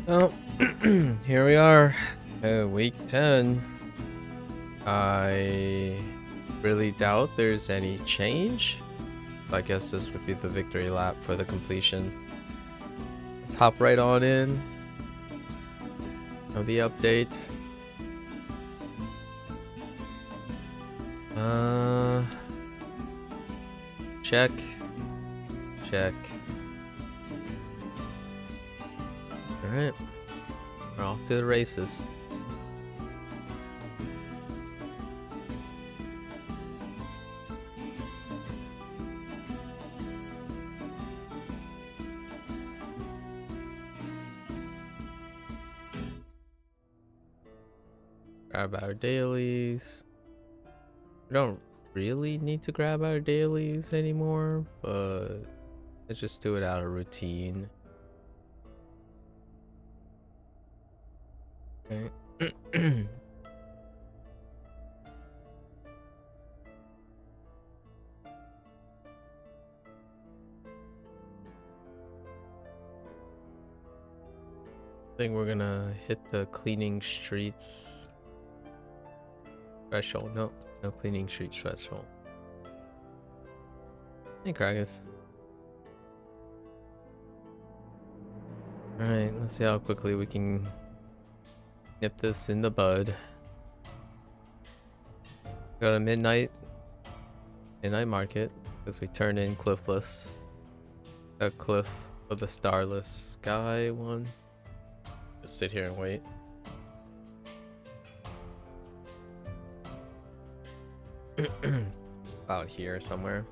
Well, here we are, week 10. I really doubt there's any change. I guess this would be the victory lap for the completion. Let's hop right on in. The update. Check. Check. Alright. We're off to the races. Grab our dailies. We don't really need to grab our dailies anymore, but let's just do it out of routine. Okay. I think we're gonna hit the cleaning streets threshold. Nope, no cleaning streets threshold. Hey, Kragus. Alright, let's see how quickly we can nip this in the bud. Go to midnight market because we turn in cliffless. A cliff of the starless sky one. Just sit here and wait. About here somewhere.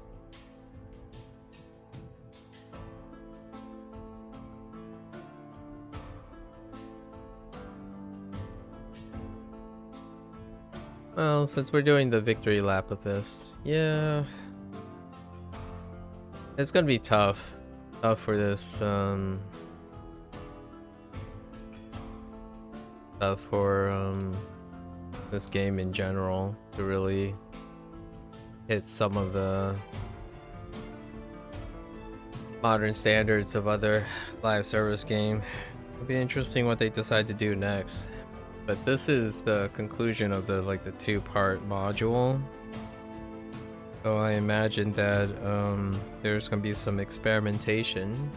Well, since we're doing the victory lap of this, yeah, it's gonna be tough for this, tough for this game in general to really hit some of the modern standards of other live service game. It'll be interesting what they decide to do next. But this is the conclusion of the two-part module. So I imagine that there's gonna be some experimentation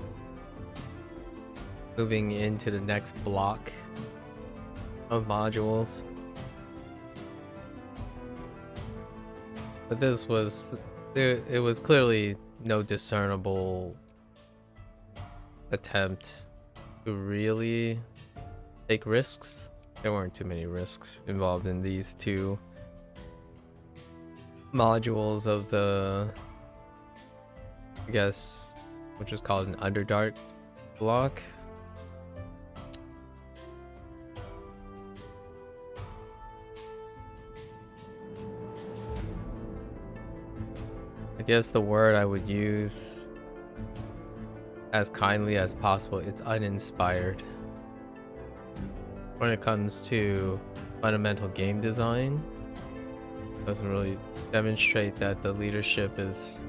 moving into the next block of modules. But this was it was clearly no discernible attempt to really take risks. There weren't too many risks involved in these two modules of the, I guess, which is called an Underdark block. I guess the word I would use as kindly as possible, it's uninspired. When it comes to fundamental game design, doesn't really demonstrate that the leadership is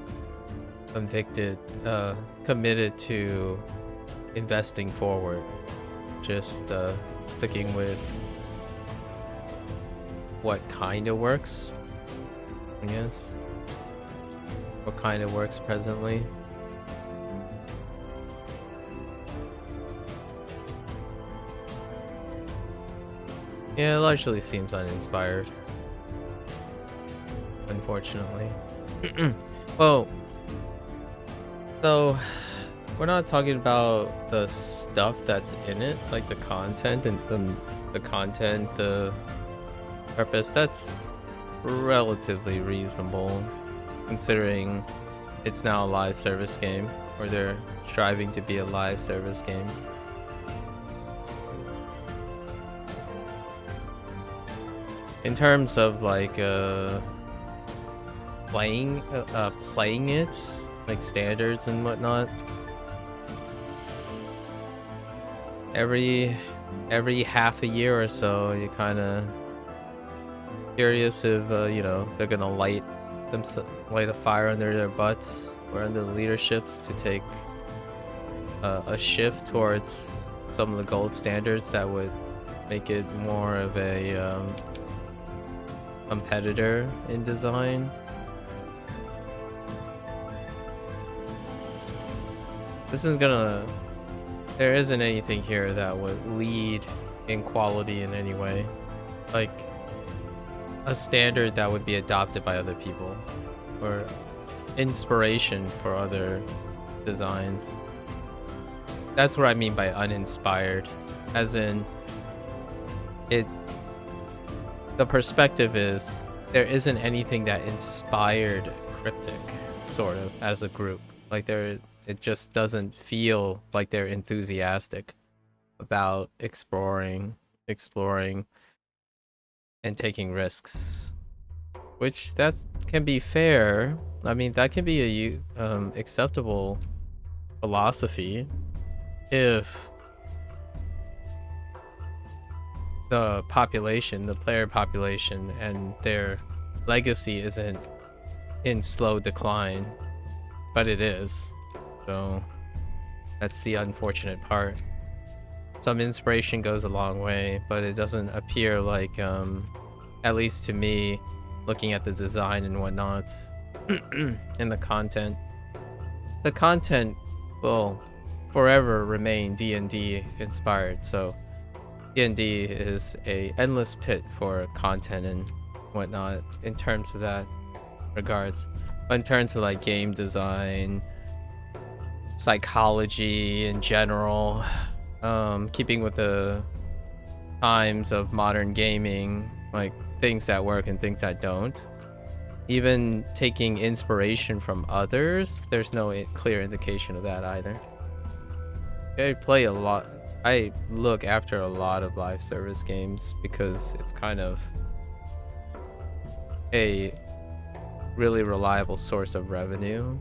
committed to investing forward, just sticking with what kind of works, I guess. What kind of works presently. Yeah, it largely seems uninspired, unfortunately. Well, so we're not talking about the stuff that's in it, like the content and the purpose. That's relatively reasonable, considering it's now a live service game, or they're striving to be a live service game. In terms of like playing it, like standards and whatnot, every half a year or so, you kind of curious if you know, they're gonna light a fire under their butts or under the leaderships to take a shift towards some of the gold standards that would make it more of a competitor in design. This is gonna... There isn't anything here that would lead in quality in any way. Like, a standard that would be adopted by other people. Or inspiration for other designs. That's what I mean by uninspired. As in, the perspective is, there isn't anything that inspired Cryptic, sort of, as a group. Like, it just doesn't feel like they're enthusiastic about exploring and taking risks, which that can be fair. I mean, that can be a acceptable philosophy if the population, the player population, and their legacy isn't in slow decline, but it is. So that's the unfortunate part. Some inspiration goes a long way, but it doesn't appear like, at least to me, looking at the design and whatnot, and the content will forever remain D&D inspired. So D&D is a endless pit for content and whatnot in terms of that regards. But in terms of like game design, psychology in general, keeping with the times of modern gaming, like things that work and things that don't, even taking inspiration from others, there's no clear indication of that either. I play a lot. I look after a lot of live service games because it's kind of a really reliable source of revenue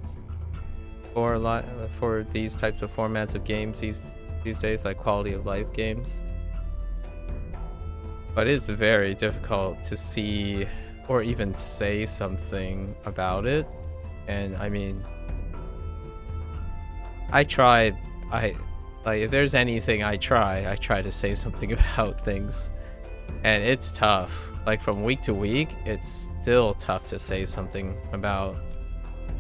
for these types of formats of games these days, like quality of life games. But it's very difficult to see or even say something about it. And I mean, if there's anything I try to say something about things, and it's tough. Like from week to week, it's still tough to say something about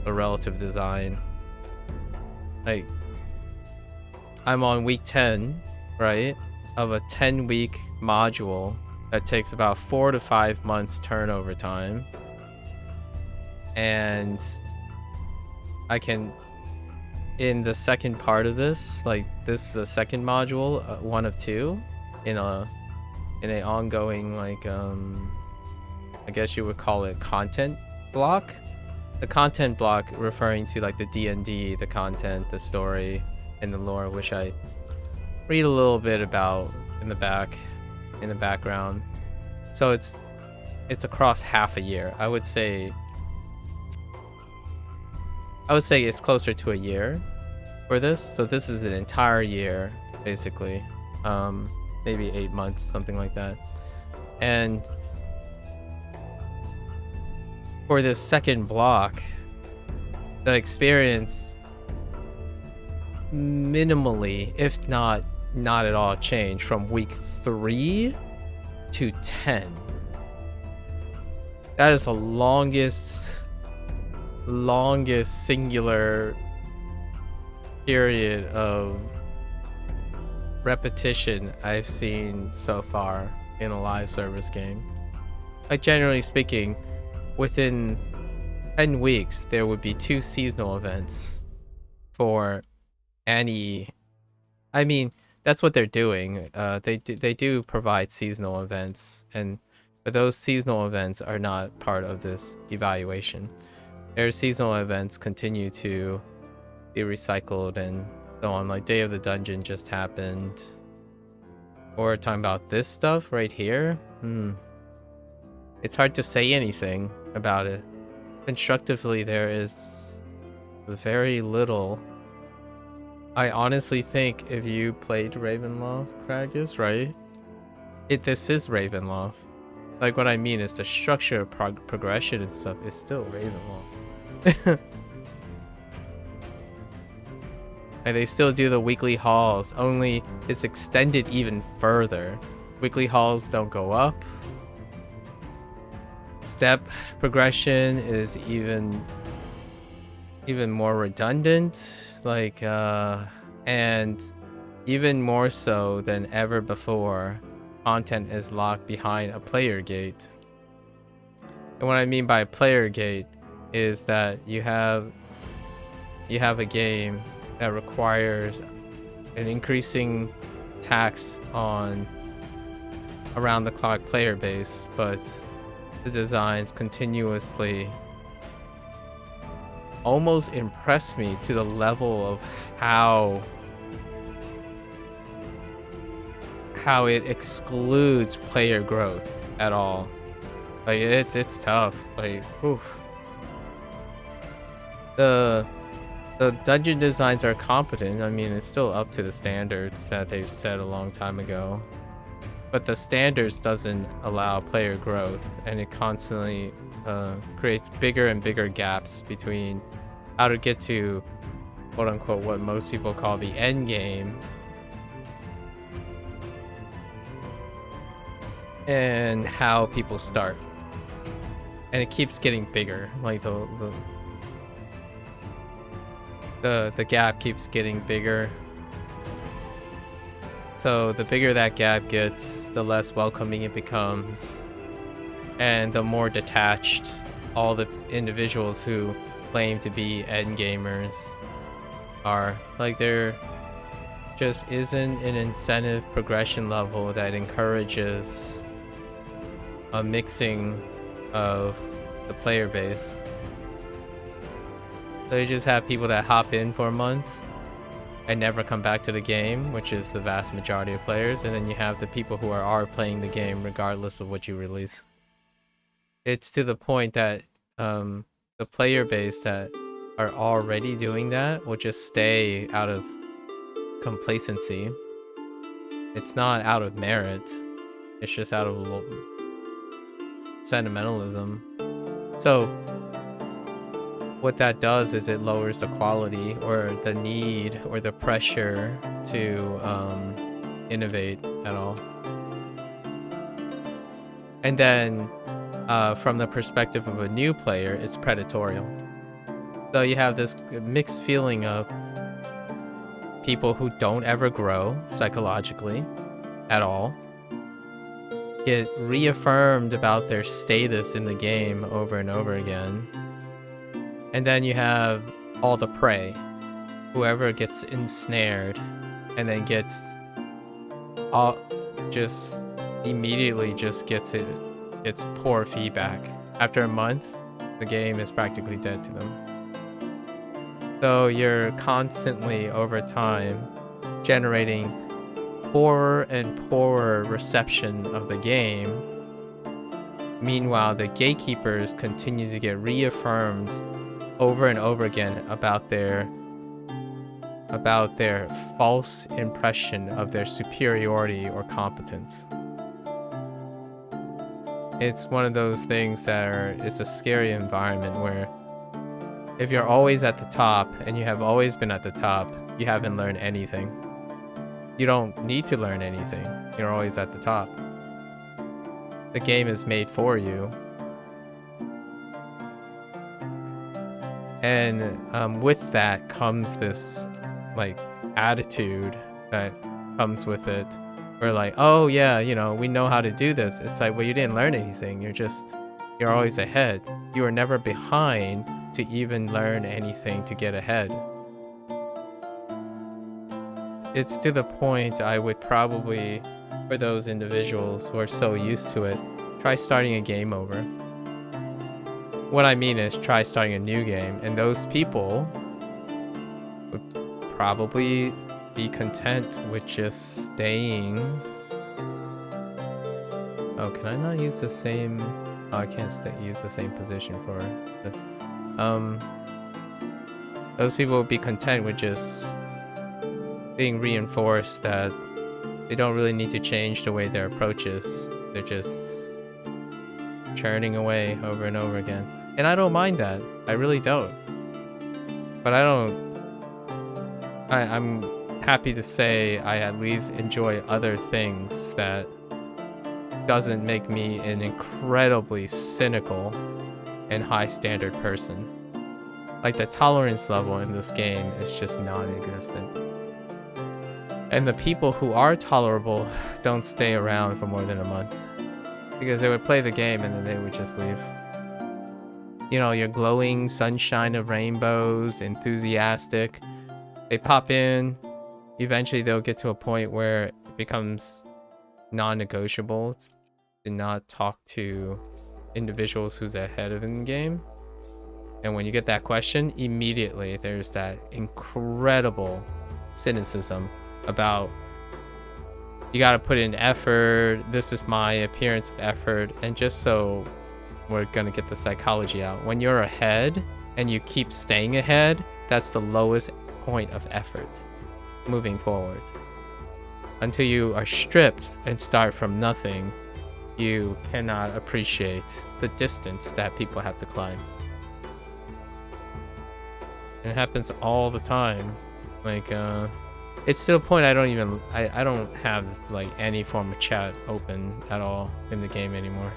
the relative design. Like, I'm on week 10, right, of a 10-week module that takes about 4 to 5 months turnover time, and I can, in the second part of this, like this is the second module, one of two, in a ongoing, like, I guess you would call it content block. The content block referring to like the D&D, the content, the story, and the lore, which I read a little bit about in the background. So it's across half a year. I would say it's closer to a year for this. So this is an entire year, basically. Maybe 8 months, something like that. And for this second block, the experience minimally, if not at all, changed from week 3 to 10. That is the longest singular period of repetition I've seen so far in a live service game. Like, generally speaking, within 10 weeks there would be 2 seasonal events for any... I mean, that's what they're doing. They do provide seasonal events, but those seasonal events are not part of this evaluation. Their seasonal events continue to be recycled and so on. Like Day of the Dungeon just happened. Or talking about this stuff right here. It's hard to say anything about it. Constructively, there is very little. I honestly think if you played Ravenloft, Kragus, right? This is Ravenloft. Like, what I mean is the structure of progression and stuff is still Ravenloft. Like, they still do the weekly hauls, only it's extended even further. Weekly hauls don't go up. Step progression is even more redundant, like, and even more so than ever before, content is locked behind a player gate. And what I mean by player gate is that you have a game that requires an increasing tax on around the clock player base, but the designs continuously almost impress me to the level of how it excludes player growth at all. Like, it's tough. Like, oof. The dungeon designs are competent. I mean, it's still up to the standards that they've set a long time ago. But the standards doesn't allow player growth, and it constantly creates bigger and bigger gaps between how to get to, quote unquote, what most people call the end game, and how people start. And it keeps getting bigger. Like, the gap keeps getting bigger. So the bigger that gap gets, the less welcoming it becomes, and the more detached all the individuals who claim to be end gamers are. Like, there just isn't an incentive progression level that encourages a mixing of the player base. So you just have people that hop in for a month and never come back to the game, which is the vast majority of players, and then you have the people who are playing the game regardless of what you release. It's to the point that the player base that are already doing that will just stay out of complacency. It's not out of merit, it's just out of sentimentalism. So what that does is it lowers the quality or the need or the pressure to innovate at all. And then from the perspective of a new player, it's predatorial. So you have this mixed feeling of people who don't ever grow psychologically at all, get reaffirmed about their status in the game over and over again. And then you have all the prey, whoever gets ensnared and then gets just immediately just gets poor feedback. After a month, the game is practically dead to them. So you're constantly over time generating poorer and poorer reception of the game. Meanwhile, the gatekeepers continue to get reaffirmed over and over again about their false impression of their superiority or competence. It's one of those things that it's a scary environment where if you're always at the top and you have always been at the top, you haven't learned anything. You don't need to learn anything. You're always at the top. The game is made for you. And with that comes this like attitude that comes with it. We're like, oh yeah, you know, we know how to do this. It's like, well, you didn't learn anything. You're always ahead. You are never behind to even learn anything to get ahead. It's to the point I would probably, for those individuals who are so used to it, try starting a game over. What I mean is try starting a new game, and those people would probably be content with just staying. Oh, can I not use the same? Oh, I can't use the same position for this. Those people would be content with just being reinforced that they don't really need to change the way their approach is. They're just churning away over and over again. And I don't mind that. I really don't. But I don't I'm happy to say I at least enjoy other things that doesn't make me an incredibly cynical and high standard person. Like the tolerance level in this game is just non-existent. And the people who are tolerable don't stay around for more than a month. Because they would play the game and then they would just leave. You know, your glowing sunshine of rainbows, enthusiastic. They pop in. Eventually they'll get to a point where it becomes non-negotiable to not talk to individuals who's ahead of in the game. And when you get that question, immediately there's that incredible cynicism about you got to put in effort. This is my appearance of effort. And just so we're going to get the psychology out, when you're ahead and you keep staying ahead, that's the lowest point of effort moving forward. Until you are stripped and start from nothing, you cannot appreciate the distance that people have to climb. And it happens all the time. Like, it's to the point I don't have like any form of chat open at all in the game anymore.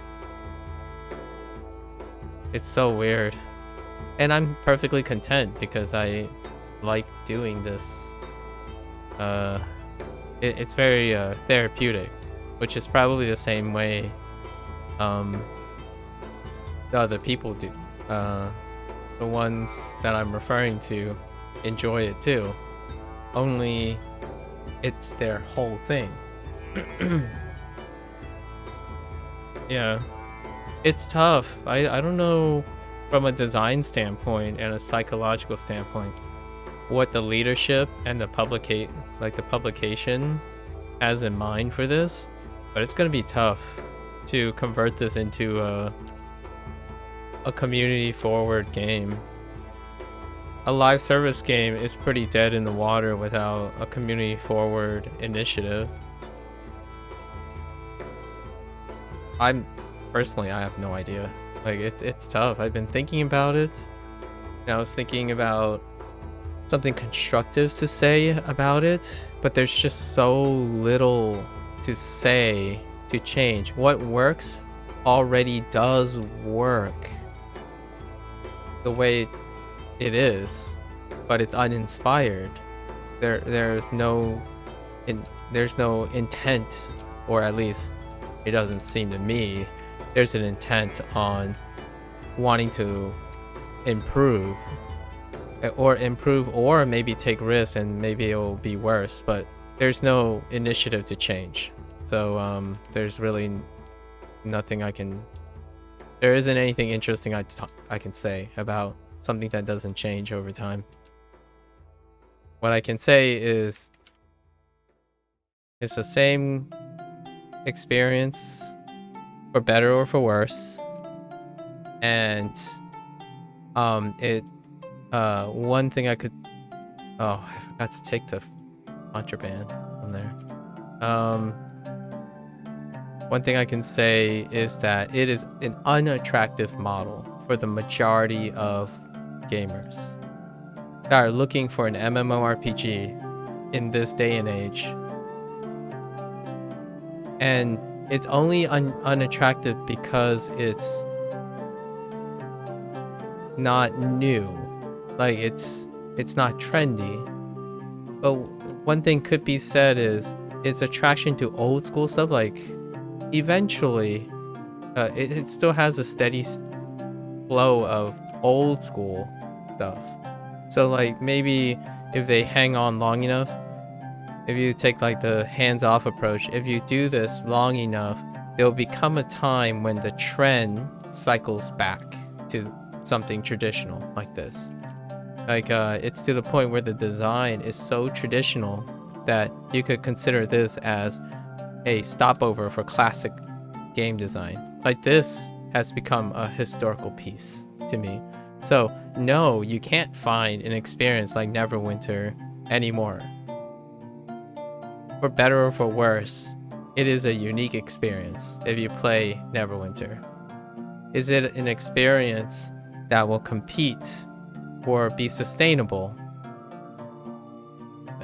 It's so weird. And I'm perfectly content because I like doing this. It's very therapeutic, which is probably the same way the other people do. The ones that I'm referring to enjoy it too. Only it's their whole thing. Yeah. It's tough. I don't know from a design standpoint and a psychological standpoint what the leadership and the publication has in mind for this, but it's gonna be tough to convert this into a community forward game. A live service game is pretty dead in the water without a community forward initiative. Personally, I have no idea. Like, it's tough. I've been thinking about it. And I was thinking about something constructive to say about it, but there's just so little to say to change. What works already does work the way it is, but it's uninspired. There's no intent, or at least it doesn't seem to me there's an intent on wanting to improve or maybe take risks, and maybe it will be worse, but there's no initiative to change. So there's really nothing there isn't anything interesting I can say about something that doesn't change over time. What I can say is it's the same experience, for better or for worse, and one thing I forgot to take the contraband from there. One thing I can say is that it is an unattractive model for the majority of gamers that are looking for an MMORPG in this day and age. And it's only unattractive because it's not new. Like, it's not trendy. But one thing could be said is its attraction to old school stuff. Like, eventually it still has a steady flow of old school stuff. So like, maybe if they hang on long enough, if you take like the hands-off approach, if you do this long enough, there'll become a time when the trend cycles back to something traditional like this. Like, it's to the point where the design is so traditional that you could consider this as a stopover for classic game design. Like, this has become a historical piece to me. So no, you can't find an experience like Neverwinter anymore. For better or for worse, it is a unique experience if you play Neverwinter. Is it an experience that will compete or be sustainable?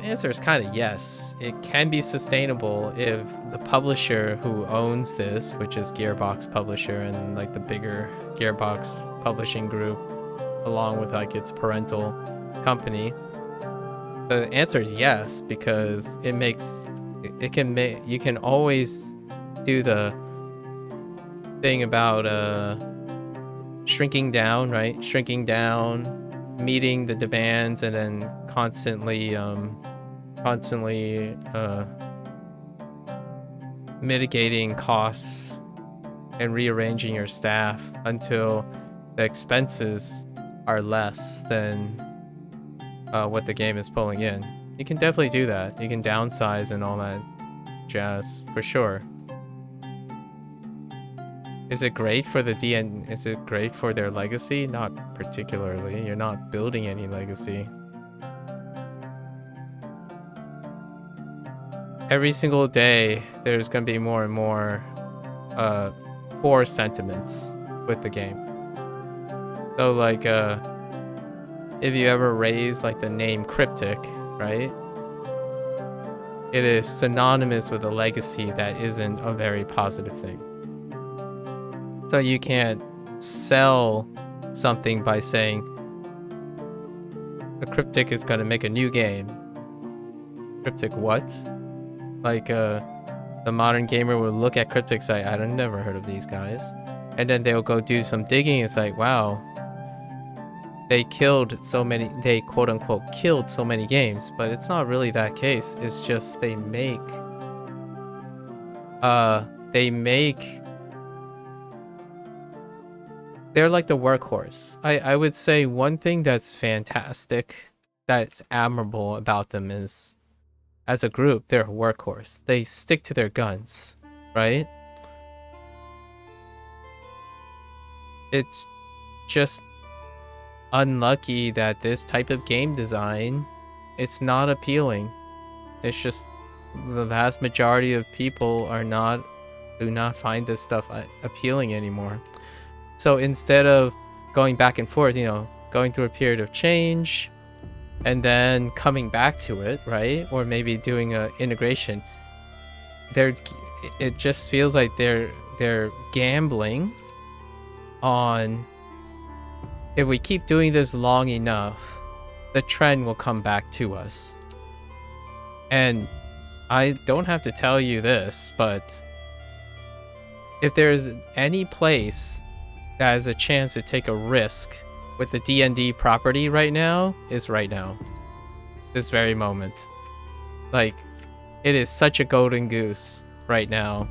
answer is kind of yes. It can be sustainable if the publisher who owns this, which is Gearbox publisher and like the bigger Gearbox publishing group, along with like its parental company. The answer is yes, because it makes it can make you can always do the thing about shrinking down, right? Shrinking down, meeting the demands, and then constantly mitigating costs and rearranging your staff until the expenses are less than what the game is pulling in. You can definitely do that. You can downsize and all that jazz for sure. Is it great for the DN? Is it great for their legacy? Not particularly. You're not building any legacy. Every single day, there's gonna be more and more poor sentiments with the game. So like, if you ever raise like the name Cryptic, right? It is synonymous with a legacy that isn't a very positive thing. So you can't sell something by saying a Cryptic is gonna make a new game. Cryptic what? Like the modern gamer will look at Cryptic and say, I've never heard of these guys. And then they'll go do some digging. It's like, wow, they killed so many, they quote unquote killed so many games, but it's not really that case. It's just they make they're like the workhorse. I would say one thing that's fantastic, that's admirable about them is, as a group, they're a workhorse. They stick to their guns, right? It's just unlucky that this type of game design, it's not appealing. It's just the vast majority of people do not find this stuff appealing anymore. So instead of going back and forth, going through a period of change and then coming back to it, right? Or maybe doing a integration, it just feels like they're gambling on, if we keep doing this long enough, the trend will come back to us. And I don't have to tell you this, but if there's any place that has a chance to take a risk with the D&D property right now, is right now. This very moment. Like, it is such a golden goose right now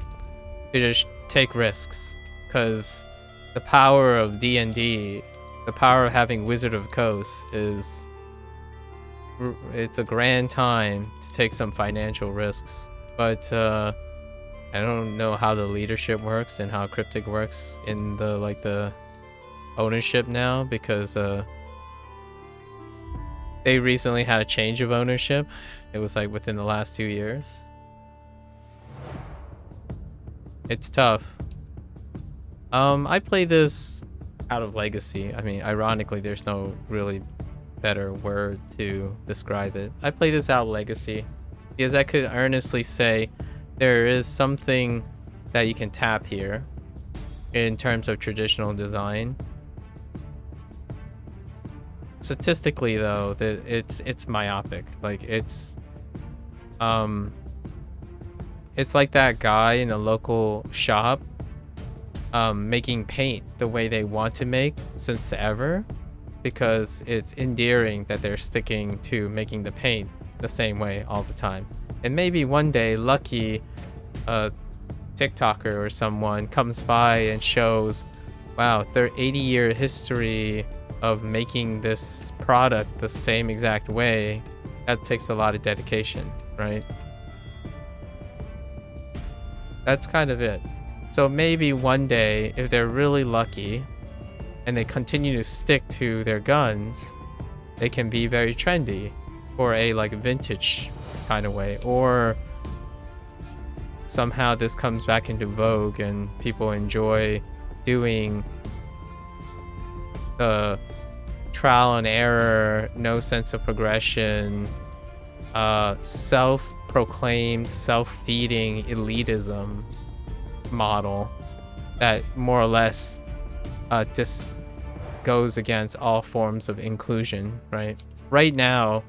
to just take risks. Because the power of D&D, the power of having Wizard of the Coast it's a grand time to take some financial risks. But I don't know how the leadership works and how Cryptic works in the ownership now, because they recently had a change of ownership. It was like within the last 2 years. It's tough. I play this out of legacy. I mean, ironically, there's no really better word to describe it. I play this out of legacy because I could earnestly say there is something that you can tap here in terms of traditional design. Statistically, though, it's myopic. Like, it's like that guy in a local shop making paint the way they want to make since ever, because it's endearing that they're sticking to making the paint the same way all the time. And maybe one day, lucky, a TikToker or someone comes by and shows, wow, their 80-year history of making this product the same exact way. That takes a lot of dedication, right? That's kind of it. So maybe one day, if they're really lucky and they continue to stick to their guns, they can be very trendy for a like vintage kind of way, or somehow this comes back into vogue and people enjoy doing the trial and error, no sense of progression, self-proclaimed, self-feeding elitism model that more or less just goes against all forms of inclusion, right? Right now,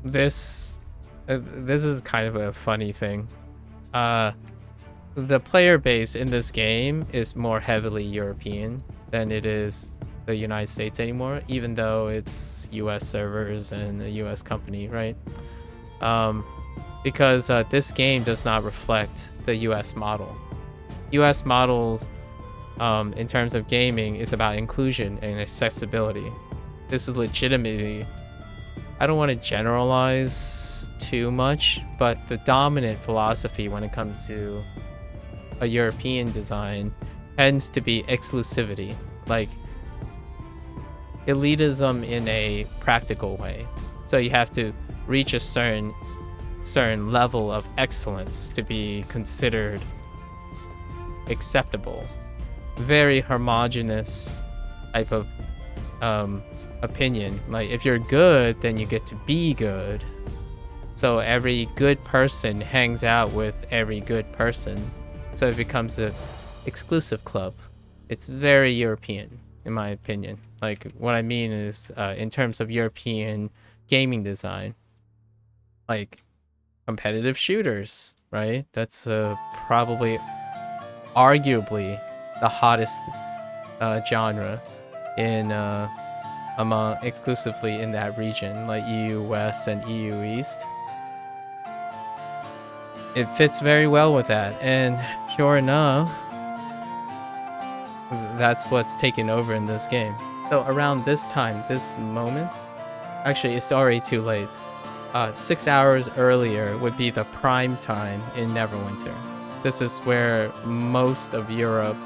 this is kind of a funny thing. The player base in this game is more heavily European than it is the United States anymore, even though it's US servers and a US company, right? Because this game does not reflect the US model. US models, in terms of gaming, is about inclusion and accessibility. This is legitimately, I don't want to generalize too much, but the dominant philosophy when it comes to a European design tends to be exclusivity, like elitism in a practical way. So you have to reach a certain level of excellence to be considered acceptable. Very homogenous type of opinion. Like, if you're good, then you get to be good. So every good person hangs out with every good person. So it becomes an exclusive club. It's very European, in my opinion. Like, what I mean is, in terms of European gaming design, like competitive shooters, right? That's probably, arguably, the hottest genre in among exclusively in that region, like EU West and EU East. It fits very well with that, and sure enough, that's what's taken over in this game. So around this time, this moment, actually it's already too late. 6 hours earlier would be the prime time in Neverwinter. This is where most of Europe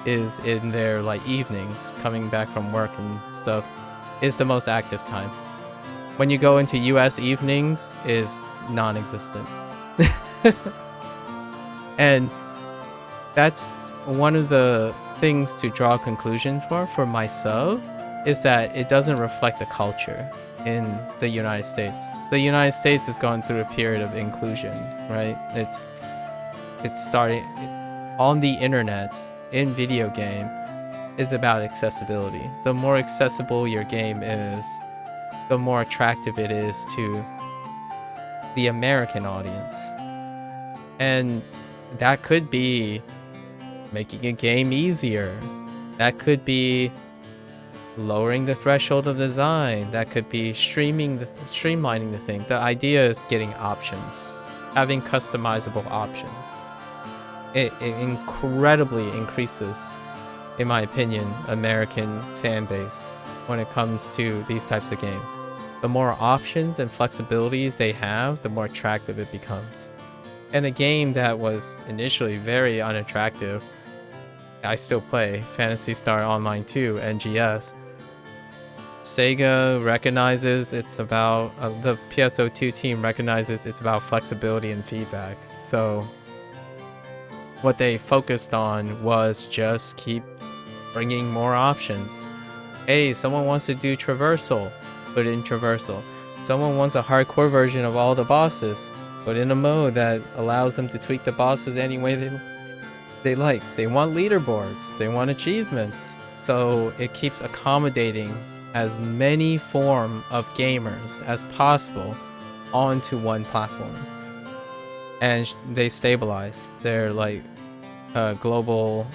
is in their like evenings, coming back from work and stuff, is the most active time. When you go into US evenings, is non-existent. And that's one of the things to draw conclusions for myself, is that it doesn't reflect the culture in the United States. The United States is going through a period of inclusion, right? It's starting on the internet, in video game, is about accessibility. The more accessible your game is, the more attractive it is to the American audience. And that could be making a game easier. That could be lowering the threshold of design. That could be streamlining the thing. The idea is getting options, having customizable options. It incredibly increases, in my opinion, American fan base when it comes to these types of games. The more options and flexibilities they have, the more attractive it becomes. And a game that was initially very unattractive, I still play, Phantasy Star Online 2, NGS. Sega recognizes it's about, the PSO2 team recognizes it's about flexibility and feedback. So what they focused on was just keep bringing more options. Hey, someone wants to do traversal, put in traversal. Someone wants a hardcore version of all the bosses, put in a mode that allows them to tweak the bosses any way they like. They want leaderboards, they want achievements. So it keeps accommodating as many form of gamers as possible onto one platform. And they stabilize their like the global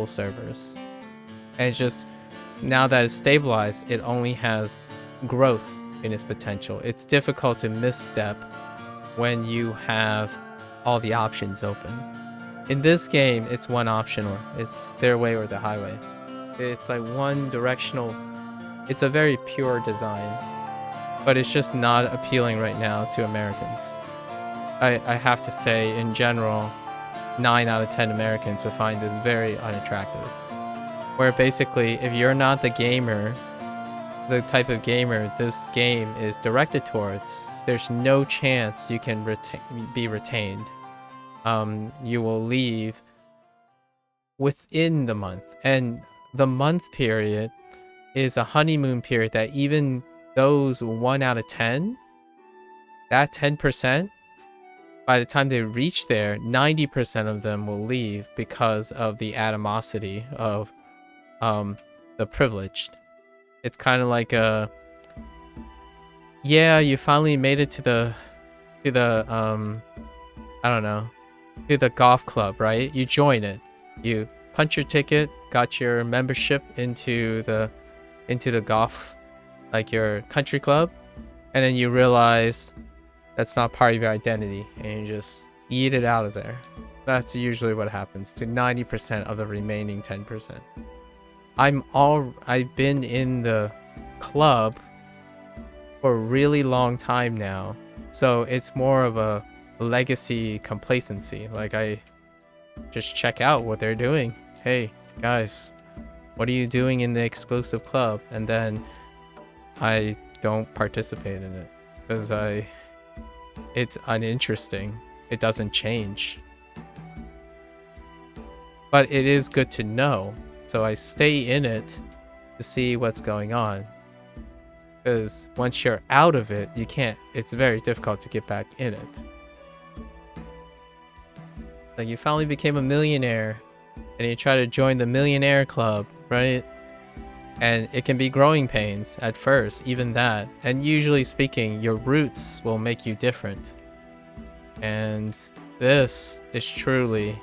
servers. And it's just, now that it's stabilized, it only has growth in its potential. It's difficult to misstep when you have all the options open. In this game, it's one option, or it's their way or the highway. It's like one directional. It's a very pure design, but it's just not appealing right now to Americans. I have to say, in general, 9 out of 10 Americans would find this very unattractive. Where basically, if you're not the gamer, the type of gamer this game is directed towards, there's no chance you can be retained. You will leave within the month. And the month period is a honeymoon period that even those 1 out of 10, that 10%, by the time they reach there, 90% of them will leave because of the animosity of the privileged. It's kind of like a, yeah, you finally made it to the I don't know, to the golf club, right? You join it, you punch your ticket, got your membership into the golf, like your country club, and then you realize that's not part of your identity, and you just eat it out of there. That's usually what happens to 90% of the remaining 10%. I've been in the club for a really long time now, so it's more of a legacy complacency. Like, I just check out what they're doing. Hey guys, what are you doing in the exclusive club? And then I don't participate in it because it's uninteresting. It doesn't change, but it is good to know, so I stay in it to see what's going on, because once you're out of it, you can't, it's very difficult to get back in it. Like, you finally became a millionaire and you try to join the millionaire club, right? And it can be growing pains at first, even that. And usually speaking, your roots will make you different. And this is truly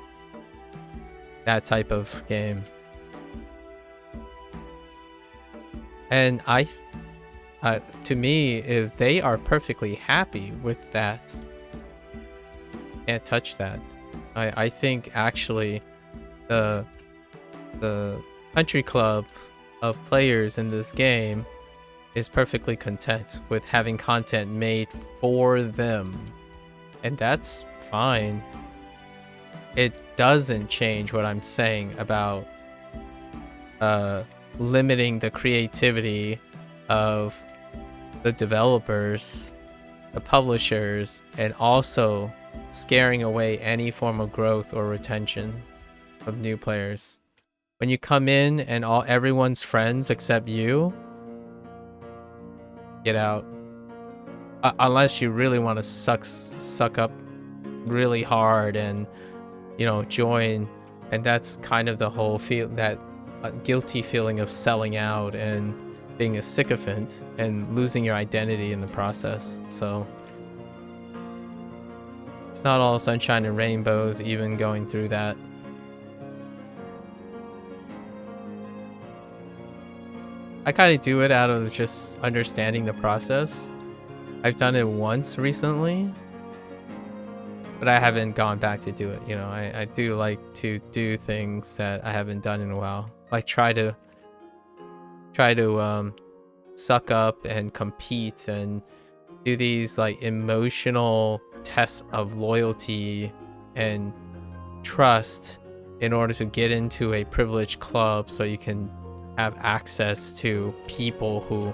that type of game. And to me, if they are perfectly happy with that, can't touch that. I think actually the country club of players in this game is perfectly content with having content made for them, and that's fine. It doesn't change what I'm saying about limiting the creativity of the developers, the publishers, and also scaring away any form of growth or retention of new players. When you come in and everyone's friends except you, get out. Unless you really want to suck up really hard and, you know, join. And that's kind of the whole that guilty feeling of selling out and being a sycophant and losing your identity in the process. So it's not all sunshine and rainbows even going through that. I kind of do it out of just understanding the process. I've done it once recently, but I haven't gone back to do it. You know, I do like to do things that I haven't done in a while. Like try to suck up and compete and do these like emotional tests of loyalty and trust in order to get into a privileged club so you can have access to people who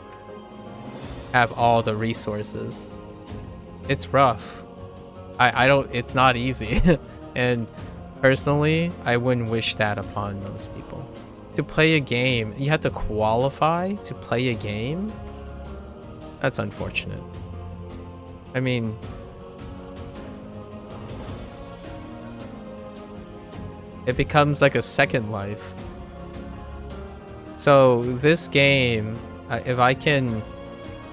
have all the resources. It's rough. I don't, it's not easy. And personally, I wouldn't wish that upon most people. To play a game, you have to qualify to play a game? That's unfortunate. I mean, it becomes like a second life. So this game, if I can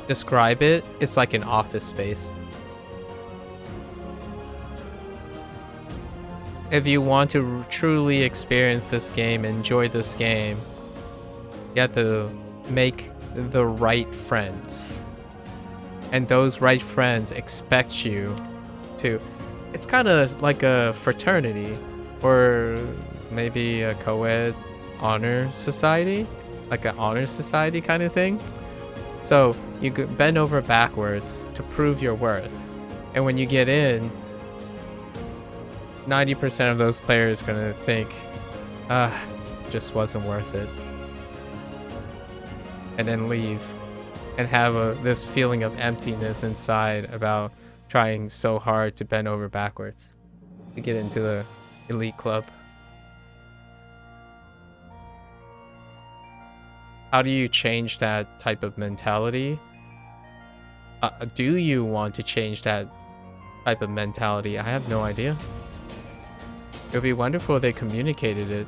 describe it, it's like an office space. If you want to truly experience this game, enjoy this game, you have to make the right friends. And those right friends expect you to... It's kind of like a fraternity, or maybe a co-ed honor society, like an honor society kind of thing. So you bend over backwards to prove your worth. And when you get in, 90% of those players are gonna think, just wasn't worth it, and then leave and have this feeling of emptiness inside about trying so hard to bend over backwards to get into the elite club. How do you change that type of mentality? Do you want to change that type of mentality? I have no idea. It would be wonderful if they communicated it.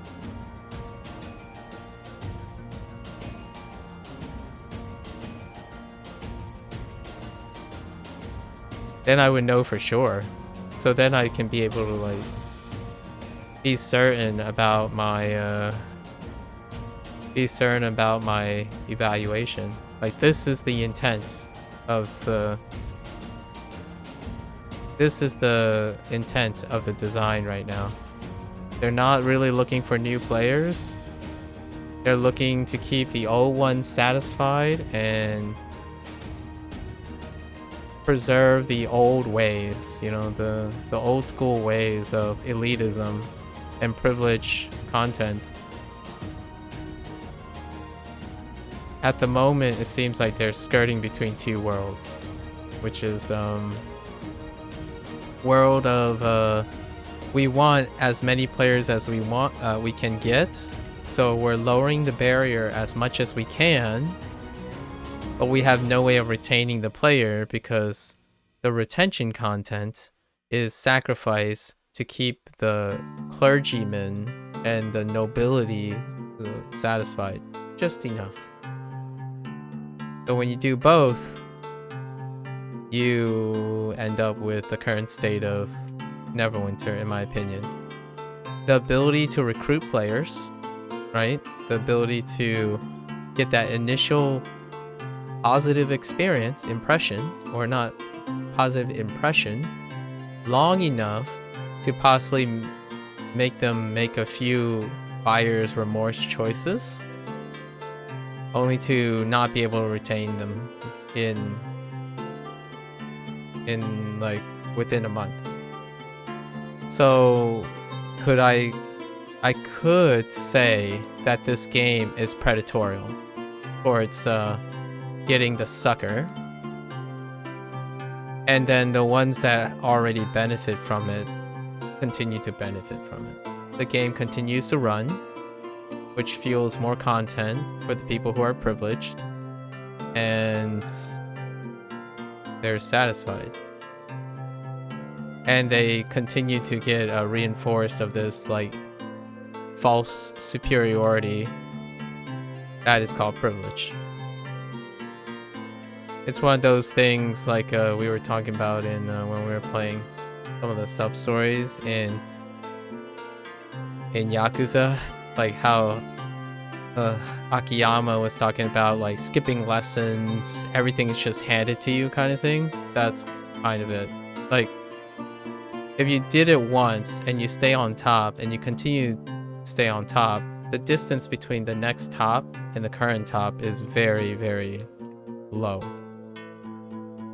Then I would know for sure. So then I can be able to like be certain about my evaluation. Like, this is the intent of the design right now. They're not really looking for new players. They're looking to keep the old ones satisfied and preserve the old ways, you know, the old school ways of elitism and privilege content. At the moment, it seems like they're skirting between two worlds, which is world of we want as many players as we can get, so we're lowering the barrier as much as we can, but we have no way of retaining the player because the retention content is sacrificed to keep the clergymen and the nobility satisfied just enough. So when you do both, you end up with the current state of Neverwinter, in my opinion. The ability to recruit players, right? The ability to get that initial positive impression, or not positive impression, long enough to possibly make them make a few buyer's remorse choices, only to not be able to retain them in like within a month. So I could say that this game is predatorial, or it's getting the sucker, and then the ones that already benefit from it continue to benefit from it. The game continues to run, which fuels more content for the people who are privileged, and they're satisfied. And they continue to get reinforced of this like false superiority that is called privilege. It's one of those things like we were talking about in when we were playing some of the sub stories in Yakuza, like how Akiyama was talking about like skipping lessons, everything is just handed to you kind of thing. That's kind of it. Like, if you did it once and you stay on top and you continue to stay on top, the distance between the next top and the current top is very, very low.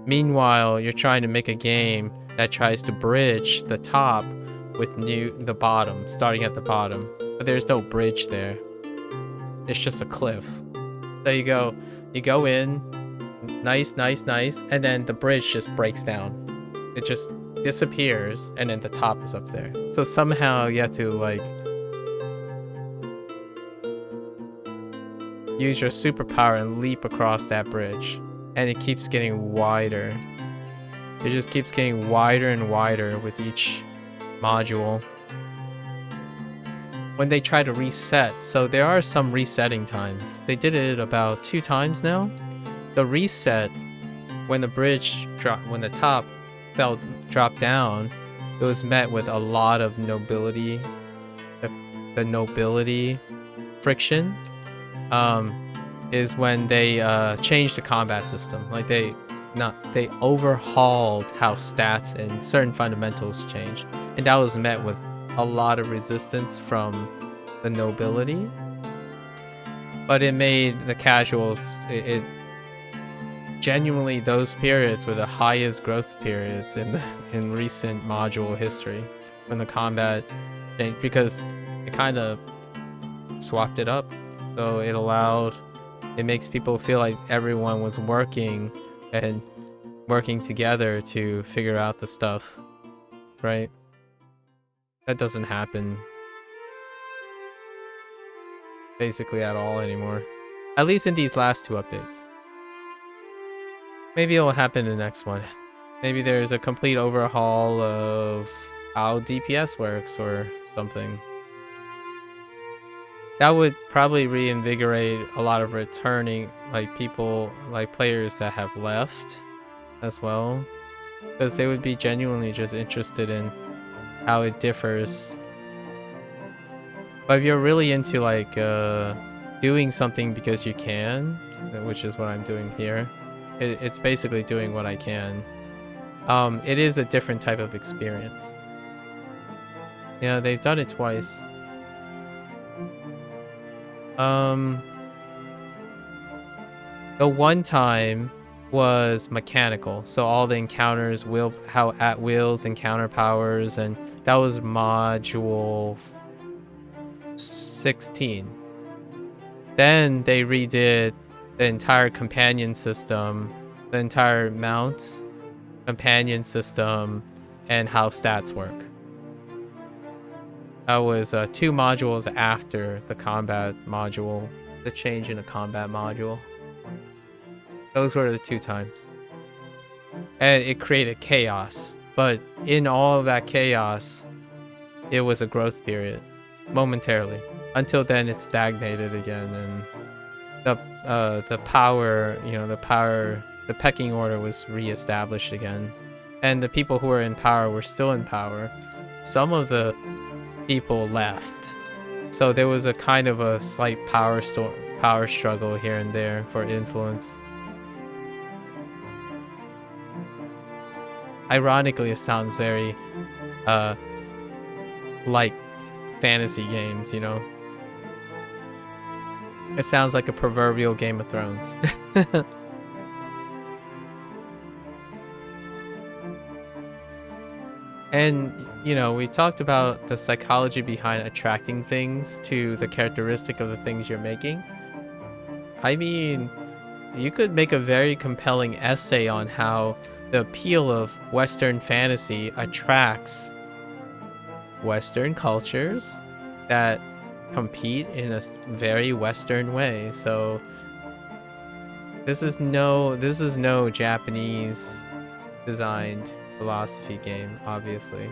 Meanwhile, you're trying to make a game that tries to bridge the top with the bottom, starting at the bottom, but there's no bridge there. It's just a cliff. So you go in, nice, and then the bridge just breaks down. It just disappears, and then the top is up there. So somehow you have to like use your superpower and leap across that bridge, and it keeps getting wider. It just keeps getting wider and wider with each module. When they try to reset, so there are some resetting times. They did it about 2 times now. The reset, when the bridge dropped, when the top dropped down, it was met with a lot of nobility. The nobility friction is when they changed the combat system. Like they overhauled how stats and certain fundamentals changed, and that was met with a lot of resistance from the nobility. But it made the casuals, it genuinely, those periods were the highest growth periods in recent module history when the combat changed, because it kind of swapped it up. So it makes people feel like everyone was working together to figure out the stuff, right? That doesn't happen basically at all anymore. At least in these last 2 updates. Maybe it'll happen in the next one. Maybe there's a complete overhaul of how DPS works or something. That would probably reinvigorate a lot of returning, like people, like players that have left as well. Because they would be genuinely just interested in how it differs. But if you're really into like doing something because you can, which is what I'm doing here, it's basically doing what I can. It is a different type of experience. Yeah, they've done it twice. The one time was mechanical, so all the encounters how at wills encounter powers, and that was module 16. Then they redid the entire companion system, the entire mount companion system, and how stats work. That was 2 modules after the combat module, the change in the combat module. Those were the 2 times. And it created chaos. But in all of that chaos, it was a growth period. Momentarily. Until then, it stagnated again. And the power, the pecking order was reestablished again. And the people who were in power were still in power. Some of the people left. So there was a kind of a slight power struggle here and there for influence. Ironically, it sounds very like fantasy games, you know? It sounds like a proverbial Game of Thrones. And, we talked about the psychology behind attracting things to the characteristic of the things you're making. I mean, you could make a very compelling essay on how the appeal of Western fantasy attracts Western cultures that compete in a very Western way. So this is no Japanese designed philosophy game, obviously,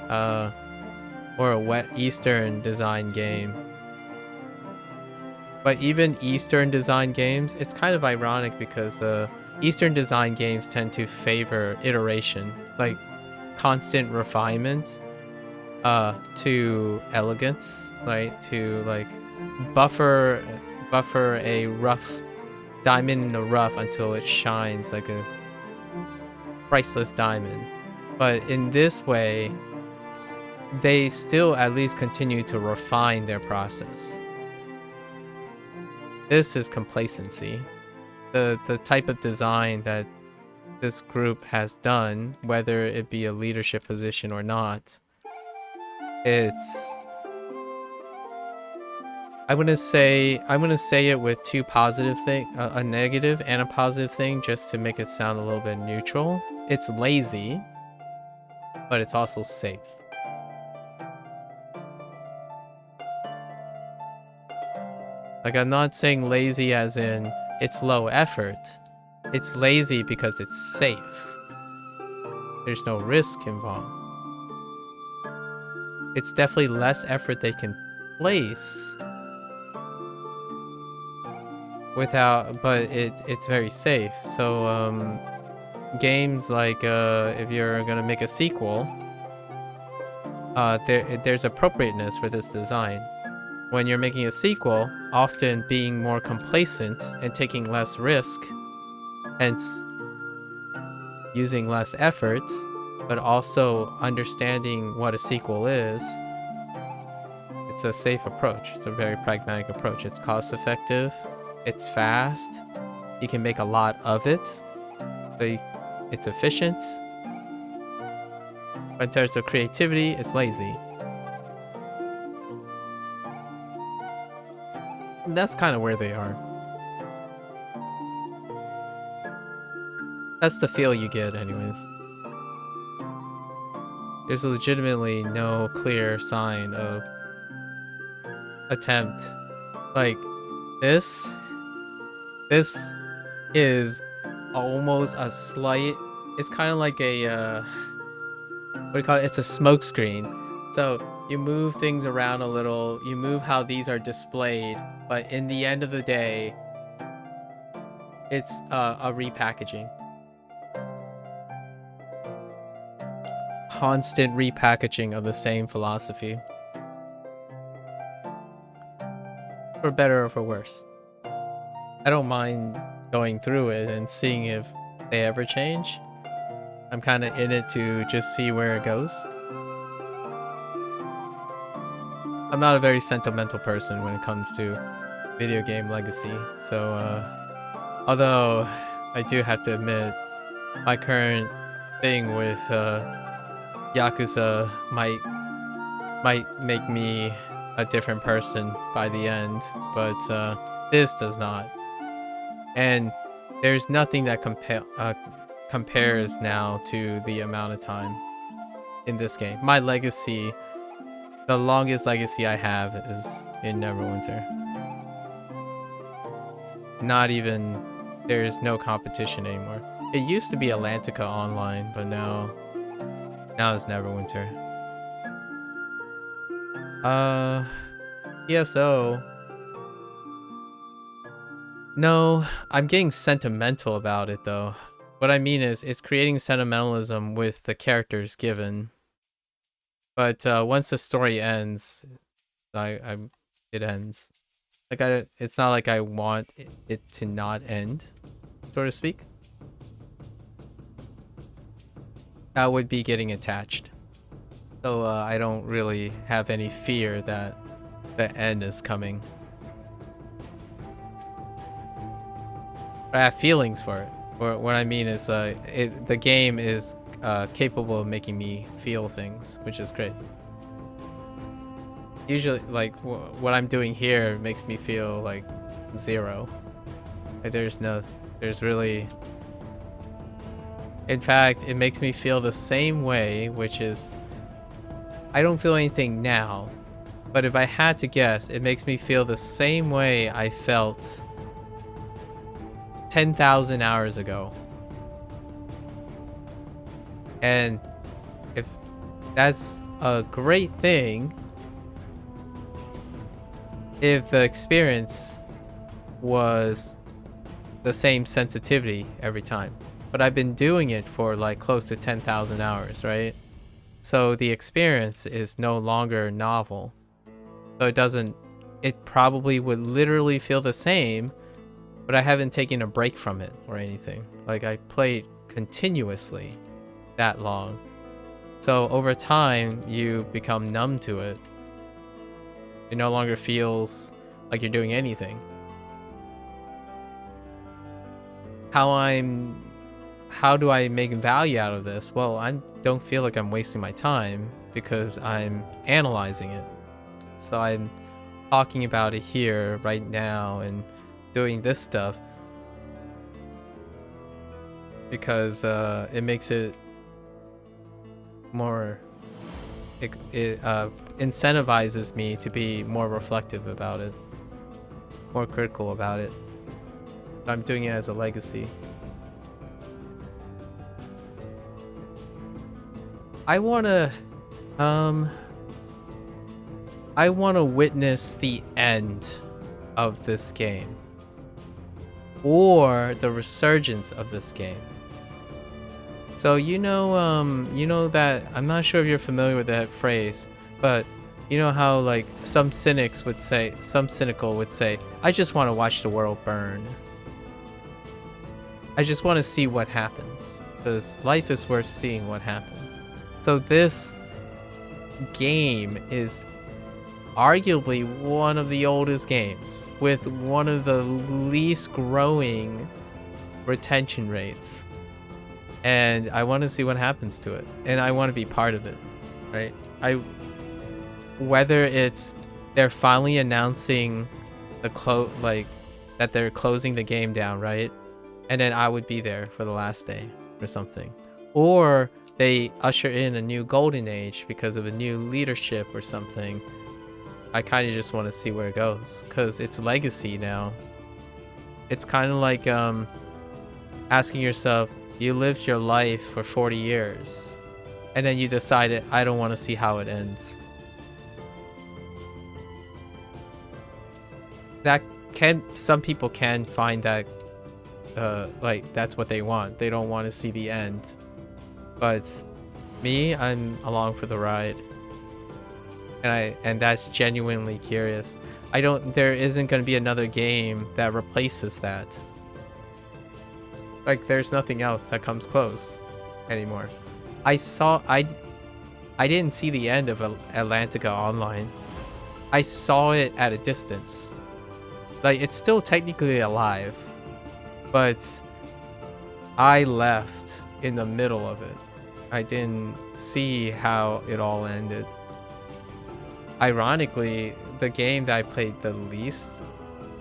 or a Eastern design game. But even Eastern design games, it's kind of ironic because Eastern design games tend to favor iteration, like constant refinement to elegance, right? To like buffer a rough diamond in the rough until it shines like a priceless diamond. But in this way, they still at least continue to refine their process. This is complacency. The type of design that this group has done, whether it be a leadership position or not, I'm gonna say it with 2 positive things, a negative and a positive thing, just to make it sound a little bit neutral. It's lazy, but it's also safe. Like, I'm not saying lazy as in it's low effort. It's lazy because it's safe. There's no risk involved. It's definitely less effort they can place without, but it's very safe. So games like if you're gonna make a sequel, there's appropriateness for this design. When you're making a sequel, often being more complacent and taking less risk, hence using less effort, but also understanding what a sequel is, it's a safe approach. It's a very pragmatic approach. It's cost effective, it's fast, you can make a lot of it, so it's efficient. But in terms of creativity, it's lazy. And that's kind of where they are. That's the feel you get anyways. There's legitimately no clear sign of attempt. Like, this is almost a slight, it's kind of like a what do you call it? It's a smoke screen. So you move things around a little, you move how these are displayed, but in the end of the day, it's a repackaging. Constant repackaging of the same philosophy. For better or for worse. I don't mind going through it and seeing if they ever change. I'm kind of in it to just see where it goes. I'm not a very sentimental person when it comes to video game legacy, so although I do have to admit my current thing with Yakuza might make me a different person by the end, but this does not. And there's nothing that compares now to the amount of time in this game. My legacy, the longest legacy I have is in Neverwinter. Not even, there's no competition anymore. It used to be Atlantica Online, but now it's Neverwinter. ESO. No, I'm getting sentimental about it though. What I mean is, it's creating sentimentalism with the characters given. But once the story ends, it ends. Like it's not like I want it to not end, so to speak. That would be getting attached. So I don't really have any fear that the end is coming. But I have feelings for it. What I mean is, the game is capable of making me feel things, which is great. Usually, like, what I'm doing here makes me feel like zero. Like, there's really... In fact, it makes me feel the same way, which is... I don't feel anything now, but if I had to guess, it makes me feel the same way I felt 10,000 hours ago. And if that's a great thing, if the experience was the same sensitivity every time. But I've been doing it for like close to 10,000 hours, right? So the experience is no longer novel. So it probably would literally feel the same, but I haven't taken a break from it or anything. Like, I played continuously that long. So over time, you become numb to it. It no longer feels like you're doing anything. How do I make value out of this? Well, I don't feel like I'm wasting my time because I'm analyzing it. So I'm talking about it here right now and doing this stuff because it makes it more, it incentivizes me to be more reflective about it, more critical about it. I'm doing it as a legacy. I wanna witness the end of this game, or the resurgence of this game. So you know that, I'm not sure if you're familiar with that phrase, but you know how like some cynical would say, I just want to watch the world burn. I just want to see what happens, because life is worth seeing what happens. So this game is arguably one of the oldest games with one of the least growing retention rates. And I want to see what happens to it. And I want to be part of it, right? Whether it's they're finally announcing that they're closing the game down, right? And then I would be there for the last day or something. Or they usher in a new golden age because of a new leadership or something. I kind of just want to see where it goes because it's legacy now. It's kind of like asking yourself, you lived your life for 40 years, and then you decided, I don't want to see how it ends. That some people can find that, like, that's what they want. They don't want to see the end. But me, I'm along for the ride. And that's genuinely curious. There isn't going to be another game that replaces that. Like, there's nothing else that comes close anymore. I didn't see the end of Atlantica Online. I saw it at a distance. Like, it's still technically alive, but I left in the middle of it. I didn't see how it all ended. Ironically, the game that I played the least,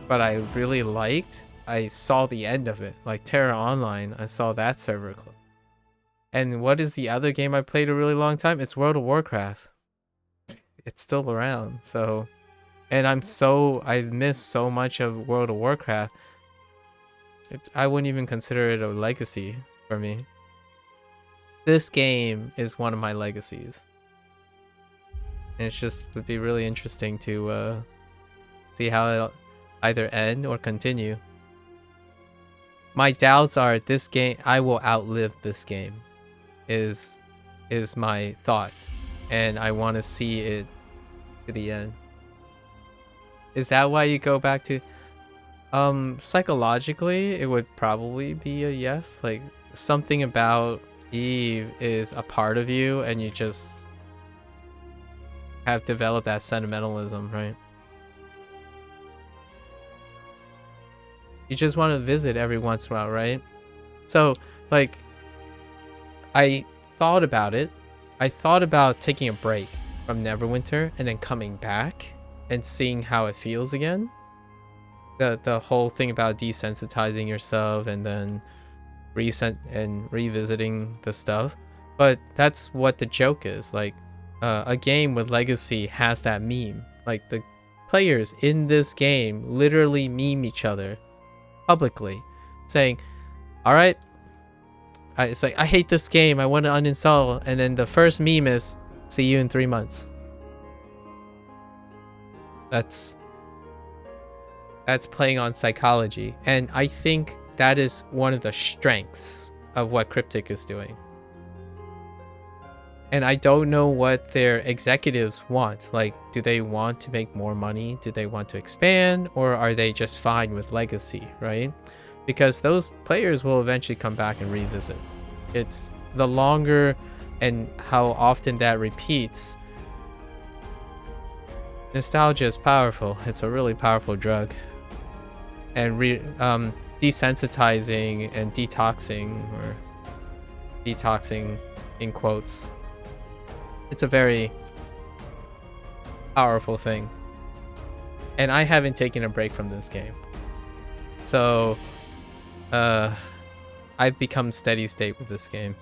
but I really liked, I saw the end of it. Like Terra Online, I saw that server close. And what is the other game I played a really long time? It's World of Warcraft. It's still around, so... And I've missed so much of World of Warcraft. I wouldn't even consider it a legacy for me. This game is one of my legacies. And it's just would be really interesting to see how it'll either end or continue. My doubts are this game, I will outlive this game, is my thought. And I want to see it to the end. Is that why you go back to... psychologically, it would probably be a yes. Like, something about Eve is a part of you, and you just have developed that sentimentalism, right? You just want to visit every once in a while, right? So, like, I thought about it. I thought about taking a break from Neverwinter and then coming back and seeing how it feels again. The whole thing about desensitizing yourself and then revisiting the stuff. But that's what the joke is. Like, a game with legacy has that meme. Like, the players in this game literally meme each other publicly, saying, alright, it's like, I hate this game, I want to uninstall. And then the first meme is, see you in 3 months. That's playing on psychology. And I think that is one of the strengths of what Cryptic is doing. And I don't know what their executives want. Like, do they want to make more money? Do they want to expand? Or are they just fine with legacy, right? Because those players will eventually come back and revisit. It's the longer and how often that repeats. Nostalgia is powerful. It's a really powerful drug. And desensitizing and detoxing, or detoxing in quotes, it's a very powerful thing. And I haven't taken a break from this game. So, I've become steady state with this game.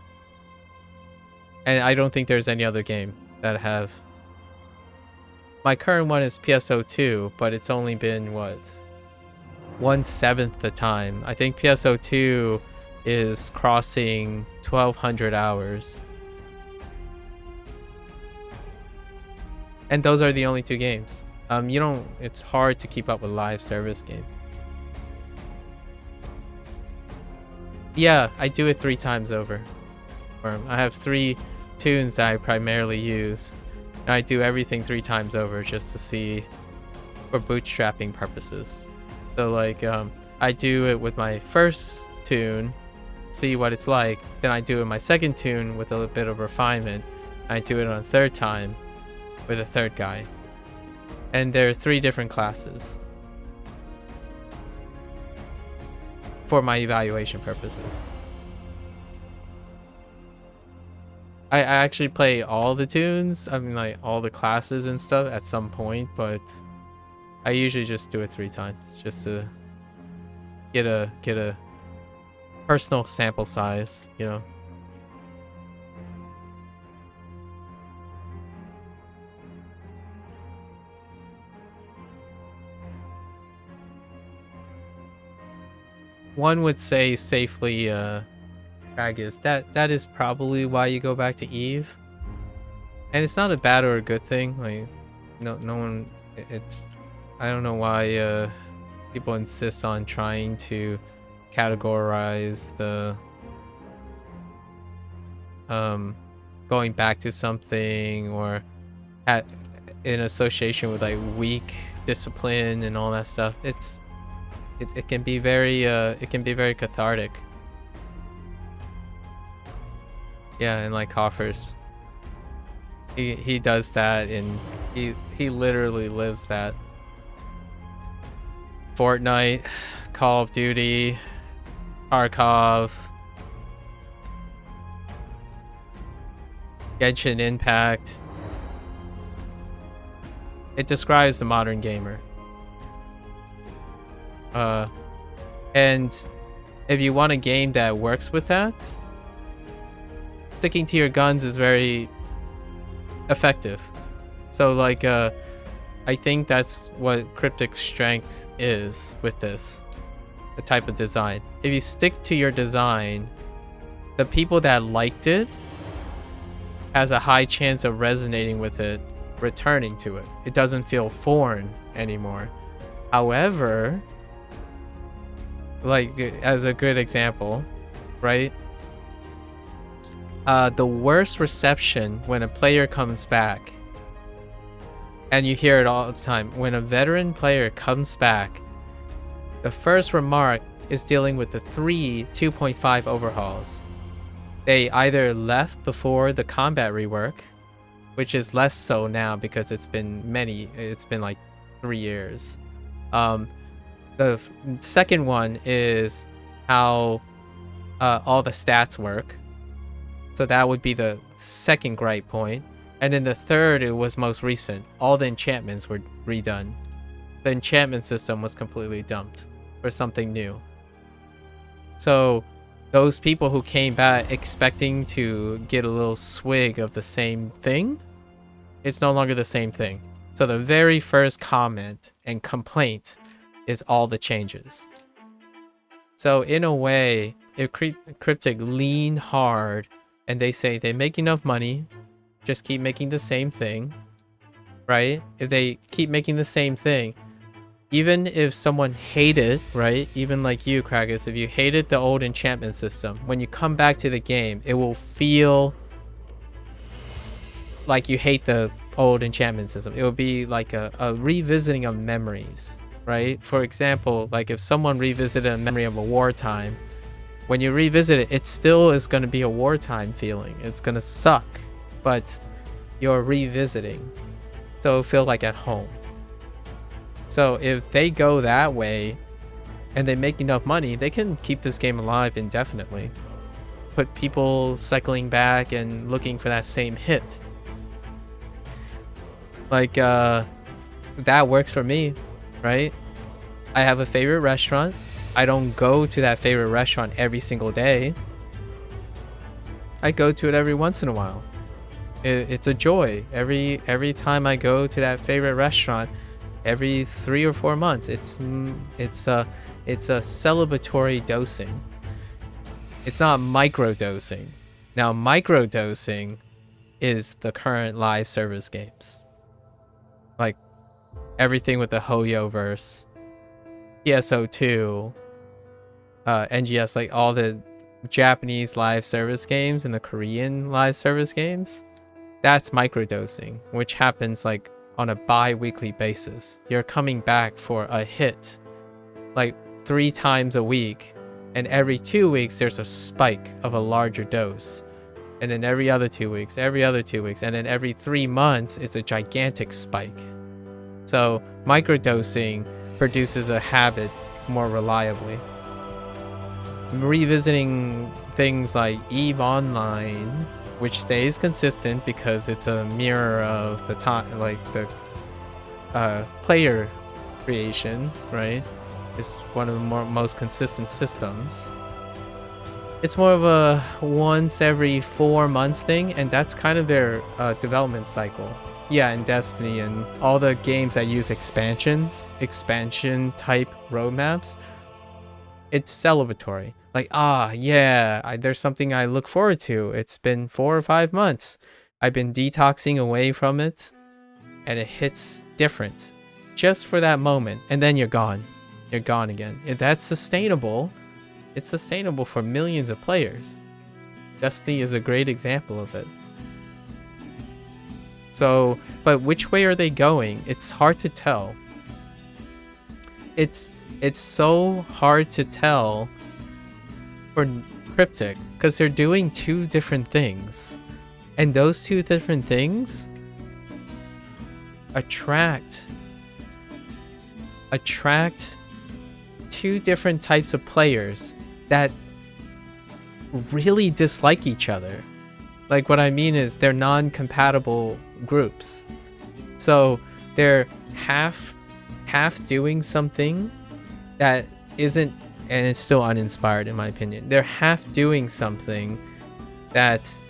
And I don't think there's any other game that have... My current one is PSO2, but it's only been, what, 1/7 the time. I think PSO2 is crossing 1,200 hours. And those are the only two games. It's hard to keep up with live service games. Yeah, I do it 3 times over. I have 3 tunes that I primarily use. And I do everything 3 times over just to see, for bootstrapping purposes. So like, I do it with my first tune, see what it's like. Then I do it my second tune with a little bit of refinement. I do it on a 3rd time with a 3rd guy. And there are 3 different classes for my evaluation purposes. I actually play all the tunes, I mean like all the classes and stuff at some point, but I usually just do it 3 times just to get a personal sample size, you know. one would say safely, Kragus, that is probably why you go back to Eve. And it's not a bad or a good thing. Like, no one, it's, I don't know why people insist on trying to categorize the going back to something or in association with like weak discipline and all that stuff. It can be very cathartic. Yeah, and like Hoffers, he does that, and he literally lives that. Fortnite, Call of Duty, Tarkov, Genshin Impact. It describes the modern gamer. And if you want a game that works with that, sticking to your guns is very effective. So like I think that's what Cryptic's strength is with this, the type of design. If you stick to your design, the people that liked it has a high chance of resonating with it, returning to it. It doesn't feel foreign anymore. However, like as a good example, right? The worst reception when a player comes back, and you hear it all the time, when a veteran player comes back, the first remark is dealing with the 2.5 overhauls. They either left before the combat rework, which is less so now because it's been like 3 years. The second one is how all the stats work. So that would be the second gripe point. And then the third, it was most recent. All the enchantments were redone. The enchantment system was completely dumped for something new. So those people who came back expecting to get a little swig of the same thing, it's no longer the same thing. So the very first comment and complaint is all the changes. So in a way, if Cryptic lean hard and they say they make enough money, just keep making the same thing, right? If they keep making the same thing, even if someone hated, right? Even like you, Kragus, if you hated the old enchantment system, when you come back to the game, it will feel like you hate the old enchantment system. It will be like a revisiting of memories, right? For example, like if someone revisited a memory of a wartime, when you revisit it, it still is going to be a wartime feeling. It's going to suck, but you're revisiting, so it'll feel like at home. So if they go that way and they make enough money, they can keep this game alive indefinitely. Put people cycling back and looking for that same hit. Like, that works for me, right? I have a favorite restaurant. I don't go to that favorite restaurant every single day. I go to it every once in a while. It's a joy. Every time I go to that favorite restaurant, every 3 or 4 months, it's a celebratory dosing. It's not micro dosing. Now micro dosing is the current live service games, like everything with the Hoyo verse, PSO2, NGS, like all the Japanese live service games and the Korean live service games. That's microdosing, which happens like on a bi-weekly basis. You're coming back for a hit like 3 times a week, and every 2 weeks there's a spike of a larger dose, and then every other 2 weeks, and then every 3 months it's a gigantic spike. So microdosing produces a habit more reliably. Revisiting things like EVE Online, which stays consistent because it's a mirror of the time, like the player creation, right? It's one of the most consistent systems. It's more of a once every 4 months thing, and that's kind of their development cycle. Yeah, and Destiny and all the games that use expansion type roadmaps, It's celebratory. Like, yeah, there's something I look forward to. It's been 4 or 5 months. I've been detoxing away from it, and it hits different just for that moment, and then you're gone. You're gone again. If that's sustainable, it's sustainable for millions of players. Destiny is a great example of it. So, but which way are they going? It's hard to tell. It's so hard to tell for Cryptic because they're doing 2 different things, and those 2 different things attract 2 different types of players that really dislike each other. Like, what I mean is they're non-compatible groups. So they're half doing something that isn't, and it's still uninspired in my opinion. They're half doing something that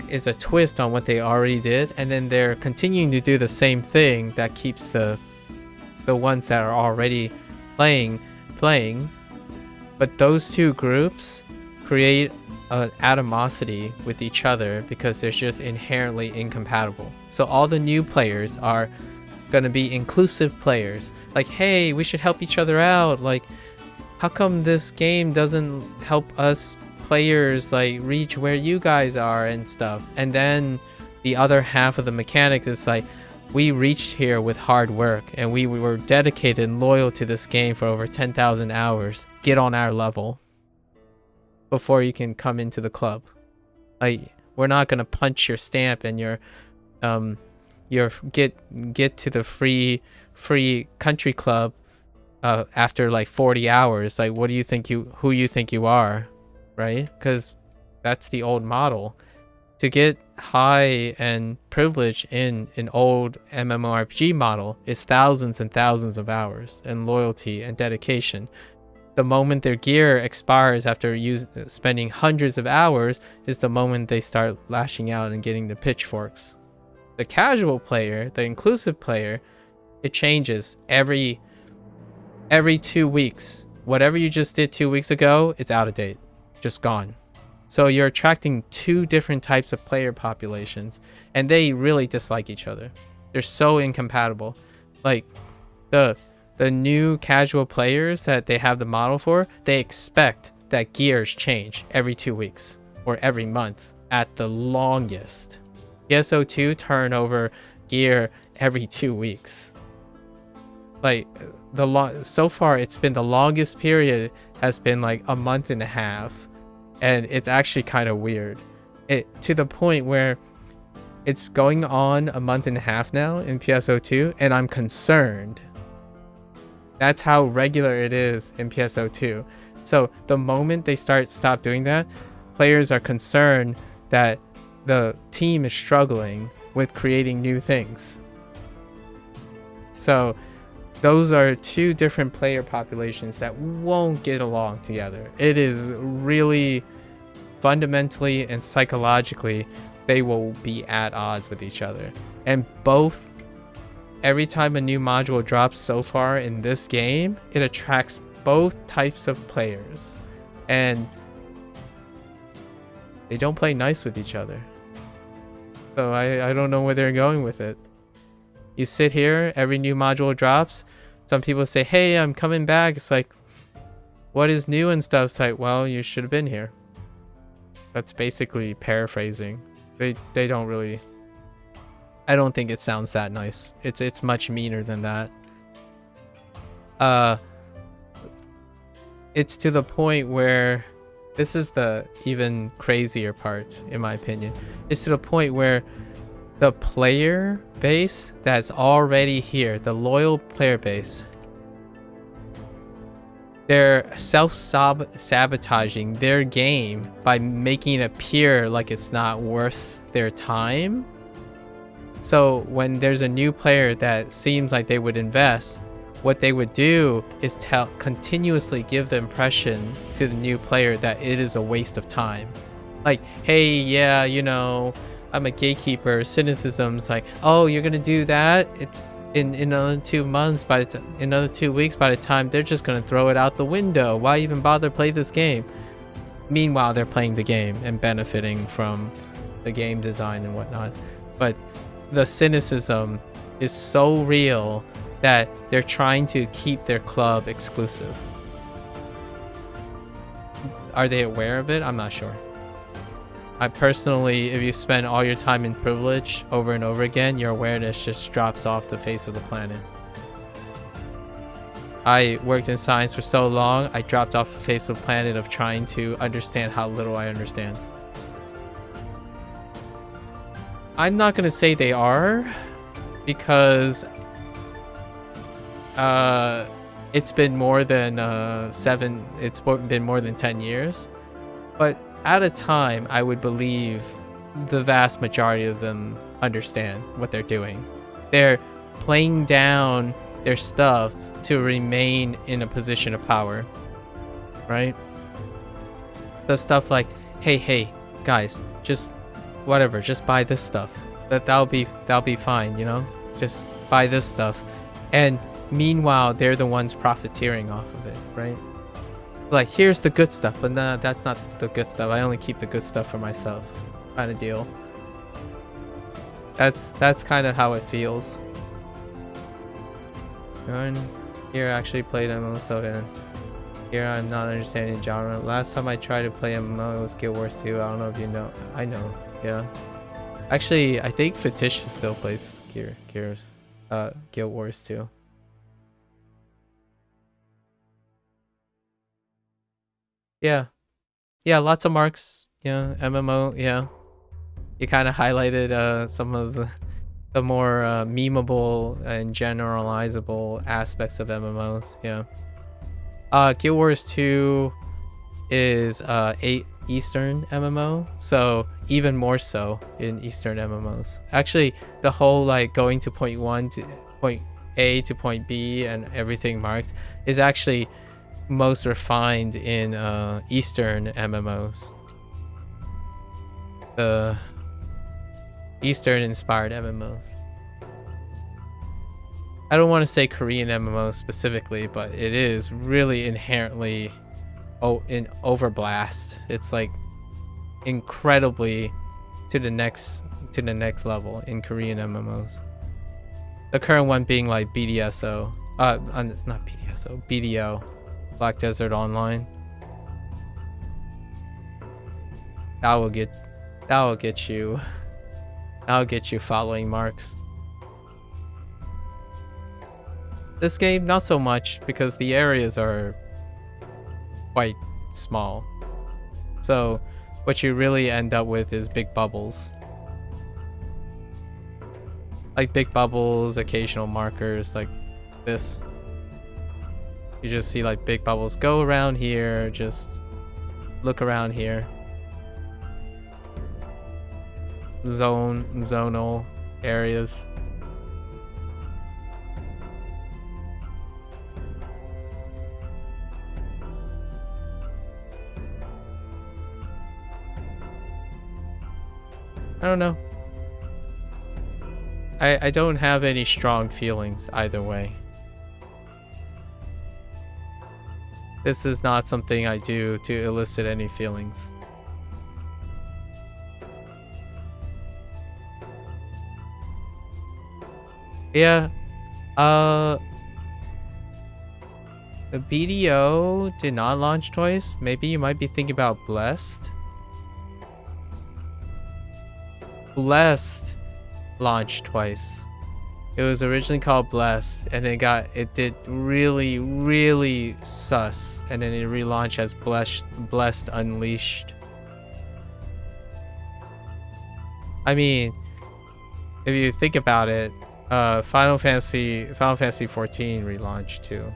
is a twist on what they already did, and then they're continuing to do the same thing that keeps the ones that are already playing. But those 2 groups create an animosity with each other because they're just inherently incompatible. So all the new players are gonna be inclusive players. Like, hey, we should help each other out. Like, how come this game doesn't help us players like reach where you guys are and stuff? And then the other half of the mechanics is like, we reached here with hard work and we were dedicated and loyal to this game for over 10,000 hours. Get on our level before you can come into the club. Like, we're not gonna punch your stamp and your get to the free country club after like 40 hours. Like, who you think you are, right? Because that's the old model. To get high and privilege in an old MMORPG model is thousands and thousands of hours and loyalty and dedication. The moment their gear expires after spending hundreds of hours is the moment they start lashing out and getting the pitchforks. The casual player, the inclusive player, it changes every 2 weeks. Whatever you just did 2 weeks ago, it's out of date, just gone. So you're attracting 2 different types of player populations, and they really dislike each other. They're so incompatible. Like, the new casual players that they have the model for, they expect that gears change every 2 weeks or every month at the longest. PSO2 turn over gear every 2 weeks. Like, so far it's been the longest period has been like a month and a half, and it's actually kind of weird. To the point where it's going on a month and a half now in PSO2, and I'm concerned. That's how regular it is in PSO2. So the moment they stop doing that, players are concerned that the team is struggling with creating new things. So those are 2 different player populations that won't get along together. It is really fundamentally and psychologically, they will be at odds with each other. And every time a new module drops so far in this game, it attracts both types of players. And they don't play nice with each other. So I don't know where they're going with it. You sit here, every new module drops. Some people say, hey, I'm coming back. It's like, what is new and stuff? It's like, well, you should have been here. That's basically paraphrasing. They don't really... I don't think it sounds that nice. It's much meaner than that. It's to the point where... This is the even crazier part, in my opinion. It's to the point where the player base that's already here, the loyal player base, they're self-sabotaging their game by making it appear like it's not worth their time. So when there's a new player that seems like they would invest, what they would do is continuously give the impression to the new player that it is a waste of time. Like, hey, yeah, you know, I'm a gatekeeper. Cynicism's like, oh, you're gonna do that? in another 2 months, another 2 weeks, by the time they're just gonna throw it out the window. Why even bother play this game? Meanwhile, they're playing the game and benefiting from the game design and whatnot. But the cynicism is so real that they're trying to keep their club exclusive. Are they aware of it? I'm not sure. I personally, if you spend all your time in privilege over and over again, your awareness just drops off the face of the planet. I worked in science for so long, I dropped off the face of the planet of trying to understand how little I understand. I'm not going to say they are, because it's been more than it's been more than 10 years. But at a time, I would believe the vast majority of them understand what they're doing. They're playing down their stuff to remain in a position of power, right? The stuff like, hey, guys, just whatever, just buy this stuff. That'll be fine, you know? Just buy this stuff. And meanwhile, they're the ones profiteering off of it, right? Like, here's the good stuff, but no, that's not the good stuff. I only keep the good stuff for myself, kind of deal. That's kind of how it feels. And here I actually played MMO, so here I'm not understanding the genre. Last time I tried to play MMO, it was Guild Wars 2. I don't know if you know. I know, yeah. Actually, I think Fictitious still plays Guild Wars 2. Yeah, lots of marks. Yeah, MMO. Yeah, you kind of highlighted some of the more memeable and generalizable aspects of MMOs. Yeah. Guild Wars 2 is 8 Eastern MMO, so even more so in Eastern MMOs. Actually, the whole like going to point A to point B and everything marked is actually most refined in Eastern MMOs. The Eastern inspired MMOs. I don't want to say Korean MMOs specifically, but it is really inherently in overblast. It's like incredibly to the next level in Korean MMOs. The current one being like BDSO, not BDSO, BDO, Black Desert Online. That'll get you following marks. This game, not so much, because the areas are quite small. So what you really end up with is big bubbles. Like big bubbles, occasional markers like this. You just see like big bubbles go around here, just look around here. Zonal areas. I don't know. I don't have any strong feelings either way. This is not something I do to elicit any feelings. Yeah. The BDO did not launch twice. Maybe you might be thinking about Blessed. Blessed launched twice. It was originally called Blessed, and it did really sus, and then it relaunched as Blessed Unleashed. I mean, if you think about it, Final Fantasy 14 relaunched too.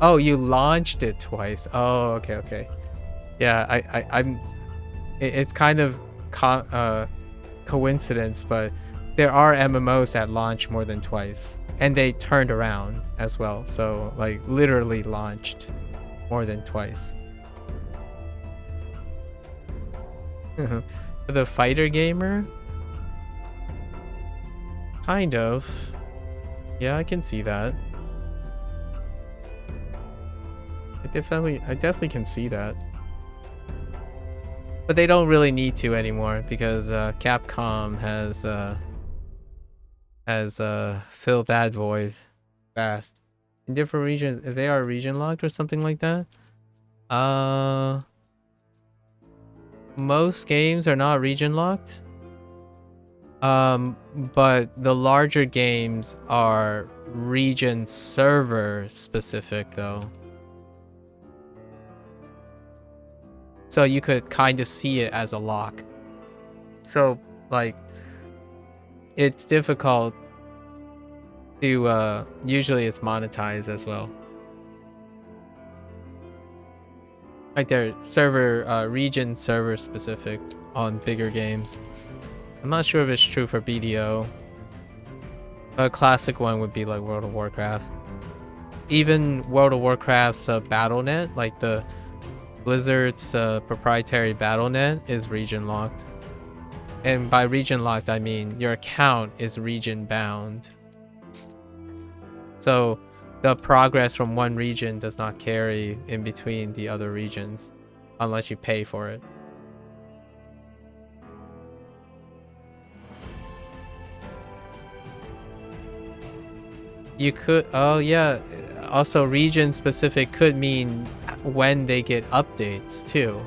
Oh, you launched it twice. Oh, okay. Yeah, it's kind of coincidence, but there are MMOs that launch more than twice, and they turned around as well. So like literally launched more than twice. The fighter gamer. Kind of. Yeah, I can see that. I definitely can see that. But they don't really need to anymore because Capcom has filled that void fast. In different regions, if they are region locked or something like that. Most games are not region locked. But the larger games are region server specific though. So you could kind of see it as a lock. So like it's difficult to usually it's monetized as well. Like they're server region server specific on bigger games. I'm not sure if it's true for BDO. A classic one would be like World of Warcraft. Even World of Warcraft's BattleNet, like the Blizzard's proprietary BattleNet, is region locked. And by region locked, I mean your account is region bound. So the progress from one region does not carry in between the other regions unless you pay for it. You could, oh yeah, also region specific could mean when they get updates too.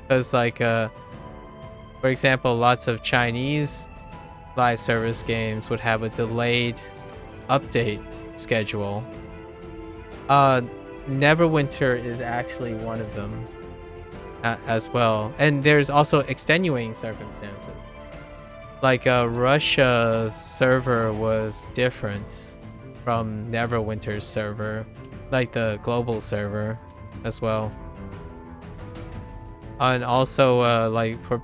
Because like, for example, lots of Chinese live service games would have a delayed update schedule. Neverwinter is actually one of them as well. And there's also extenuating circumstances. Like Russia's server was different from Neverwinter's server, like the global server as well. And also like for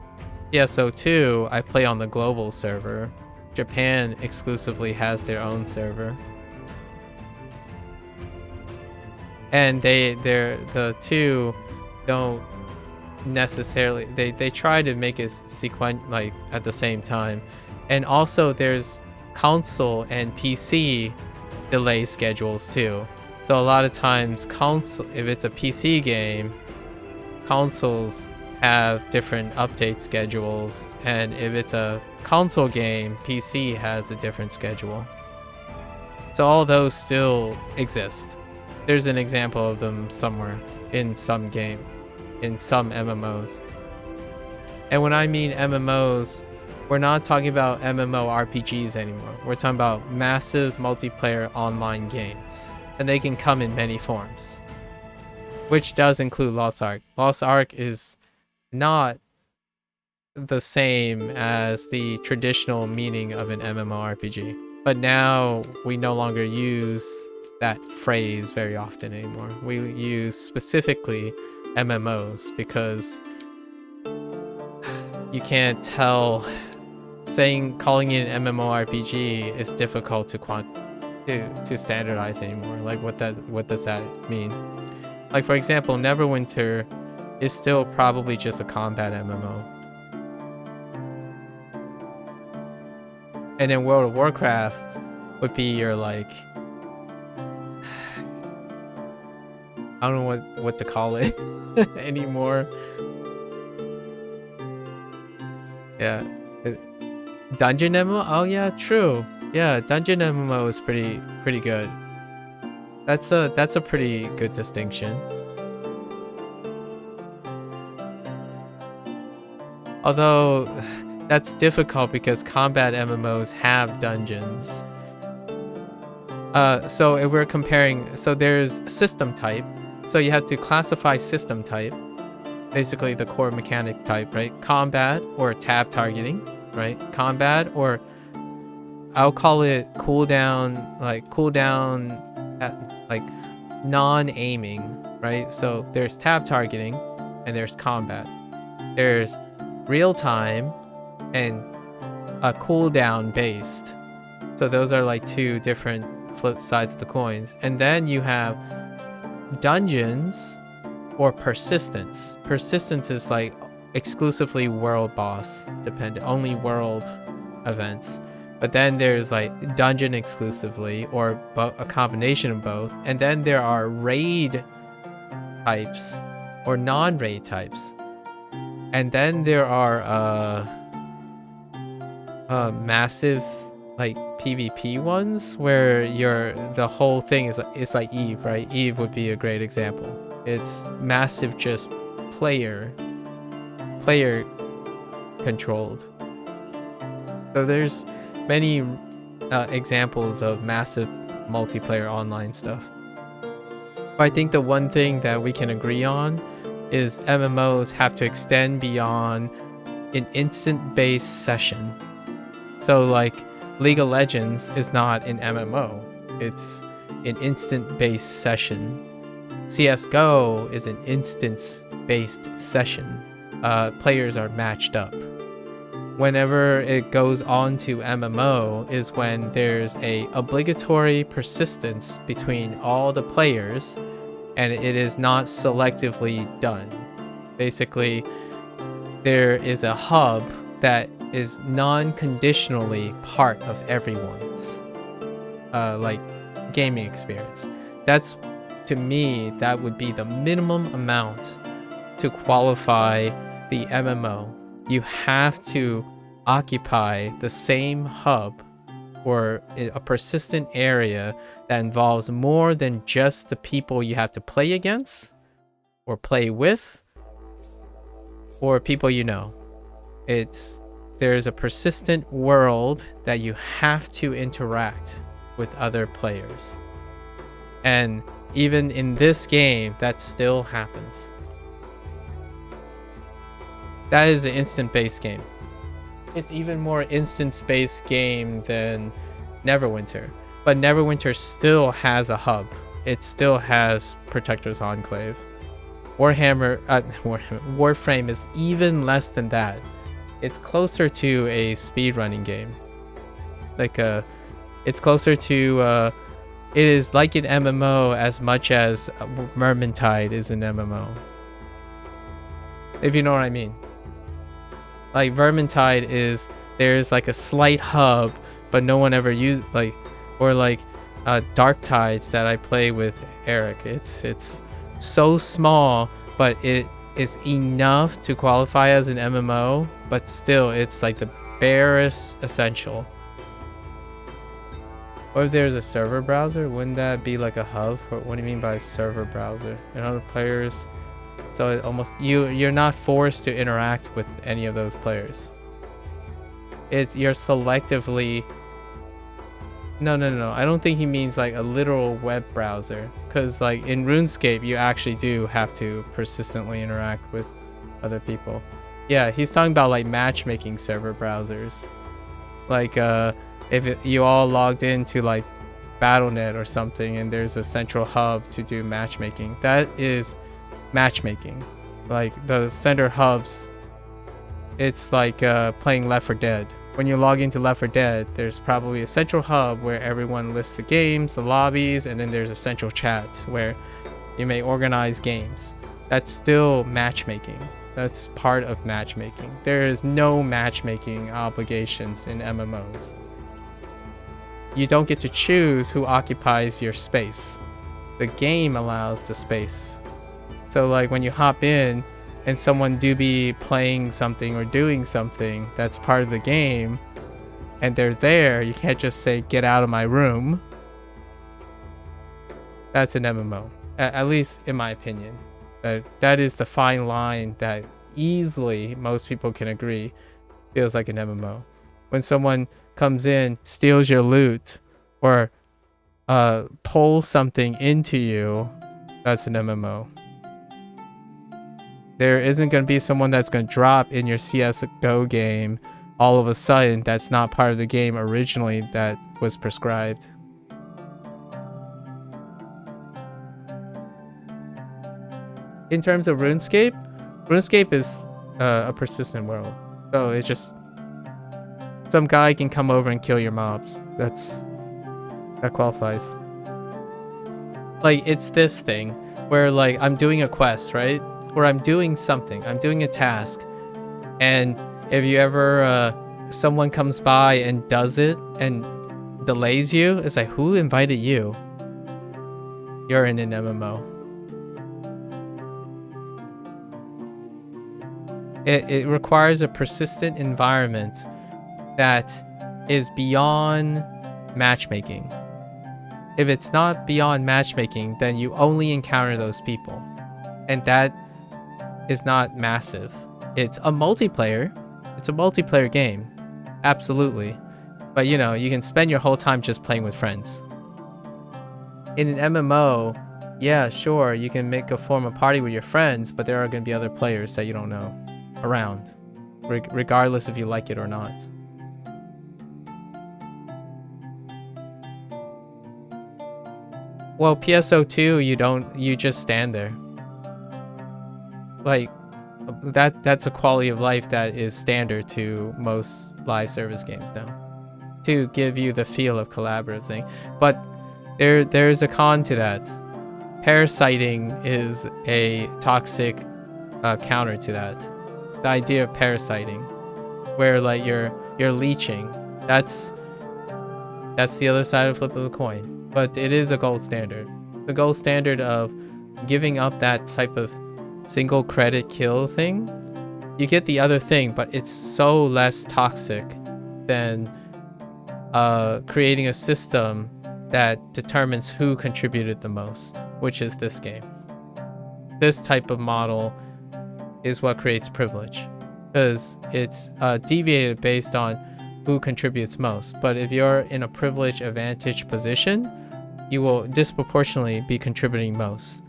PSO2, I play on the global server. Japan exclusively has their own server. And the two don't necessarily, they try to make it like at the same time. And also there's console and PC delay schedules too. So a lot of times console, if it's a PC game, consoles have different update schedules, and if it's a console game, PC has a different schedule. So all those still exist. There's an example of them somewhere in some game, in some MMOs. And when I mean MMOs, we're not talking about MMORPGs anymore. We're talking about massive multiplayer online games. And they can come in many forms. Which does include Lost Ark. Lost Ark is not the same as the traditional meaning of an MMORPG. But now we no longer use that phrase very often anymore. We use specifically MMOs because you can't tell. Calling it an MMORPG is difficult to standardize anymore. Like what does that mean? Like for example, Neverwinter is still probably just a combat MMO. And then World of Warcraft would be your like, I don't know what to call it anymore. Yeah. Dungeon MMO? Oh yeah, true. Yeah, Dungeon MMO is pretty good. That's a pretty good distinction. Although that's difficult because combat MMOs have dungeons. So if we're comparing, so there's system type. So you have to classify system type, basically the core mechanic type, right? Combat or tab targeting, right? Combat, or I'll call it cooldown, like non-aiming, right? So there's tab targeting and there's combat. There's real time and a cooldown based. So those are like two different flip sides of the coins. And then you have dungeons or persistence. Persistence is like exclusively world boss dependent, only world events. But then there's like dungeon exclusively, or a combination of both. And then there are raid types or non-raid types. And then there are massive like PvP ones where the whole thing is like Eve, right? Eve would be a great example. It's massive, just player controlled. So there's many examples of massive multiplayer online stuff. But I think the one thing that we can agree on is MMOs have to extend beyond an instant-based session. So like League of Legends is not an MMO, it's an instant-based session. CSGO is an instance-based session. Players are matched up. Whenever it goes on to MMO is when there's a obligatory persistence between all the players, and it is not selectively done. Basically, there is a hub that is non-conditionally part of everyone's like gaming experience. That's, to me, that would be the minimum amount to qualify the MMO. You have to occupy the same hub or a persistent area that involves more than just the people you have to play against or play with or people you know. There's a persistent world that you have to interact with other players. And even in this game, that still happens. That is an instant-based game. It's even more instance-based game than Neverwinter. But Neverwinter still has a hub. It still has Protector's Enclave. Warframe is even less than that. It's closer to a speedrunning game. It's closer to, it is like an MMO as much as Vermintide is an MMO. If you know what I mean. Like Vermintide there's like a slight hub, but no one ever used, or Dark Tides that I play with Eric. It's so small, but it is enough to qualify as an MMO, but still it's like the barest essential. Or if there's a server browser, wouldn't that be like a hub? What do you mean by server browser? And other players, so it almost you're not forced to interact with any of those players. You're selectively. No. I don't think he means like a literal web browser, because like in RuneScape you actually do have to persistently interact with other people. Yeah, he's talking about like matchmaking server browsers. Like if you all logged into like Battle.net or something and there's a central hub to do matchmaking, that is matchmaking. Like the center hubs, it's like playing Left 4 Dead. When you log into Left 4 Dead, there's probably a central hub where everyone lists the games, the lobbies, and then there's a central chat where you may organize games. That's still matchmaking. That's part of matchmaking. There is no matchmaking obligations in MMOs. You don't get to choose who occupies your space. The game allows the space. So like when you hop in and someone do be playing something or doing something that's part of the game and they're there, you can't just say, get out of my room. That's an MMO, at least in my opinion. That is the fine line that easily most people can agree feels like an MMO. When someone comes in, steals your loot, or pulls something into you, that's an MMO. There isn't going to be someone that's going to drop in your CSGO game all of a sudden that's not part of the game originally that was prescribed. In terms of RuneScape is a persistent world. So it's just some guy can come over and kill your mobs. That qualifies. Like it's this thing where like I'm doing a quest, right? Or I'm doing something. I'm doing a task. And if you ever someone comes by and does it and delays you, it's like, who invited you? You're in an MMO. It requires a persistent environment that is beyond matchmaking. If it's not beyond matchmaking, then you only encounter those people. And that is not massive. It's a multiplayer. It's a multiplayer game. Absolutely. But you know, you can spend your whole time just playing with friends. In an MMO, yeah, sure, you can form a party with your friends, but there are going to be other players that you don't know around, regardless if you like it or not. Well, PSO2, you just stand there. Like, that's a quality of life that is standard to most live service games now, to give you the feel of collaborative thing. But there's a con to that. Parasiting is a toxic counter to that. The idea of parasiting, where like you're leeching, that's the other side of the flip of the coin. But it is a gold standard. The gold standard of giving up that type of single credit kill thing. You get the other thing, but it's so less toxic than creating a system that determines who contributed the most, which is this game. This type of model is what creates privilege, because it's deviated based on who contributes most. But if you're in a privileged advantage position, you will disproportionately be contributing most.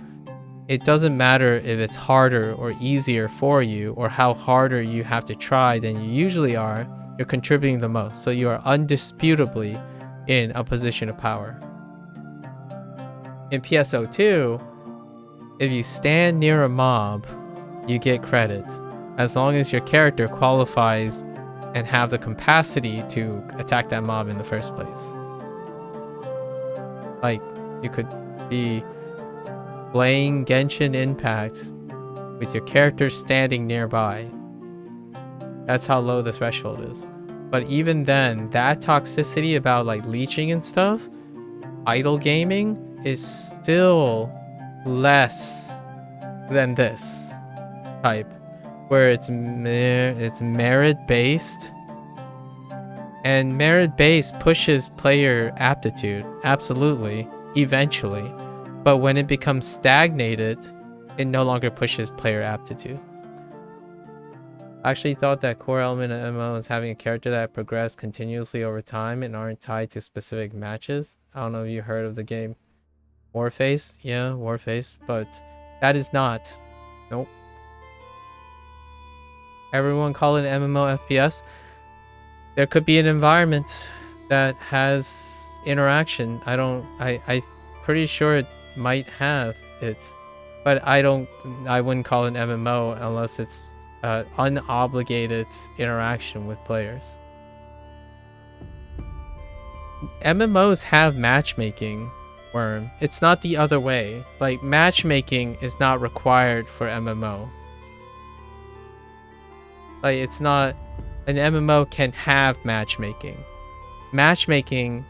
It doesn't matter if it's harder or easier for you, or how harder you have to try than you usually are, you're contributing the most. So you are undisputably in a position of power. In PSO2, if you stand near a mob, you get credit, as long as your character qualifies and have the capacity to attack that mob in the first place. Like, you could be playing Genshin Impact with your character standing nearby. That's how low the threshold is. But even then, that toxicity about like leeching and stuff, idle gaming, is still less than this type, where it's merit-based. And merit-based pushes player aptitude, absolutely, eventually. But when it becomes stagnated, it no longer pushes player aptitude. I actually thought that core element of MMO is having a character that progresses continuously over time and aren't tied to specific matches. I don't know if you heard of the game Warface. Yeah, Warface. But that is not. Nope. Everyone call it an MMO FPS. There could be an environment that has interaction. I pretty sure it might have it, but I wouldn't call it an MMO unless it's unobligated interaction with players. MMOs have matchmaking, Worm. It's not the other way. Like, matchmaking is not required for MMO. Like, it's not... An MMO can have matchmaking. Matchmaking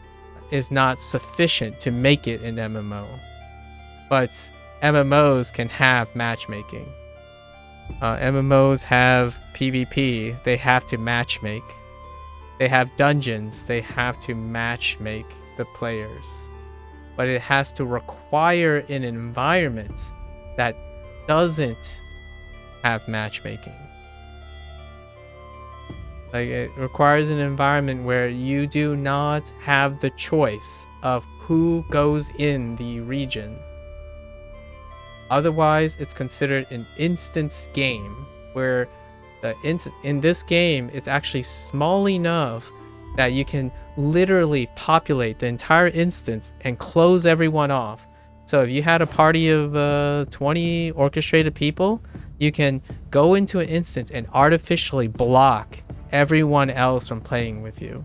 is not sufficient to make it an MMO. But MMOs can have matchmaking. MMOs have PvP. They have to matchmake. They have dungeons. They have to matchmake the players. But it has to require an environment that doesn't have matchmaking. Like, it requires an environment where you do not have the choice of who goes in the region. Otherwise, it's considered an instance game, where in this game, it's actually small enough that you can literally populate the entire instance and close everyone off. So if you had a party of 20 orchestrated people, you can go into an instance and artificially block everyone else from playing with you,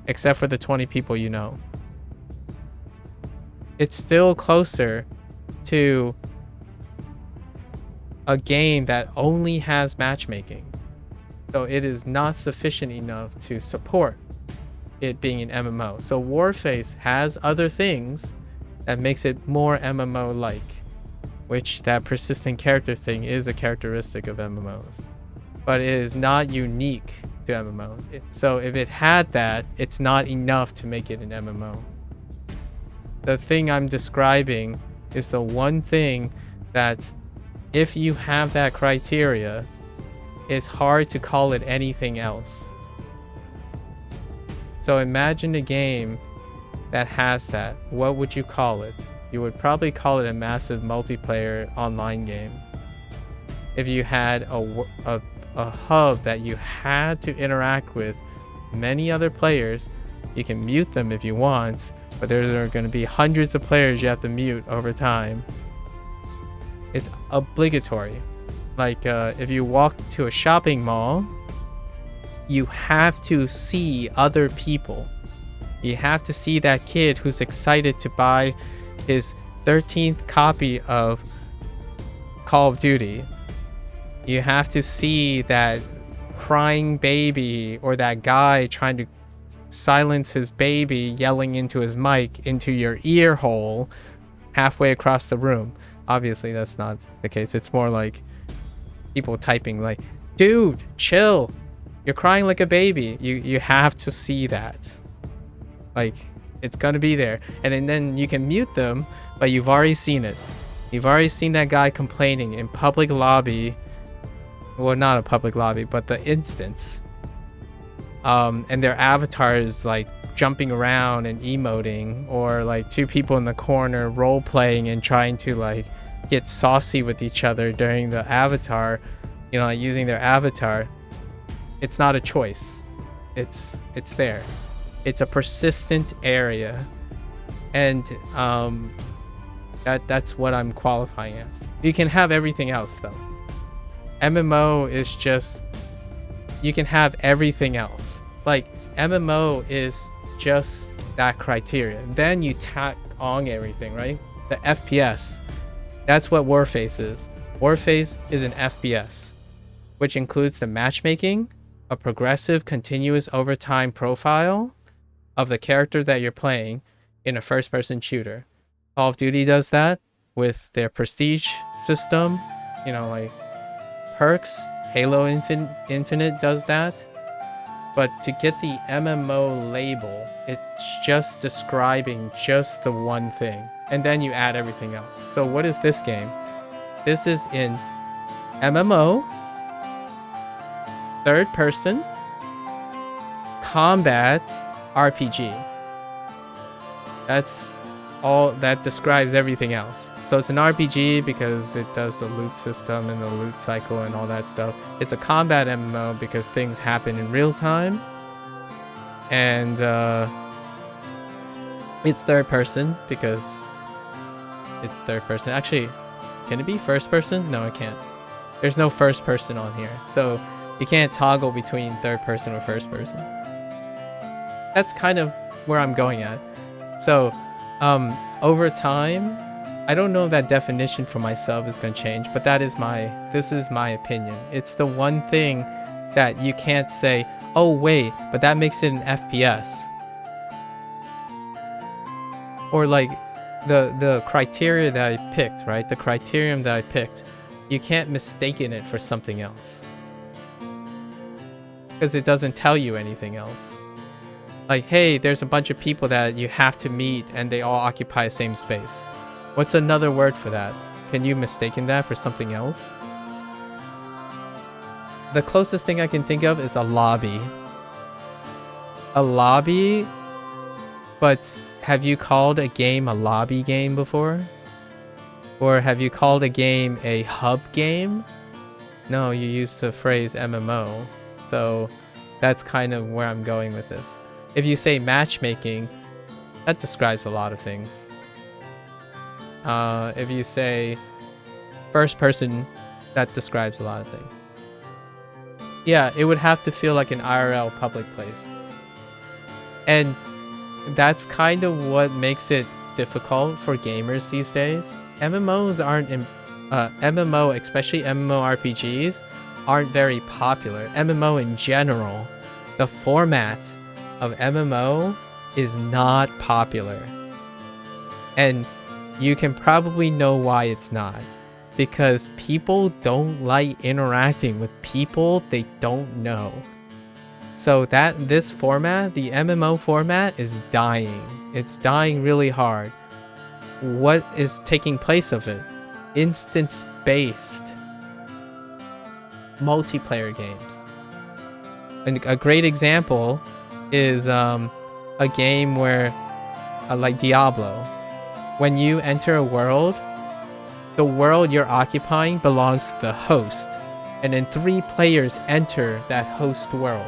except for the 20 people you know. It's still closer to a game that only has matchmaking. So it is not sufficient enough to support it being an MMO. So Warface has other things that makes it more MMO-like, which that persistent character thing is a characteristic of MMOs. But it is not unique to MMOs. So if it had that, it's not enough to make it an MMO. The thing I'm describing is the one thing that if you have that criteria, it's hard to call it anything else. So imagine a game that has that. What would you call it? You would probably call it a massive multiplayer online game. If you had a hub that you had to interact with many other players, you can mute them if you want, but there are going to be hundreds of players you have to mute over time. It's obligatory. Like if you walk to a shopping mall, you have to see other people. You have to see that kid who's excited to buy his 13th copy of Call of Duty. You have to see that crying baby, or that guy trying to silence his baby yelling into his mic into your ear hole halfway across the room. Obviously that's not the case. It's more like people typing like, dude, chill, you're crying like a baby. You have to see that. Like, it's gonna be there. And then you can mute them, but you've already seen it. You've already seen that guy complaining in public lobby. Well, not a public lobby, but the instance. And their avatar is like jumping around and emoting, or like two people in the corner role playing and trying to like get saucy with each other during the avatar, you know, like using their avatar. It's not a choice. It's there. It's a persistent area, and that's what I'm qualifying as. You can have everything else though. MMO is just, you can have everything else. Like MMO is just that criteria. Then you tack on everything, right? The FPS. That's what Warface is. Warface is an FPS, which includes the matchmaking, a progressive, continuous over time profile of the character that you're playing in a first-person shooter. Call of Duty does that with their prestige system, you know, like perks. Halo Infinite does that. But to get the MMO label, it's just describing just the one thing. And then you add everything else. So what is this game? This is in MMO, third person, combat, RPG. That's all that describes everything else. So it's an RPG because it does the loot system and the loot cycle and all that stuff. It's a combat MMO because things happen in real time. And it's third person because it's third person. Actually, can it be first person? No, it can't. There's no first person on here. So you can't toggle between third person or first person. That's kind of where I'm going at. So over time, I don't know if that definition for myself is going to change, but this is my opinion. It's the one thing that you can't say, oh wait, but that makes it an FPS. Or like the criteria that I picked, right? The criterion that I picked, you can't mistake it for something else. Because it doesn't tell you anything else. Like, hey, there's a bunch of people that you have to meet and they all occupy the same space. What's another word for that? Can you mistake that for something else? The closest thing I can think of is a lobby. A lobby, but have you called a game a lobby game before? Or have you called a game a hub game? No, you use the phrase MMO. So that's kind of where I'm going with this. If you say matchmaking, that describes a lot of things. If you say first person, that describes a lot of things. Yeah, it would have to feel like an IRL public place. And that's kind of what makes it difficult for gamers these days. MMOs aren't, MMO, especially MMORPGs, aren't very popular. MMO in general, the format of MMO is not popular. And you can probably know why it's not. Because people don't like interacting with people they don't know. So this format, the MMO format, is dying. It's dying really hard. What is taking place of it? Instance-based multiplayer games. And a great example is a game where, like Diablo, when you enter a world, the world you're occupying belongs to the host, and then 3 players enter that host world,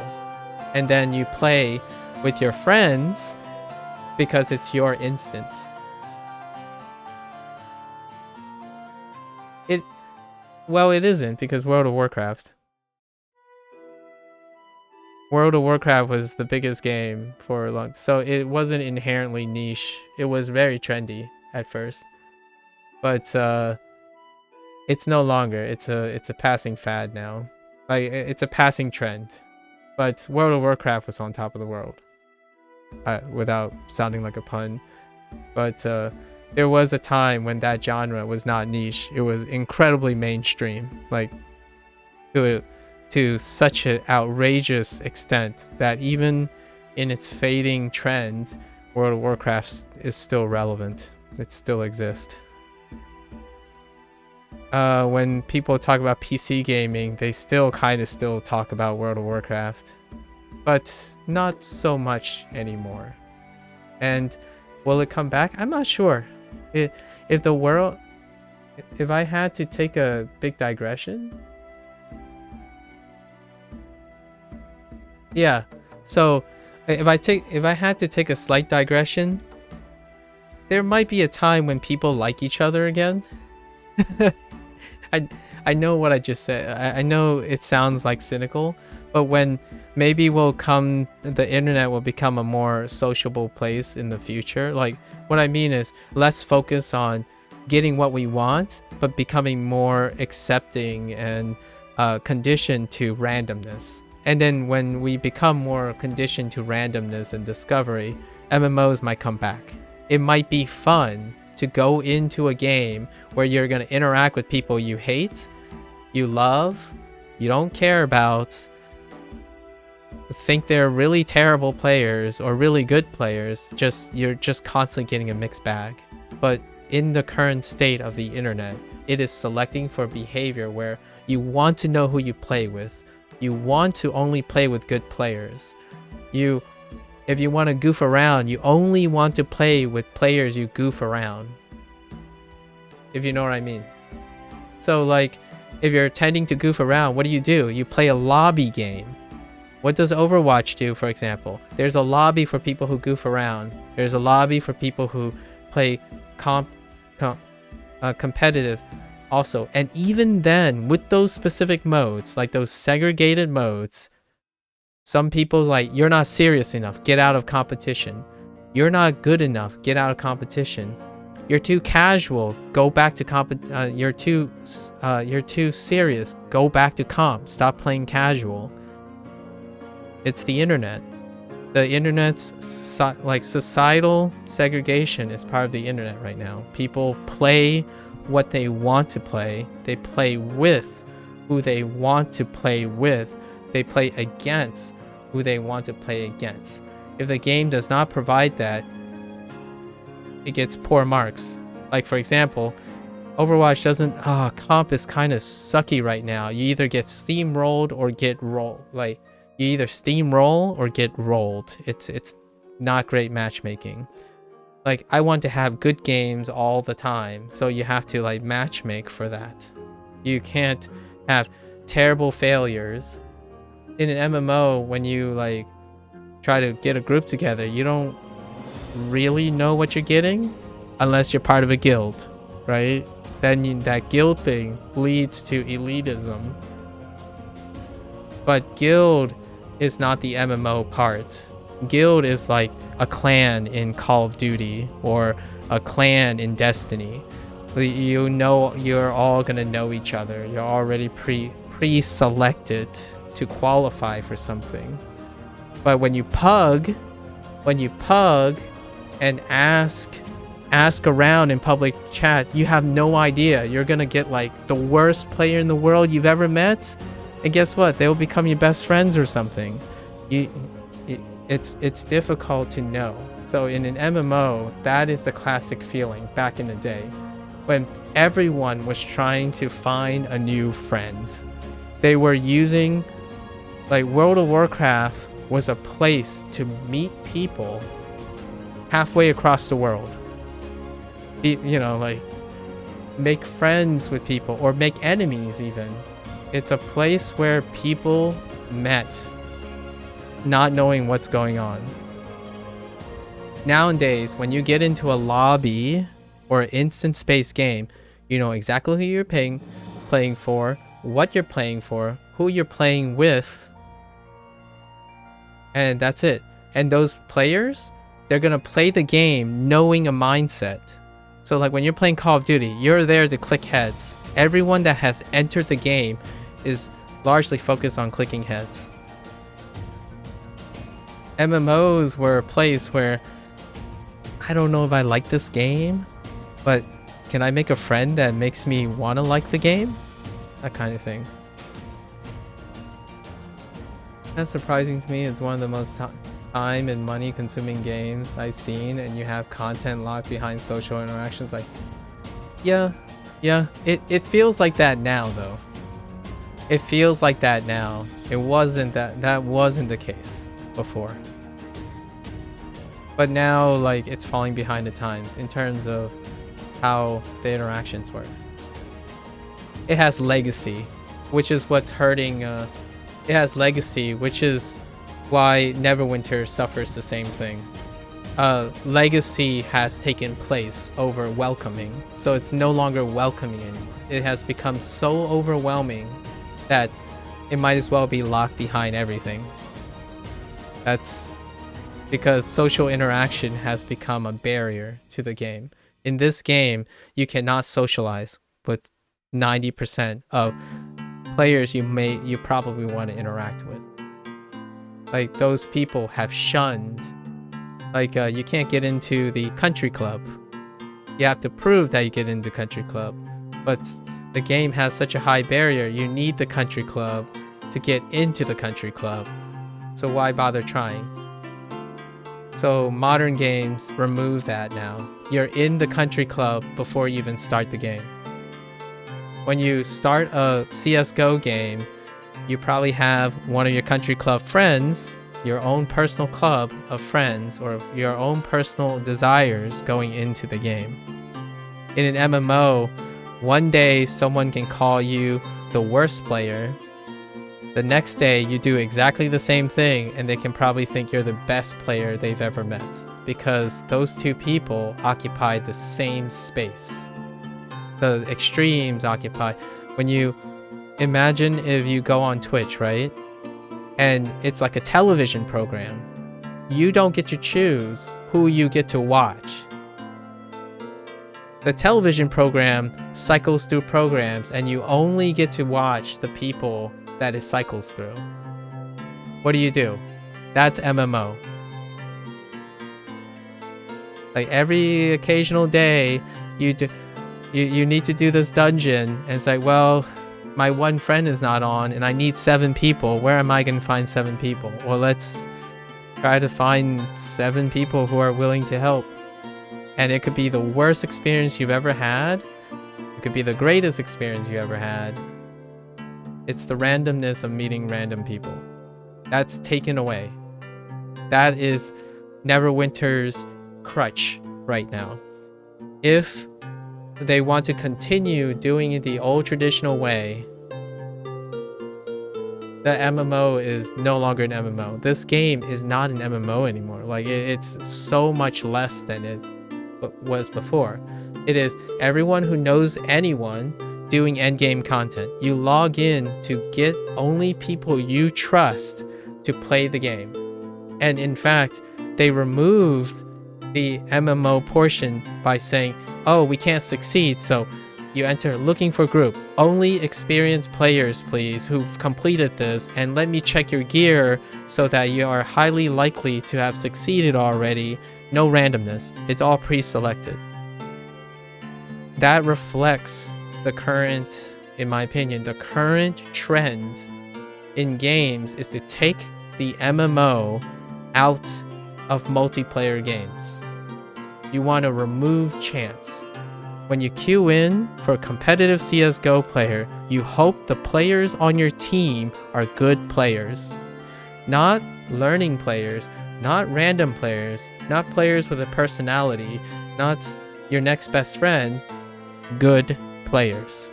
and then you play with your friends because it's your instance. Well, it isn't, because World of Warcraft was the biggest game for a long, so it wasn't inherently niche. It was very trendy at first, but it's no longer. It's a passing fad now. Like, it's a passing trend. But World of Warcraft was on top of the world, without sounding like a pun. But there was a time when that genre was not niche. It was incredibly mainstream, like to such an outrageous extent that even in its fading trend, World of Warcraft is still relevant. It still exists. When people talk about PC gaming, they still talk about World of Warcraft, but not so much anymore. And will it come back? I'm not sure. If I had to take a big digression, yeah. So if I had to take a slight digression, there might be a time when people like each other again. I know what I just said. I know it sounds like cynical, but when maybe the internet will become a more sociable place in the future. Like, what I mean is less focus on getting what we want, but becoming more accepting and conditioned to randomness. And then when we become more conditioned to randomness and discovery, MMOs might come back. It might be fun to go into a game where you're going to interact with people you hate, you love, you don't care about, think they're really terrible players or really good players. You're just constantly getting a mixed bag. But in the current state of the internet, it is selecting for behavior where you want to know who you play with. You want to only play with good players. If you want to goof around, you only want to play with players you goof around. If you know what I mean. So, like, if you're tending to goof around, what do? You play a lobby game. What does Overwatch do, for example? There's a lobby for people who goof around. There's a lobby for people who play competitive also. And even then, with those specific modes, like those segregated modes, some people's like, you're not serious enough, get out of competition. You're not good enough, get out of competition. You're too casual, go back to you're too serious, go back to comp, stop playing casual. It's the internet. The internet's societal segregation is part of the internet right now. People play what they want to play. They play with who they want to play with. They play against who they want to play against. If the game does not provide that, it gets poor marks. Like, for example, Overwatch doesn't, comp is kind of sucky right now. You either get steamrolled or get rolled. Like, you either steamroll or get rolled. It's not great matchmaking. Like, I want to have good games all the time, so you have to like matchmake for that. You can't have terrible failures. In an MMO, when you like try to get a group together, you don't really know what you're getting unless you're part of a guild, right? Then that guild thing leads to elitism. But guild is not the MMO part. Guild is like a clan in Call of Duty or a clan in Destiny. You know, you're all gonna know each other. You're already pre-selected to qualify for something. But when you pug and ask around in public chat, you have no idea. You're gonna get like the worst player in the world you've ever met, and guess what? They will become your best friends or something. It's difficult to know. So in an MMO, that is the classic feeling back in the day, when everyone was trying to find a new friend. They were using, like, World of Warcraft was a place to meet people halfway across the world. You know, like, make friends with people or make enemies even. It's a place where people met, not knowing what's going on. Nowadays, when you get into a lobby or an instance-based game, you know exactly who you're playing for, what you're playing for, who you're playing with, and that's it. And those players, they're gonna play the game knowing a mindset. So like when you're playing Call of Duty, you're there to click heads. Everyone that has entered the game is largely focused on clicking heads. MMOs were a place where, I don't know if I like this game, but can I make a friend that makes me want to like the game? That kind of thing. That's surprising to me. It's one of the most time and money consuming games I've seen, and you have content locked behind social interactions. Like, yeah, it feels like that now though. It feels like that now. It wasn't that wasn't the case before. But now, like, it's falling behind the times in terms of how the interactions work. It has legacy, which is what's hurting. It has legacy, which is why Neverwinter suffers the same thing. Legacy has taken place over welcoming, so it's no longer welcoming anymore. It has become so overwhelming that it might as well be locked behind everything. That's because social interaction has become a barrier to the game. In this game, you cannot socialize with 90% of players you probably want to interact with. Like, those people have shunned. Like, you can't get into the country club. You have to prove that you get into country club. But the game has such a high barrier. You need the country club to get into the country club. So why bother trying? So modern games remove that now. You're in the country club before you even start the game. When you start a CSGO game, you probably have one of your country club friends, your own personal club of friends, or your own personal desires going into the game. In an MMO, one day someone can call you the worst player. The next day you do exactly the same thing and they can probably think you're the best player they've ever met, because those two people occupy the same space. The extremes occupy. When you imagine if you go on Twitch, right? And it's like a television program. You don't get to choose who you get to watch. The television program cycles through programs and you only get to watch the people that it cycles through. What do? That's MMO. Like, every occasional day you need to do this dungeon, and it's like, well, my one friend is not on and I need 7 people. Where am I going to find 7 people? Well, let's try to find 7 people who are willing to help. And it could be the worst experience you've ever had. It could be the greatest experience you ever had. It's the randomness of meeting random people. That's taken away. That is Neverwinter's crutch right now. If they want to continue doing it the old traditional way, the MMO is no longer an MMO. This game is not an MMO anymore. Like, it's so much less than it was before. It is everyone who knows anyone doing endgame content. You log in to get only people you trust to play the game. And in fact, they removed the MMO portion by saying, oh, we can't succeed, so You enter looking for group. Only experienced players, please, who've completed this, and let me check your gear so that you are highly likely to have succeeded already. No randomness. It's all pre-selected. That reflects the current, in my opinion, the current trend in games is to take the MMO out of multiplayer games. You want to remove chance. When you queue in for a competitive CSGO player, you hope the players on your team are good players. Not learning players, not random players, not players with a personality, not your next best friend, good players.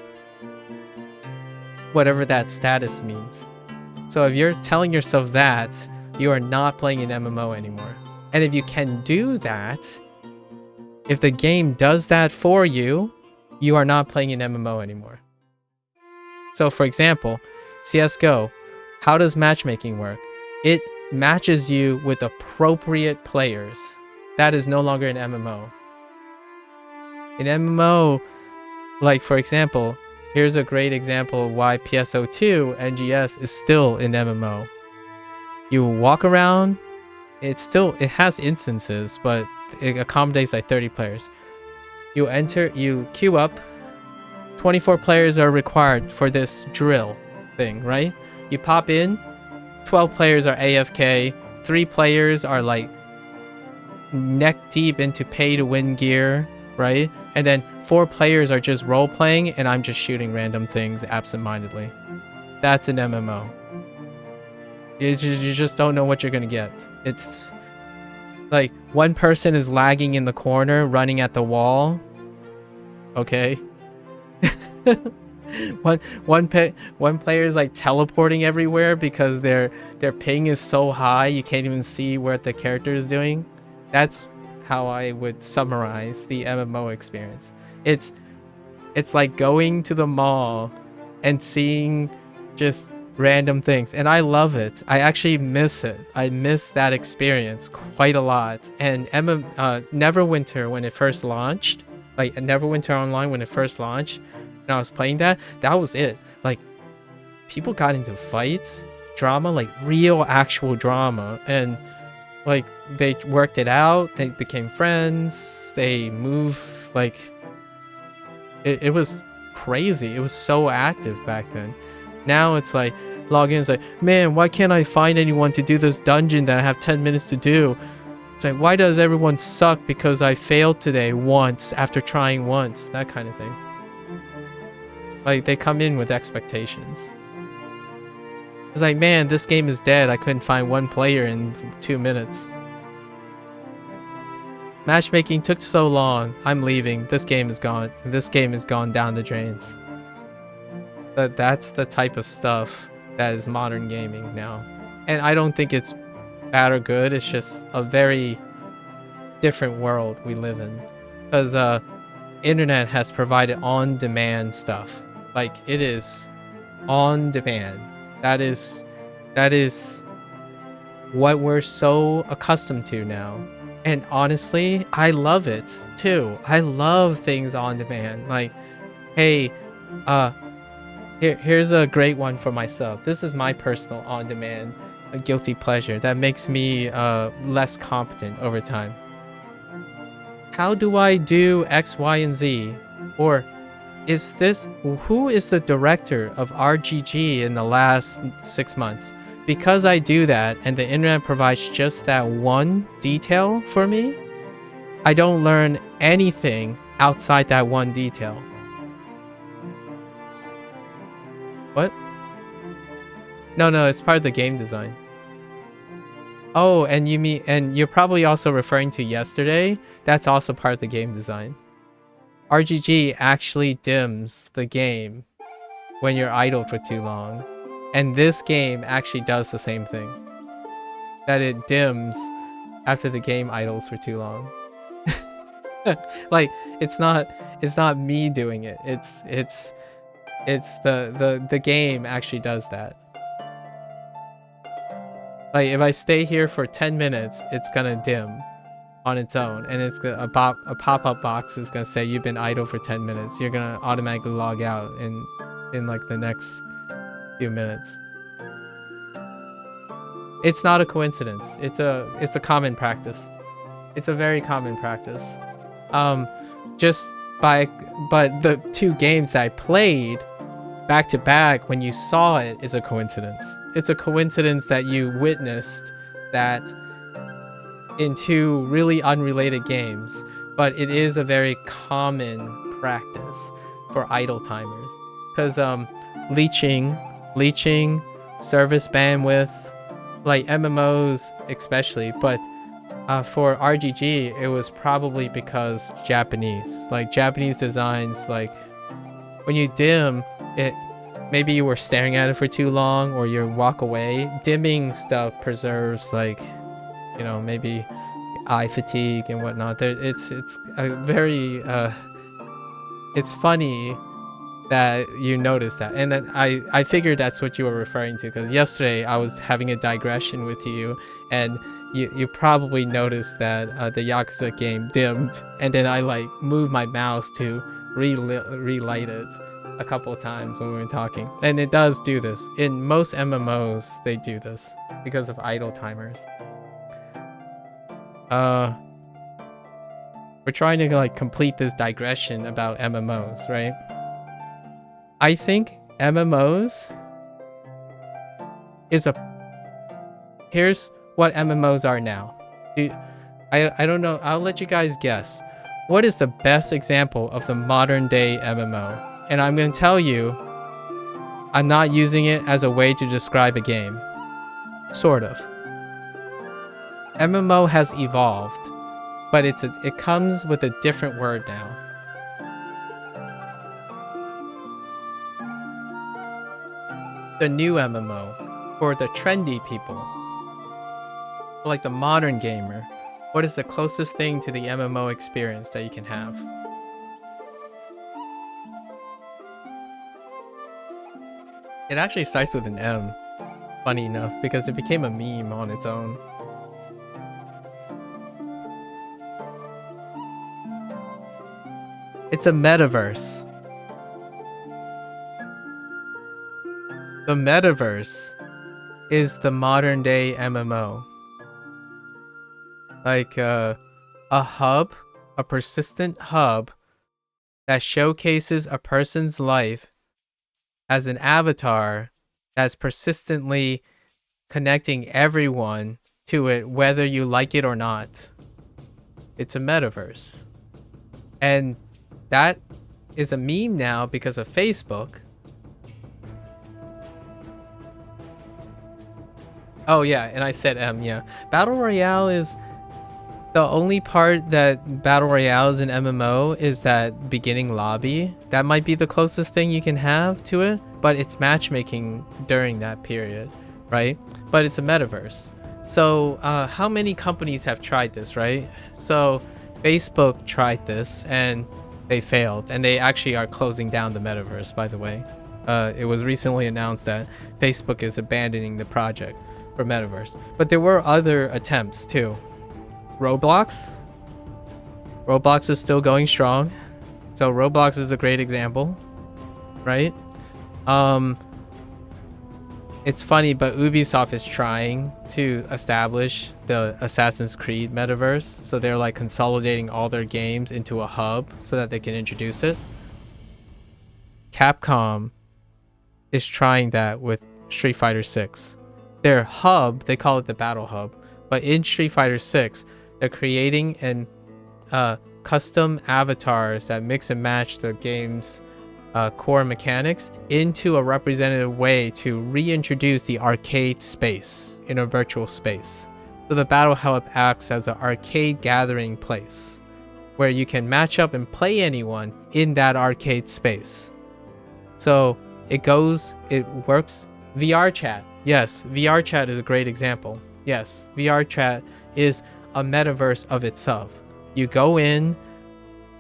Whatever that status means. So if you're telling yourself that, you are not playing an MMO anymore. And if you can do that, if the game does that for you, you are not playing an MMO anymore. So for example, CSGO, how does matchmaking work? It matches you with appropriate players. That is no longer an MMO. An MMO, like for example, here's a great example of why PSO2 NGS is still an MMO. You walk around, it has instances, but it accommodates like 30 players. You enter, you queue up, 24 players are required for this drill thing, right? You pop in, 12 players are AFK, 3 players are like neck deep into pay to win gear, right? And then 4 players are just role playing and I'm just shooting random things absentmindedly. That's an MMO. You just don't know what you're gonna get. It's like one person is lagging in the corner, running at the wall. Okay. one player is like teleporting everywhere because their ping is so high you can't even see what the character is doing. That's how I would summarize the MMO experience. It's like going to the mall and seeing just random things, and I love it. I actually miss it. I miss that experience quite a lot. And Neverwinter, when it first launched, like Neverwinter Online when it first launched, and I was playing that was it. Like, people got into fights, drama, like real actual drama, and like they worked it out, they became friends, they moved, like it was crazy. It was so active back then. Now it's like, log in, it's like, man, why can't I find anyone to do this dungeon that I have 10 minutes to do? It's like, why does everyone suck because I failed today once after trying once? That kind of thing. Like, they come in with expectations. It's like, man, this game is dead. I couldn't find one player in 2 minutes. Matchmaking took so long. I'm leaving. This game is gone. This game has gone down the drains. But that's the type of stuff that is modern gaming now. And I don't think it's bad or good. It's just a very different world we live in. Because internet has provided on-demand stuff. Like, it is on demand. That is what we're so accustomed to now. And honestly, I love it too. I love things on demand. Like, hey, here's a great one for myself. This is my personal on demand, a guilty pleasure that makes me less competent over time. How do I do X, Y, and Z? Or who is the director of RGG in the last 6 months? Because I do that and the internet provides just that one detail for me, I don't learn anything outside that one detail. What? No, it's part of the game design. Oh, and you're probably also referring to yesterday. That's also part of the game design. RGG actually dims the game when you're idle for too long. And this game actually does the same thing. That it dims after the game idles for too long. Like, it's not me doing it. It's the game actually does that. Like, if I stay here for 10 minutes, it's gonna dim on its own, and it's a pop-up box is gonna say you've been idle for 10 minutes. You're gonna automatically log out in like the next few minutes. It's not a coincidence. It's a common practice. It's a very common practice. But the 2 games that I played back to back, when you saw it, is a coincidence. It's a coincidence that you witnessed that in 2 really unrelated games, but it is a very common practice for idle timers, because leeching service bandwidth, like MMOs especially, but for RGG it was probably because Japanese designs, like when you dim it, maybe you were staring at it for too long, or you walk away. Dimming stuff preserves, like, you know, maybe eye fatigue and whatnot. It's a very it's funny that you noticed that, and I figured that's what you were referring to, because yesterday I was having a digression with you, and you probably noticed that the Yakuza game dimmed, and then I like moved my mouse to relight it a couple of times when we were talking. And it does do this in most MMOs. They do this because of idle timers. We're trying to like complete this digression about MMOs, right? I think MMOs is here's what MMOs are now. I don't know, I'll let you guys guess. What is the best example of the modern day MMO? And I'm going to tell you, I'm not using it as a way to describe a game. Sort of. MMO has evolved, but it comes with a different word now. The new MMO, for the trendy people, like the modern gamer. What is the closest thing to the MMO experience that you can have? It actually starts with an M, funny enough, because it became a meme on its own. It's a metaverse. The metaverse is the modern day MMO. Like a hub, a persistent hub that showcases a person's life as an avatar that's persistently connecting everyone to it, whether you like it or not. It's a metaverse. And that is a meme now because of Facebook. Oh yeah, and I said yeah. Battle Royale is... The only part that Battle Royale is in MMO is that beginning lobby. That might be the closest thing you can have to it, but it's matchmaking during that period, right? But it's a metaverse. So how many companies have tried this, right? So Facebook tried this and they failed, and they actually are closing down the metaverse, by the way. It was recently announced that Facebook is abandoning the project for metaverse. But there were other attempts too. Roblox is still going strong, so Roblox is a great example, right? It's funny, but Ubisoft is trying to establish the Assassin's Creed metaverse, so they're like consolidating all their games into a hub so that they can introduce it. Capcom is trying that with Street Fighter 6. Their hub, they call it the Battle Hub, but in Street Fighter 6 they're creating custom avatars that mix and match the game's core mechanics into a representative way to reintroduce the arcade space in a virtual space. So the Battle Hub acts as an arcade gathering place where you can match up and play anyone in that arcade space. So it works. VR chat. Yes, VR chat is a great example. Yes, VR chat is a metaverse of itself. You go in,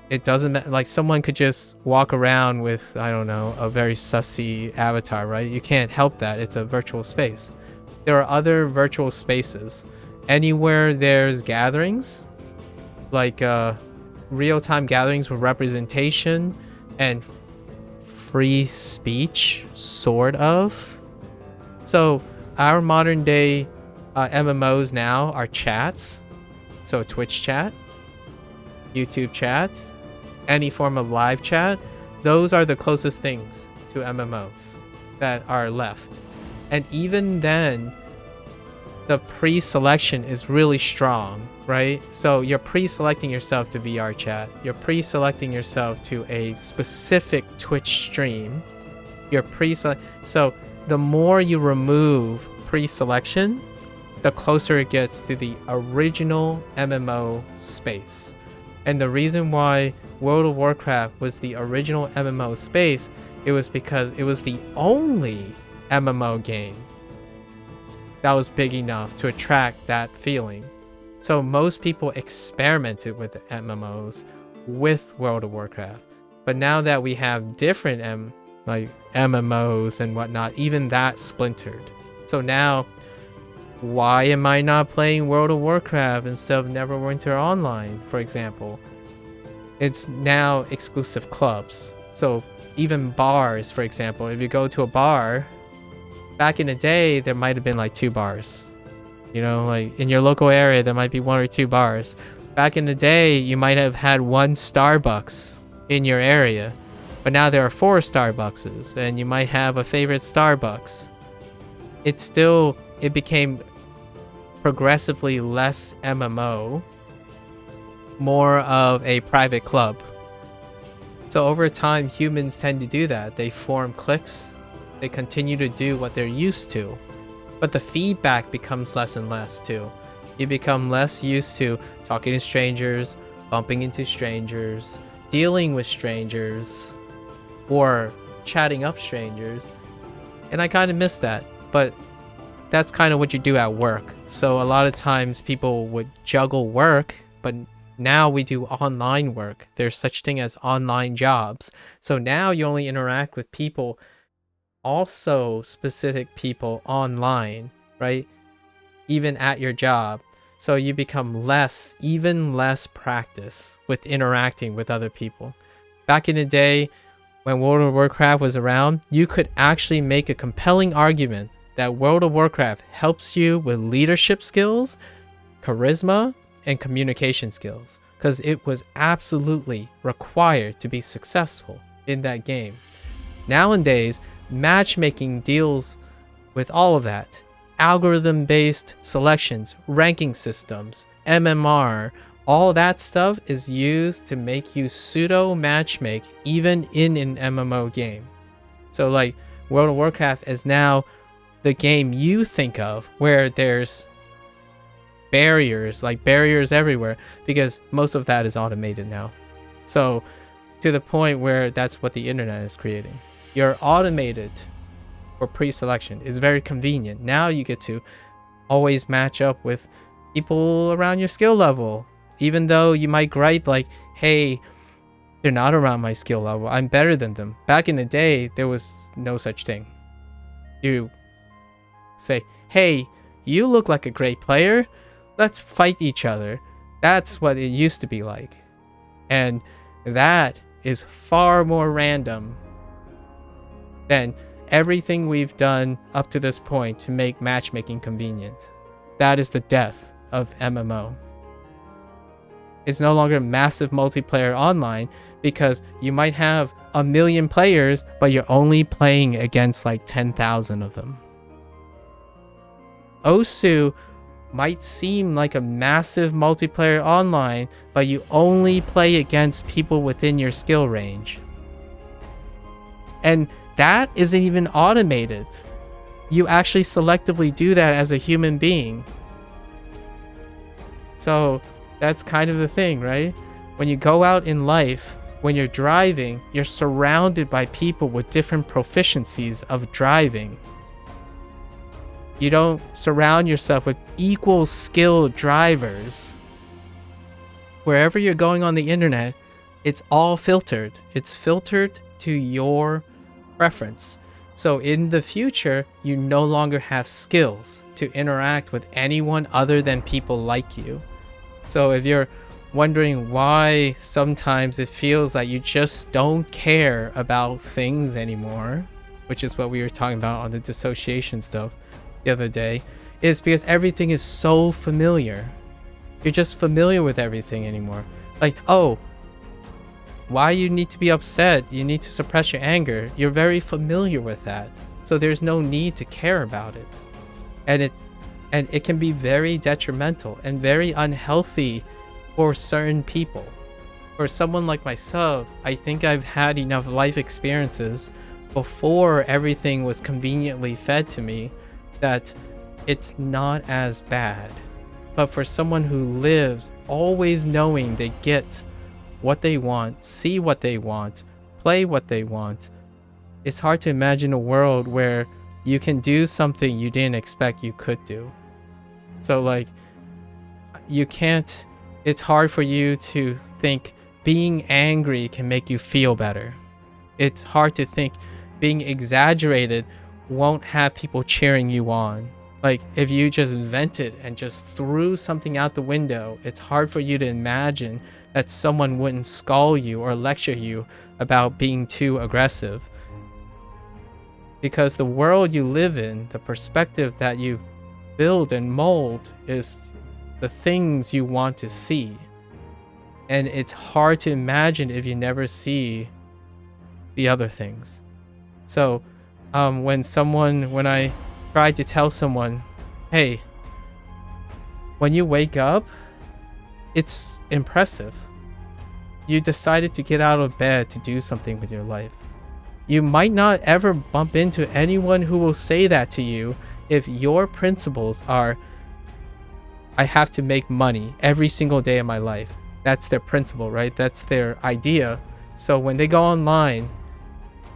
it doesn't like someone could just walk around with, I don't know, a very sussy avatar, right? You can't help that. It's a virtual space. There are other virtual spaces. Anywhere there's gatherings, like real-time gatherings with representation and free speech, sort of. So our modern day MMOs now are chats. So Twitch chat, YouTube chat, any form of live chat. Those are the closest things to MMOs that are left. And even then, the pre-selection is really strong, right? So you're pre-selecting yourself to VR chat. You're pre-selecting yourself to a specific Twitch stream. You're so the more you remove pre-selection, the closer it gets to the original MMO space. And the reason why World of Warcraft was the original MMO space, it was because it was the only MMO game that was big enough to attract that feeling. So most people experimented with MMOs with World of Warcraft. But now that we have different MMOs and whatnot, even that splintered. So now, why am I not playing World of Warcraft instead of Neverwinter Online, for example? It's now exclusive clubs. So even bars, for example, if you go to a bar, back in the day, there might have been like 2 bars. You know, like in your local area, there might be 1 or 2 bars. Back in the day, you might have had 1 Starbucks in your area. But now there are 4 Starbuckses, and you might have a favorite Starbucks. It became progressively less MMO, more of a private club. So over time, humans tend to do that. They form cliques. They continue to do what they're used to. But the feedback becomes less and less too. You become less used to talking to strangers, bumping into strangers, dealing with strangers, or chatting up strangers. And I kind of miss that. But that's kind of what you do at work. So a lot of times people would juggle work, but now we do online work. There's such thing as online jobs. So now you only interact with people, also specific people online, right? Even at your job. So you become even less practice with interacting with other people. Back in the day, when World of Warcraft was around, you could actually make a compelling argument that World of Warcraft helps you with leadership skills, charisma, and communication skills, because it was absolutely required to be successful in that game. Nowadays, matchmaking deals with all of that. Algorithm-based selections, ranking systems, MMR, all that stuff is used to make you pseudo matchmake even in an MMO game. So like World of Warcraft is now the game you think of where there's barriers everywhere, because most of that is automated now. So to the point where that's what the internet is creating. You're automated for pre-selection. It's very convenient. Now you get to always match up with people around your skill level, even though you might gripe like, hey, they're not around my skill level, I'm better than them. Back in the day, there was no such thing. You say, hey, you look like a great player, let's fight each other. That's what it used to be like. And that is far more random than everything we've done up to this point to make matchmaking convenient. That is the death of MMO. It's no longer massive multiplayer online because you might have 1 million players, but you're only playing against like 10,000 of them. Osu might seem like a massive multiplayer online, but you only play against people within your skill range. And that isn't even automated. You actually selectively do that as a human being. So that's kind of the thing, right? When you go out in life, when you're driving, you're surrounded by people with different proficiencies of driving. You don't surround yourself with equal skilled drivers. Wherever you're going on the internet, it's all filtered. It's filtered to your preference. So in the future, you no longer have skills to interact with anyone other than people like you. So if you're wondering why sometimes it feels like you just don't care about things anymore, which is what we were talking about on the dissociation stuff the other day, is because everything is so familiar. You're just familiar with everything anymore. Like, oh, why you need to be upset, you need to suppress your anger, you're very familiar with that. So there's no need to care about it. And it can be very detrimental and very unhealthy for certain people. For someone like myself, I think I've had enough life experiences before everything was conveniently fed to me that it's not as bad. But for someone who lives always knowing they get what they want, see what they want, play what they want, it's hard to imagine a world where you can do something you didn't expect you could do. So like, you can't, it's hard for you to think being angry can make you feel better. It's hard to think being exaggerated won't have people cheering you on. Like, if you just vented and just threw something out the window, it's hard for you to imagine that someone wouldn't scold you or lecture you about being too aggressive. Because the world you live in, the perspective that you build and mold, is the things you want to see. And it's hard to imagine if you never see the other things. So when I try to tell someone, hey, when you wake up, it's impressive. You decided to get out of bed to do something with your life. You might not ever bump into anyone who will say that to you if your principles are, I have to make money every single day of my life. That's their principle, right? That's their idea. So when they go online,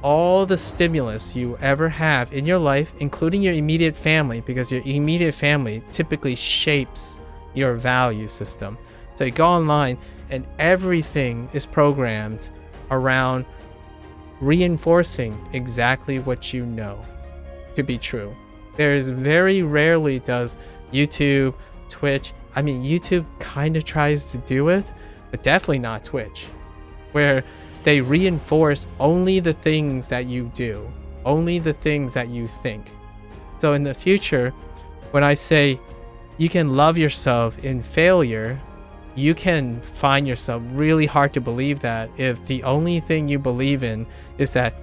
all the stimulus you ever have in your life, including your immediate family, because your immediate family typically shapes your value system. So you go online and everything is programmed around reinforcing exactly what you know to be true. There's very rarely does YouTube, Twitch, I mean, YouTube kind of tries to do it, but definitely not Twitch, where they reinforce only the things that you do, only the things that you think. So in the future, when I say you can love yourself in failure, you can find yourself really hard to believe that if the only thing you believe in is that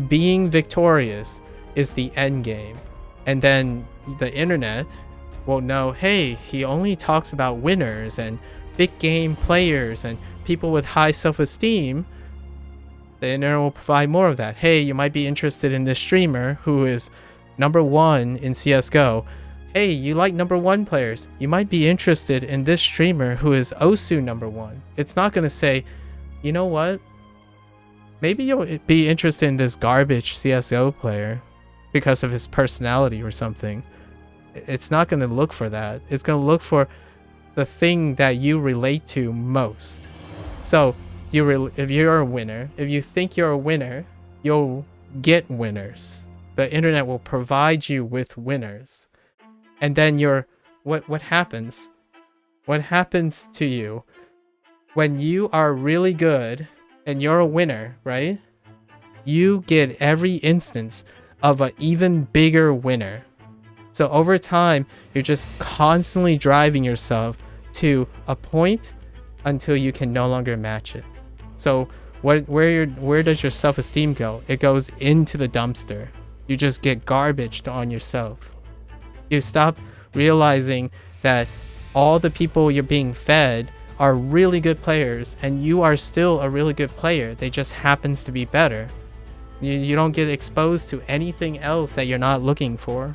being victorious is the end game. And then the internet will know, hey, he only talks about winners and big game players and people with high self-esteem. The internet will provide more of that. Hey, you might be interested in this streamer who is #1 in CSGO. Hey, you like #1 players. You might be interested in this streamer who is OSU #1. It's not going to say, you know what? Maybe you'll be interested in this garbage CSGO player because of his personality or something. It's not going to look for that. It's going to look for the thing that you relate to most. So if you're a winner, if you think you're a winner, you'll get winners. The internet will provide you with winners. And then what happens? What happens to you when you are really good and you're a winner, right? You get every instance of an even bigger winner. So over time, you're just constantly driving yourself to a point until you can no longer match it. So where does your self-esteem go? It goes into the dumpster. You just get garbaged on yourself. You stop realizing that all the people you're being fed are really good players and you are still a really good player. They just happens to be better. You don't get exposed to anything else that you're not looking for.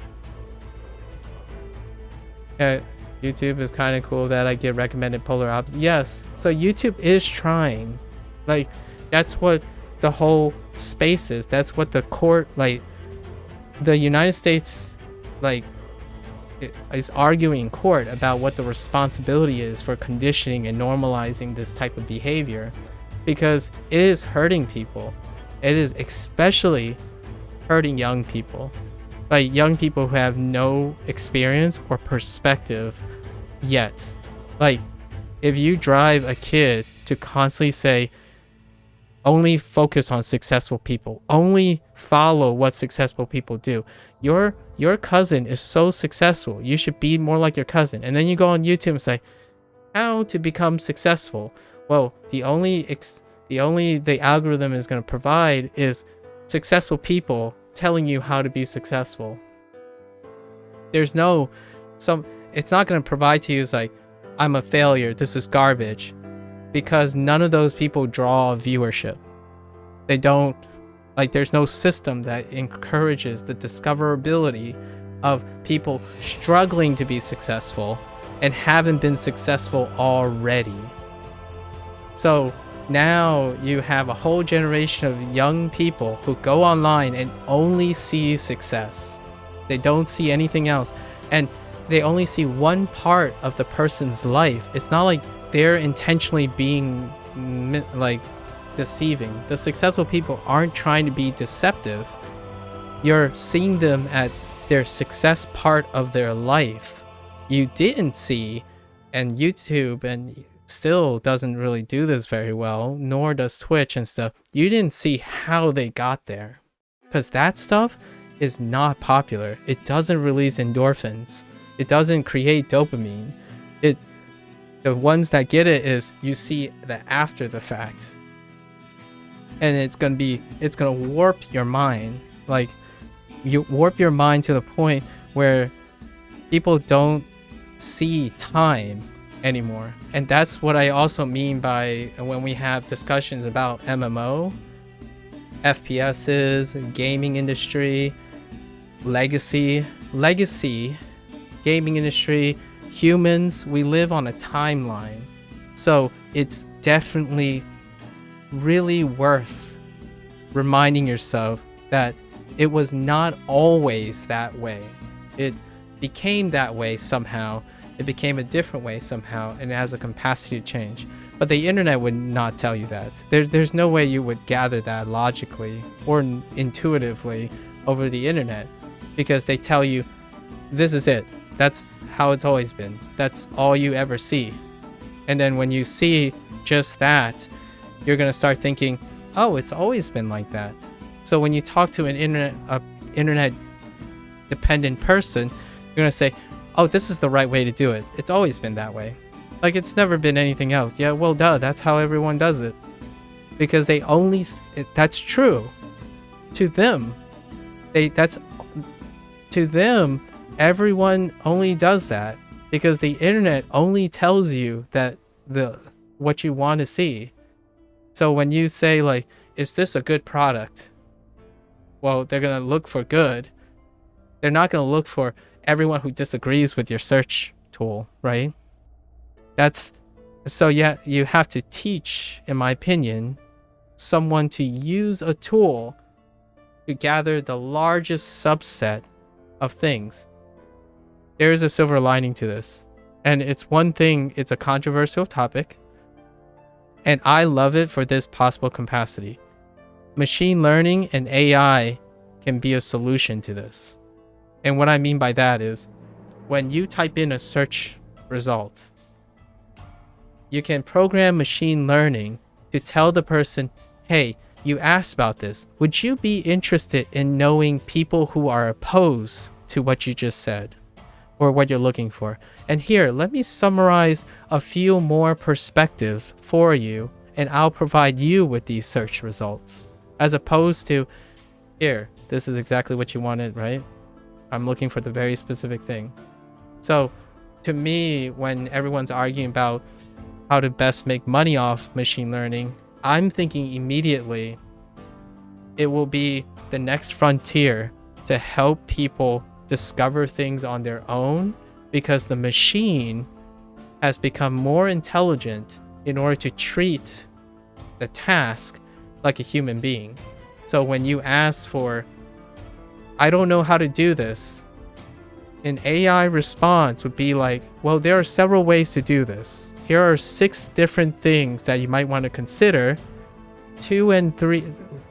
YouTube is kind of cool that I get recommended polar opposites. Yes, so YouTube is trying. Like, that's what the whole space is. That's what the court, like, the United States, like, is arguing in court about what the responsibility is for conditioning and normalizing this type of behavior, because it is hurting people. It is especially hurting young people, like young people who have no experience or perspective yet. Like, if you drive a kid to constantly say, only focus on successful people, only follow what successful people do. Your cousin is so successful, you should be more like your cousin. And then you go on YouTube and say, how to become successful. Well, the algorithm is going to provide is successful people telling you how to be successful. There's no it's not going to provide to you as like, I'm a failure, this is garbage, because none of those people draw viewership. They don't, like, there's no system that encourages the discoverability of people struggling to be successful and haven't been successful already. So now you have a whole generation of young people who go online and only see success. They don't see anything else. And they only see one part of the person's life. It's not like they're intentionally being like deceiving. The successful people aren't trying to be deceptive. You're seeing them at their success part of their life. You didn't see, and YouTube and still doesn't really do this very well, nor does Twitch and stuff. You didn't see how they got there, because that stuff is not popular. It doesn't release endorphins. It doesn't create dopamine. The ones that get it is you see the after the fact, and it's gonna warp your mind. Like, you warp your mind to the point where people don't see time anymore. And that's what I also mean by when we have discussions about MMO, FPSs, gaming industry, legacy, gaming industry, humans, we live on a timeline. So it's definitely really worth reminding yourself that it was not always that way. It became that way somehow. It became a different way somehow, and it has a capacity to change. But the internet would not tell you that. There's no way you would gather that logically or intuitively over the internet, because they tell you, this is it. That's how it's always been. That's all you ever see. And then when you see just that, you're going to start thinking, oh, it's always been like that. So when you talk to an internet dependent person, you're going to say, oh, this is the right way to do it. It's always been that way. Like, it's never been anything else. Yeah, well, duh, that's how everyone does it. Because they only, that's true. To them, everyone only does that because the internet only tells you that what you want to see. So when you say, like, is this a good product? Well, they're going to look for good. They're not going to look for everyone who disagrees with your search tool, right? So yeah, you have to teach, in my opinion, someone to use a tool to gather the largest subset of things. There is a silver lining to this. And it's one thing, it's a controversial topic. And I love it for this possible capacity. Machine learning and AI can be a solution to this. And what I mean by that is, when you type in a search result, you can program machine learning to tell the person, hey, you asked about this. Would you be interested in knowing people who are opposed to what you just said or what you're looking for? And here, let me summarize a few more perspectives for you, and I'll provide you with these search results. As opposed to, here, this is exactly what you wanted, right? I'm looking for the very specific thing. So to me, when everyone's arguing about how to best make money off machine learning, I'm thinking immediately it will be the next frontier to help people discover things on their own, because the machine has become more intelligent in order to treat the task like a human being. So when you ask for, I don't know how to do this, an AI response would be like, well, there are several ways to do this. Here are 6 different things that you might want to consider.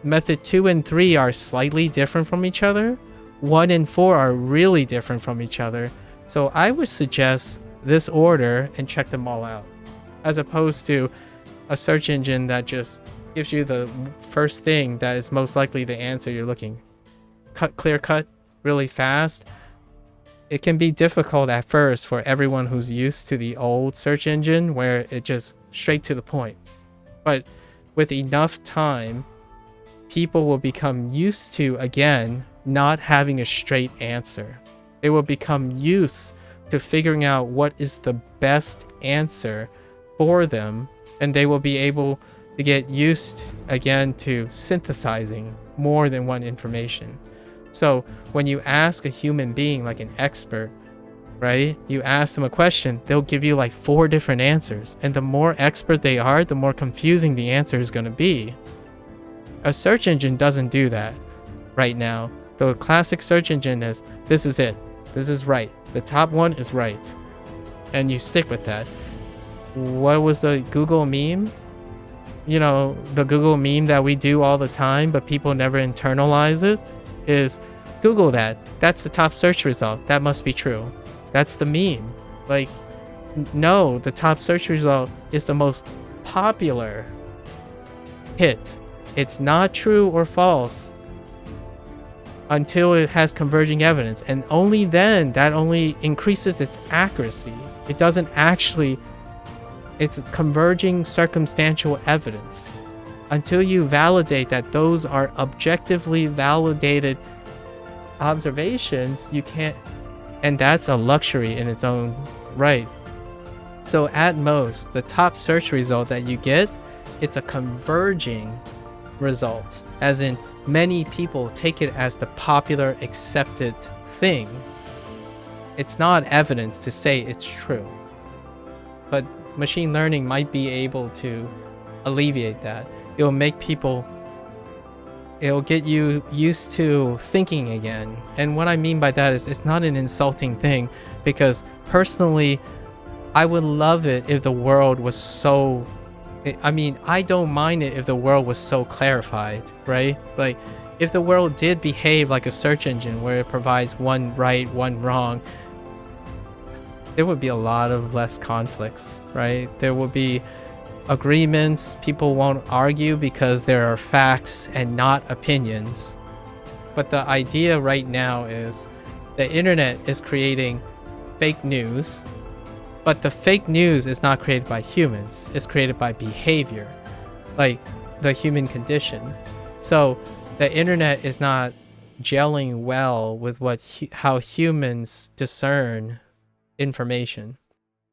Method 2 and 3 are slightly different from each other. 1 and 4 are really different from each other. So I would suggest this order and check them all out. as opposed to a search engine that just gives you the first thing that is most likely the answer you're looking. Clear cut, really fast. It can be difficult at first for everyone who's used to the old search engine where it just straight to the point. But with enough time, people will become used to, again, not having a straight answer. They will become used to figuring out what is the best answer for them, and they will be able to get used again to synthesizing more than one information. So when you ask a human being, like an expert, right? You ask them a question, they'll give you like 4 different answers. And the more expert they are, the more confusing the answer is going to be. A search engine doesn't do that right now. The classic search engine is, this is it. This is right. The top one is right. And you stick with that. What was the Google meme? You know, the Google meme that we do all the time, but people never internalize it, is Google that. That's the top search result. That must be true. That's the meme. Like, no, the top search result is the most popular hit. It's not true or false until it has converging evidence. And only then, that only increases its accuracy. It doesn't actually, it's converging circumstantial evidence. Until you validate that those are objectively validated observations, you can't, and that's a luxury in its own right. So at most, the top search result that you get, it's a converging result, as in many people take it as the popular accepted thing. It's not evidence to say it's true, but machine learning might be able to alleviate that. It'll make people, it'll get you used to thinking again. And what I mean by that is, it's not an insulting thing, because personally, I would love it if the world was so, I mean, I don't mind it if the world was so clarified, right? Like, if the world did behave like a search engine where it provides one right, one wrong, there would be a lot of less conflicts, right? There will be agreements, people won't argue because there are facts and not opinions. But the idea right now is the internet is creating fake news, but the fake news is not created by humans, it's created by behavior, like the human condition. So the internet is not gelling well with how humans discern information.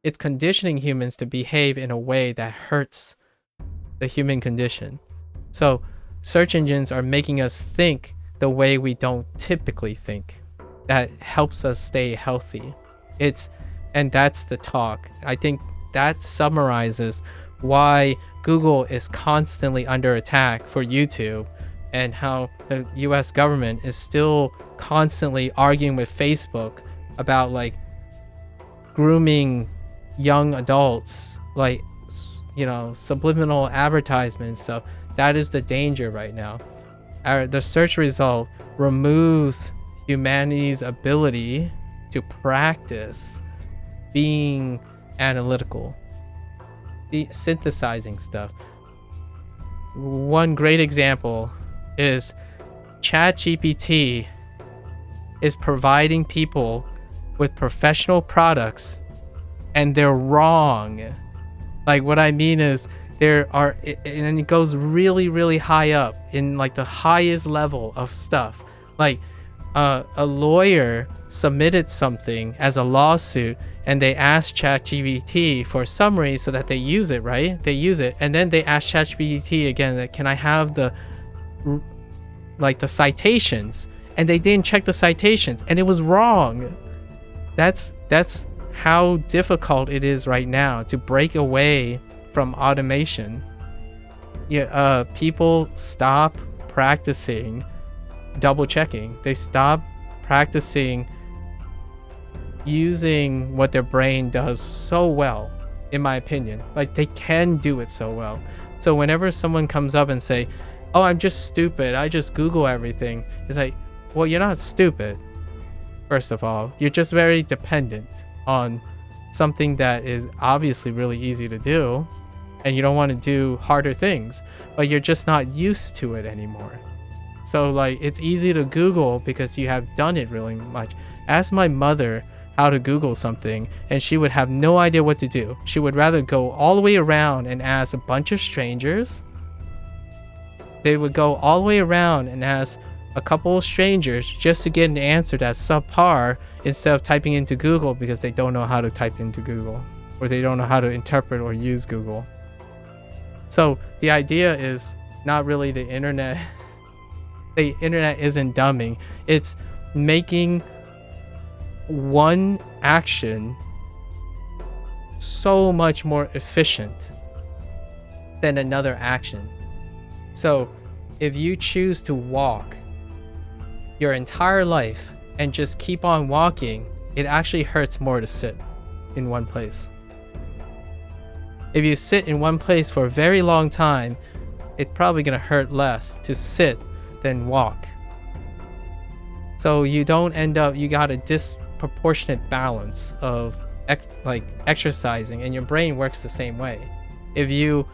It's conditioning humans to behave in a way that hurts the human condition. So search engines are making us think the way we don't typically think. That helps us stay healthy. And that's the talk. I think that summarizes why Google is constantly under attack for YouTube, and how the US government is still constantly arguing with Facebook about like grooming young adults, like, you know, subliminal advertisement and stuff. That is the danger right now. The search result removes humanity's ability to practice being analytical, synthesizing stuff. One great example is ChatGPT is providing people with professional products, and they're wrong. Like, what I mean is, there are, and it goes really, really high up in like the highest level of stuff. Like a lawyer submitted something as a lawsuit, and they asked ChatGPT for a summary so that they use it, right? They use it, and then they asked ChatGPT again, that, can I have the citations? And they didn't check the citations, and it was wrong. That's how difficult it is right now to break away from automation. Yeah, people stop practicing double checking. They stop practicing using what their brain does so well, in my opinion. Like, they can do it so well. So whenever someone comes up and say, oh, I'm just stupid, I just Google everything, it's like, well, you're not stupid. First of all, you're just very dependent on something that is obviously really easy to do, and you don't want to do harder things, but you're just not used to it anymore. So like it's easy to Google because you have done it really much. Ask my mother how to Google something and she would have no idea what to do. She would rather go all the way around and ask a bunch of strangers. They would go all the way around and ask a couple of strangers just to get an answer that's subpar instead of typing into Google because they don't know how to type into Google, or they don't know how to interpret or use Google. So the idea is not really the internet. The internet isn't dumbing. It's making one action so much more efficient than another action. So if you choose to walk your entire life and just keep on walking, it actually hurts more to sit in one place. If you sit in one place for a very long time, it's probably going to hurt less to sit than walk. So you don't end up, you got a disproportionate balance of like exercising, and your brain works the same way. If you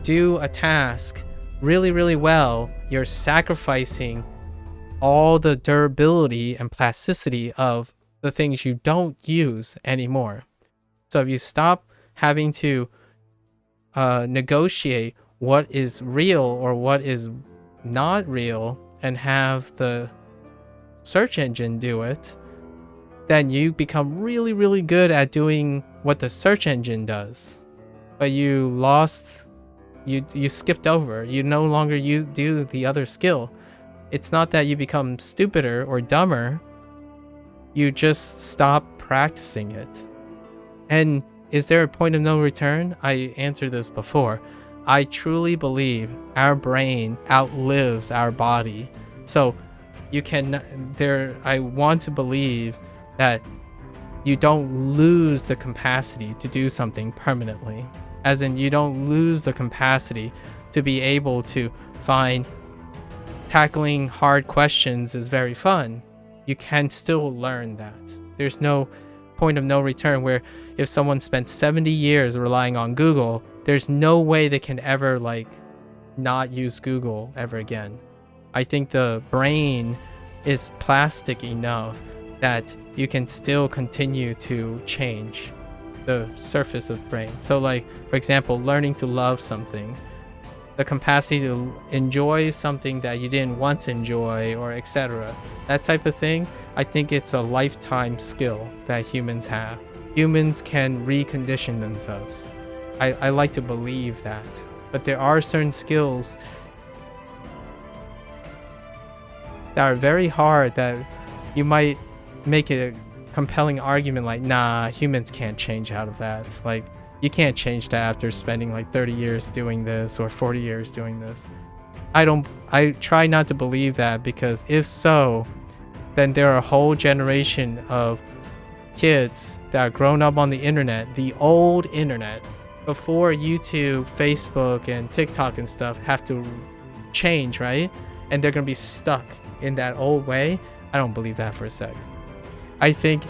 do a task really, really well, you're sacrificing all the durability and plasticity of the things you don't use anymore. So if you stop having to negotiate what is real or what is not real and have the search engine do it, then you become really, really good at doing what the search engine does. But you skipped over. You no longer do the other skill. It's not that you become stupider or dumber. You just stop practicing it. And is there a point of no return? I answered this before. I truly believe our brain outlives our body. So I want to believe that you don't lose the capacity to do something permanently. As in, you don't lose the capacity to be able to find tackling hard questions is very fun. You can still learn that. There's no point of no return where if someone spent 70 years relying on Google, there's no way they can ever like not use Google ever again. I think the brain is plastic enough that you can still continue to change the surface of brain. So like, for example, learning to love something, the capacity to enjoy something that you didn't once enjoy, or etc. That type of thing, I think it's a lifetime skill that humans have. Humans can recondition themselves. I like to believe that. But there are certain skills that are very hard that you might make a compelling argument like, nah, humans can't change out of that. Like, you can't change that after spending like 30 years doing this or 40 years doing this. I try not to believe that, because if so, then there are a whole generation of kids that are grown up on the internet, the old internet, before YouTube, Facebook, and TikTok and stuff have to change, right? And they're gonna be stuck in that old way. I don't believe that for a sec. I think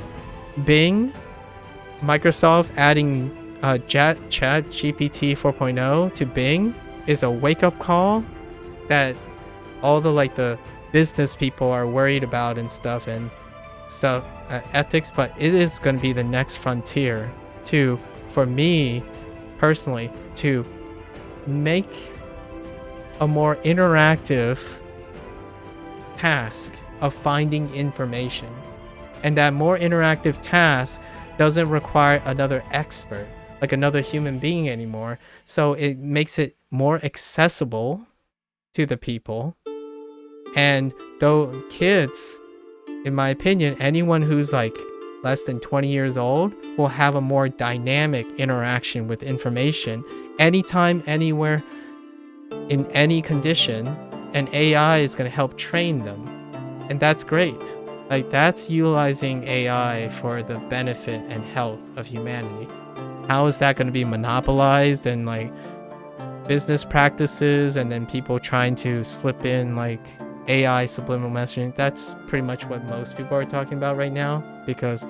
Bing, Microsoft adding Chat GPT 4.0 to Bing is a wake-up call that all the business people are worried about and stuff ethics, but it is going to be the next frontier for me personally, to make a more interactive task of finding information. And that more interactive task doesn't require another expert, like another human being anymore. So it makes it more accessible to the people. And though kids, in my opinion, anyone who's like less than 20 years old will have a more dynamic interaction with information anytime, anywhere, in any condition, and AI is going to help train them. And that's great. Like, that's utilizing AI for the benefit and health of humanity. How is that going to be monopolized and like business practices, and then people trying to slip in like AI subliminal messaging? That's pretty much what most people are talking about right now, because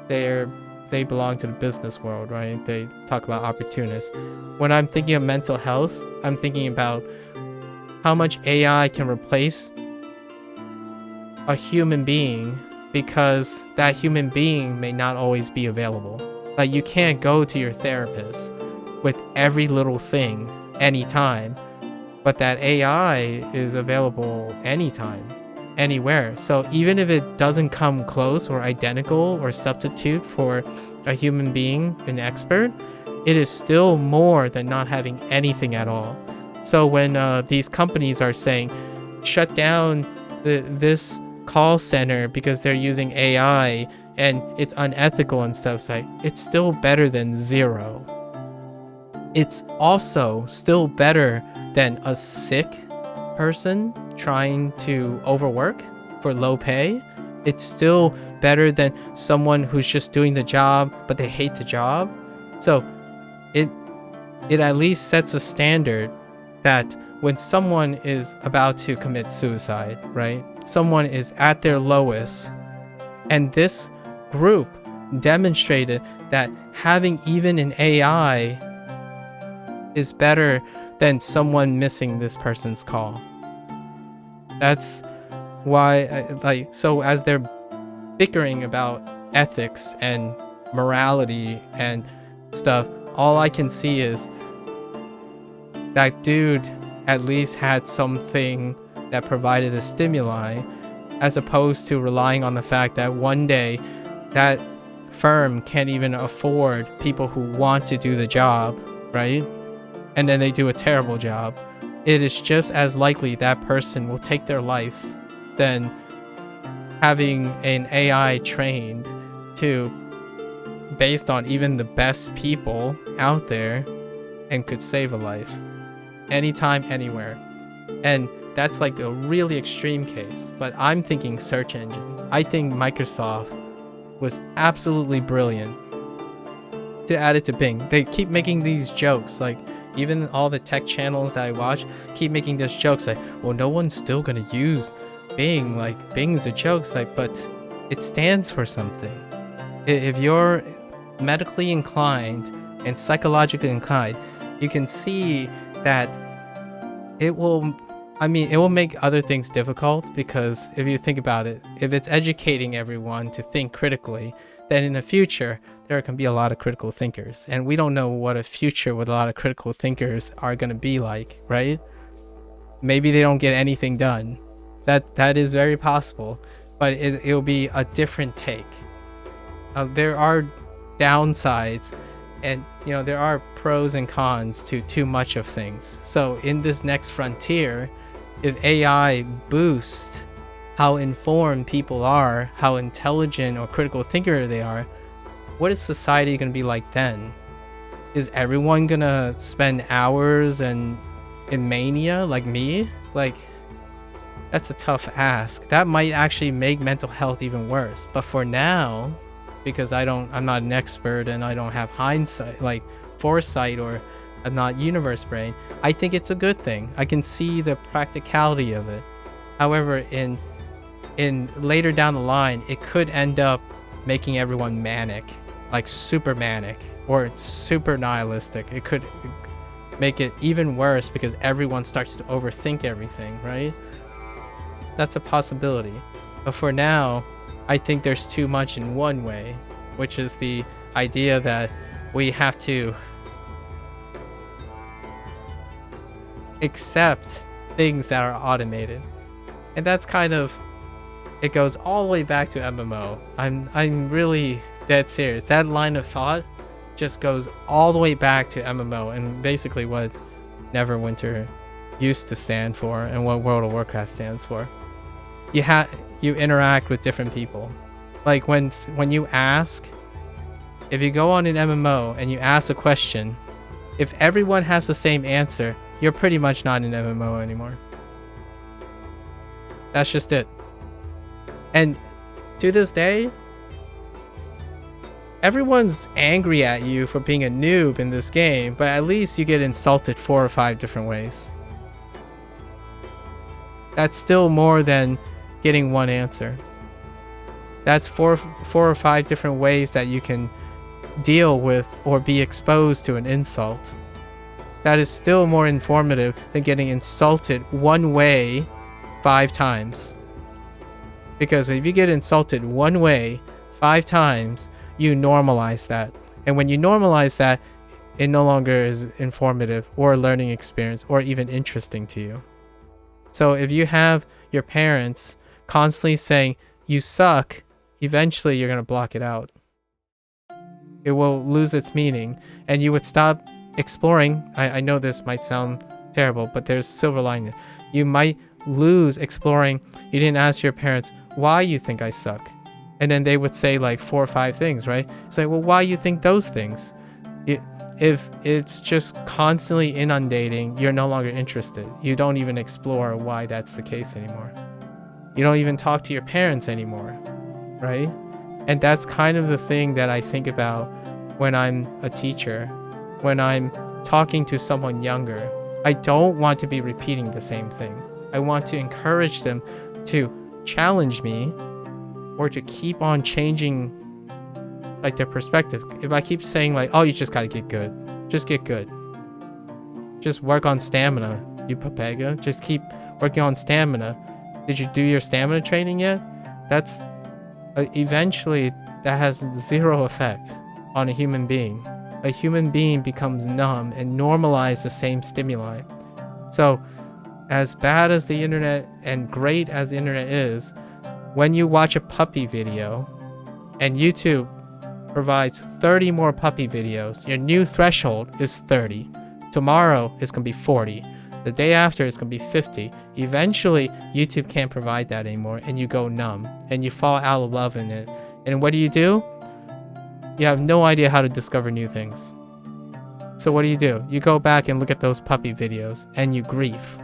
they're they belong to the business world, right? They talk about opportunists. When I'm thinking of mental health, I'm thinking about how much AI can replace a human being, because that human being may not always be available. Like, you can't go to your therapist with every little thing anytime, but that AI is available anytime, anywhere. So even if it doesn't come close or identical or substitute for a human being, an expert, it is still more than not having anything at all. So when these companies are saying, shut down this call center because they're using AI and it's unethical and stuff, it's still better than zero. It's also still better than a sick person trying to overwork for low pay. It's still better than someone who's just doing the job but they hate the job. So it at least sets a standard that when someone is about to commit suicide, right? Someone is at their lowest, and this group demonstrated that having even an AI is better than someone missing this person's call. That's why, so as they're bickering about ethics and morality and stuff, all I can see is that dude at least had something that provided a stimuli, as opposed to relying on the fact that one day that firm can't even afford people who want to do the job, right? And then they do a terrible job. It is just as likely that person will take their life than having an AI trained to, based on even the best people out there, and could save a life anytime, anywhere. And that's like a really extreme case, but I'm thinking search engine. I think Microsoft was absolutely brilliant to add it to Bing. They keep making these jokes, like even all the tech channels that I watch keep making these jokes like, well, no one's still gonna use Bing, like Bing's a joke, but it stands for something. If you're medically inclined and psychologically inclined, you can see that it will make other things difficult, because if you think about it, if it's educating everyone to think critically, then in the future there can be a lot of critical thinkers, and we don't know what a future with a lot of critical thinkers are going to be like, right? Maybe they don't get anything done. That is very possible, but it'll be a different take. There are downsides, and there are pros and cons to too much of things. So in this next frontier, if AI boosts how informed people are, how intelligent or critical thinker they are, what is society going to be like then? Is everyone going to spend hours in mania like me? Like, that's a tough ask. That might actually make mental health even worse. But for now, because I'm not an expert and I don't have hindsight, like foresight, or I'm not universe brain, I think it's a good thing. I can see the practicality of it. However, in later down the line, it could end up making everyone manic, like super manic or super nihilistic. It could make it even worse because everyone starts to overthink everything, right? That's a possibility. But for now, I think there's too much in one way, which is the idea that we have to accept things that are automated. And that's kind of, it goes all the way back to MMO. I'm really dead serious. That line of thought just goes all the way back to MMO, and basically what Neverwinter used to stand for and what World of Warcraft stands for. You interact with different people. Like when you ask, if you go on an MMO and you ask a question, if everyone has the same answer, you're pretty much not an MMO anymore. That's just it. And to this day, everyone's angry at you for being a noob in this game, but at least you get insulted 4 or 5 different ways. That's still more than getting one answer. That's four or five different ways that you can deal with or be exposed to an insult. That is still more informative than getting insulted one way 5 times. Because if you get insulted one way 5 times, you normalize that. And when you normalize that, it no longer is informative or a learning experience or even interesting to you. So if you have your parents constantly saying, you suck, eventually you're going to block it out. It will lose its meaning, and you would stop exploring. I know this might sound terrible, but there's a silver lining. You might lose exploring. You didn't ask your parents why you think I suck. And then they would say like 4 or 5 things, right? It's like, well, why you think those things? If it's just constantly inundating, you're no longer interested. You don't even explore why that's the case anymore. You don't even talk to your parents anymore, right? And that's kind of the thing that I think about when I'm a teacher, when I'm talking to someone younger. I don't want to be repeating the same thing. I want to encourage them to challenge me or to keep on changing like their perspective. If I keep saying like, oh, you just gotta get good. Just get good. Just work on stamina, you papega. Just keep working on stamina. Did you do your stamina training yet? That's eventually that has 0 effect on a human being. A human being becomes numb and normalize the same stimuli. So as bad as the internet and great as the internet is, when you watch a puppy video and YouTube provides 30 more puppy videos, your new threshold is 30. Tomorrow is going to be 40. The day after is going to be 50. Eventually, YouTube can't provide that anymore, and you go numb, and you fall out of love in it. And what do? You have no idea how to discover new things. So what do? You go back and look at those puppy videos, and you grieve.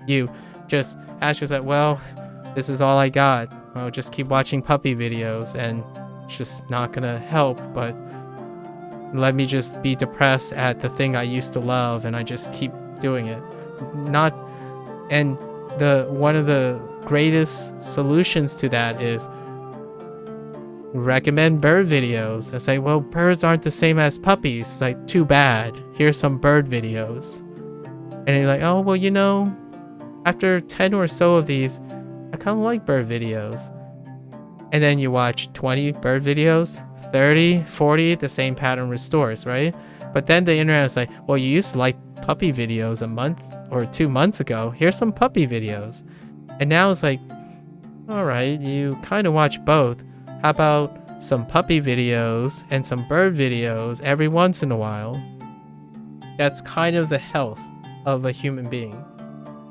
You just ask yourself, well, this is all I got. I'll just keep watching puppy videos, and it's just not gonna help, but let me just be depressed at the thing I used to love, and I just keep doing it. And one of the greatest solutions to that is recommend bird videos. I say, well, birds aren't the same as puppies. It's like, too bad. Here's some bird videos. And you're like, oh, well, after 10 or so of these, I kind of like bird videos. And then you watch 20 bird videos, 30, 40, the same pattern restores, right? But then the internet is like, well, you used to like puppy videos a month or 2 months ago. Here's some puppy videos. And now it's like, all right, you kind of watch both. How about some puppy videos and some bird videos every once in a while? That's kind of the health of a human being.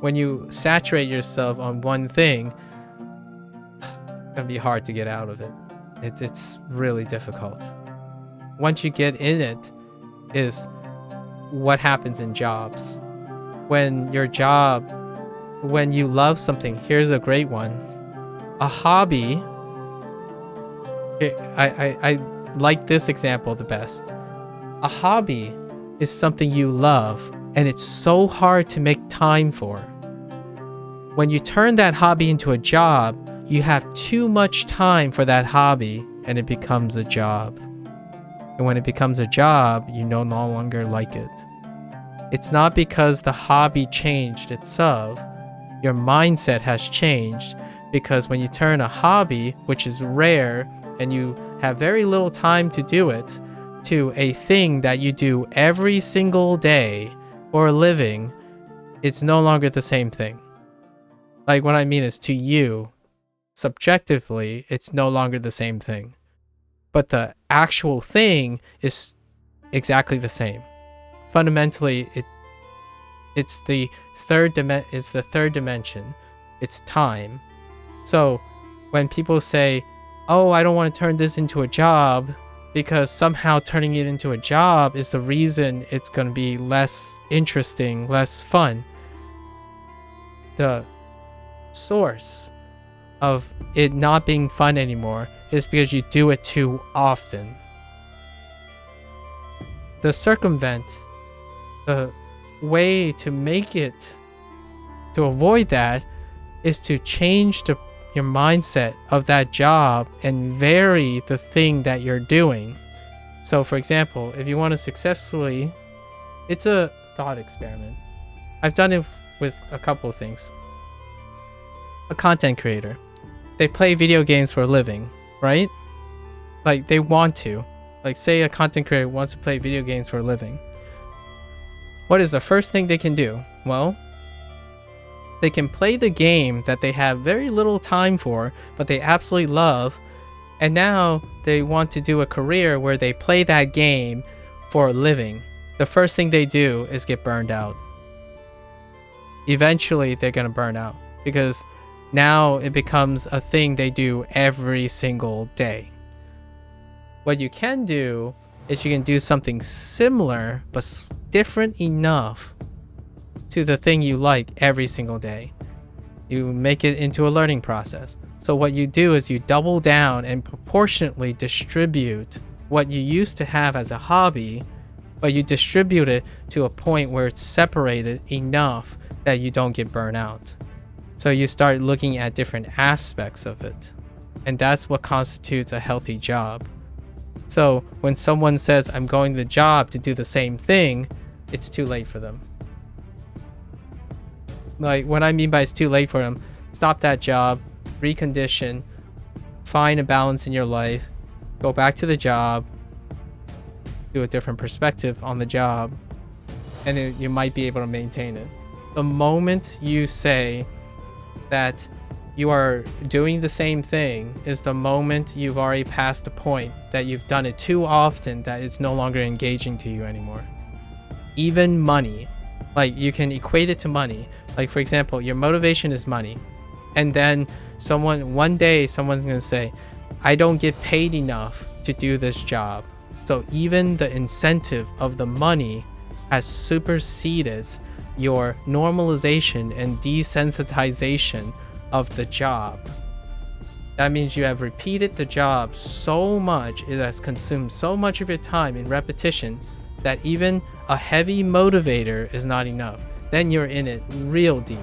When you saturate yourself on one thing, it's gonna be hard to get out of it. It's really difficult. Once you get in it is what happens in jobs. When you love something, here's a great one. A hobby, I like this example the best. A hobby is something you love, and it's so hard to make time for. When you turn that hobby into a job, you have too much time for that hobby, and it becomes a job. And when it becomes a job, you no longer like it. It's not because the hobby changed itself. Your mindset has changed, because when you turn a hobby, which is rare, and you have very little time to do it, to a thing that you do every single day or a living, it's no longer the same thing. Like, what I mean is, to you, subjectively, it's no longer the same thing. But the actual thing is exactly the same. Fundamentally, it's the third dimension. It's time. So when people say, oh, I don't want to turn this into a job, because somehow turning it into a job is the reason it's going to be less interesting, less fun. The source of it not being fun anymore is because you do it too often. The way to make it, to avoid that, is to change your mindset of that job and vary the thing that you're doing. So for example, if you want to successfully, it's a thought experiment. I've done it with a couple of things. A content creator, they play video games for a living, right? Like they want to. Like say a content creator wants to play video games for a living. What is the first thing they can do? Well, they can play the game that they have very little time for, but they absolutely love. And now they want to do a career where they play that game for a living. The first thing they do is get burned out. Eventually, they're going to burn out because now it becomes a thing they do every single day. What you can do is you can do something similar but different enough to the thing you like every single day. You make it into a learning process. So what you do is you double down and proportionately distribute what you used to have as a hobby, but you distribute it to a point where it's separated enough that you don't get burnt out. So you start looking at different aspects of it. And that's what constitutes a healthy job. So when someone says, I'm going to the job to do the same thing, it's too late for them. Like what I mean by it's too late for them, stop that job, recondition, find a balance in your life, go back to the job, do a different perspective on the job, and you might be able to maintain it. The moment you say that you are doing the same thing is the moment you've already passed the point that you've done it too often that it's no longer engaging to you anymore. Even money, like you can equate it to money. Like for example, your motivation is money. And then one day someone's going to say, I don't get paid enough to do this job. So even the incentive of the money has superseded your normalization and desensitization of the job. That means you have repeated the job so much, it has consumed so much of your time in repetition that even a heavy motivator is not enough. Then you're in it real deep.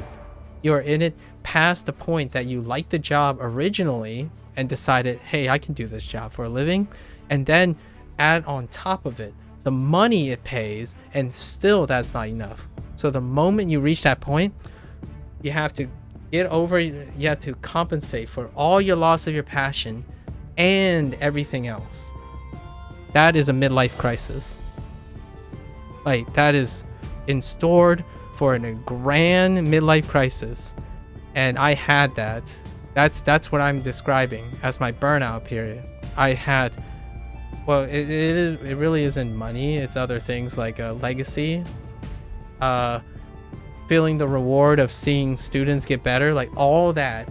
You're in it past the point that you liked the job originally and decided, hey, I can do this job for a living. And then add on top of it the money it pays, and still that's not enough. So the moment you reach that point, you have to you have to compensate for all your loss of your passion and everything else. That is a midlife crisis. Like that is stored for a grand midlife crisis. And I had that. That's what I'm describing as my burnout period. I had, well, it really isn't money. It's other things like a legacy, feeling the reward of seeing students get better, like all that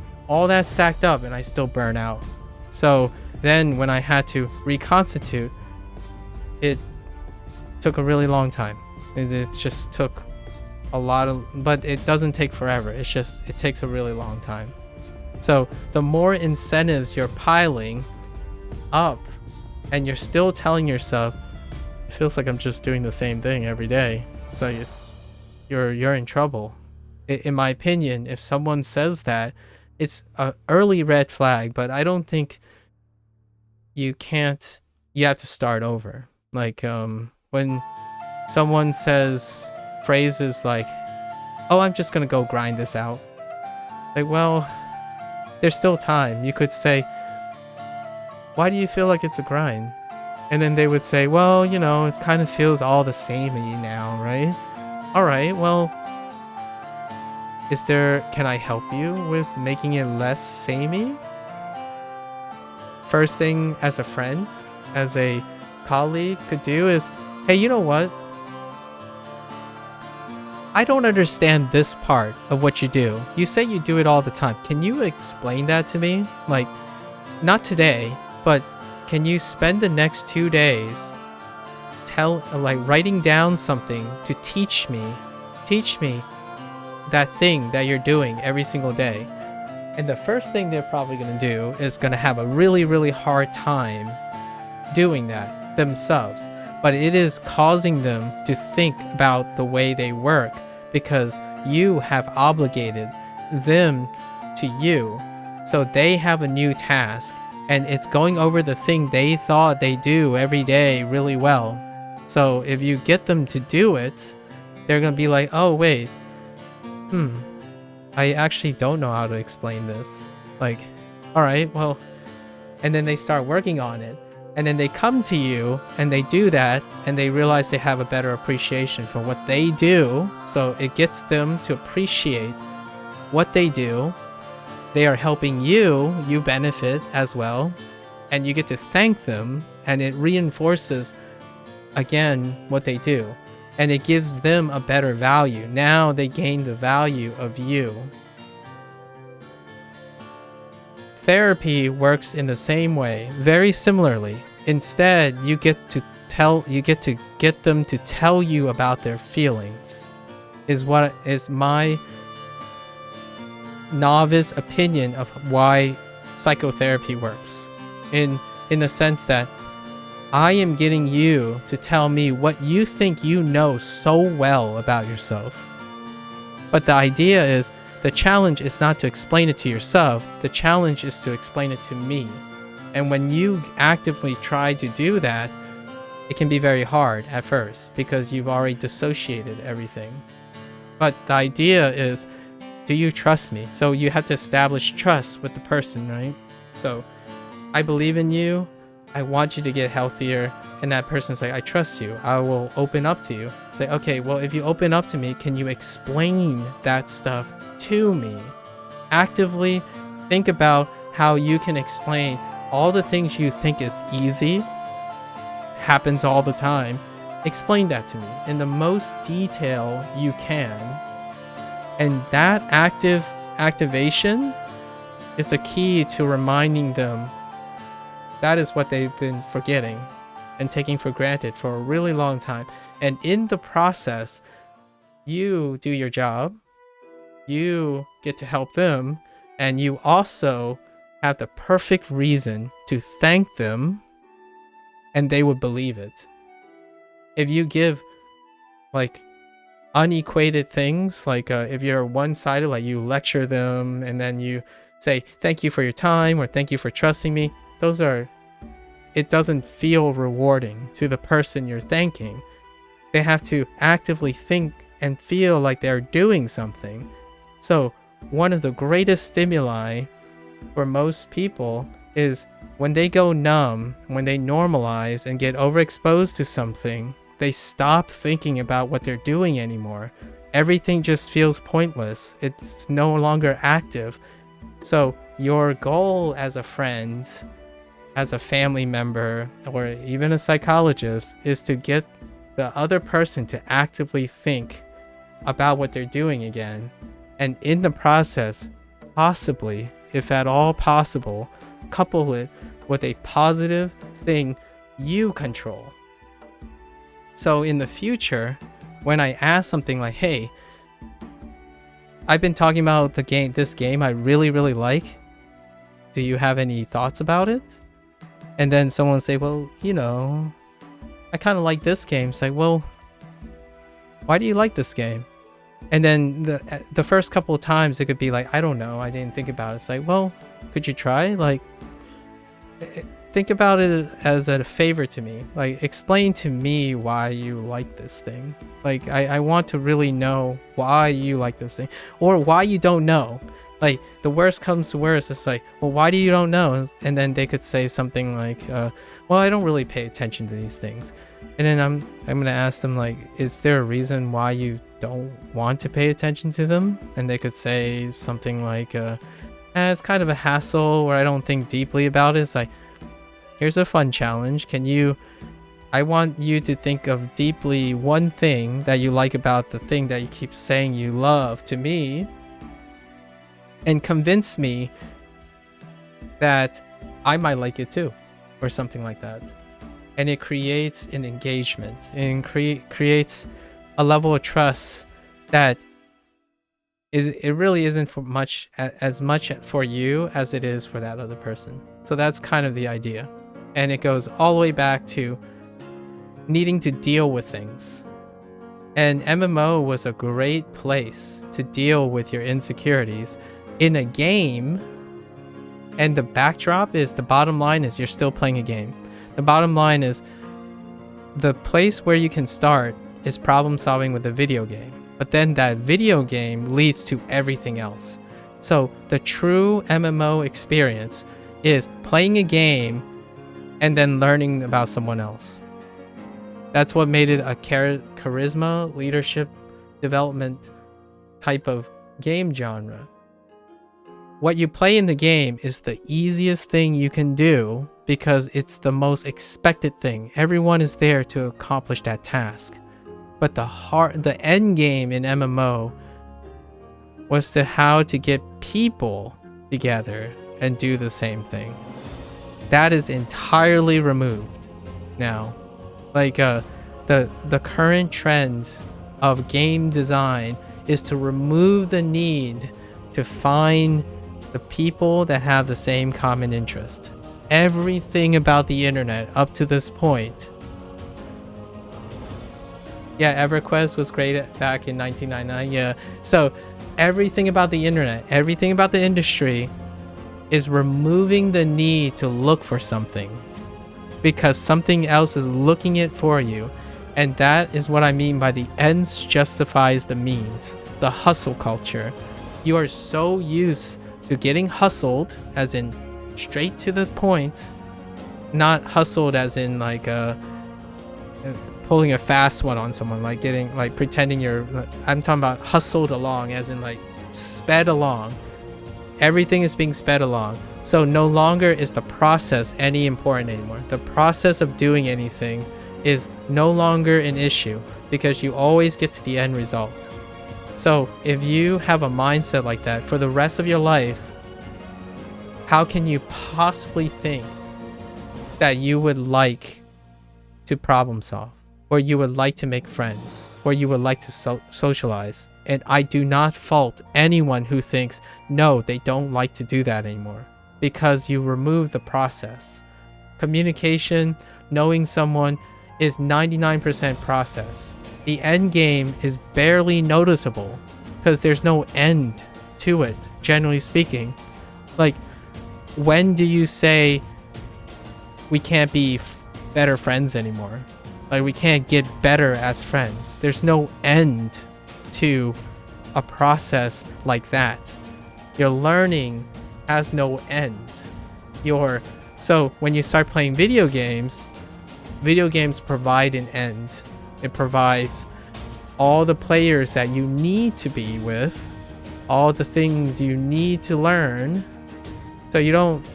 stacked up, and I still burn out. So then when I had to reconstitute, it took a really long time. It just took a lot of, but it doesn't take forever. It takes a really long time. So the more incentives you're piling up and you're still telling yourself, it feels like I'm just doing the same thing every day. It's like you're in trouble. In my opinion, if someone says that, it's an early red flag, but I don't think you have to start over. Like when someone says phrases like, oh, I'm just gonna go grind this out. Like, well, there's still time. You could say, why do you feel like it's a grind? And then they would say, well, you know, it kind of feels all the samey now, right? All right, well, can I help you with making it less samey? First thing as a friend, as a colleague could do is, hey, you know what? I don't understand this part of what you do. You say you do it all the time. Can you explain that to me? Like, not today, but can you spend the next 2 days writing down something to teach me that thing that you're doing every single day? And the first thing they're probably going to do is going to have a really, really hard time doing that themselves. But it is causing them to think about the way they work because you have obligated them to you. So they have a new task and it's going over the thing they thought they do every day really well. So if you get them to do it, they're gonna be like, oh wait, I actually don't know how to explain this. Like, all right, well, and then they start working on it. And then they come to you and they do that and they realize they have a better appreciation for what they do. So it gets them to appreciate what they do. They are helping you, you benefit as well. And you get to thank them, and it reinforces again what they do. And it gives them a better value. Now they gain the value of you. Therapy works in the same way, very similarly. Instead, you get to get them to tell you about their feelings. Is what is my novice opinion of why psychotherapy works. In the sense that I am getting you to tell me what you think you know so well about yourself. But the idea is, the challenge is not to explain it to yourself, the challenge is to explain it to me. And when you actively try to do that, it can be very hard at first because you've already dissociated everything. But the idea is, do you trust me? So you have to establish trust with the person, right? So I believe in you, I want you to get healthier, and that person's like, I trust you, I will open up to you. Say, okay, well, if you open up to me, can you explain that stuff to me? Actively think about how you can explain all the things you think is easy, happens all the time. Explain that to me in the most detail you can. And that activation is the key to reminding them that is what they've been forgetting and taking for granted for a really long time. And in the process, you do your job, you get to help them, and you also have the perfect reason to thank them, and they would believe it. If you give like unequated things, like if you're one-sided, like you lecture them and then you say thank you for your time or thank you for trusting me, it doesn't feel rewarding to the person you're thanking. They have to actively think and feel like they're doing something. So one of the greatest stimuli for most people is when they go numb, when they normalize and get overexposed to something, they stop thinking about what they're doing anymore. Everything just feels pointless. It's no longer active. So your goal as a friend, as a family member, or even a psychologist is to get the other person to actively think about what they're doing again. And in the process, possibly, if at all possible, couple it with a positive thing you control. So in the future, when I ask something like, hey, I've been talking about this game I really, really like. Do you have any thoughts about it? And then someone will say, well, you know, I kind of like this game. It's like, well, why do you like this game? And then the first couple of times it could be like, I don't know, I didn't think about it. It's like, well, could you try? Like, think about it as a favor to me. Like, explain to me why you like this thing. Like, I want to really know why you like this thing, or why you don't know. Like, the worst comes to worst, it's like, well, why do you don't know? And then they could say something like, well, I don't really pay attention to these things. And then I'm gonna ask them, like, is there a reason why you don't want to pay attention to them? And they could say something like, it's kind of a hassle, or I don't think deeply about it. It's like, here's a fun challenge. I want you to think of deeply one thing that you like about the thing that you keep saying you love to me, and convince me that I might like it too, or something like that. And it creates an engagement and creates a level of trust that it really isn't as much for you as it is for that other person. So that's kind of the idea. And it goes all the way back to needing to deal with things. And MMO was a great place to deal with your insecurities in a game, And the backdrop is, the bottom line is, you're still playing a game. The bottom line is, the place where you can start is problem solving with a video game. But then that video game leads to everything else. So the true MMO experience is playing a game and then learning about someone else. That's what made it a charisma, leadership, development type of game genre. What you play in the game is the easiest thing you can do because it's the most expected thing. Everyone is there to accomplish that task. But the end game in MMO was to how to get people together and do the same thing. That is entirely removed now. Like the current trend of game design is to remove the need to find the people that have the same common interest. Everything about the internet up to this point. Yeah, EverQuest was great back in 1999. Yeah. So everything about the internet, everything about the industry is removing the need to look for something because something else is looking it for you. And that is what I mean by the ends justifies the means, the hustle culture. You are so used to getting hustled, as in straight to the point, not hustled as in like pulling a fast one on someone, like getting, like pretending you're, I'm talking about hustled along as in like sped along. Everything is being sped along. So no longer is the process any important anymore. The process of doing anything is no longer an issue because you always get to the end result. So if you have a mindset like that for the rest of your life, how can you possibly think that you would like to problem solve, or you would like to make friends, or you would like to socialize? And I do not fault anyone who thinks, no, they don't like to do that anymore, because you remove the process. Communication, knowing someone is 99% process. The end game is barely noticeable because there's no end to it, generally speaking. Like, when do you say we can't be better friends anymore? Like, we can't get better as friends. There's no end to a process like that. Your learning has no end. So when you start playing video games provide an end. It provides all the players that you need to be with, all the things you need to learn. So you don't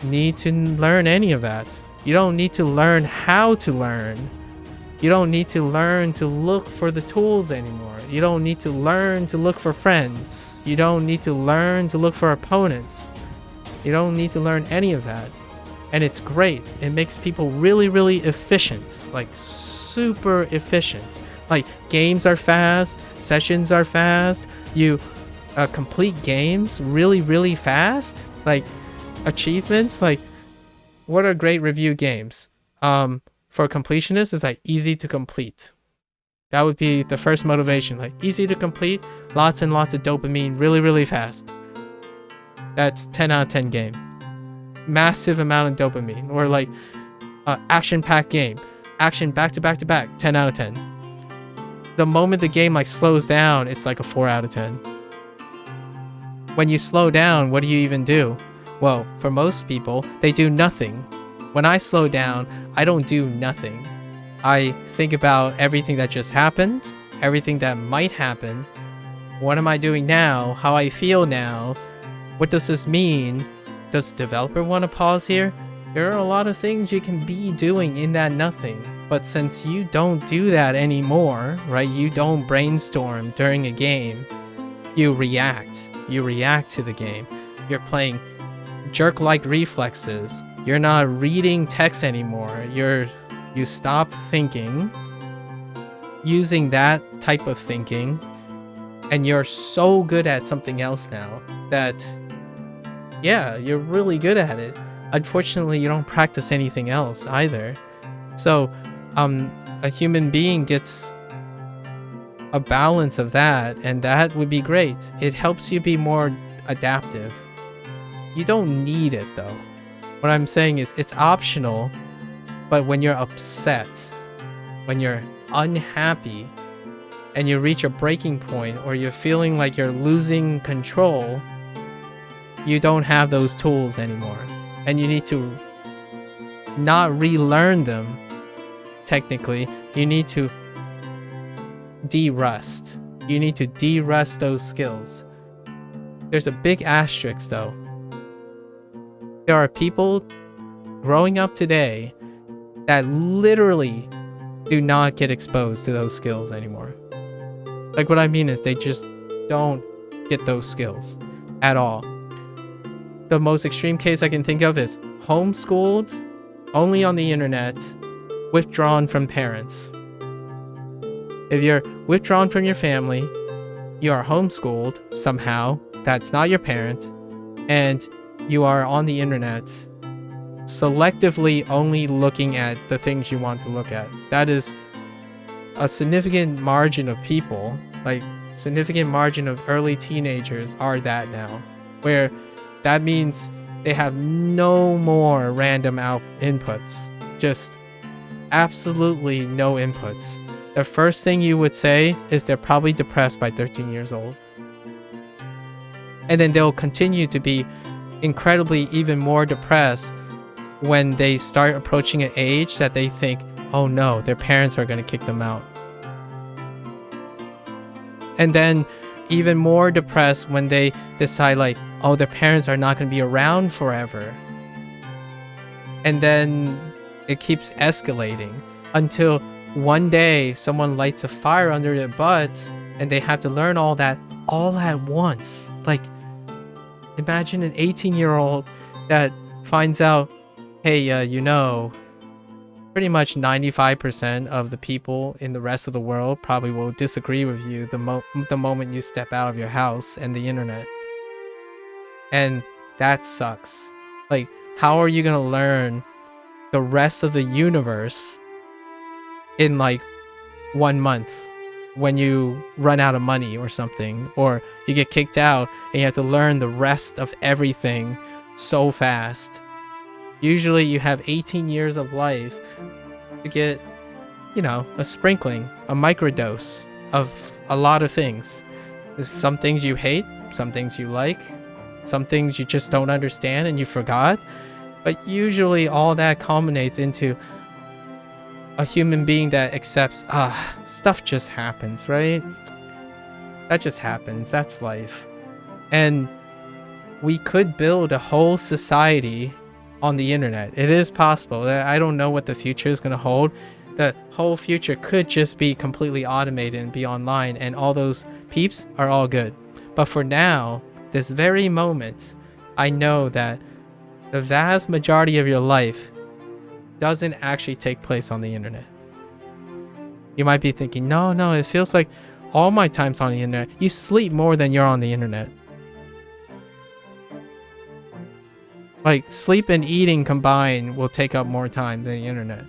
need to learn any of that. You don't need to learn how to learn. You don't need to learn to look for the tools anymore. You don't need to learn to look for friends. You don't need to learn to look for opponents. You don't need to learn any of that. And it's great. It makes people really, really efficient, like super efficient. Like, games are fast, sessions are fast, you complete games really, really fast. Like, achievements, like, what are great review games? For completionists, it's like easy to complete. That would be the first motivation, like easy to complete, lots and lots of dopamine, really, really fast. That's 10 out of 10 game. Massive amount of dopamine. Or like action-packed game, action back to back to back, 10 out of 10. The moment the game like slows down, it's like a 4 out of 10. When you slow down, what do you even do? Well, for most people, they do nothing. When I slow down, I don't do nothing. I think about everything that just happened, everything that might happen. What am I doing now? How I feel now? What does this mean? Does the developer want to pause here? There are a lot of things you can be doing in that nothing. But since you don't do that anymore, right? You don't brainstorm during a game. You react. You react to the game. You're playing jerk-like reflexes. You're not reading text anymore. You stop thinking, using that type of thinking, and you're so good at something else now that, yeah, you're really good at it. Unfortunately, you don't practice anything else either. So, a human being gets a balance of that, and that would be great. It helps you be more adaptive. You don't need it though. What I'm saying is it's optional, but when you're upset, when you're unhappy, and you reach a breaking point or you're feeling like you're losing control, you don't have those tools anymore. And you need to not relearn them, technically. You need to de-rust. You need to de-rust those skills. There's a big asterisk though. There are people growing up today that literally do not get exposed to those skills anymore. Like, what I mean is they just don't get those skills at all. The most extreme case I can think of is homeschooled, only on the internet, withdrawn from parents. If you're withdrawn from your family, you are homeschooled somehow, that's not your parent, and you are on the internet selectively only looking at the things you want to look at. That is a significant margin of people, like significant margin of early teenagers are that now, where that means they have no more random inputs, just absolutely no inputs. The first thing you would say is they're probably depressed by 13 years old. And then they'll continue to be incredibly even more depressed when they start approaching an age that they think, oh no, their parents are going to kick them out. And then even more depressed when they decide like, oh, their parents are not going to be around forever. And then it keeps escalating until one day someone lights a fire under their butt and they have to learn all that all at once. Like, imagine an 18-year-old that finds out, hey, pretty much 95% of the people in the rest of the world probably will disagree with you the moment you step out of your house and the internet. And that sucks. Like, how are you gonna learn the rest of the universe in like 1 month when you run out of money or something, or you get kicked out and you have to learn the rest of everything so fast? Usually you have 18 years of life to get, a sprinkling, a microdose of a lot of things. There's some things you hate, some things you like, some things you just don't understand and you forgot. But usually all that culminates into a human being that accepts, stuff just happens, right? That just happens. That's life. And we could build a whole society on the internet. It is possible. I don't know what the future is going to hold. The whole future could just be completely automated and be online, and all those peeps are all good. But for now, this very moment, I know that the vast majority of your life doesn't actually take place on the internet. You might be thinking, no, it feels like all my time's on the internet. You sleep more than you're on the internet. Like, sleep and eating combined will take up more time than the internet.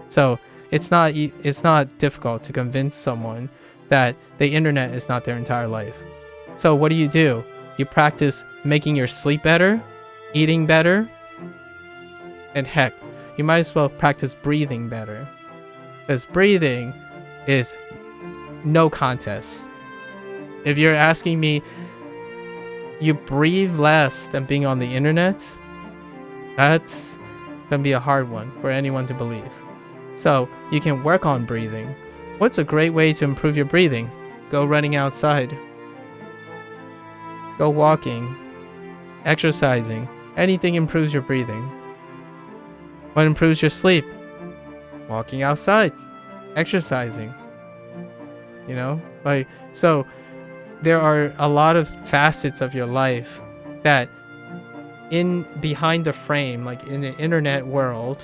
So it's not difficult to convince someone that the internet is not their entire life. So what do? You practice making your sleep better, eating better, and heck, you might as well practice breathing better. Because breathing is no contest. If you're asking me, you breathe less than being on the internet, that's gonna be a hard one for anyone to believe. So you can work on breathing. What's a great way to improve your breathing? Go running outside. Go walking. Exercising. Anything improves your breathing. What improves your sleep? Walking outside. Exercising. So there are a lot of facets of your life that behind the frame, like in the internet world,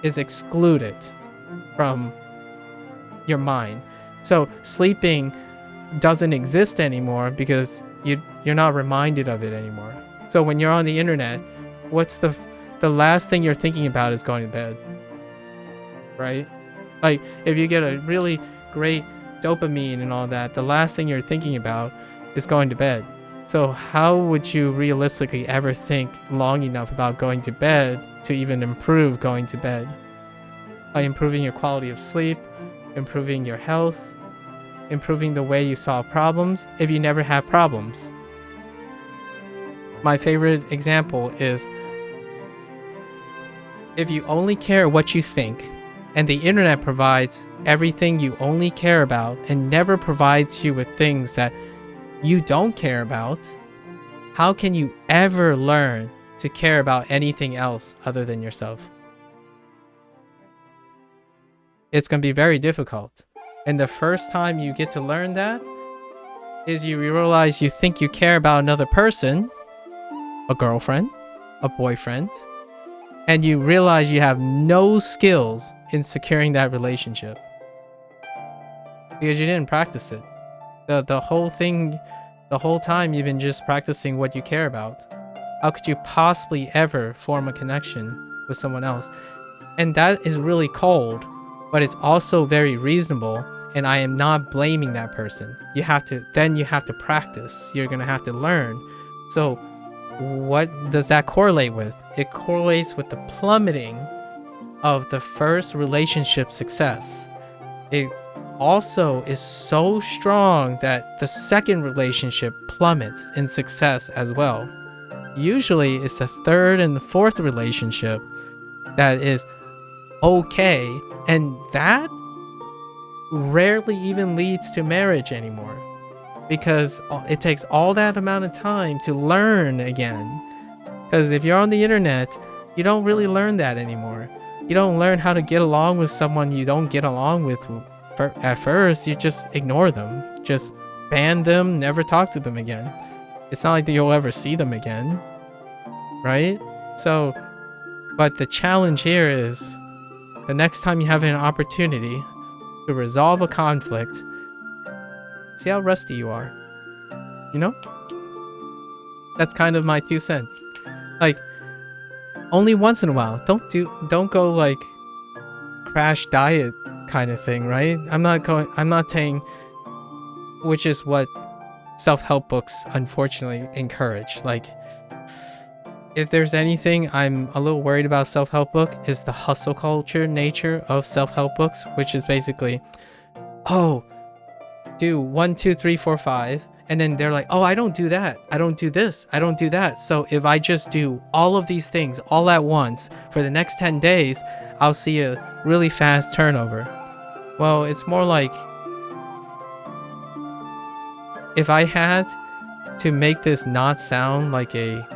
is excluded from your mind. So sleeping doesn't exist anymore because you're not reminded of it anymore. So when you're on the internet, what's the last thing you're thinking about is going to bed, right? Like, if you get a really great dopamine and all that, the last thing you're thinking about is going to bed. So how would you realistically ever think long enough about going to bed to even improve going to bed? By improving your quality of sleep, improving your health, improving the way you solve problems if you never have problems. My favorite example is if you only care what you think, and the internet provides everything you only care about and never provides you with things that you don't care about, how can you ever learn to care about anything else other than yourself? It's going to be very difficult. And the first time you get to learn that is you realize you think you care about another person, a girlfriend, a boyfriend, and you realize you have no skills in securing that relationship because you didn't practice it. The whole time you've been just practicing what you care about. How could you possibly ever form a connection with someone else? And that is really cold, but it's also very reasonable, and I am not blaming that person. You have to practice. You're gonna have to learn. So what does that correlate with? It correlates with the plummeting of the first relationship success. It also is so strong that the second relationship plummets in success as well. Usually it's the third and the fourth relationship that is okay, and that rarely even leads to marriage anymore, because it takes all that amount of time to learn again. Because if you're on the internet, you don't really learn that anymore. You don't learn how to get along with someone you don't get along with at first. You just ignore them, just ban them, never talk to them again. It's not like that you'll ever see them again, right? So, but the challenge here is the next time you have an opportunity to resolve a conflict, see how rusty you are. You know? That's kind of my 2 cents. Like, only once in a while. Don't go like crash diet kind of thing, right? I'm not saying, which is what self-help books unfortunately encourage. Like, if there's anything I'm a little worried about self-help book is the hustle culture nature of self-help books, which is basically, oh, do 1, 2, 3, 4, 5, and then they're like, oh, I don't do that, I don't do this, I don't do that. So if I just do all of these things all at once for the next 10 days, I'll see a really fast turnover. Well, it's more like, if I had to make this not sound like a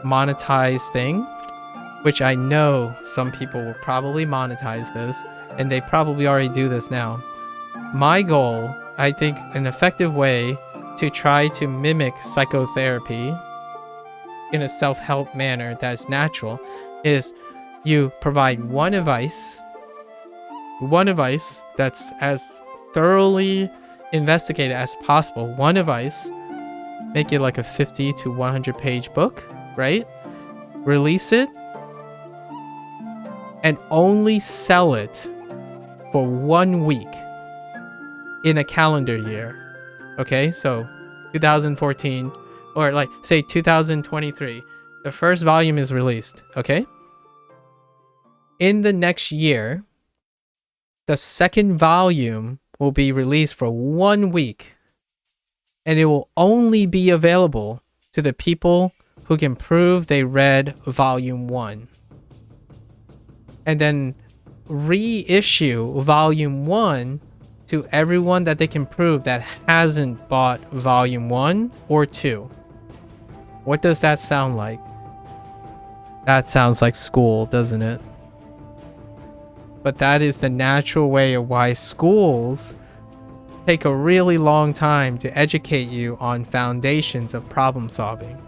monetized thing, which I know some people will probably monetize this, and they probably already do this now. My goal, I think an effective way to try to mimic psychotherapy in a self-help manner that's natural is you provide one advice that's as thoroughly investigated as possible. One advice, make it like a 50 to 100 page book, right? Release it and only sell it for 1 week in a calendar year. Okay, so 2014, or like say 2023, the first volume is released. Okay, in the next year, the second volume will be released for 1 week, and it will only be available to the people who can prove they read volume 1, and then reissue volume 1 to everyone that they can prove that hasn't bought volume 1 or 2. What does that sound like? That sounds like school, doesn't it? But that is the natural way of why schools take a really long time to educate you on foundations of problem solving.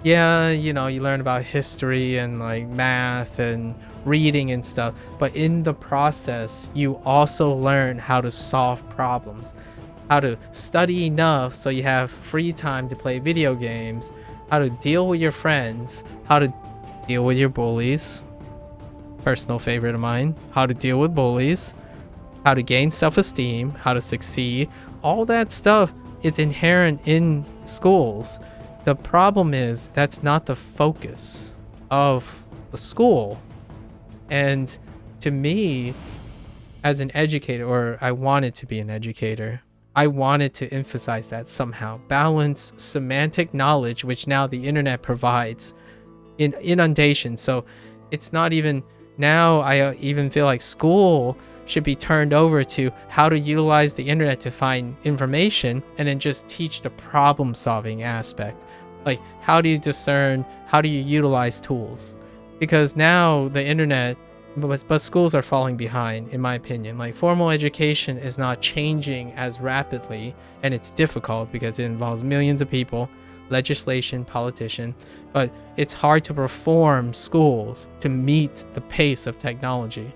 Yeah, you know, you learn about history and like math and reading and stuff, but in the process, you also learn how to solve problems, how to study enough so you have free time to play video games, how to deal with your friends, how to deal with your bullies, personal favorite of mine, how to deal with bullies, how to gain self-esteem, how to succeed. All that stuff is inherent in schools. the problem is that's not the focus of the school. And to me, as an educator, or I wanted to be an educator, I wanted to emphasize that somehow. Balance semantic knowledge, which now the internet provides in inundation. So it's not even, now I even feel like school should be turned over to how to utilize the internet to find information, and then just teach the problem solving aspect. Like, how do you discern, how do you utilize tools? Because now the internet, but schools are falling behind, in my opinion. Like, formal education is not changing as rapidly, and it's difficult because it involves millions of people, legislation, politician, but it's hard to reform schools to meet the pace of technology.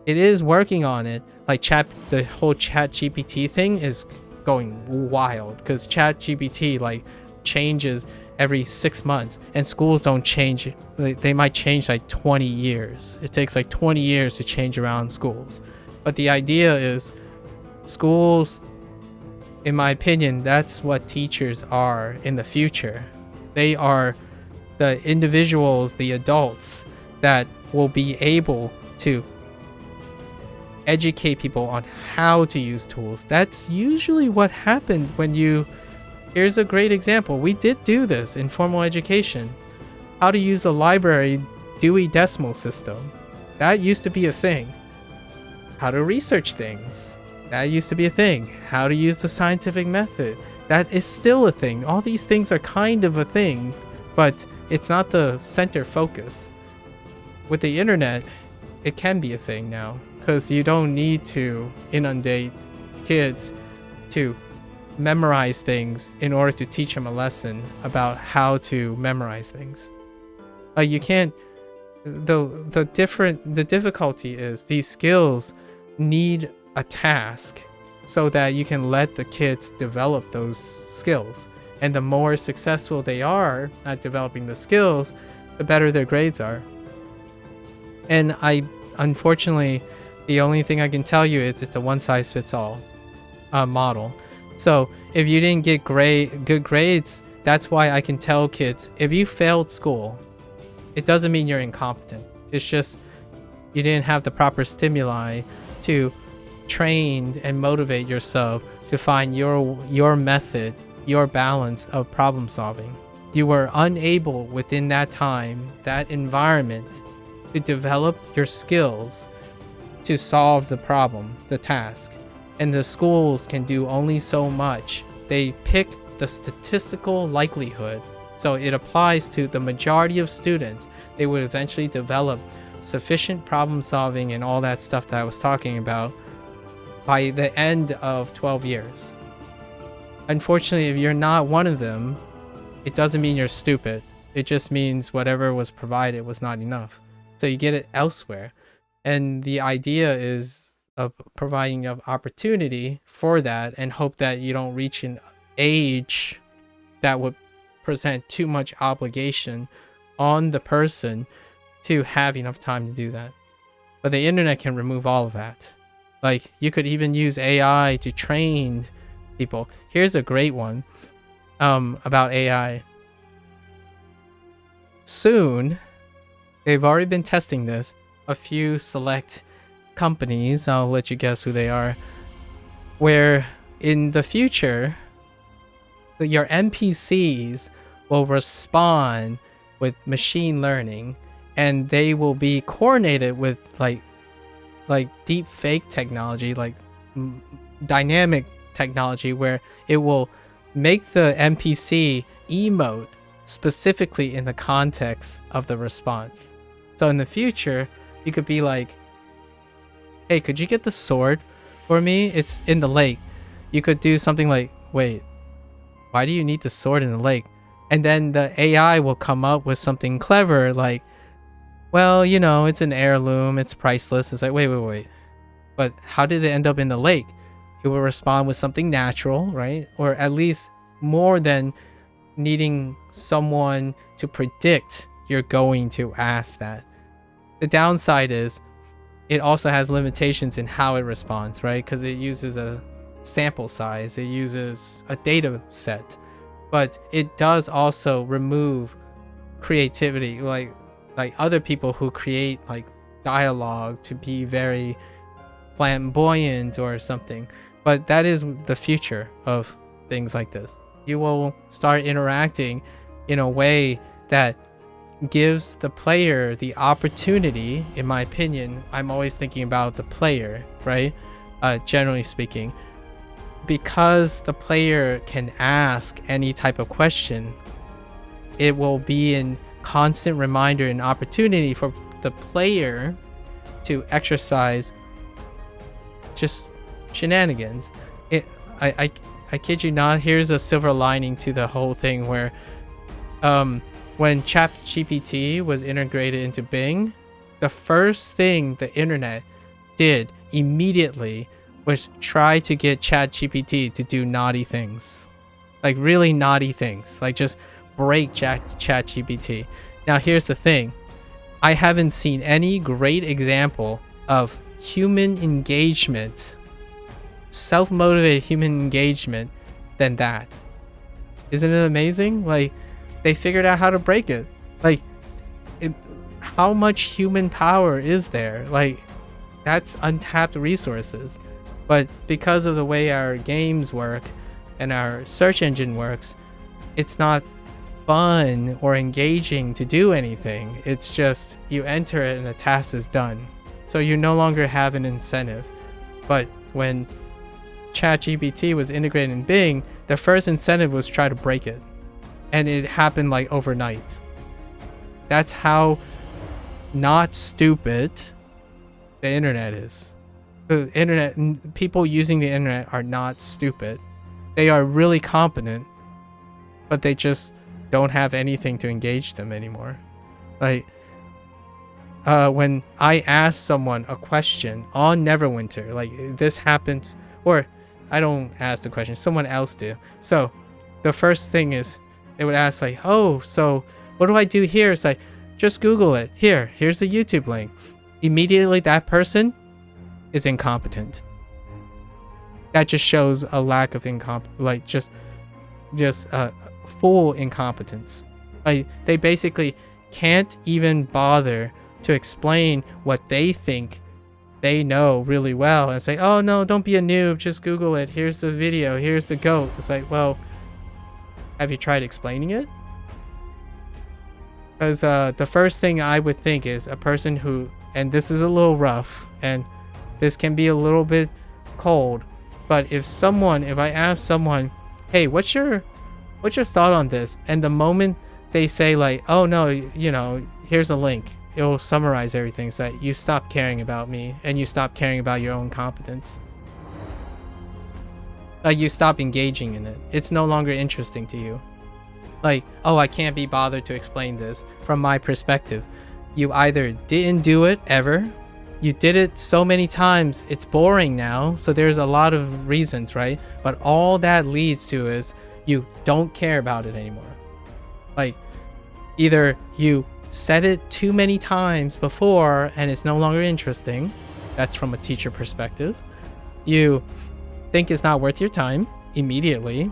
It is working on it. Like the whole chat GPT thing is going wild, because chat GPT like changes every 6 months, and schools don't change. They might change like 20 years. It takes like 20 years to change around schools. But the idea is, schools, in my opinion, that's what teachers are in the future. They are the individuals, the adults that will be able to educate people on how to use tools. That's usually what happened when you... Here's a great example. We did do this in formal education. How to use the library Dewey Decimal System. That used to be a thing. How to research things. That used to be a thing. How to use the scientific method. That is still a thing. All these things are kind of a thing, but it's not the center focus. With the internet, it can be a thing now, because you don't need to inundate kids to memorize things in order to teach them a lesson about how to memorize things. Like, you can't... The difficulty is these skills need a task so that you can let the kids develop those skills. And the more successful they are at developing the skills, the better their grades are. And unfortunately, the only thing I can tell you is it's a one-size-fits-all model. So if you didn't get good grades, that's why I can tell kids, if you failed school, it doesn't mean you're incompetent. It's just you didn't have the proper stimuli to train and motivate yourself to find your method, your balance of problem solving. You were unable within that time, that environment, to develop your skills to solve the problem, the task. And the schools can do only so much. They pick the statistical likelihood. So it applies to the majority of students. They would eventually develop sufficient problem solving and all that stuff that I was talking about by the end of 12 years. Unfortunately, if you're not one of them, it doesn't mean you're stupid. It just means whatever was provided was not enough. So you get it elsewhere. And the idea is of providing an opportunity for that, and hope that you don't reach an age that would present too much obligation on the person to have enough time to do that. But the internet can remove all of that. Like, you could even use AI to train people. Here's a great one about AI. Soon, they've already been testing this. A few select companies, I'll let you guess who they are, where in the future your NPCs will respond with machine learning, and they will be coordinated with like deep fake technology, like dynamic technology, where it will make the NPC emote specifically in the context of the response. So in the future, you could be like, hey, could you get the sword for me? It's in the lake. You could do something like, wait, why do you need the sword in the lake? And then the AI will come up with something clever like, well, you know, it's an heirloom, it's priceless. It's like, wait. But how did it end up in the lake? It will respond with something natural, right? Or at least more than needing someone to predict you're going to ask that. The downside is it also has limitations in how it responds, right? Because it uses a sample size, it uses a data set. but it does also remove creativity, like other people who create like dialogue to be very flamboyant or something. But that is the future of things like this. You will start interacting in a way that gives the player the opportunity. In my opinion, I'm always thinking about the player, right? Generally speaking, because the player can ask any type of question, it will be a constant reminder and opportunity for the player to exercise just shenanigans. I kid you not, here's a silver lining to the whole thing where when ChatGPT was integrated into Bing, the first thing the internet did immediately was try to get ChatGPT to do naughty things. Like really naughty things. Like just break ChatGPT. Now here's the thing. I haven't seen any great example of human engagement, self-motivated human engagement than that. Isn't it amazing? Like, they figured out how to break it. Like, how much human power is there? Like, that's untapped resources. But because of the way our games work and our search engine works, it's not fun or engaging to do anything. It's just you enter it and the task is done. So you no longer have an incentive. But when ChatGPT was integrated in Bing, the first incentive was try to break it. And it happened like overnight. That's how not stupid the internet is. The internet, people using the internet are not stupid. They are really competent, but they just don't have anything to engage them anymore. Like, when I ask someone a question on Neverwinter, like this happens, or I don't ask the question, someone else do. So the first thing is they would ask like, oh, so what do I do here? It's like, just Google it. Here's the YouTube link. Immediately that person is incompetent. That just shows a lack of full incompetence. Like they basically can't even bother to explain what they think they know really well and say, oh no, don't be a noob, just Google it. Here's the video, here's the goat. It's like, well, have you tried explaining it? Because the first thing I would think is a person who, and this is a little rough and this can be a little bit cold, but if I ask someone, hey, what's your thought on this? And the moment they say like, oh no, you know, here's a link, it will summarize everything so that you stop caring about me and you stop caring about your own competence. Like you stop engaging in it. It's no longer interesting to you. Like, oh, I can't be bothered to explain this. From my perspective, you either didn't do it ever, you did it so many times, it's boring now, so there's a lot of reasons, right? But all that leads to is you don't care about it anymore. Like, either you said it too many times before and it's no longer interesting. That's from a teacher perspective. You think it's not worth your time immediately.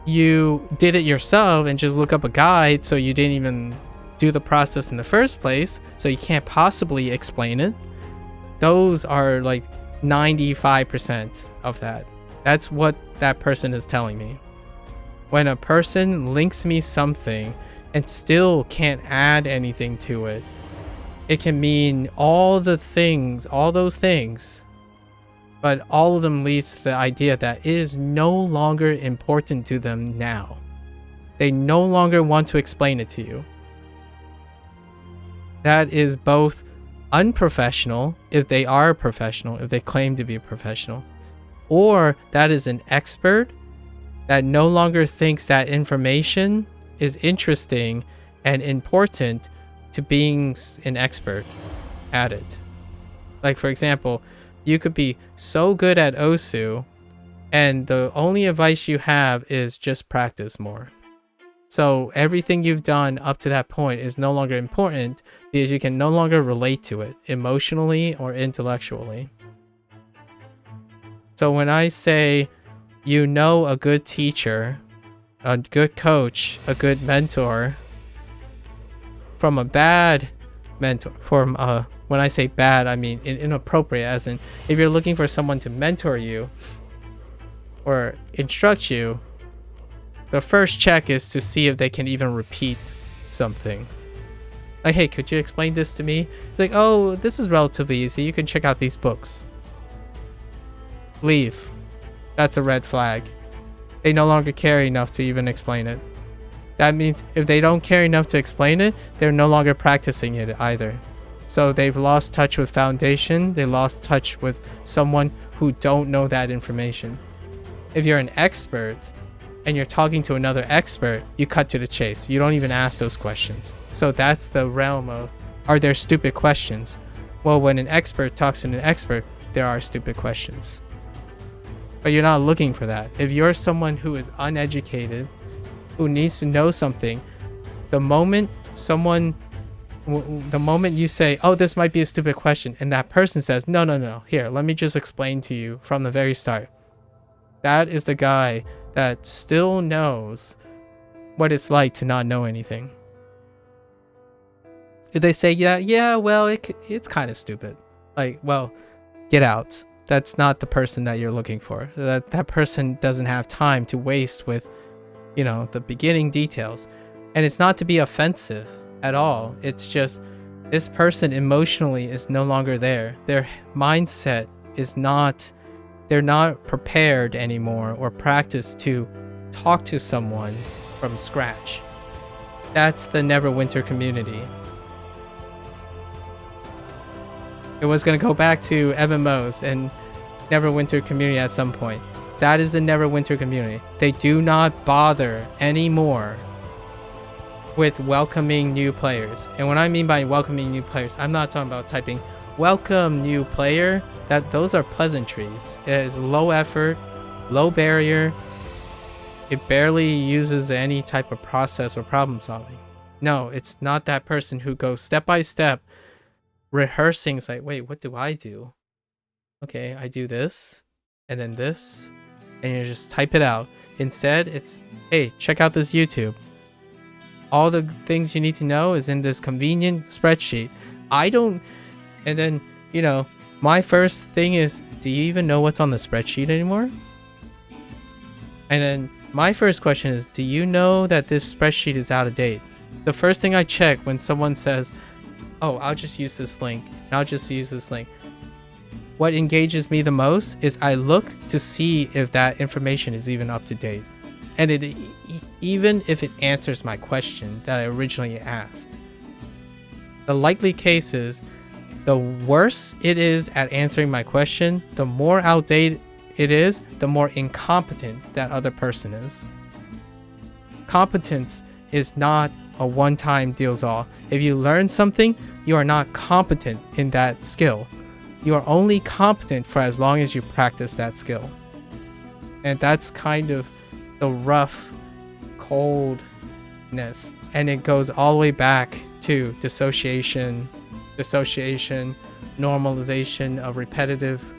You did it yourself and just look up a guide, so you didn't even do the process in the first place, so you can't possibly explain it. Those are like 95% of that. That's what that person is telling me. When a person links me something and still can't add anything to it, it can mean all those things, but all of them leads to the idea that it is no longer important to them now. They no longer want to explain it to you. That is both unprofessional, if they are a professional, if they claim to be a professional, or that is an expert that no longer thinks that information is interesting and important to being an expert at it. Like, for example, you could be so good at Osu and the only advice you have is just practice more. So everything you've done up to that point is no longer important because you can no longer relate to it emotionally or intellectually. So when I say you know a good teacher a good coach, a good mentor, from a bad mentor, from when I say bad, I mean inappropriate, as in if you're looking for someone to mentor you or instruct you, the first check is to see if they can even repeat something. Like, hey, could you explain this to me? It's like, oh, this is relatively easy. You can check out these books. Leave. That's a red flag. They no longer care enough to even explain it. That means if they don't care enough to explain it, they're no longer practicing it either. So they've lost touch with foundation. They lost touch with someone who don't know that information. If you're an expert and you're talking to another expert, you cut to the chase. You don't even ask those questions. So that's the realm of, are there stupid questions? Well, when an expert talks to an expert, there are stupid questions. But you're not looking for that. If you're someone who is uneducated, who needs to know something, the moment you say, oh, this might be a stupid question, and that person says, no, here, let me just explain to you from the very start. That is the guy that still knows what it's like to not know anything. If they say, yeah, well, it's kind of stupid. Like, well, get out. That's not the person that you're looking for. That person doesn't have time to waste with, the beginning details. And it's not to be offensive at all. It's just this person emotionally is no longer there. Their mindset is not, they're not prepared anymore or practiced to talk to someone from scratch. That's the Neverwinter community. It was going to go back to MMOs and Neverwinter community at some point. That is the Neverwinter community. They do not bother anymore with welcoming new players. And what I mean by welcoming new players, I'm not talking about typing welcome new player. Those are pleasantries. It is low effort, low barrier. It barely uses any type of process or problem solving. No, it's not that person who goes step by step rehearsing. It's like, wait, what do I do? Okay, I do this and then this, and you just type it out. Instead, it's, hey, check out this YouTube. All the things you need to know is in this convenient spreadsheet. And then, my first thing is, do you even know what's on the spreadsheet anymore? And then my first question is, do you know that this spreadsheet is out of date? The first thing I check when someone says, oh, I'll just use this link, and I'll just use this link. What engages me the most is I look to see if that information is even up to date. And even if it answers my question that I originally asked. The likely case is, the worse it is at answering my question, the more outdated it is, the more incompetent that other person is. Competence is not a one-time deals all. If you learn something, you are not competent in that skill. You are only competent for as long as you practice that skill. And that's kind of the rough coldness. And it goes all the way back to dissociation, normalization of repetitive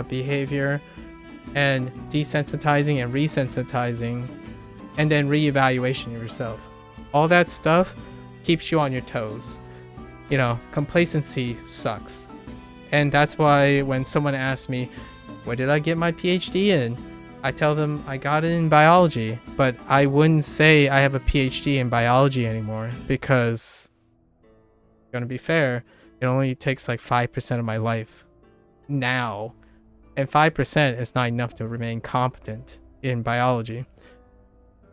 behavior, and desensitizing and resensitizing, and then reevaluation of yourself. All that stuff keeps you on your toes. Complacency sucks. And that's why when someone asks me, where did I get my PhD in? I tell them I got it in biology, but I wouldn't say I have a PhD in biology anymore because, gonna be fair, it only takes like 5% of my life now. And 5% is not enough to remain competent in biology.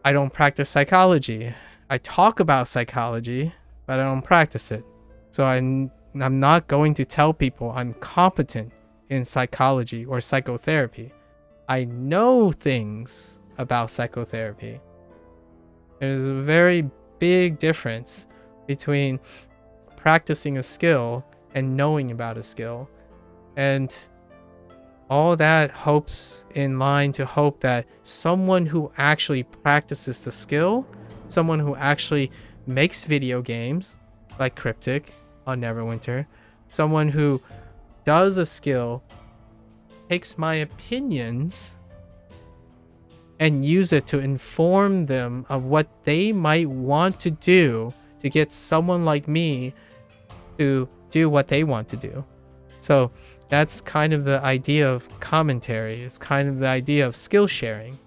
I don't practice psychology. I talk about psychology, but I don't practice it. So I'm not going to tell people I'm competent in psychology or psychotherapy. I know things about psychotherapy. There's a very big difference between practicing a skill and knowing about a skill. And all that hopes in line to hope that someone who actually practices the skill, someone who actually makes video games like Cryptic on Neverwinter, someone who does a skill, takes my opinions and use it to inform them of what they might want to do to get someone like me to do what they want to do. So that's kind of the idea of commentary. It's kind of the idea of skill sharing.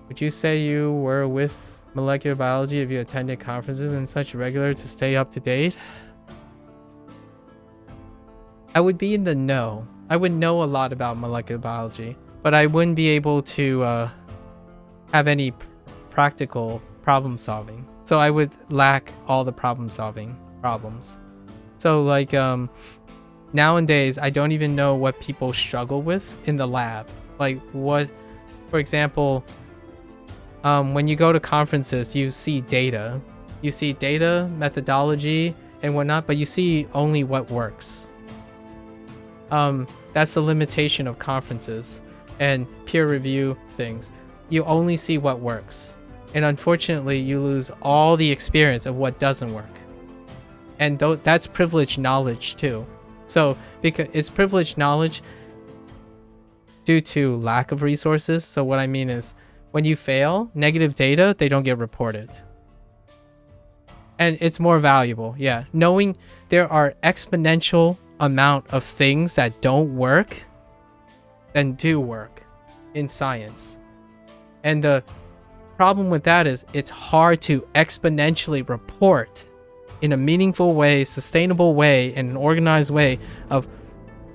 Would you say you were with molecular biology if you attended conferences and such regular to stay up to date? I would be in the know. I would know a lot about molecular biology, but I wouldn't be able to have any practical problem solving. So I would lack all the problem solving problems. So like nowadays, I don't even know what people struggle with in the lab. Like what, for example, when you go to conferences, you see data, methodology and whatnot, but you see only what works. That's the limitation of conferences and peer review things. You only see what works. And unfortunately, you lose all the experience of what doesn't work. And that's privileged knowledge too. So because it's privileged knowledge due to lack of resources. So what I mean is when you fail, negative data, they don't get reported. And it's more valuable. Yeah. Knowing there are exponential amount of things that don't work than do work in science. And the problem with that is it's hard to exponentially report in a meaningful way, sustainable way, in an organized way of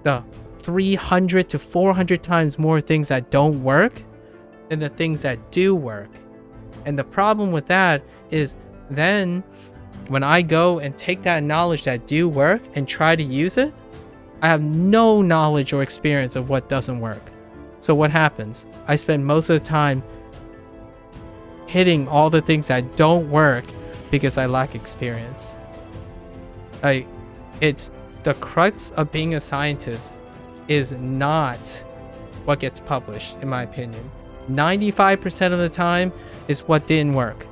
the 300 to 400 times more things that don't work than the things that do work. And the problem with that is then when I go and take that knowledge that do work and try to use it, I have no knowledge or experience of what doesn't work. So what happens? I spend most of the time hitting all the things that don't work because I lack experience. Like, it's the crux of being a scientist is not what gets published, in my opinion. 95% of the time is what didn't work.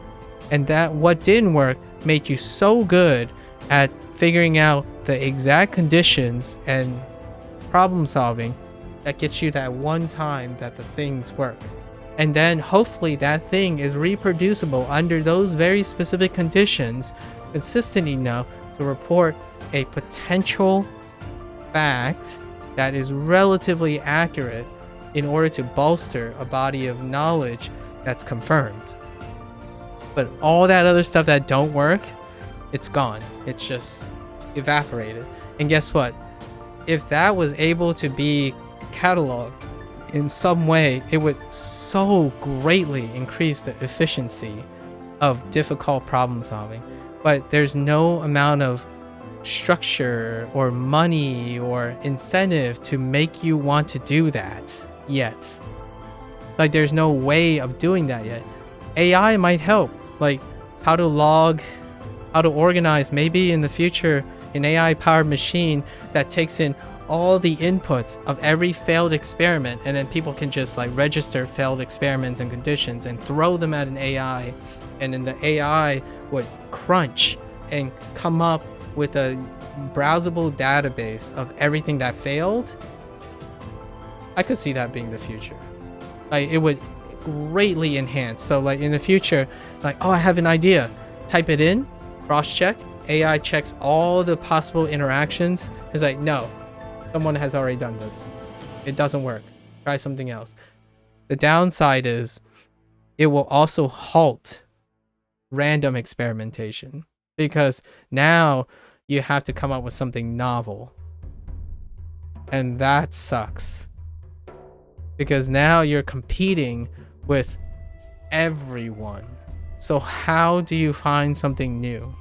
And that what didn't work made you so good at figuring out the exact conditions and problem solving that gets you that one time that the things work. And then hopefully that thing is reproducible under those very specific conditions, consistent enough to report a potential fact that is relatively accurate in order to bolster a body of knowledge that's confirmed. But all that other stuff that don't work, it's gone. It's just evaporated. And guess what? If that was able to be cataloged in some way, it would so greatly increase the efficiency of difficult problem solving. But there's no amount of structure or money or incentive to make you want to do that yet. Like, there's no way of doing that yet. AI might help, like how to log, how to organize, maybe in the future an AI powered machine that takes in all the inputs of every failed experiment, and then people can just like register failed experiments and conditions and throw them at an AI, and then the AI would crunch and come up with a browsable database of everything that failed. I could see that being the future. Like, it would greatly enhance. So like in the future, like, oh, I have an idea, type it in, cross check, AI checks all the possible interactions. It's like, no, someone has already done this. It doesn't work. Try something else. The downside is it will also halt random experimentation, because now you have to come up with something novel. And that sucks. Because now you're competing with everyone. So how do you find something new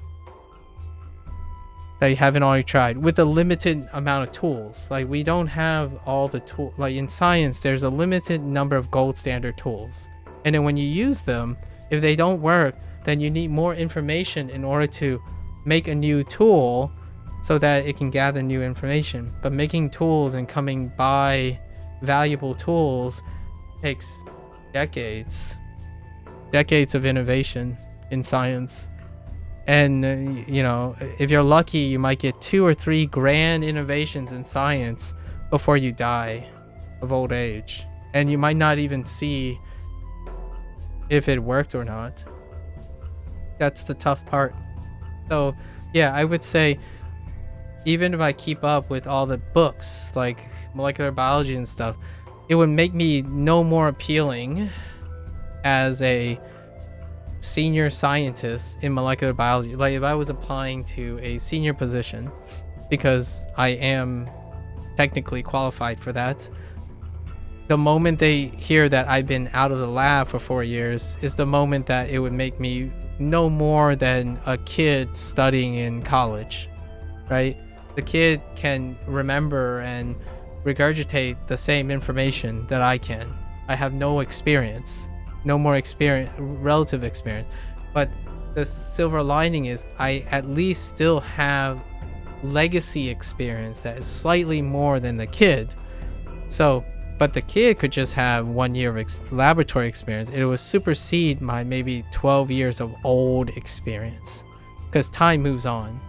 that you haven't already tried with a limited amount of tools? Like, we don't have all the tools. Like in science, there's a limited number of gold standard tools. And then when you use them, if they don't work, then you need more information in order to make a new tool so that it can gather new information. But making tools and coming by valuable tools takes decades of innovation in science. And you know, if you're lucky, you might get 2 or 3 grand innovations in science before you die of old age. and you might not even see if it worked or not. That's the tough part. So yeah, I would say even if I keep up with all the books like molecular biology and stuff, it would make me no more appealing as a senior scientist in molecular biology. Like if I was applying to a senior position, because I am technically qualified for that, the moment they hear that I've been out of the lab for 4 years is the moment that it would make me no more than a kid studying in college, right? The kid can remember and regurgitate the same information that I can. I have no experience, no more experience, relative experience. But the silver lining is I at least still have legacy experience that is slightly more than the kid. So, but the kid could just have 1 year of laboratory experience. It would supersede my maybe 12 years of old experience, because time moves on.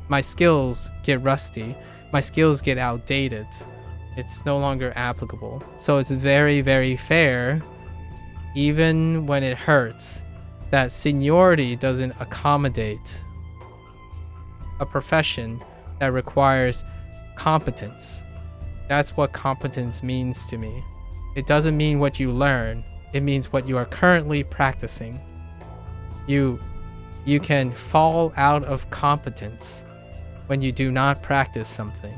My skills get rusty. My skills get outdated. It's no longer applicable. So it's very, very fair, even when it hurts, that seniority doesn't accommodate a profession that requires competence. That's what competence means to me. It doesn't mean what you learn. It means what you are currently practicing. You can fall out of competence when you do not practice something.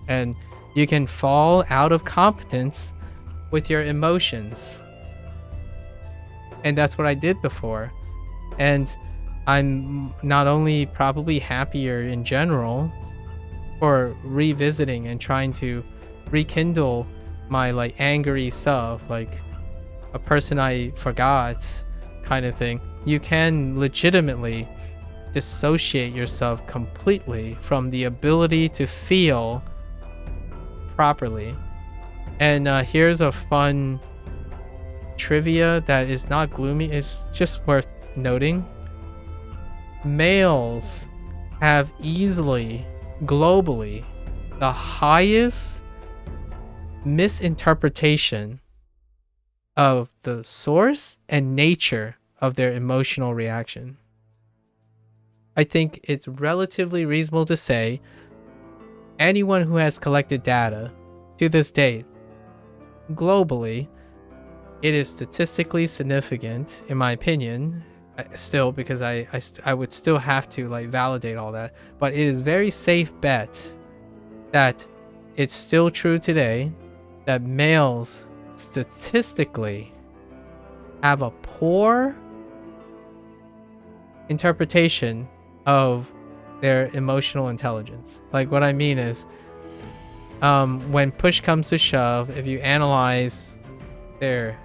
And you can fall out of competence with your emotions. And that's what I did before. And I'm not only probably happier in general for revisiting and trying to rekindle my like angry self, like a person I forgot kind of thing. You can legitimately dissociate yourself completely from the ability to feel properly. And here's a fun trivia that is not gloomy, it's just worth noting. Males have easily, globally, the highest misinterpretation of the source and nature of their emotional reaction. I think it's relatively reasonable to say anyone who has collected data to this date, globally, it is statistically significant, in my opinion, still, because I would still have to like validate all that, but it is very safe bet that it's still true today that males statistically have a poor interpretation of their emotional intelligence. Like what I mean is, when push comes to shove, if you analyze their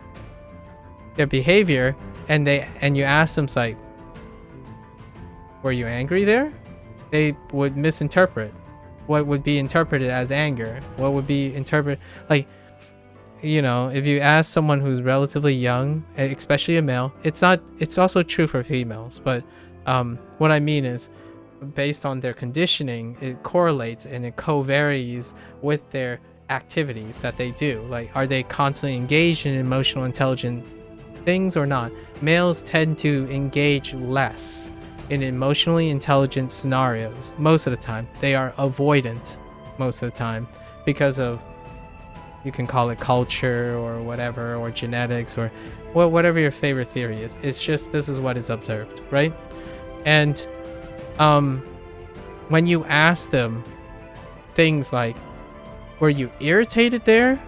behavior and you ask them like, were you angry there? They would misinterpret what would be interpreted as anger. What would be interpreted, like, you know, if you ask someone who's relatively young, especially a male, it's also true for females, but what I mean is, based on their conditioning, it correlates and it co-varies with their activities that they do. Like, are they constantly engaged in emotional intelligent things or not? Males tend to engage less in emotionally intelligent scenarios most of the time. They are avoidant most of the time because of, you can call it culture or whatever, or genetics, or whatever your favorite theory is. It's just, this is what is observed, right? And when you ask them things like, were you irritated there,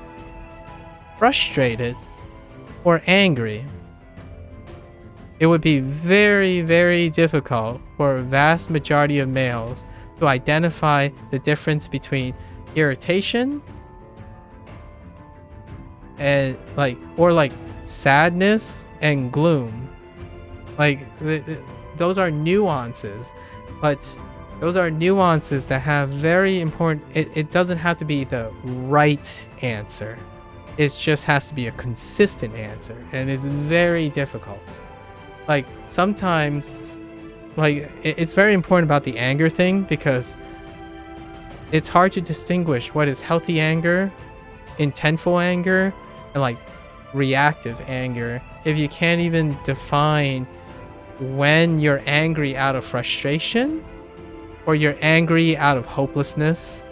frustrated, or angry, it would be very, very difficult for a vast majority of males to identify the difference between irritation and like sadness and gloom. Like those are nuances, but those are nuances that have very important, it doesn't have to be the right answer. It just has to be a consistent answer, and it's very difficult. Like sometimes, like it's very important about the anger thing, because it's hard to distinguish what is healthy anger, intentful anger, and like reactive anger, if you can't even define when you're angry out of frustration, or you're angry out of hopelessness,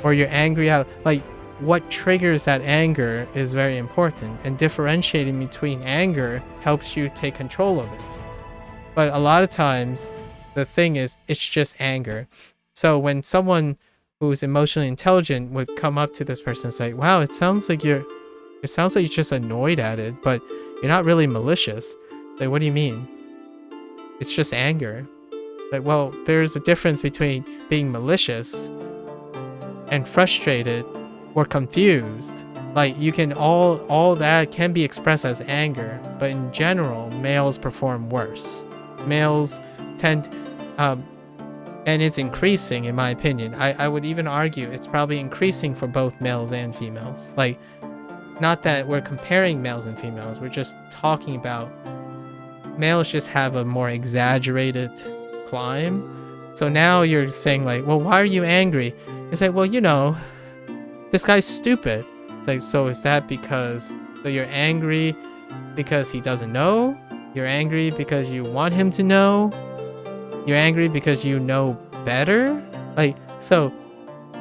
or you're angry out of, like, what triggers that anger is very important, and differentiating between anger helps you take control of it. But a lot of times the thing is, it's just anger. So when someone who's emotionally intelligent would come up to this person and say, wow, it sounds like you're just annoyed at it, but you're not really malicious. Like, what do you mean? It's just anger. Like, well, there's a difference between being malicious and frustrated or confused. Like, you can all that can be expressed as anger, but in general, males perform worse. Males tend, and it's increasing in my opinion. I would even argue it's probably increasing for both males and females. Like, not that we're comparing males and females, we're just talking about males just have a more exaggerated climb. So now you're saying like, well, why are you angry? It's like, well, you know, this guy's stupid. It's like, so is that because, so you're angry because he doesn't know? You're angry because you want him to know? You're angry because you know better? Like, so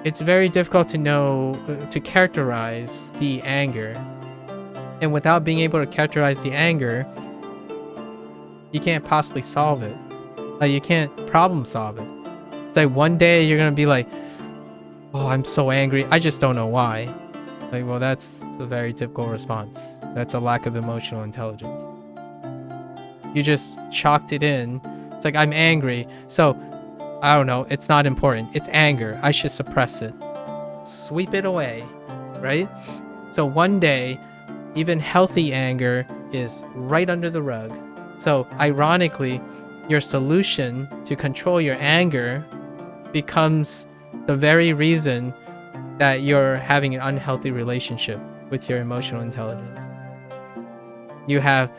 it's very difficult to know, to characterize the anger. And without being able to characterize the anger, you can't possibly solve it. Like, you can't problem solve it. It's like one day you're gonna be like, oh, I'm so angry, I just don't know why. Like, well, that's a very typical response. That's a lack of emotional intelligence. You just chalked it in. It's like, I'm angry, so I don't know, it's not important. It's anger, I should suppress it. Sweep it away, right? So one day, even healthy anger is right under the rug. So ironically, your solution to control your anger becomes the very reason that you're having an unhealthy relationship with your emotional intelligence. You have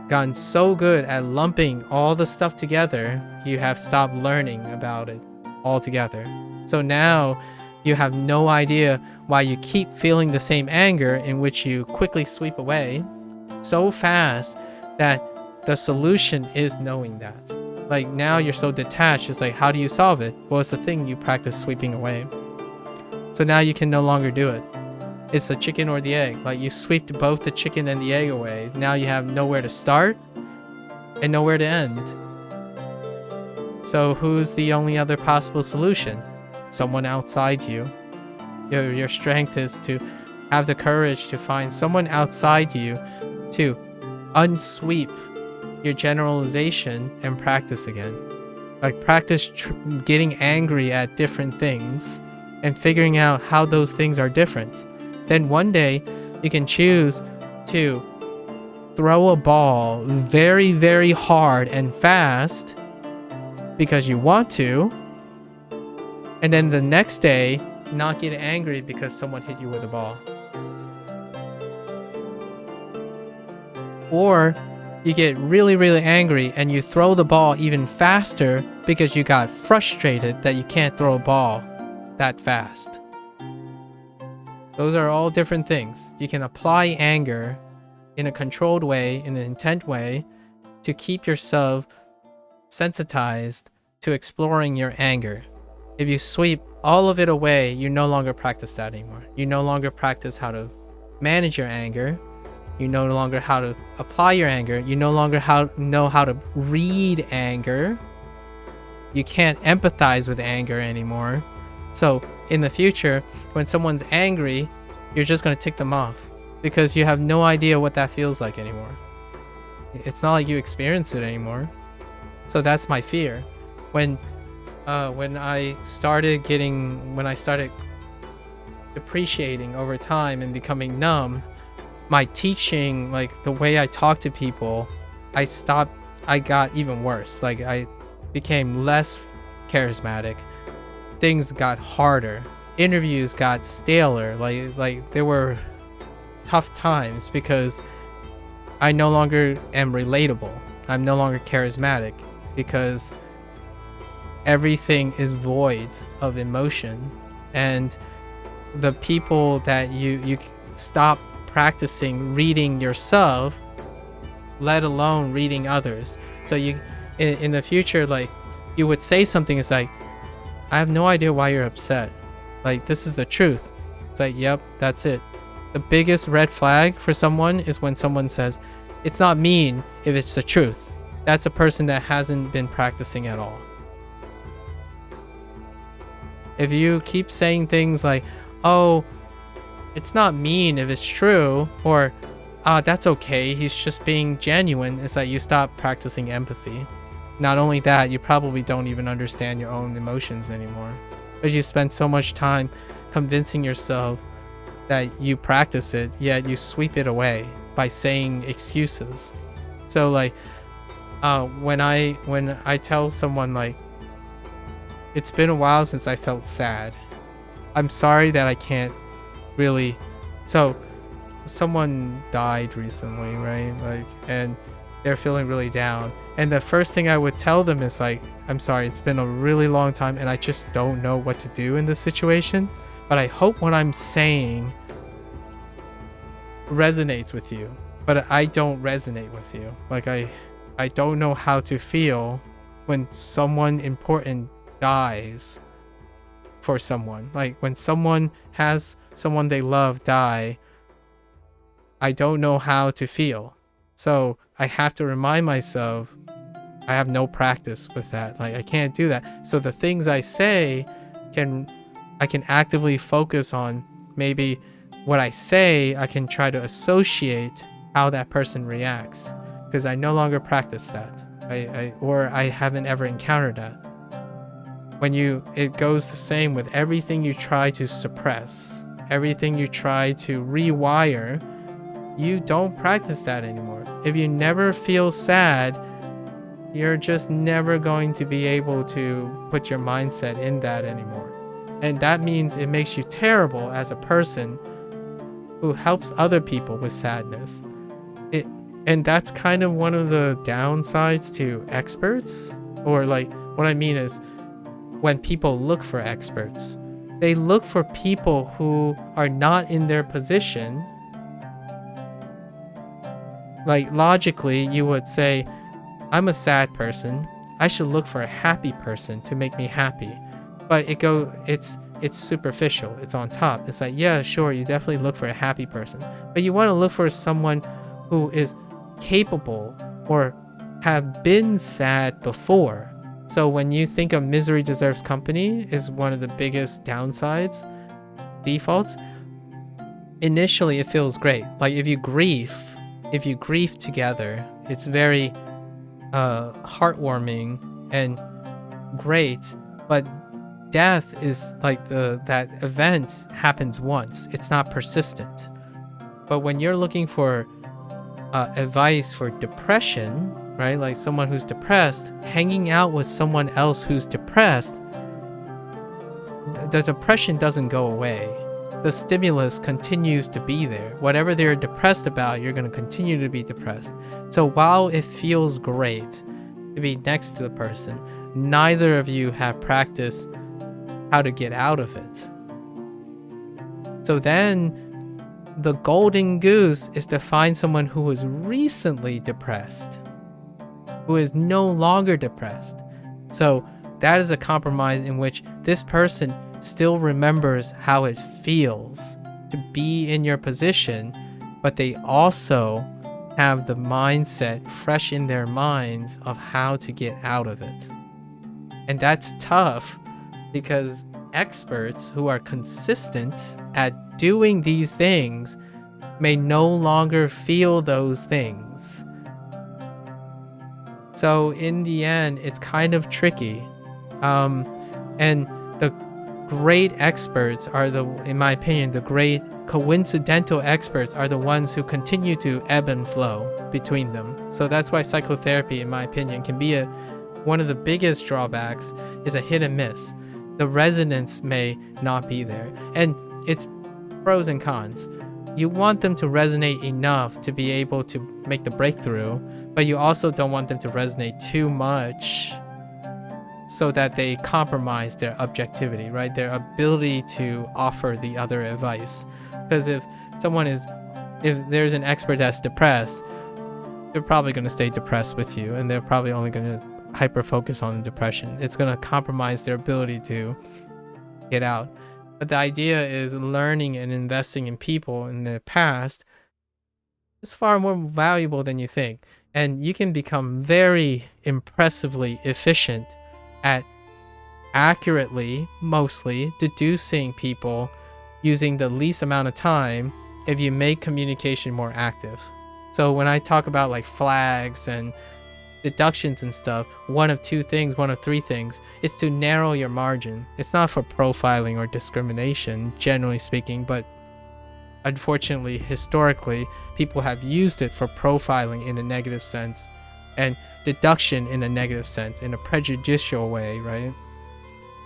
gotten so good at lumping all the stuff together, you have stopped learning about it altogether. So now you have no idea why you keep feeling the same anger, in which you quickly sweep away so fast that the solution is knowing that. Like, now you're so detached, it's like, how do you solve it? Well, it's the thing you practice sweeping away. So now you can no longer do it. It's the chicken or the egg. Like, you swept both the chicken and the egg away. Now you have nowhere to start and nowhere to end. So who's the only other possible solution? Someone outside you. Your strength is to have the courage to find someone outside you to unsweep your generalization and practice again. Like, practice getting angry at different things and figuring out how those things are different. Then one day you can choose to throw a ball very, very hard and fast because you want to, and then the next day not get angry because someone hit you with a ball. Or you get really, really angry and you throw the ball even faster because you got frustrated that you can't throw a ball that fast. Those are all different things. You can apply anger in a controlled way, in an intent way, to keep yourself sensitized to exploring your anger. If you sweep all of it away, you no longer practice that anymore. You no longer practice how to manage your anger. You no longer how to apply your anger. You no longer know how to read anger. You can't empathize with anger anymore. So in the future, when someone's angry, you're just going to tick them off because you have no idea what that feels like anymore. It's not like you experience it anymore. So that's my fear. When I started depreciating over time and becoming numb, my teaching, like the way I talk to people, I got even worse. Like, I became less charismatic. Things got harder. Interviews got staler. Like there were tough times because I no longer am relatable. I'm no longer charismatic because everything is void of emotion, and the people that you stop practicing reading yourself, let alone reading others. So you, in the future, like, you would say something, it's like, I have no idea why you're upset. Like, this is the truth. It's like, yep, that's it. The biggest red flag for someone is when someone says, it's not mean if it's the truth. That's a person that hasn't been practicing at all. If you keep saying things like, oh, it's not mean if it's true, or that's okay, he's just being genuine, it's like you stop practicing empathy. Not only that, you probably don't even understand your own emotions anymore, because you spend so much time convincing yourself that you practice it, yet you sweep it away by saying excuses. So like, when I tell someone like, it's been a while since I felt sad, I'm sorry that I can't really. So someone died recently, right? Like, and they're feeling really down, and the first thing I would tell them is like, I'm sorry, it's been a really long time and I just don't know what to do in this situation, but I hope what I'm saying resonates with you. But I don't resonate with you. Like, I don't know how to feel when someone important dies for someone. Like, when someone has someone they love die, I don't know how to feel. So I have to remind myself I have no practice with that. Like, I can't do that. So the things I say I can actively focus on maybe what I say. I can try to associate how that person reacts, because I no longer practice that. I haven't ever encountered that. It goes the same with everything you try to suppress, everything you try to rewire. You don't practice that anymore. If you never feel sad, you're just never going to be able to put your mindset in that anymore. And that means it makes you terrible as a person who helps other people with sadness. And that's kind of one of the downsides to experts. Or like, what I mean is, when people look for experts, they look for people who are not in their position. Like, logically, you would say, I'm a sad person, I should look for a happy person to make me happy. But it's superficial, it's on top. It's like, yeah, sure, you definitely look for a happy person, but you want to look for someone who is capable or have been sad before. So when you think of misery deserves company is one of the biggest downsides, defaults, initially it feels great. Like, if you grieve together, it's very heartwarming and great. But death is like that event happens once, it's not persistent. But when you're looking for advice for depression, right, like someone who's depressed, hanging out with someone else who's depressed, the depression doesn't go away. The stimulus continues to be there. Whatever they're depressed about, you're going to continue to be depressed. So while it feels great to be next to the person, neither of you have practiced how to get out of it. So then the golden goose is to find someone who was recently depressed, who is no longer depressed. So that is a compromise in which this person still remembers how it feels to be in your position, but they also have the mindset fresh in their minds of how to get out of it. And that's tough, because experts who are consistent at doing these things may no longer feel those things. So in the end, it's kind of tricky. And the great experts are in my opinion, the great coincidental experts are the ones who continue to ebb and flow between them. So that's why psychotherapy, in my opinion, can be one of the biggest drawbacks is a hit and miss. The resonance may not be there. And it's pros and cons. You want them to resonate enough to be able to make the breakthrough, but you also don't want them to resonate too much so that they compromise their objectivity, right? Their ability to offer the other advice. Because if someone is if there's an expert that's depressed, they're probably going to stay depressed with you, and they're probably only going to hyper focus on the depression. It's going to compromise their ability to get out. But the idea is learning and investing in people in the past is far more valuable than you think. And you can become very impressively efficient at accurately, mostly, deducing people using the least amount of time if you make communication more active. So when I talk about like flags and deductions and stuff, one of three things, is to narrow your margin. It's not for profiling or discrimination, generally speaking, but unfortunately, historically, people have used it for profiling in a negative sense and deduction in a negative sense, in a prejudicial way, right?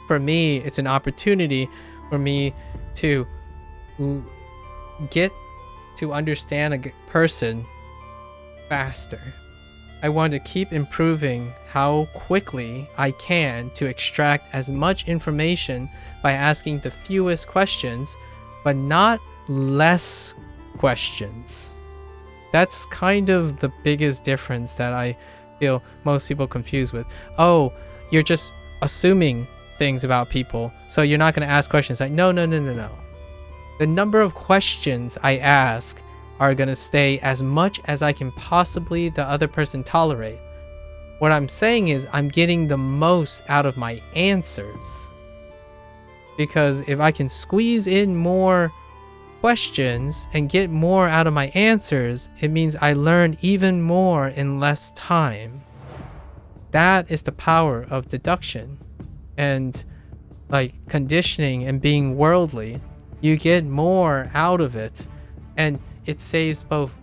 For me, it's an opportunity for me to get to understand a person faster. I want to keep improving how quickly I can to extract as much information by asking the fewest questions, but not less questions. That's kind of the biggest difference that I feel most people confuse with. Oh, you're just assuming things about people, so you're not going to ask questions. Like, no. The number of questions I ask are going to stay as much as I can possibly the other person tolerate. What I'm saying is I'm getting the most out of my answers. Because if I can squeeze in more questions and get more out of my answers, it means I learn even more in less time. That is the power of deduction and like conditioning and being worldly. You get more out of it, and it saves both.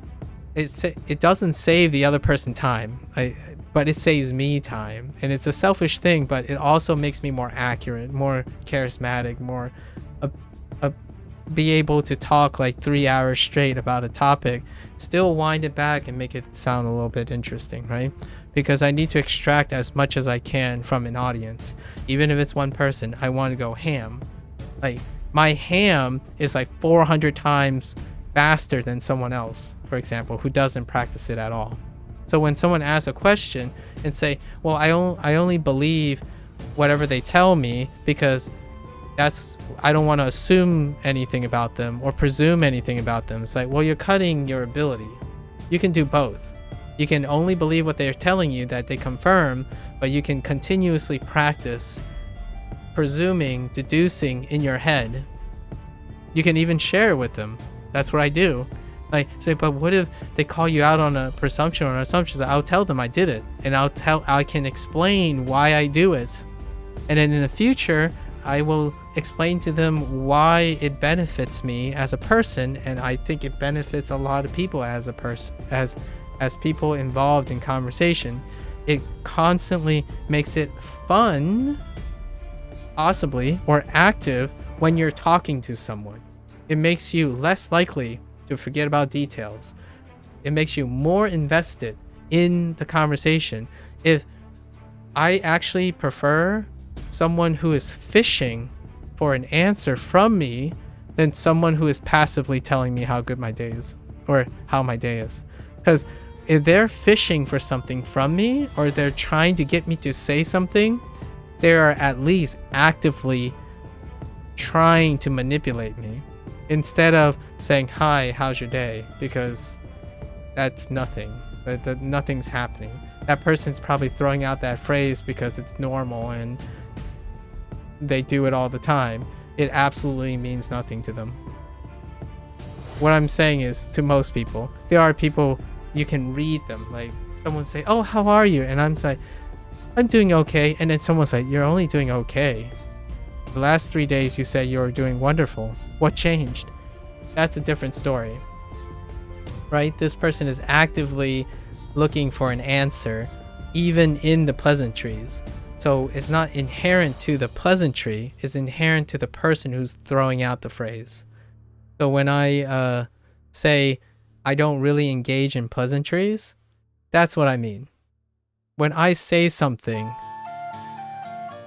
It doesn't save the other person time, but it saves me time, and it's a selfish thing, but it also makes me more accurate, more charismatic, more be able to talk like 3 hours straight about a topic, still wind it back and make it sound a little bit interesting, right? Because I need to extract as much as I can from an audience. Even if it's one person, I want to go ham. Like, my ham is like 400 times faster than someone else, for example, who doesn't practice it at all. So when someone asks a question and say, well, I only believe whatever they tell me because I don't want to assume anything about them or presume anything about them. It's like, well, you're cutting your ability. You can do both. You can only believe what they're telling you that they confirm, but you can continuously practice presuming, deducing in your head. You can even share it with them. That's what I do. Like, say, but what if they call you out on a presumption or an assumption? I'll tell them I did it, and I can explain why I do it. And then in the future, I will explain to them why it benefits me as a person, and I think it benefits a lot of people as a person, as people involved in conversation. It constantly makes it fun, possibly, or active when you're talking to someone. It makes you less likely to forget about details. It makes you more invested in the conversation. If I actually prefer someone who is fishing for an answer from me than someone who is passively telling me how good my day is or how my day is. Because if they're fishing for something from me or they're trying to get me to say something, they are at least actively trying to manipulate me instead of saying, hi, how's your day? Because that's nothing. Nothing's happening. That person's probably throwing out that phrase because it's normal and they do it all the time. It absolutely means nothing to them. What I'm saying is, to most people, there are people you can read them. Like, someone say, oh, how are you? And I'm like, I'm doing okay. And then someone's like, you're only doing okay. The last 3 days you said you were doing wonderful. What changed? That's a different story, right? This person is actively looking for an answer, even in the pleasantries. So it's not inherent to the pleasantry, it's inherent to the person who's throwing out the phrase. So when I say I don't really engage in pleasantries, that's what I mean. When I say something,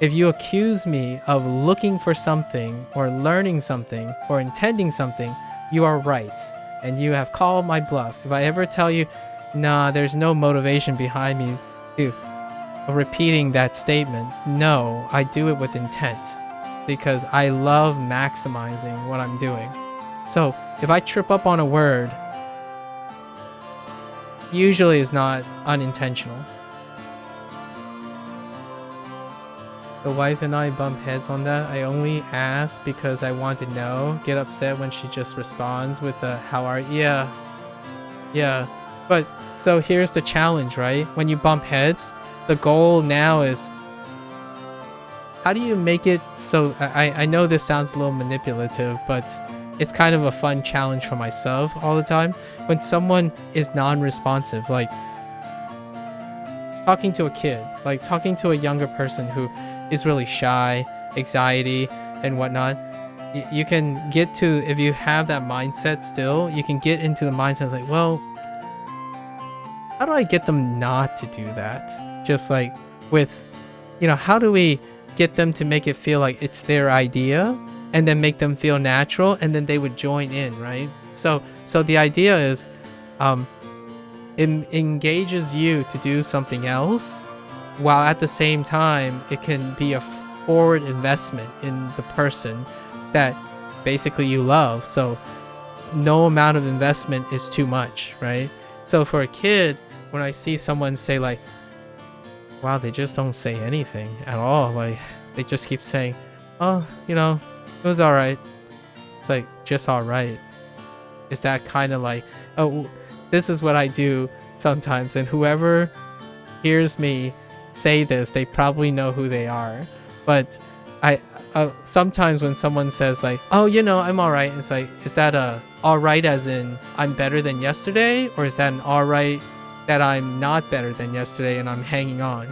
if you accuse me of looking for something or learning something or intending something, you are right. and you have called my bluff. If I ever tell you, nah, there's no motivation behind me to repeating that statement, no, I do it with intent because I love maximizing what I'm doing. So if I trip up on a word, usually it's not unintentional. The wife and I bump heads on that. I only ask because I want to know. Get upset when she just responds with the how are you? Yeah. But so here's the challenge, right? When you bump heads, the goal now is how do you make it so I know this sounds a little manipulative, but it's kind of a fun challenge for myself all the time. When someone is non-responsive, like talking to a kid, like talking to a younger person who is really shy, anxiety, and whatnot, you can get to, if you have that mindset still, you can get into the mindset like, well, how do I get them not to do that? Just like with, how do we get them to make it feel like it's their idea and then make them feel natural and then they would join in, right? So the idea is, it engages you to do something else, while at the same time it can be a forward investment in the person that basically you love. So no amount of investment is too much, right? So for a kid, when I see someone say like, wow, they just don't say anything at all, like they just keep saying, oh, it was all right. It's like, just all right. Is that kind of like, oh, this is what I do sometimes, and whoever hears me say this, they probably know who they are. But I sometimes when someone says like, oh, I'm all right, it's like, is that a all right as in I'm better than yesterday, or is that an all right that I'm not better than yesterday and I'm hanging on?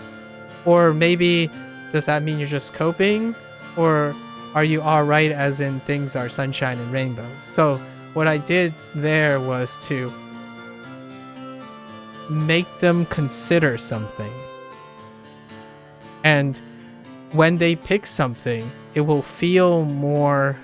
Or maybe does that mean you're just coping, or are you all right as in things are sunshine and rainbows? So what I did there was to make them consider something. And when they pick something, it will feel more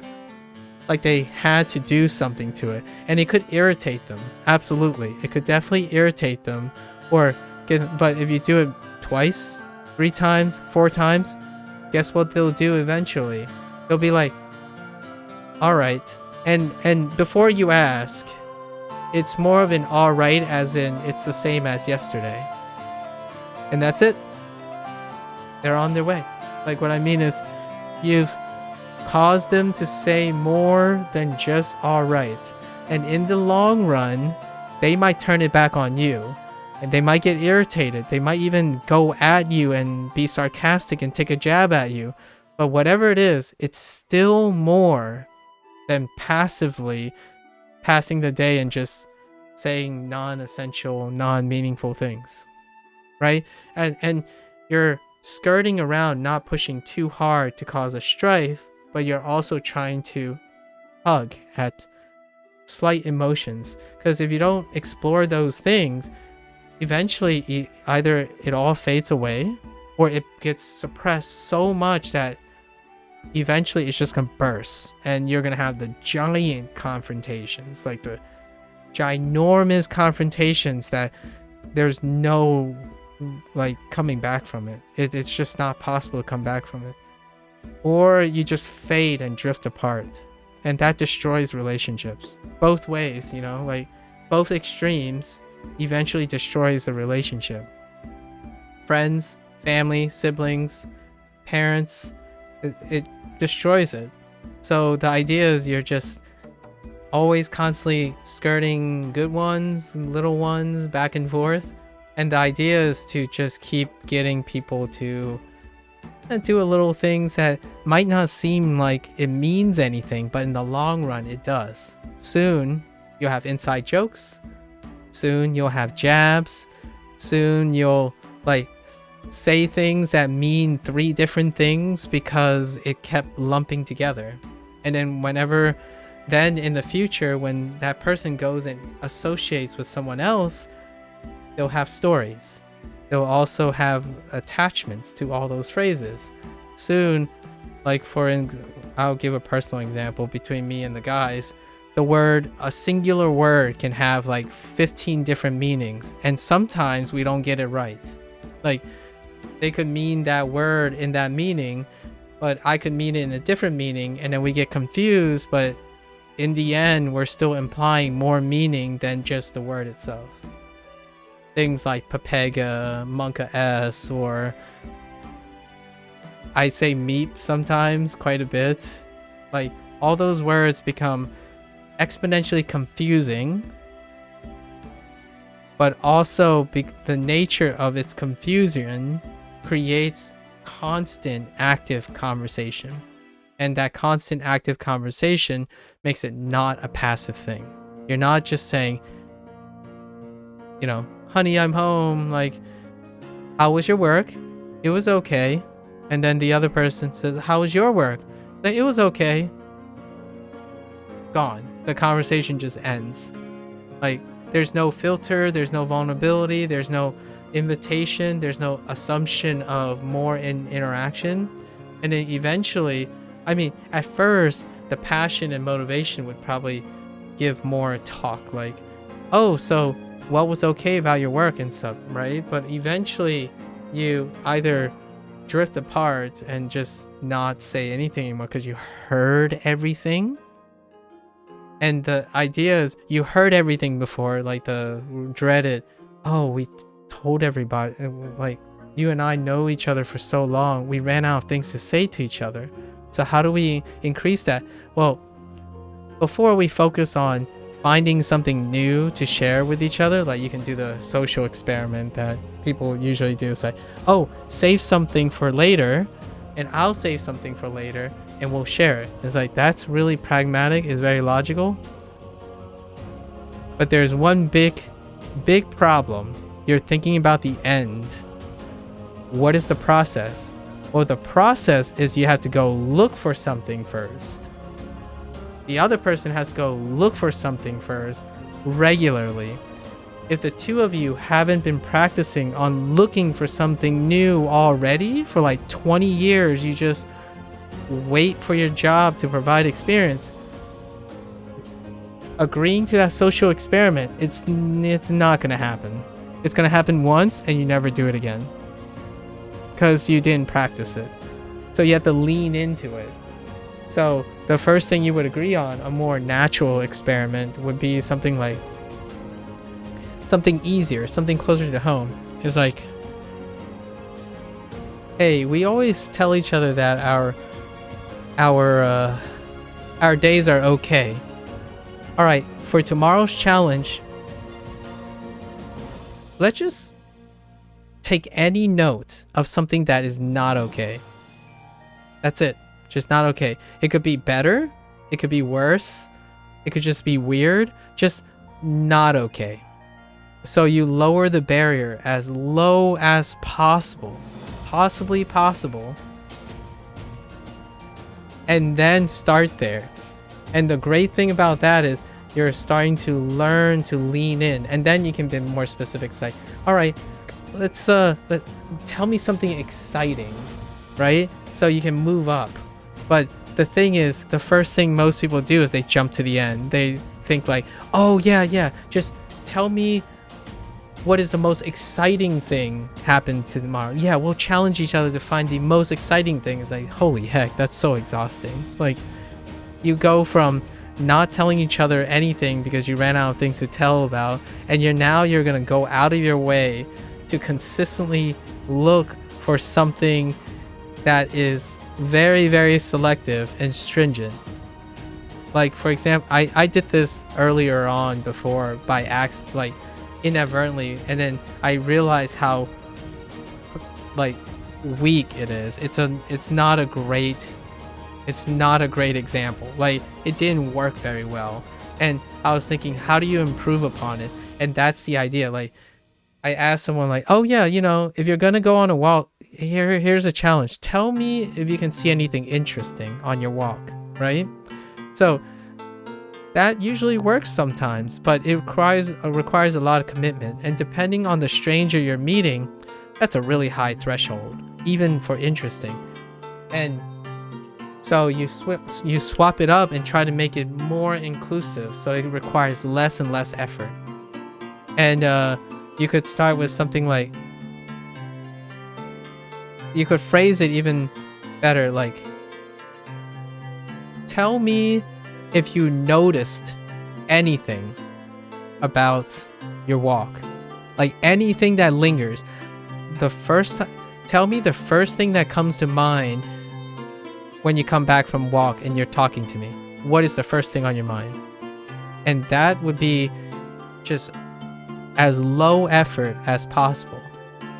like they had to do something to it. And it could irritate them. Absolutely. It could definitely irritate them. But if you do it twice, 3 times, 4 times, guess what they'll do eventually? They'll be like, all right. And before you ask, it's more of an all right as in it's the same as yesterday. And that's it. They're on their way. Like what I mean is you've caused them to say more than just all right. And in the long run, they might turn it back on you. And they might get irritated. They might even go at you and be sarcastic and take a jab at you. But whatever it is, it's still more than passively passing the day and just saying non-essential, non-meaningful things, right? And you're skirting around, not pushing too hard to cause a strife, but you're also trying to tug at slight emotions. Because if you don't explore those things, eventually either it all fades away or it gets suppressed so much that eventually it's just gonna burst and you're gonna have the giant confrontations, like the ginormous confrontations that there's no like coming back from it. It's just not possible to come back from it. Or you just fade and drift apart, and that destroys relationships both ways, like both extremes eventually destroys the relationship. Friends, family, siblings, parents, it destroys it. So the idea is you're just always constantly skirting good ones and little ones back and forth. And the idea is to just keep getting people to do a little things that might not seem like it means anything, but in the long run it does. Soon you'll have inside jokes. Soon you'll have jabs. Soon you'll like say things that mean 3 different things because it kept lumping together. And then then in the future, when that person goes and associates with someone else, they'll have stories. They'll also have attachments to all those phrases. Soon, like I'll give a personal example between me and the guys. a singular word can have like 15 different meanings, and sometimes we don't get it right. Like, they could mean that word in that meaning, but I could mean it in a different meaning, and then we get confused, but in the end, we're still implying more meaning than just the word itself. Things like Papega, Monka S, or I say meep sometimes quite a bit. Like, all those words become exponentially confusing, but also the nature of its confusion creates constant active conversation, and that constant active conversation makes it not a passive thing. You're not just saying, you know, honey, I'm home, like, how was your work? It was okay. And then the other person says, how was your work? It's like, it was okay. Gone. The conversation just ends. Like, there's no filter, there's no vulnerability, there's no invitation, there's no assumption of more interaction. And then eventually, I mean, at first, the passion and motivation would probably give more talk, like, oh, so what was okay about your work and stuff, right? But eventually, you either drift apart and just not say anything anymore because you heard everything. And the idea is, you heard everything before, like the dreaded, oh, we told everybody, like, you and I know each other for so long, we ran out of things to say to each other. So how do we increase that? Well, before we focus on finding something new to share with each other, like, you can do the social experiment that people usually do. It's like, oh, save something for later, and I'll save something for later, and we'll share it. It's like, that's really pragmatic, it's very logical. But there's one big problem. You're thinking about the end. What is the process? Well, the process is you have to go look for something first. The other person has to go look for something first regularly. If the two of you haven't been practicing on looking for something new already for like 20 years, you just wait for your job to provide experience, agreeing to that social experiment, it's not going to happen. It's going to happen once and you never do it again because you didn't practice it. So you have to lean into it. So the first thing you would agree on, a more natural experiment, would be something like something easier, something closer to home. It's like, hey, we always tell each other that our days are okay. All right, for tomorrow's challenge, let's just take any note of something that is not okay. That's it. Just not okay. It could be better. It could be worse. It could just be weird. Just not okay. So you lower the barrier as low as possible. Possibly possible. And then start there. And the great thing about that is you're starting to learn to lean in. And then you can be more specific. It's like, all right, tell me something exciting, right? So you can move up. But the thing is, the first thing most people do is they jump to the end. They think like, oh yeah, just tell me what is the most exciting thing happened to tomorrow. Yeah, we'll challenge each other to find the most exciting thing. It's like, holy heck, that's so exhausting. Like, you go from not telling each other anything because you ran out of things to tell about, and you're gonna go out of your way to consistently look for something that is very, very selective and stringent. Like, for example, I did this earlier on before by accident, like inadvertently, and then I realized how like weak it is. It's not a great example. Like, it didn't work very well, and I was thinking, how do you improve upon it? And that's the idea. Like, I asked someone like, oh yeah, you know, if you're gonna go on a walk, here's a challenge. Tell me if you can see anything interesting on your walk, right? So that usually works sometimes, but it requires a lot of commitment. And depending on the stranger you're meeting, that's a really high threshold, even for interesting. And So you swap it up and try to make it more inclusive, so it requires less and less effort. And you could start with something like, you could phrase it even better, like, tell me if you noticed anything about your walk, like anything that lingers. Tell me the first thing that comes to mind when you come back from walk and you're talking to me. What is the first thing on your mind? And that would be just as low effort as possible.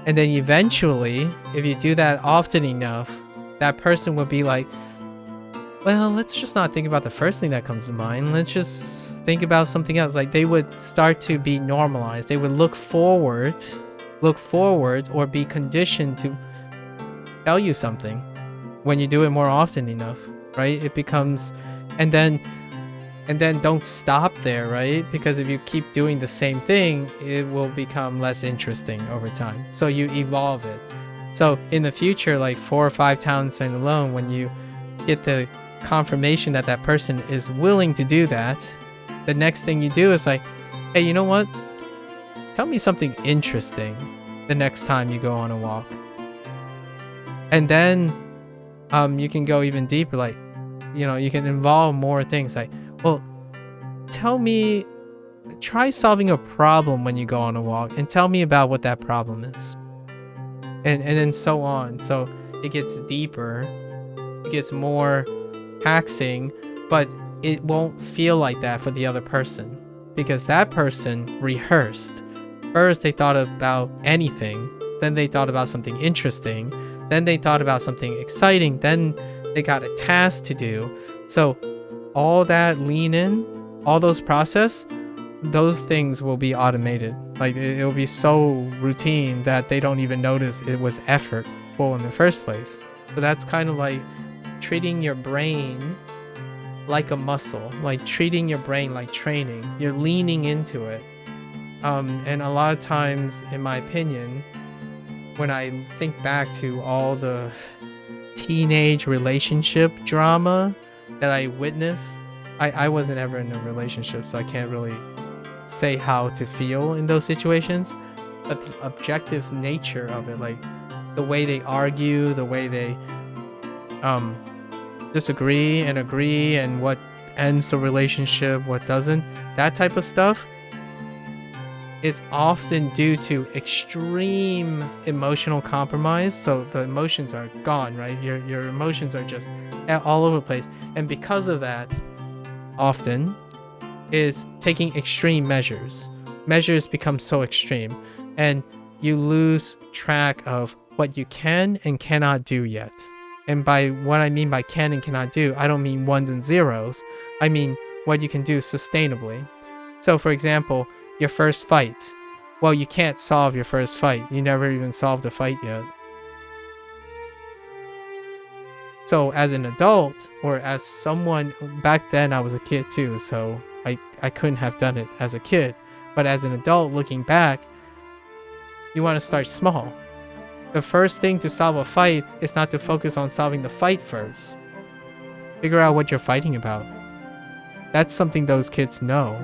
And then eventually, if you do that often enough, that person will be like, well, let's just not think about the first thing that comes to mind. Let's just think about something else. Like, they would start to be normalized. They would look forward or be conditioned to tell you something when you do it more often enough, right? It becomes, and then don't stop there, right? Because if you keep doing the same thing, it will become less interesting over time. So you evolve it. So in the future, like 4 or 5 times alone, when you get the confirmation that that person is willing to do that, the next thing you do is like, hey, you know what? Tell me something interesting the next time you go on a walk. And then you can go even deeper, like, you know, you can involve more things like, well, try solving a problem when you go on a walk and tell me about what that problem is. And then so on. So it gets deeper, it gets more taxing, but it won't feel like that for the other person, because that person rehearsed. First they thought about anything, then they thought about something interesting, then they thought about something exciting, then they got a task to do. So all that lean in, all those process, those things will be automated. Like, it will be so routine that they don't even notice it was effortful in the first place. So that's kind of like treating your brain like a muscle, like treating your brain like training. You're leaning into it. And a lot of times, in my opinion, when I think back to all the teenage relationship drama that I witnessed, I wasn't ever in a relationship, so I can't really say how to feel in those situations. But the objective nature of it, like the way they argue, the way they disagree and agree, and what ends the relationship, what doesn't, that type of stuff is often due to extreme emotional compromise. So the emotions are gone, right? Your emotions are just all over the place. And because of that, often is taking extreme measures. Measures become so extreme, and you lose track of what you can and cannot do yet. And by what I mean by can and cannot do, I don't mean ones and zeros. I mean what you can do sustainably. So for example, your first fight. Well, you can't solve your first fight. You never even solved a fight yet. So as an adult, or as someone, back then I was a kid too, so I couldn't have done it as a kid. But as an adult looking back, you want to start small. The first thing to solve a fight is not to focus on solving the fight first. Figure out what you're fighting about. That's something those kids know.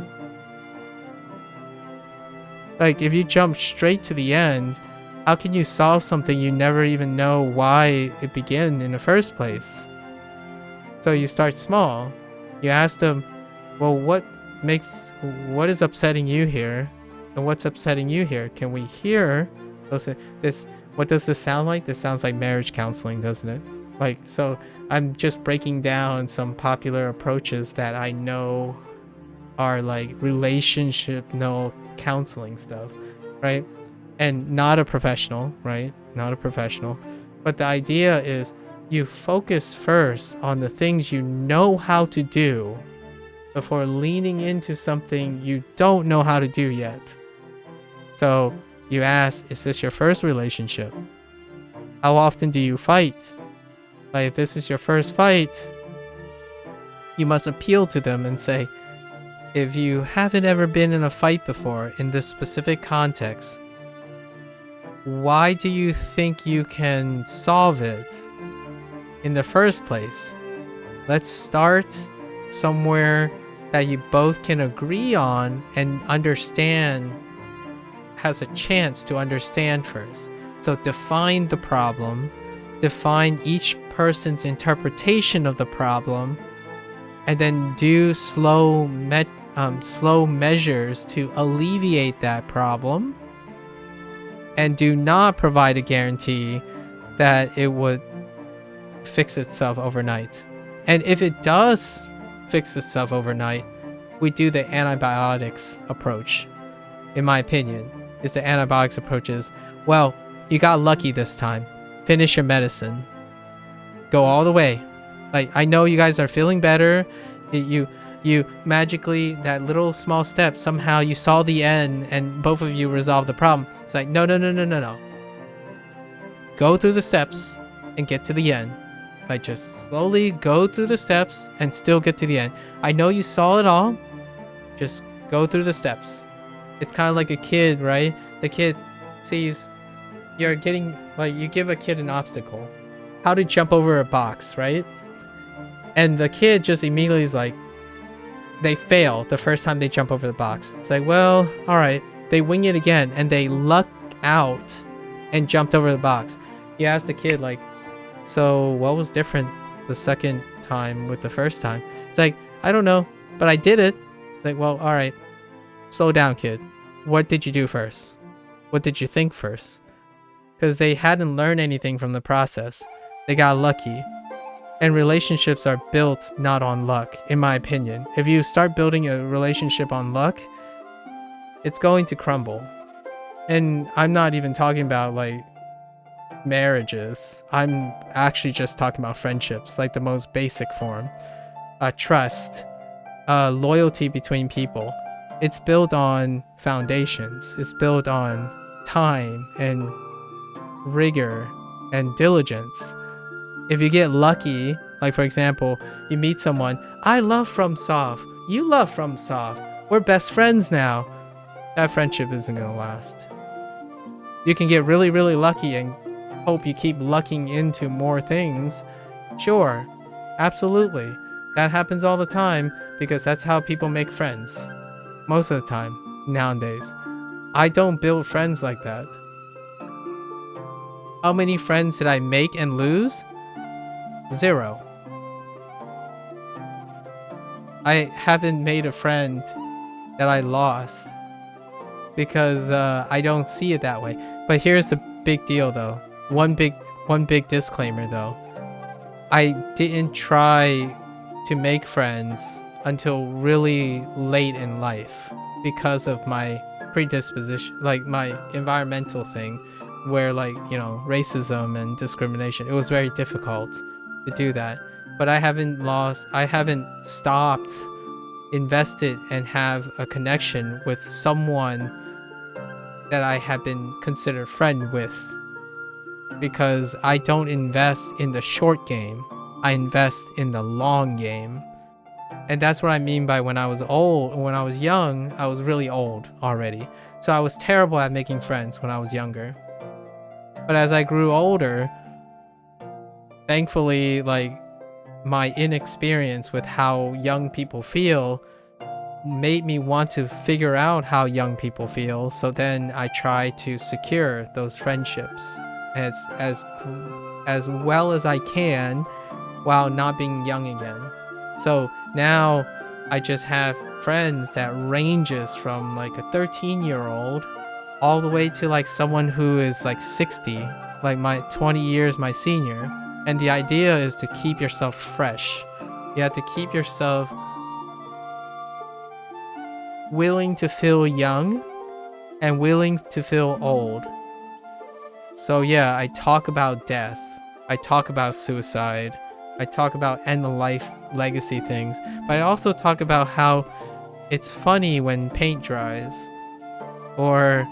Like, if you jump straight to the end, how can you solve something you never even know why it began in the first place? So you start small. You ask them, well, what is upsetting you here? And what's upsetting you here? Can we hear this? What does this sound like? This sounds like marriage counseling, doesn't it? Like, so I'm just breaking down some popular approaches that I know are like relationship, counseling stuff, right? And not a professional, right? Not a professional. But the idea is you focus first on the things you know how to do before leaning into something you don't know how to do yet. So you ask, is this your first relationship? How often do you fight? Like, if this is your first fight, you must appeal to them and say, if you haven't ever been in a fight before in this specific context, why do you think you can solve it in the first place? Let's start somewhere that you both can agree on and understand, has a chance to understand first. So define the problem, define each person's interpretation of the problem, and then do slow measures to alleviate that problem, and do not provide a guarantee that it would fix itself overnight. And if it does fix itself overnight, we do the antibiotics approach. In my opinion, is the antibiotics approach is, well, you got lucky this time. Finish your medicine. Go all the way. Like, I know you guys are feeling better. You magically, that little small step, somehow you saw the end and both of you resolved the problem. It's like, no. Go through the steps and get to the end. Like, just slowly go through the steps and still get to the end. I know you saw it all. Just go through the steps. It's kind of like a kid, right? The kid sees you're getting, like, you give a kid an obstacle. How to jump over a box, right? And the kid just immediately is like, they fail the first time they jump over the box. It's like, well, all right. They wing it again and they luck out and jumped over the box. You ask the kid, like, so what was different the second time with the first time? It's like, I don't know, but I did it. It's like, well, all right. Slow down, kid. What did you do first? What did you think first? Because they hadn't learned anything from the process. They got lucky. And relationships are built not on luck, in my opinion. If you start building a relationship on luck, it's going to crumble. And I'm not even talking about, like, marriages. I'm actually just talking about friendships, like the most basic form. Trust, loyalty between people. It's built on foundations. It's built on time and rigor and diligence. If you get lucky, like for example, you meet someone, I love FromSoft, you love FromSoft, we're best friends now. That friendship isn't gonna last. You can get really, really lucky and hope you keep lucking into more things. Sure, absolutely. That happens all the time because that's how people make friends. Most of the time, nowadays. I don't build friends like that. How many friends did I make and lose? 0. I haven't made a friend that I lost because I don't see it that way. But here's the big deal though. One big disclaimer though. I didn't try to make friends until really late in life because of my predisposition, like my environmental thing, where, like, you know, racism and discrimination. It was very difficult to do that. But I haven't stopped, invested, and have a connection with someone that I have been considered friend with. Because I don't invest in the short game. I invest in the long game. And that's what I mean by when I was young, I was really old already. So I was terrible at making friends when I was younger. But as I grew older, thankfully, like, my inexperience with how young people feel made me want to figure out how young people feel. So then I try to secure those friendships as well as I can while not being young again. So now I just have friends that ranges from like a 13-year-old all the way to like someone who is like 60, like my 20 years my senior. And the idea is to keep yourself fresh. You have to keep yourself willing to feel young and willing to feel old. So yeah, I talk about death. I talk about suicide. I talk about end-of-life legacy things. But I also talk about how it's funny when paint dries. Or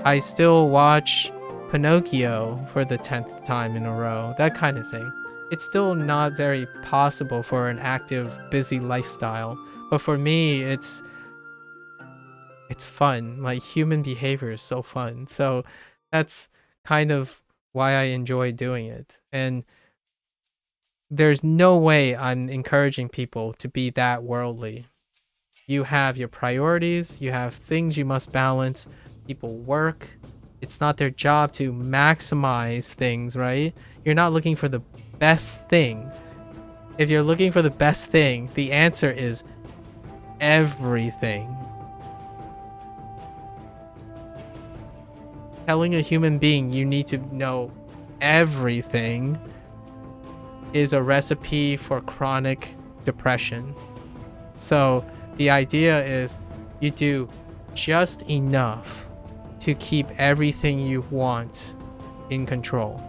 I still watch Pinocchio for the 10th time in a row. That kind of thing. It's still not very possible for an active, busy lifestyle. But for me, it's fun. Like, human behavior is so fun. So that's kind of why I enjoy doing it. And there's no way I'm encouraging people to be that worldly. You have your priorities, you have things you must balance. People work. It's not their job to maximize things, right? You're not looking for the best thing. If you're looking for the best thing, the answer is everything. Telling a human being you need to know everything is a recipe for chronic depression. So the idea is you do just enough to keep everything you want in control.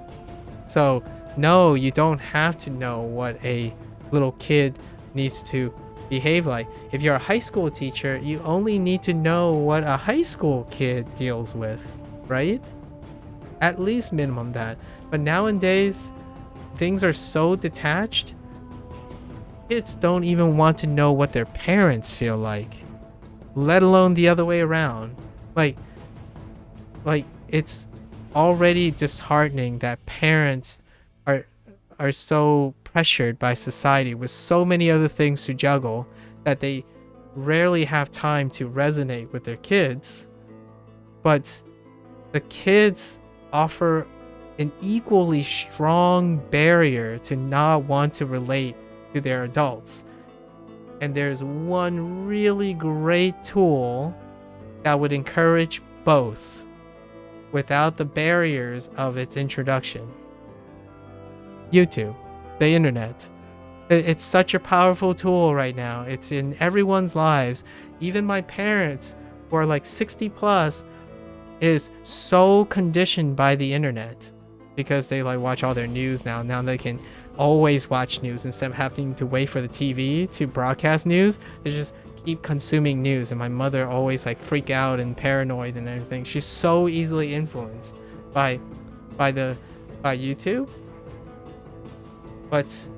So no, you don't have to know what a little kid needs to behave like. If you're a high school teacher, you only need to know what a high school kid deals with, right? At least minimum that. But nowadays, things are so detached. Kids don't even want to know what their parents feel like, let alone the other way around. Like it's already disheartening that parents are so pressured by society with so many other things to juggle that they rarely have time to resonate with their kids. But the kids offer an equally strong barrier to not want to relate to their adults. And there's one really great tool that would encourage both without the barriers of its introduction. YouTube, the internet. It's such a powerful tool right now. It's in everyone's lives. Even my parents, who are like 60 plus, is so conditioned by the internet because they like watch all their news now. Now they can always watch news instead of having to wait for the TV to broadcast news. They just keep consuming news, and my mother always like freak out and paranoid and everything. She's so easily influenced by YouTube. But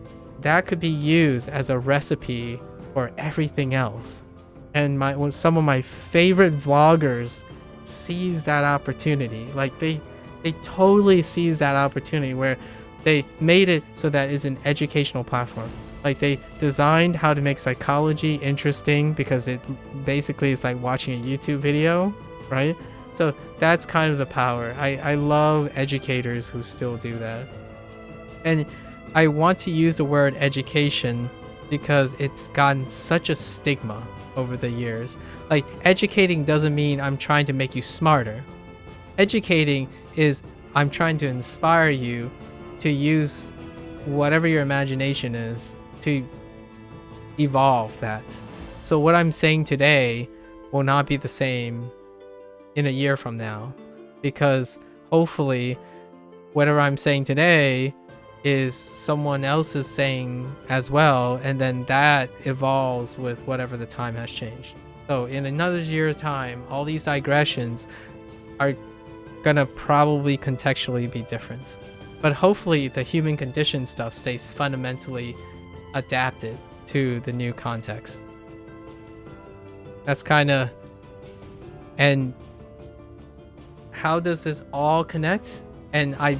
that could be used as a recipe for everything else. And some of my favorite vloggers seize that opportunity. Like they totally seize that opportunity where they made it so that it's an educational platform. Like they designed how to make psychology interesting because it basically is like watching a YouTube video, right? So that's kind of the power. I love educators who still do that. And I want to use the word education because it's gotten such a stigma over the years. Like, educating doesn't mean I'm trying to make you smarter. Educating is I'm trying to inspire you to use whatever your imagination is to evolve that. So what I'm saying today will not be the same in a year from now, because hopefully whatever I'm saying today is someone else is saying as well, and then that evolves with whatever the time has changed. So in another year's time, all these digressions are gonna probably contextually be different, but hopefully the human condition stuff stays fundamentally adapted to the new context. That's kind of, and how does this all connect? And I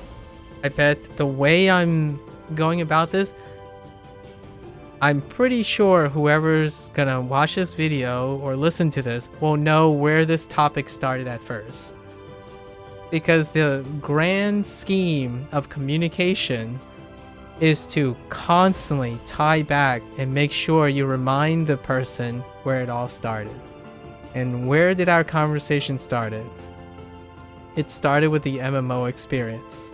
bet the way I'm going about this, I'm pretty sure whoever's gonna watch this video or listen to this will know where this topic started at first. Because the grand scheme of communication is to constantly tie back and make sure you remind the person where it all started. And where did our conversation started? It started with the MMO experience.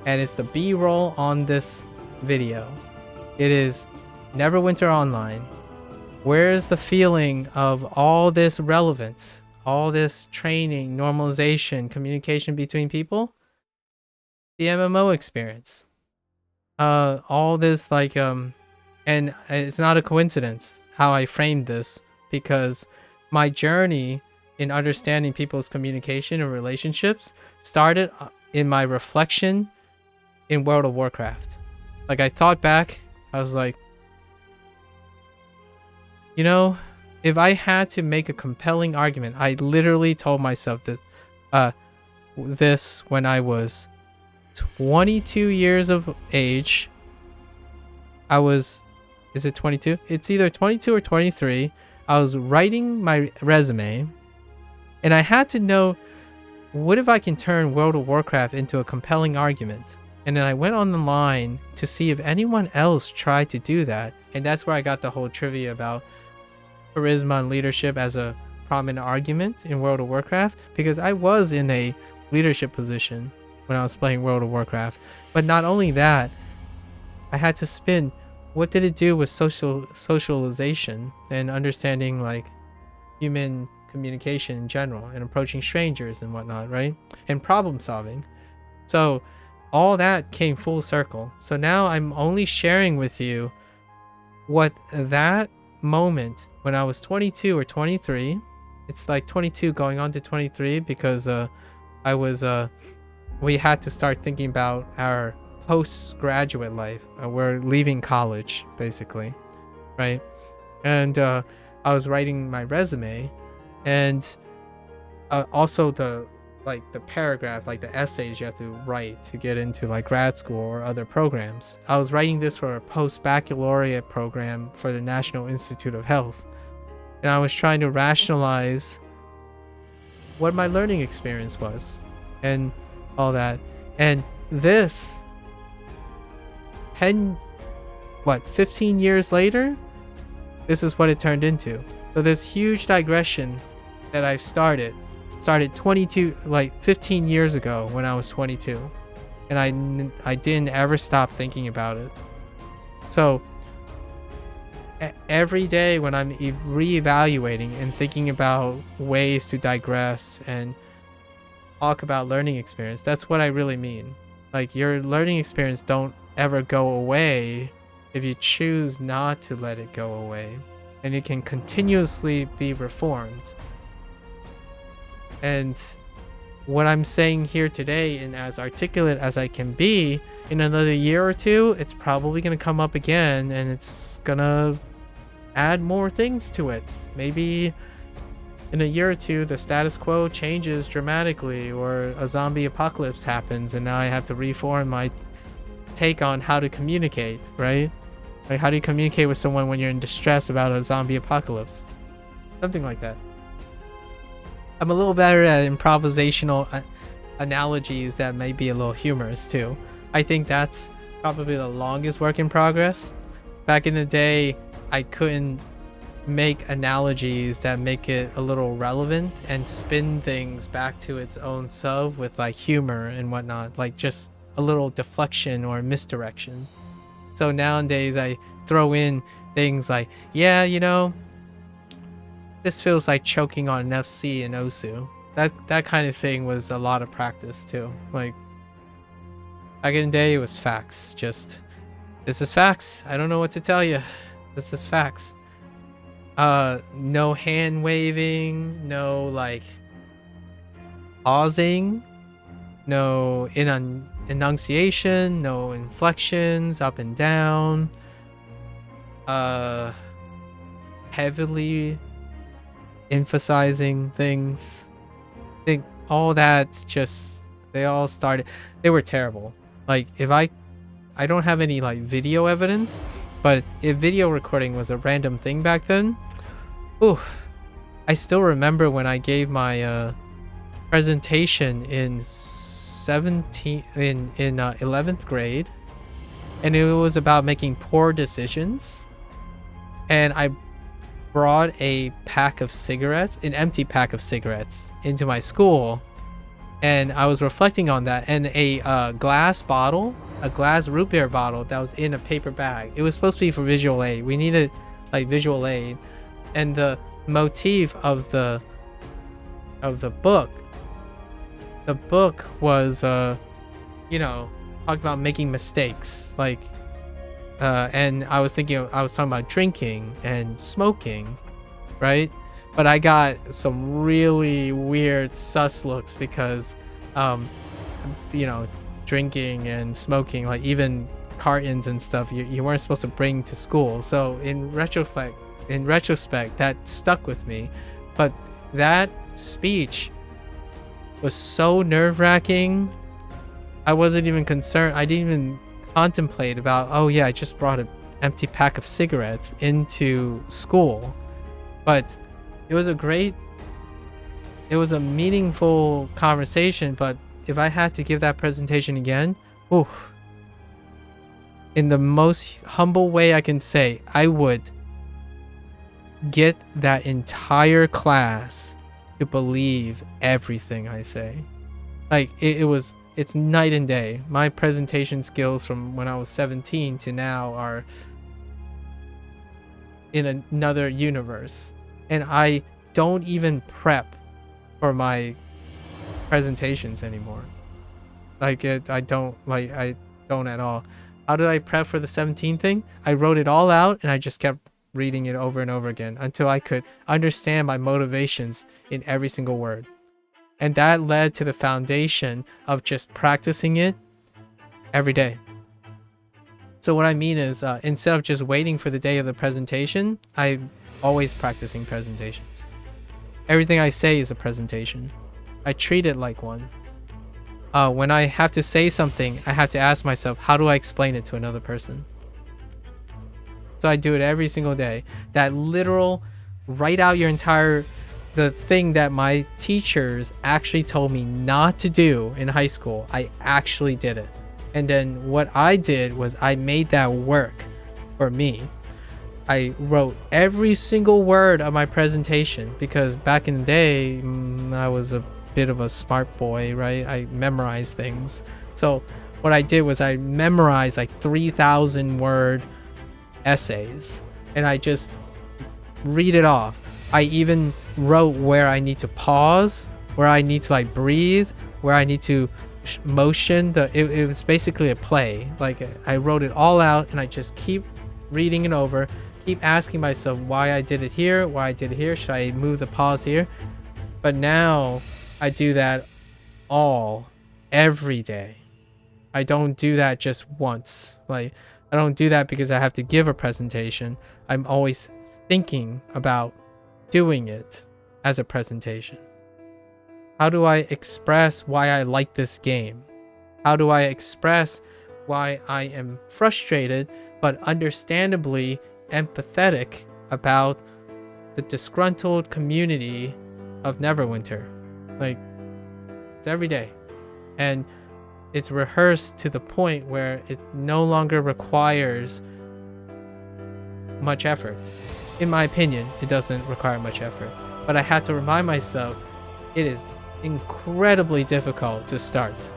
And it's the B-roll on this video. It is Neverwinter Online. Where is the feeling of all this relevance, all this training, normalization, communication between people? The MMO experience. All this like and it's not a coincidence how I framed this, because my journey in understanding people's communication and relationships started in my reflection in World of Warcraft. Like, I thought back, I was like, you know, if I had to make a compelling argument, I literally told myself that this when I was 22 years of age, I was, is it 22? It's either 22 or 23. I was writing my resume, and I had to know, what if I can turn World of Warcraft into a compelling argument? And then I went on the line to see if anyone else tried to do that. And that's where I got the whole trivia about charisma and leadership as a prominent argument in World of Warcraft, because I was in a leadership position when I was playing World of Warcraft. But not only that, I had to spin, what did it do with socialization and understanding like human communication in general and approaching strangers and whatnot, right? And problem solving. So all that came full circle. So now I'm only sharing with you what that moment when I was 22 or 23, it's like 22 going on to 23, because we had to start thinking about our postgraduate life. We're leaving college basically, right? And I was writing my resume, and also the paragraph, like the essays you have to write to get into like grad school or other programs. I was writing this for a post-baccalaureate program for the National Institute of Health, and I was trying to rationalize what my learning experience was and all that. And this 15 years later, this is what it turned into. So this huge digression that I've started 15 years ago when I was 22, and I didn't ever stop thinking about it. So every day when I'm reevaluating and thinking about ways to digress and talk about learning experience, that's what I really mean. Like, your learning experience don't ever go away if you choose not to let it go away, and it can continuously be reformed. And what I'm saying here today, and as articulate as I can be, in another year or two, it's probably going to come up again, and it's going to add more things to it. Maybe in a year or two, the status quo changes dramatically, or a zombie apocalypse happens, and now I have to reform my take on how to communicate, right? Like, how do you communicate with someone when you're in distress about a zombie apocalypse? Something like that. I'm a little better at improvisational analogies that may be a little humorous too. I think that's probably the longest work in progress. Back in the day, I couldn't make analogies that make it a little relevant and spin things back to its own self with like humor and whatnot, like just a little deflection or misdirection. So nowadays I throw in things like, yeah, you know, this feels like choking on an FC in Osu. That kind of thing was a lot of practice too. Like, back in the day, it was facts. Just, this is facts. I don't know what to tell you. This is facts. No hand waving, no like pausing, no enunciation, no inflections up and down. Heavily emphasizing things. I think all that just, they all started, they were terrible. Like, if I don't have any like video evidence, but if video recording was a random thing back then, ooh, I still remember when I gave my presentation in 11th grade, and it was about making poor decisions, and I brought a pack of cigarettes, an empty pack of cigarettes, into my school, and I was reflecting on that, and a glass bottle, a glass root beer bottle that was in a paper bag. It was supposed to be for visual aid. We needed like visual aid, and the motif of the book was you know, talking about making mistakes, like and I was talking about drinking and smoking, right? But I got some really weird sus looks because you know, drinking and smoking, like even cartons and stuff, you weren't supposed to bring to school. So in retrospect, that stuck with me. But that speech was so nerve-wracking. I wasn't even concerned. I didn't even contemplate about, oh yeah, I just brought a empty pack of cigarettes into school. But it was a meaningful conversation. But if I had to give that presentation again, oof, in the most humble way I can say, I would get that entire class to believe everything I say. Like it's night and day. My presentation skills from when I was 17 to now are in another universe. And I don't even prep for my presentations anymore. I don't at all. How did I prep for the 17 thing? I wrote it all out and I just kept reading it over and over again until I could understand my motivations in every single word. And that led to the foundation of just practicing it every day. So what I mean is, instead of just waiting for the day of the presentation, I'm always practicing presentations. Everything I say is a presentation. I treat it like one. When I have to say something, I have to ask myself, how do I explain it to another person? So I do it every single day. That literal, write out the thing that my teachers actually told me not to do in high school, I actually did it. And then what I did was I made that work for me. I wrote every single word of my presentation because back in the day, I was a bit of a smart boy, right? I memorized things. So what I did was I memorized like 3,000 word essays and I just read it off. I even wrote where I need to pause, where I need to like breathe, where I need to motion. It was basically a play. Like I wrote it all out and I just keep reading it over, keep asking myself why I did it here, why I did it here, should I move the pause here? But now I do that every day. I don't do that just once. Like I don't do that because I have to give a presentation. I'm always thinking about doing it as a presentation. How do I express why I like this game? How do I express why I am frustrated but understandably empathetic about the disgruntled community of Neverwinter? Like, it's every day. And it's rehearsed to the point where it no longer requires much effort. In my opinion, it doesn't require much effort. But I have to remind myself, it is incredibly difficult to start.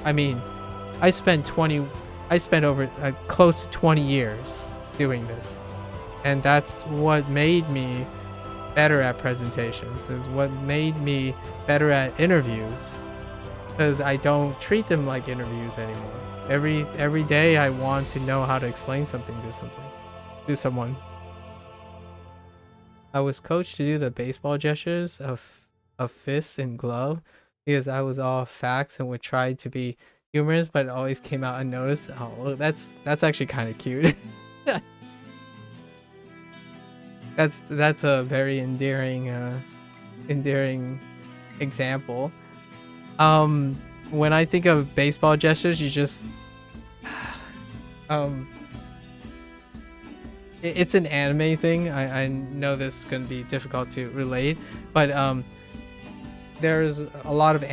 I mean, I spent over close to 20 years doing this. And that's what made me better at presentations. It's what made me better at interviews. Because I don't treat them like interviews anymore. Every day I want to know how to explain something to someone. I was coached to do the baseball gestures of fists and glove because I was all facts and would try to be humorous, but it always came out unnoticed. Oh, that's actually kind of cute. That's a very endearing example. When I think of baseball gestures, you just it's an anime thing. I know this is gonna be difficult to relate, but there's a lot of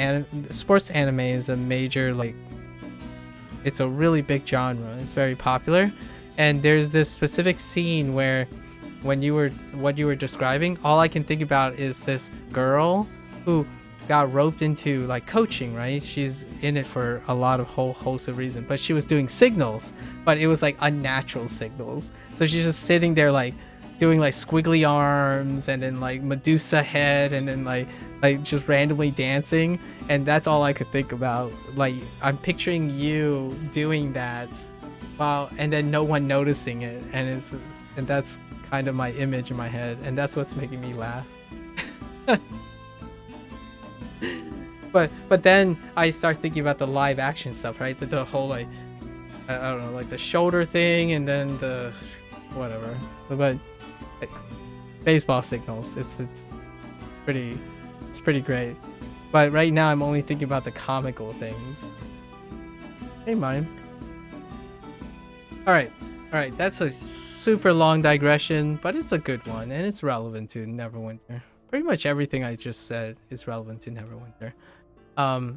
sports anime is a major, like, it's a really big genre. It's very popular, and there's this specific scene where what you were describing, all I can think about is this girl who got roped into like coaching, right? She's in it for a lot of whole host of reasons, but she was doing signals, but it was like unnatural signals. So she's just sitting there like doing like squiggly arms and then like Medusa head and then like just randomly dancing, and that's all I could think about. Like I'm picturing you doing that and then no one noticing it, and that's kind of my image in my head, and that's what's making me laugh. But then I start thinking about the live action stuff, right? The whole like I don't know, like the shoulder thing, and then the whatever. But like, baseball signals, it's pretty great. But right now I'm only thinking about the comical things. Hey, mine. All right. All right. That's a super long digression, but it's a good one and it's relevant to Neverwinter. Pretty much everything I just said is relevant to Neverwinter.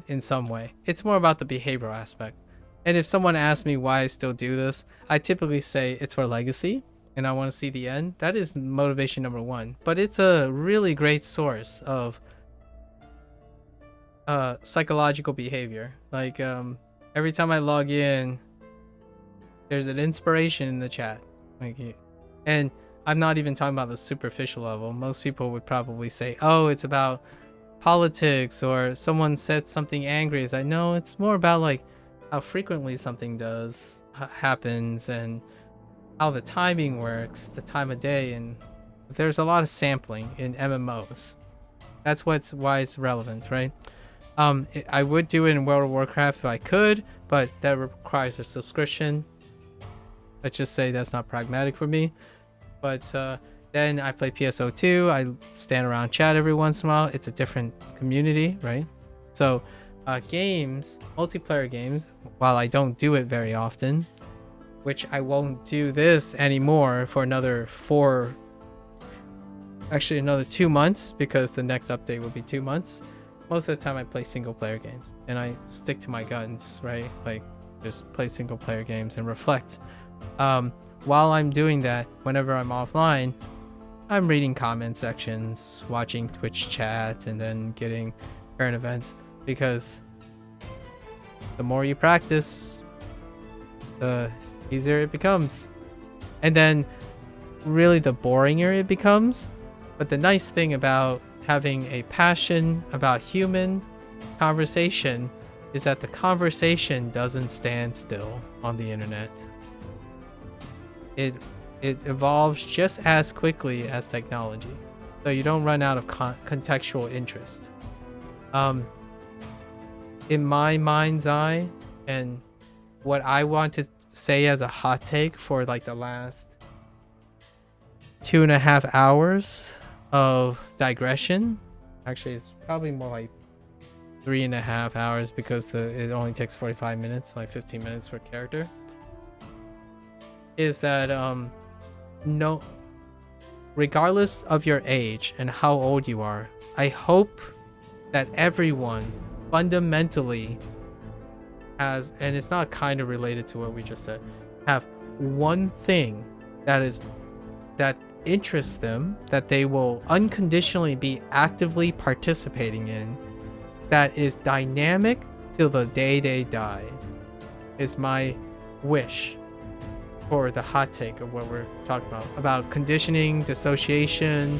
In some way. It's more about the behavioral aspect. And if someone asks me why I still do this, I typically say it's for legacy and I want to see the end. That is motivation number one. But it's a really great source of psychological behavior. Like every time I log in, there's an inspiration in the chat. And I'm not even talking about the superficial level. Most people would probably say, oh, it's about politics, or someone said something angry. Is I know it's more about like how frequently something happens and how the timing works, the time of day, and there's a lot of sampling in MMOs. That's why it's relevant, right? I would do it in World of Warcraft if I could, but that requires a subscription. Let's just say that's not pragmatic for me. But then I play PSO2. I stand around chat every once in a while. It's a different community, right? So games, multiplayer games, while I don't do it very often, which I won't do this anymore for another 2 months, because the next update will be 2 months. Most of the time I play single player games and I stick to my guns, right? Like just play single player games and reflect. While I'm doing that, whenever I'm offline, I'm reading comment sections, watching Twitch chat, and then getting current events, because the more you practice, the easier it becomes. And then really the boringer it becomes. But the nice thing about having a passion about human conversation is that the conversation doesn't stand still on the internet. It evolves just as quickly as technology, so you don't run out of contextual interest. In my mind's eye, and what I want to say as a hot take for like the last 2.5 hours of digression, actually it's probably more like 3.5 hours, because it only takes 45 minutes, like 15 minutes per character, is that no, regardless of your age and how old you are, I hope that everyone fundamentally has, and it's not kind of related to what we just said, have one thing that interests them, that they will unconditionally be actively participating in, that is dynamic till the day they die, is my wish for the hot take of what we're talking about conditioning, dissociation,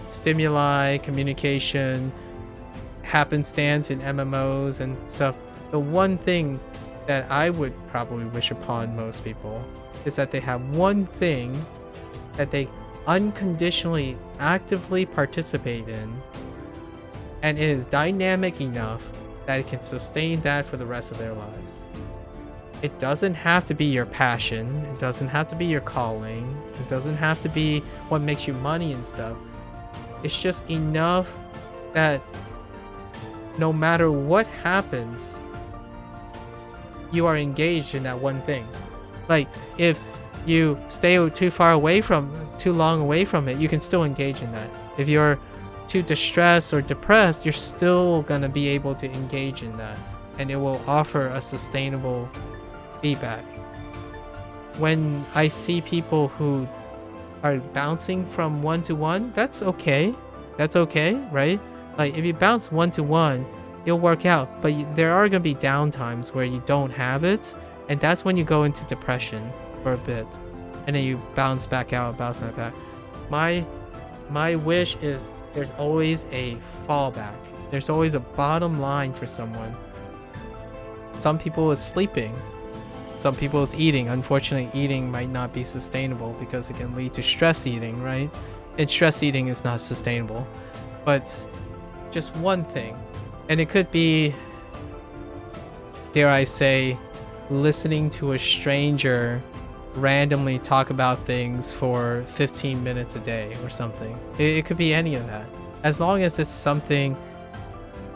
stimuli, communication, happenstance in MMOs and stuff. The one thing that I would probably wish upon most people is that they have one thing that they unconditionally actively participate in, and it is dynamic enough that it can sustain that for the rest of their lives. It doesn't have to be your passion. It doesn't have to be your calling. It doesn't have to be what makes you money and stuff. It's just enough that no matter what happens, you are engaged in that one thing. Like if you stay too long away from it, you can still engage in that. If you're too distressed or depressed, you're still gonna be able to engage in that, and it will offer a sustainable feedback. When I see people who are bouncing from one to one, that's okay, right? Like if you bounce one to one, it'll work out, but there are going to be down times where you don't have it, and that's when you go into depression for a bit, and then you bounce back. My wish is there's always a fallback. There's always a bottom line for someone. Some people is sleeping. Some people is eating. Unfortunately, eating might not be sustainable because it can lead to stress eating, right? And stress eating is not sustainable. But just one thing. And it could be, dare I say, listening to a stranger randomly talk about things for 15 minutes a day or something. It could be any of that. As long as it's something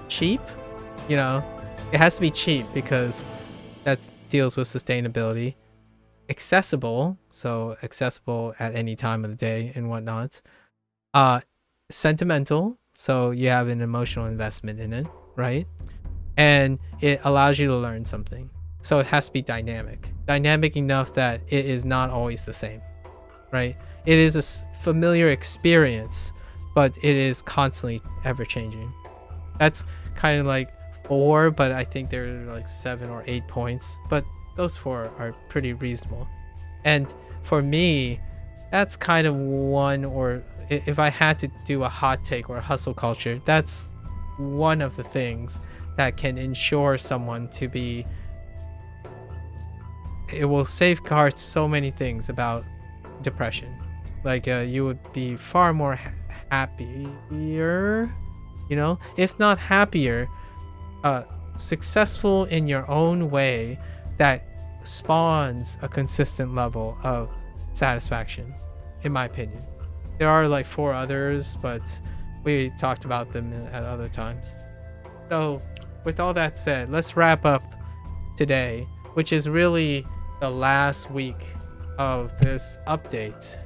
cheap, it has to be cheap because that deals with sustainability. accessible, so accessible at any time of the day and whatnot. Uh, sentimental, so you have an emotional investment in it, right? And it allows you to learn something. So it has to be dynamic enough that it is not always the same, right? It is a familiar experience, but it is constantly ever changing. That's kind of like 4, but I think there are like 7 or 8 points, but those 4 are pretty reasonable. And for me, that's kind of one, or if I had to do a hot take or a hustle culture, that's one of the things that can ensure someone to be, it will safeguard so many things about depression. Like you would be far more happier, you know, if not happier, successful in your own way that spawns a consistent level of satisfaction, in my opinion. There are like 4 others, but we talked about them at other times. So with all that said, let's wrap up today, which is really the last week of this update.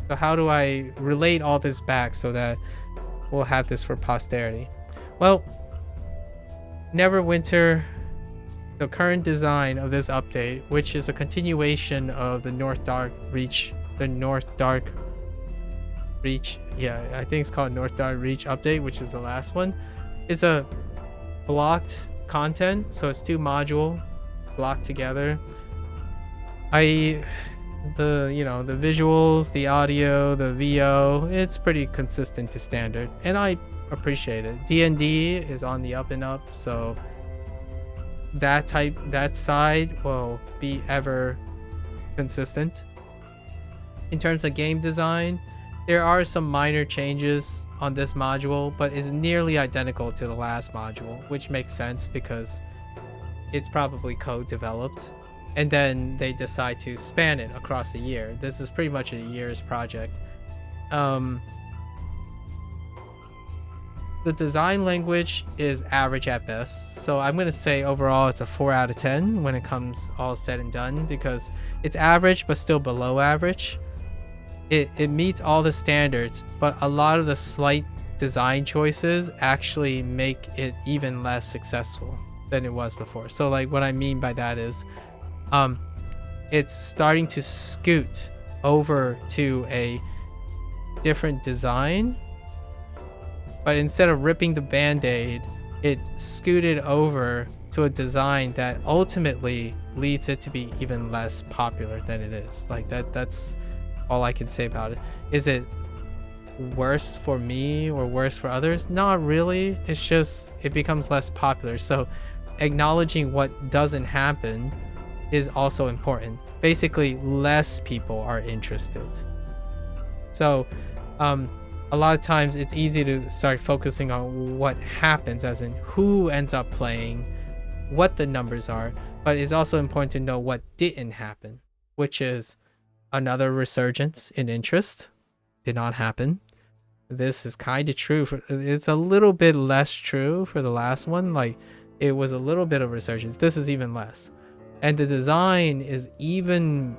So how do I relate all this back so that we'll have this for posterity? Well, Neverwinter, the current design of this update, which is a continuation of the North Dark Reach, yeah, I think it's called North Dark Reach update, which is the last one, is a blocked content. So it's 2 module blocked together. The visuals, the audio, the VO, it's pretty consistent to standard, and I appreciate it. D&D is on the up and up, so that side will be ever consistent. In terms of game design, there are some minor changes on this module, but is nearly identical to the last module, which makes sense because it's probably code developed, and then they decide to span it across a year. This is pretty much a year's project. The design language is average at best, so I'm going to say overall it's a 4 out of 10 when it comes all said and done, because it's average but still below average. It meets all the standards, but a lot of the slight design choices actually make it even less successful than it was before. So like what I mean by that is it's starting to scoot over to a different design, but instead of ripping the band-aid, it scooted over to a design that ultimately leads it to be even less popular than it is. Like that's all I can say about it. Is it worse for me or worse for others? Not really. It's just it becomes less popular. So acknowledging what doesn't happen is also important. Basically, less people are interested. So a lot of times it's easy to start focusing on what happens, as in who ends up playing, what the numbers are, but it's also important to know what didn't happen, which is another resurgence in interest did not happen. This is kind of true it's a little bit less true for the last one. Like it was a little bit of resurgence. This is even less. And the design is even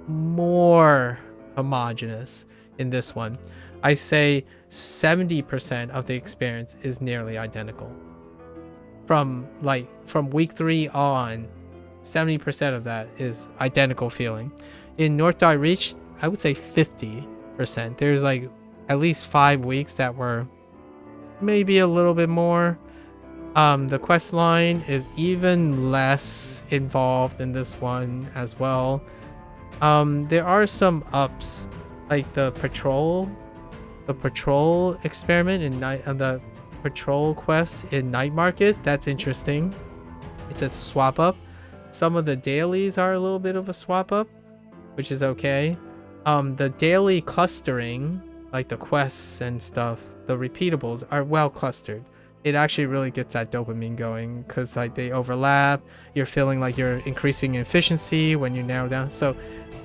more homogeneous in this one. I say 70% of the experience is nearly identical. From week 3 on, 70% of that is identical feeling. In North Dark Reach, I would say 50%. There's like at least 5 weeks that were maybe a little bit more. The quest line is even less involved in this one as well. There are some ups, like the patrol experiment in night, the patrol quest in Night Market. That's interesting. It's a swap up. Some of the dailies are a little bit of a swap up, which is okay. The daily clustering, like the quests and stuff, the repeatables are well clustered. It actually really gets that dopamine going because like they overlap. You're feeling like you're increasing efficiency when you narrow down. So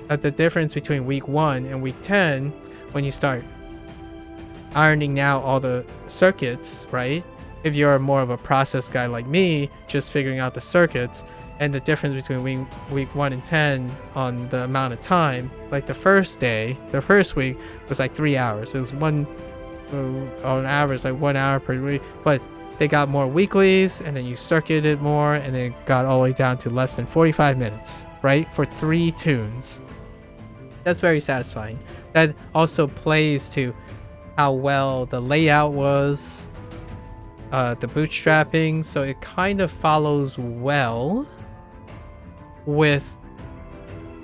the difference between week 1 and week 10, when you start ironing out all the circuits, right? If you're more of a process guy like me, just figuring out the circuits, and the difference between week 1 and 10 on the amount of time. Like the first week was like 3 hours. It was on average like 1 hour per week, but they got more weeklies, and then you circuited more, and it got all the way down to less than 45 minutes, right, for 3 tunes. That's very satisfying. That also plays to how well the layout was, the bootstrapping, so it kind of follows well with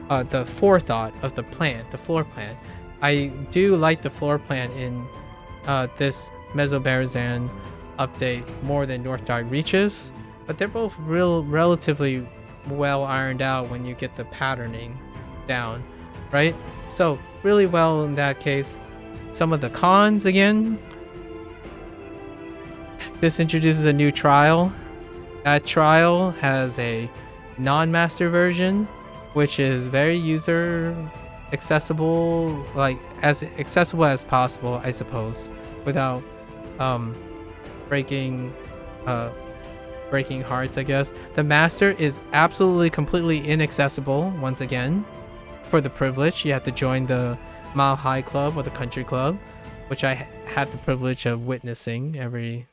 the forethought of the floor plan. I do like the floor plan in this Menzoberranzan update more than North Dark Reaches, but they're both relatively well ironed out when you get the patterning down, right? So really well in that case. Some of the cons again. This introduces a new trial. That trial has a non-master version, which is very user accessible, like as accessible as possible, I suppose, without breaking hearts, I guess. The master is absolutely completely inaccessible once again. For the privilege, you have to join the Mile High Club or the Country Club, which I had the privilege of witnessing every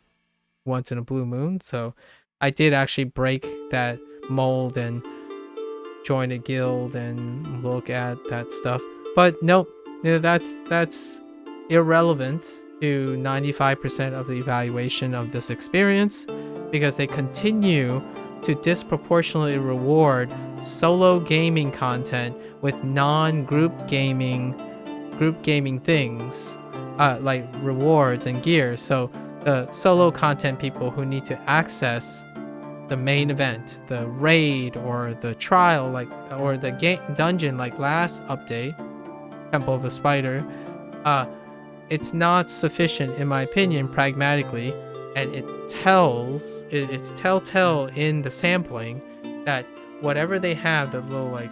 once in a blue moon. So I did actually break that mold and join a guild and look at that stuff. But nope, that's irrelevant to 95% of the evaluation of this experience, because they continue to disproportionately reward solo gaming content with non-group gaming things, like rewards and gear. So the solo content people who need to access the main event, the raid or the trial, like, or the dungeon, like last update, Temple of the Spider, it's not sufficient in my opinion pragmatically, and it's telltale in the sampling that whatever they have, the little like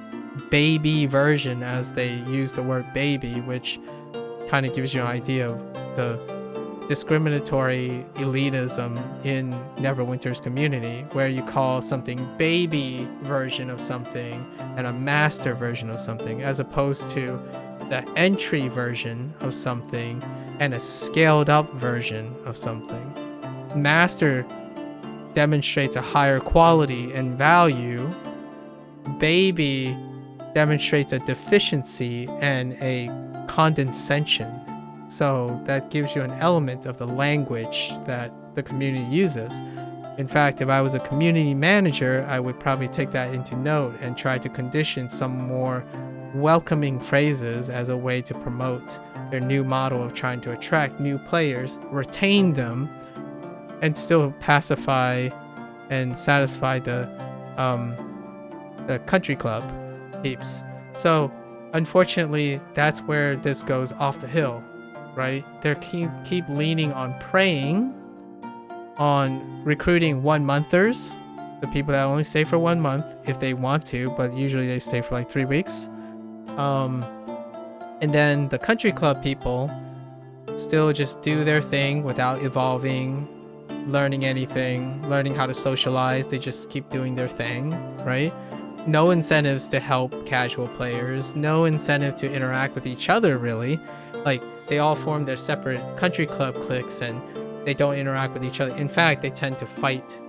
baby version, as they use the word baby, which kind of gives you an idea of the discriminatory elitism in Neverwinter's community, where you call something baby version of something and a master version of something, as opposed to the entry version of something and a scaled up version of something. Master demonstrates a higher quality and value. Baby demonstrates a deficiency and a condescension. So that gives you an element of the language that the community uses. In fact, if I was a community manager, I would probably take that into note and try to condition some more welcoming phrases as a way to promote their new model of trying to attract new players, retain them, and still pacify and satisfy the country club peeps. So unfortunately, that's where this goes off the hill, right? They keep leaning on preying on recruiting 1-monthers, the people that only stay for 1 month if they want to, but usually they stay for like 3 weeks. And then the country club people still just do their thing without evolving, learning anything, learning how to socialize. They just keep doing their thing, right? No incentives to help casual players, no incentive to interact with each other, really. Like, they all form their separate country club cliques and they don't interact with each other. In fact, they tend to fight,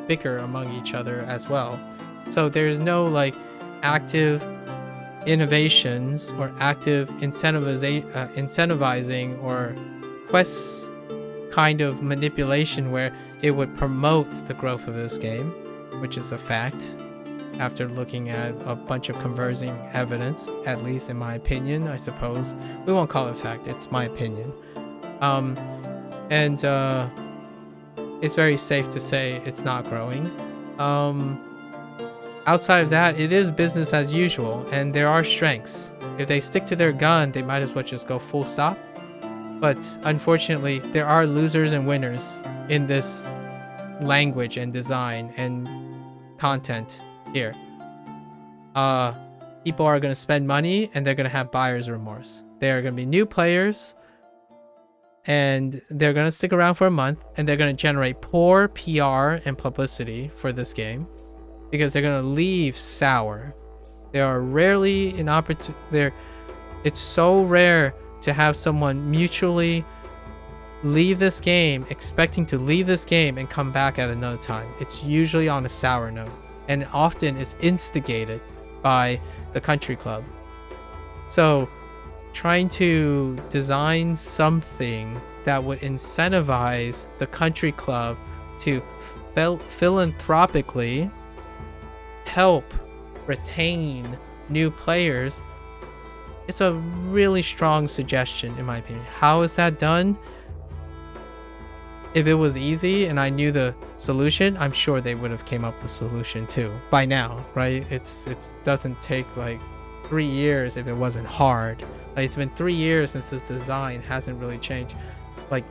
bicker among each other as well. So there's no like active innovations or active incentivizing or quest kind of manipulation where it would promote the growth of this game, which is a fact after looking at a bunch of converging evidence, at least in my opinion, I suppose. We won't call it fact, it's my opinion. And it's very safe to say it's not growing. Outside of that, it is business as usual, and there are strengths. If they stick to their gun, they might as well just go full stop. But unfortunately, there are losers and winners in this language and design and content here. People are going to spend money and they're going to have buyer's remorse. They are going to be new players and they're going to stick around for a month and they're going to generate poor PR and publicity for this game. because they're gonna leave sour. There are rarely an opportunity. It's so rare to have someone mutually leave this game, expecting to leave this game and come back at another time. It's usually on a sour note, and often is instigated by the country club. So trying to design something that would incentivize the country club to philanthropically help retain new players, it's a really strong suggestion in my opinion. How is that done? If it was easy and I knew the solution, I'm sure they would have came up with the solution too by now, right? It doesn't take like 3 years if it wasn't hard. Like, it's been 3 years since this design hasn't really changed, like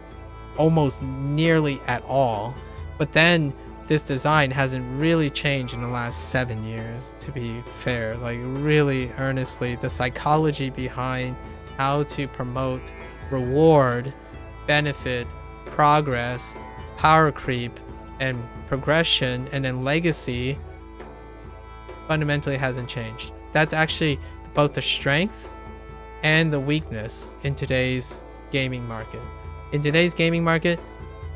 almost nearly at all. But then this design hasn't really changed in the last 7 years, to be fair. Like, really earnestly, the psychology behind how to promote reward, benefit, progress, power creep, and progression, and then legacy fundamentally hasn't changed. That's actually both the strength and the weakness in today's gaming market. In today's gaming market,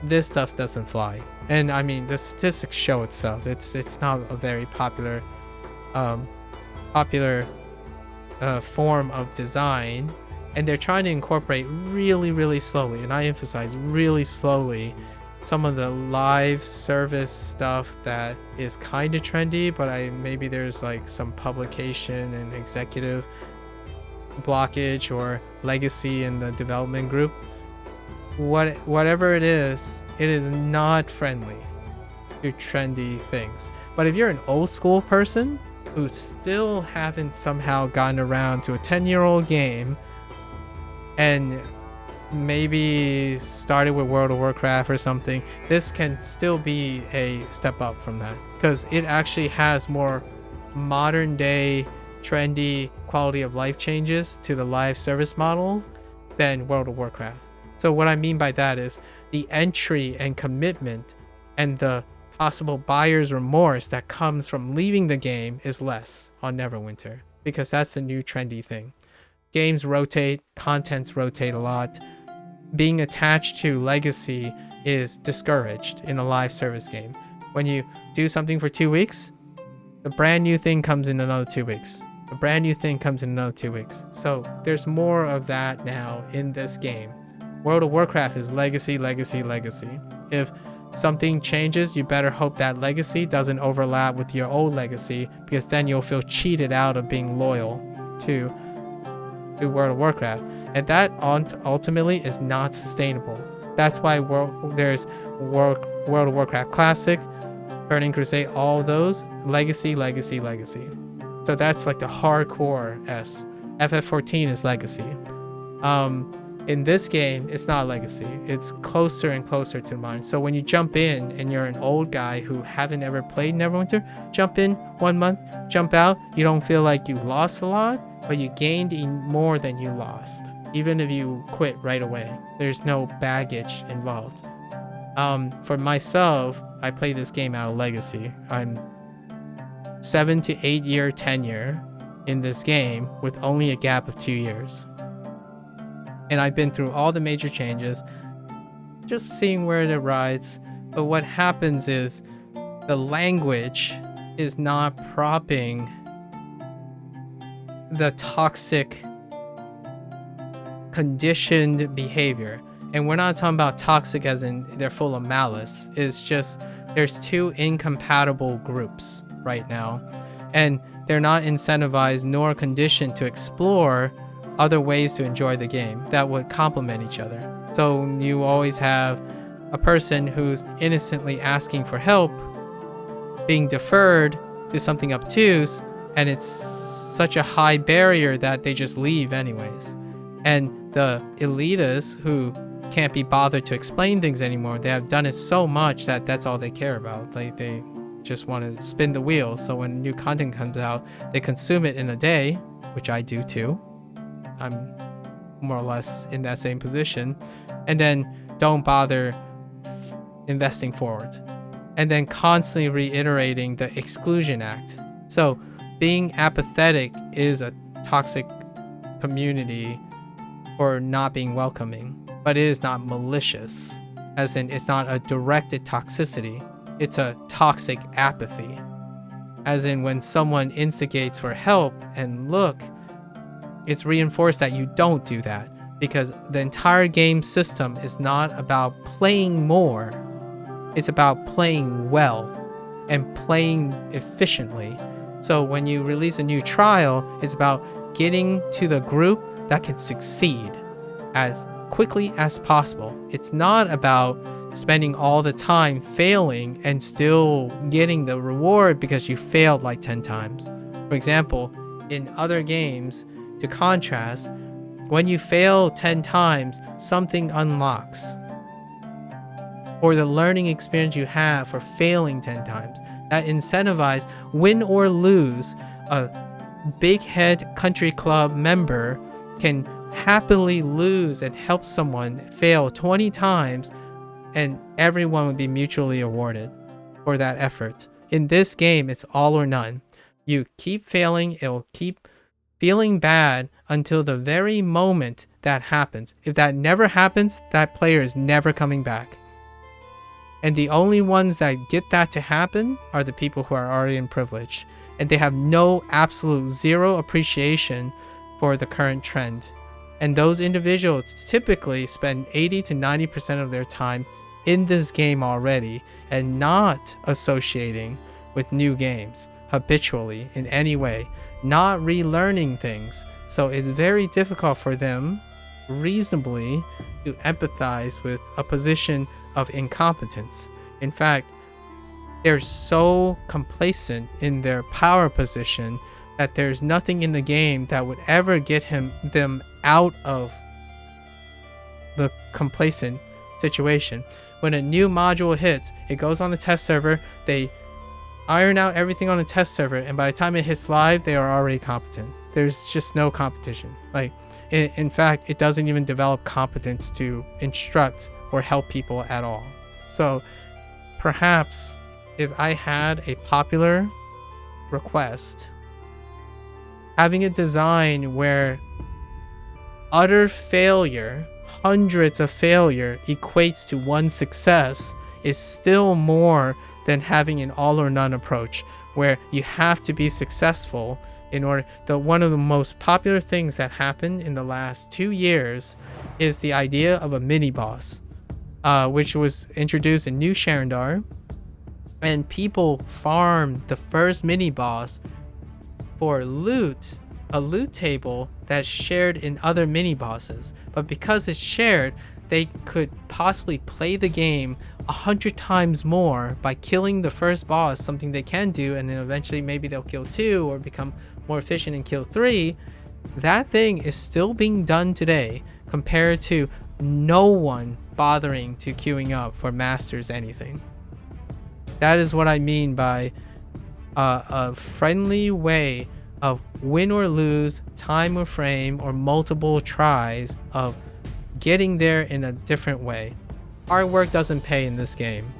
this stuff doesn't fly. And I mean, the statistics show itself. It's not a very popular form of design, and they're trying to incorporate really slowly, and I emphasize really slowly, some of the live service stuff that is kind of trendy, but maybe there's like some publication and executive blockage or legacy in the development group. Whatever it is not friendly to trendy things. But if you're an old school person who still haven't somehow gotten around to a 10-year-old game, and maybe started with World of Warcraft or something, this can still be a step up from that, because it actually has more modern day trendy quality of life changes to the live service model than World of Warcraft. So what I mean by that is the entry and commitment and the possible buyer's remorse that comes from leaving the game is less on Neverwinter, because that's a new trendy thing. Games rotate, contents rotate a lot. Being attached to legacy is discouraged in a live service game. When you do something for 2 weeks, the brand new thing comes in another 2 weeks. A brand new thing comes in another 2 weeks. So there's more of that now in this game. World of Warcraft is legacy. If something changes, you better hope that legacy doesn't overlap with your old legacy, because then you'll feel cheated out of being loyal to World of Warcraft, and that ultimately is not sustainable. That's why there's World of Warcraft Classic, Burning Crusade, all those legacy. So that's like the hardcore S. FF14 is legacy. In this game, it's not legacy. It's closer and closer to mine. So when you jump in and you're an old guy who haven't ever played Neverwinter, jump in 1 month, jump out, you don't feel like you lost a lot, but you gained more than you lost. Even if you quit right away, there's no baggage involved. For myself, I play this game out of legacy. I'm 7 to 8 year tenure in this game with only a gap of 2 years. And I've been through all the major changes, just seeing where it rides. But what happens is the language is not propping the toxic conditioned behavior. And we're not talking about toxic as in they're full of malice. It's just there's two incompatible groups right now, and they're not incentivized nor conditioned to explore other ways to enjoy the game that would complement each other. So you always have a person who's innocently asking for help being deferred to something obtuse, and it's such a high barrier that they just leave anyways. And the elitists who can't be bothered to explain things anymore, they have done it so much that that's all they care about. Like, they just want to spin the wheel. So when new content comes out, they consume it in a day, which I do too. I'm more or less in that same position, and then don't bother investing forward. and then constantly reiterating the exclusion act. So being apathetic is a toxic community or not being welcoming, but it is not malicious, as in it's not a directed toxicity. It's a toxic apathy, as in when someone instigates for help and look, it's reinforced that you don't do that, because the entire game system is not about playing more. It's about playing well and playing efficiently. So when you release a new trial, it's about getting to the group that can succeed as quickly as possible. It's not about spending all the time failing and still getting the reward because you failed like 10 times. For example, in other games, to contrast, when you fail 10 times, something unlocks. Or the learning experience you have for failing 10 times. That incentivizes, win or lose, a big head country club member can happily lose and help someone fail 20 times, and everyone would be mutually awarded for that effort. In this game, it's all or none. You keep failing, it'll keep feeling bad until the very moment that happens. If that never happens, that player is never coming back. And the only ones that get that to happen are the people who are already in privilege. And they have no absolute zero appreciation for the current trend. And those individuals typically spend 80 to 90% of their time in this game already and not associating with new games habitually in any way, not relearning things. So it's very difficult for them reasonably to empathize with a position of incompetence. In fact, they're so complacent in their power position that there's nothing in the game that would ever get them out of the complacent situation. When a new module hits, it goes on the test server, they iron out everything on the test server, and by the time it hits live, they are already competent. There's just no competition. Like, in fact, it doesn't even develop competence to instruct or help people at all. So perhaps if I had a popular request, having a design where utter failure, hundreds of failure, equates to one success is still more than having an all or none approach where you have to be successful in order. One of the most popular things that happened in the last 2 years is the idea of a mini boss, which was introduced in New Sharandar, and people farmed the first mini boss for loot, a loot table that's shared in other mini bosses. But because it's shared, they could possibly play the game 100 times more by killing the first boss, something they can do, and then eventually maybe they'll kill 2 or become more efficient and kill 3. That thing is still being done today compared to no one bothering to queuing up for masters anything. That is what I mean by a friendly way of win or lose, time or frame, or multiple tries of getting there in a different way. Hard work doesn't pay in this game.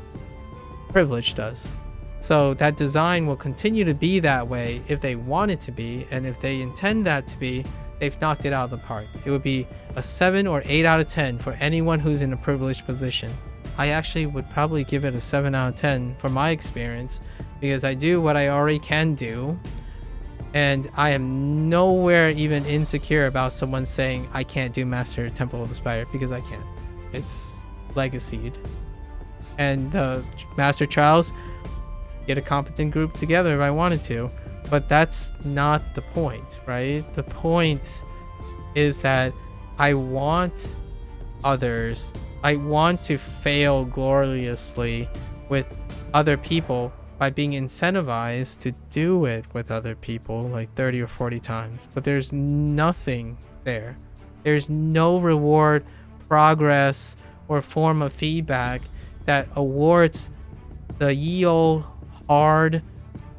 Privilege does. So that design will continue to be that way if they want it to be, and if they intend that to be, they've knocked it out of the park. It would be a 7 or 8 out of 10 for anyone who's in a privileged position. I actually would probably give it a 7 out of 10 from my experience, because I do what I already can do, and I am nowhere even insecure about someone saying I can't do Master Temple of the Spider, because I can. It's legacied. And the Master Trials, get a competent group together if I wanted to, but that's not the point, right? The point is that I want others, I want to fail gloriously with other people by being incentivized to do it with other people like 30 or 40 times. But there's nothing there. There's no reward, progress, or form of feedback that awards the ye olde hard,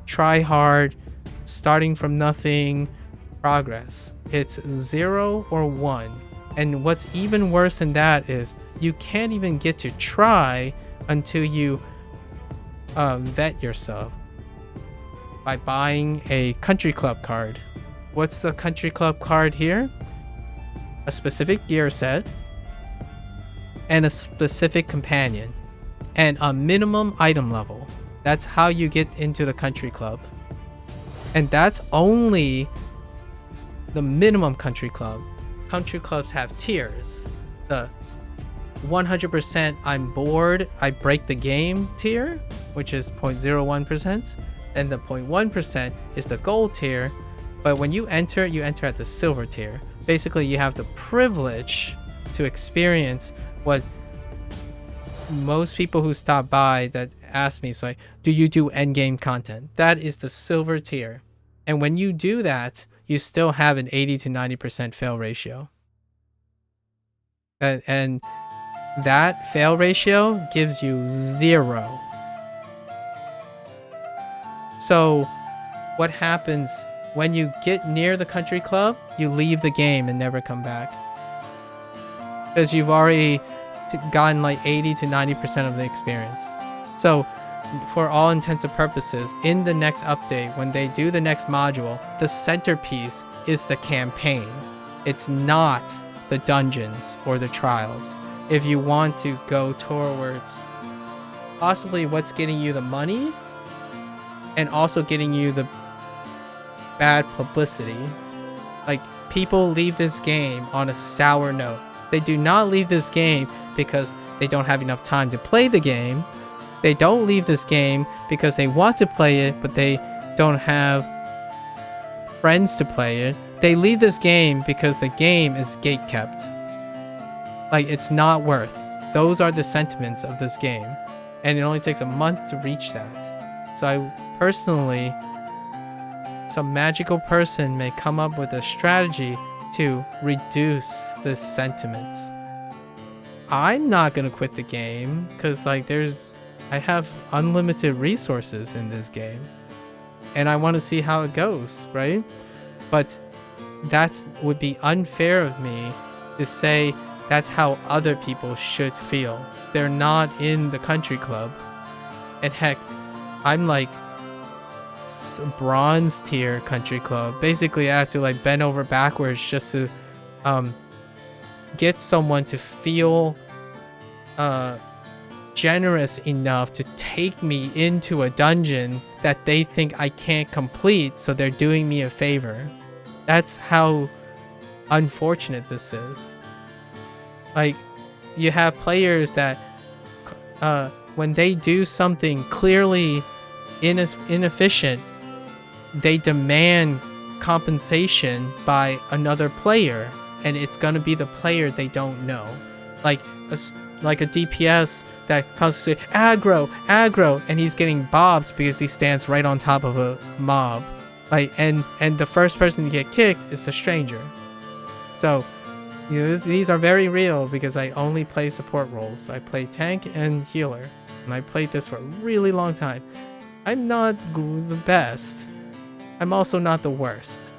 try hard, starting from nothing progress. It's 0 or 1. And what's even worse than that is you can't even get to try until you vet yourself by buying a country club card. What's the country club card here? A specific gear set and a specific companion and a minimum item level. That's how you get into the country club. And that's only the minimum country club. Country clubs have tiers. The 100% I'm bored, I break the game tier, which is 0.01%, and the 0.1% is the gold tier. But when you enter at the silver tier. Basically, you have the privilege to experience what most people who stop by that ask me, so like, do you do endgame content? That is the silver tier. And when you do that, you still have an 80 to 90% fail ratio. And that fail ratio gives you 0. So what happens when you get near the country club? You leave the game and never come back. Because you've already gotten like 80 to 90% of the experience. So for all intents and purposes, in the next update, when they do the next module, the centerpiece is the campaign. It's not the dungeons or the trials. If you want to go towards possibly what's getting you the money and also getting you the bad publicity, like people leave this game on a sour note. They do not leave this game because they don't have enough time to play the game. They don't leave this game because they want to play it, but they don't have friends to play it. They leave this game because the game is gatekept. Like, it's not worth. Those are the sentiments of this game. And it only takes a month to reach that. So I personally, some magical person may come up with a strategy to reduce this sentiment. I'm not gonna quit the game because like I have unlimited resources in this game and I want to see how it goes, right? But that would be unfair of me to say that's how other people should feel. They're not in the country club. And heck, I'm like bronze tier country club. Basically, I have to like bend over backwards just to get someone to feel generous enough to take me into a dungeon that they think I can't complete, so they're doing me a favor. That's how unfortunate this is. Like, you have players that when they do something clearly inefficient, they demand compensation by another player, and it's gonna be the player they don't know. Like a DPS that constantly aggro, and he's getting bobbed because he stands right on top of a mob. Like, and the first person to get kicked is the stranger. So, you know, these are very real because I only play support roles. I play tank and healer, and I played this for a really long time. I'm not the best. I'm also not the worst.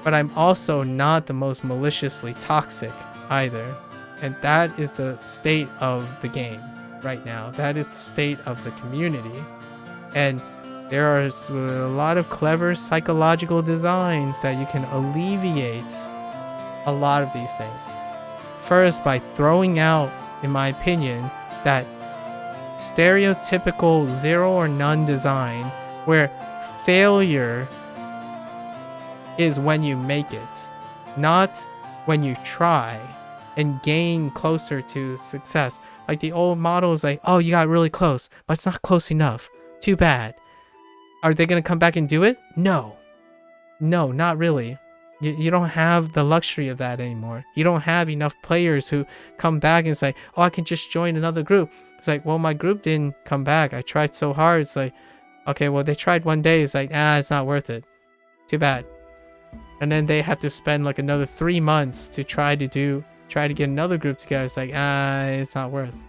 But I'm also not the most maliciously toxic either. And that is the state of the game right now. That is the state of the community. And there are a lot of clever psychological designs that you can alleviate a lot of these things. First, by throwing out, in my opinion, that stereotypical zero or none design where failure is when you make it, not when you try and gain closer to success. Like the old model is like, oh, you got really close, but it's not close enough. Too bad. Are they going to come back and do it? No, not really. You don't have the luxury of that anymore. You don't have enough players who come back and say, oh, I can just join another group. It's like, well, my group didn't come back. I tried so hard. It's like, okay, well, they tried one day. It's like, it's not worth it. Too bad. And then they have to spend like another 3 months to try to get another group together. It's like, it's not worth.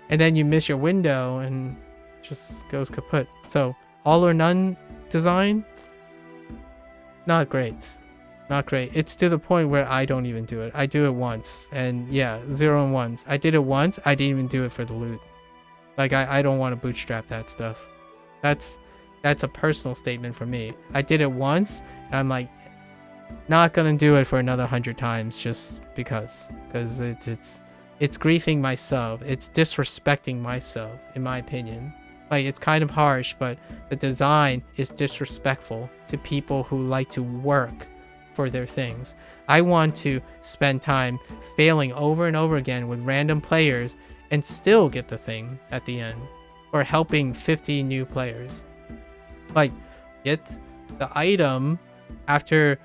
And then you miss your window and it just goes kaput. So all or none design, not great. Not great. It's to the point where I don't even do it. I do it once, and yeah, 0 and 1s. I did it once. I didn't even do it for the loot. Like, I don't want to bootstrap that stuff. That's a personal statement for me. I did it once, and I'm like, not gonna do it for another 100 times just because it's griefing myself. It's disrespecting myself, in my opinion. Like, it's kind of harsh, but the design is disrespectful to people who like to work for their things. I want to spend time failing over and over again with random players and still get the thing at the end, or helping 50 new players. Like, get the item after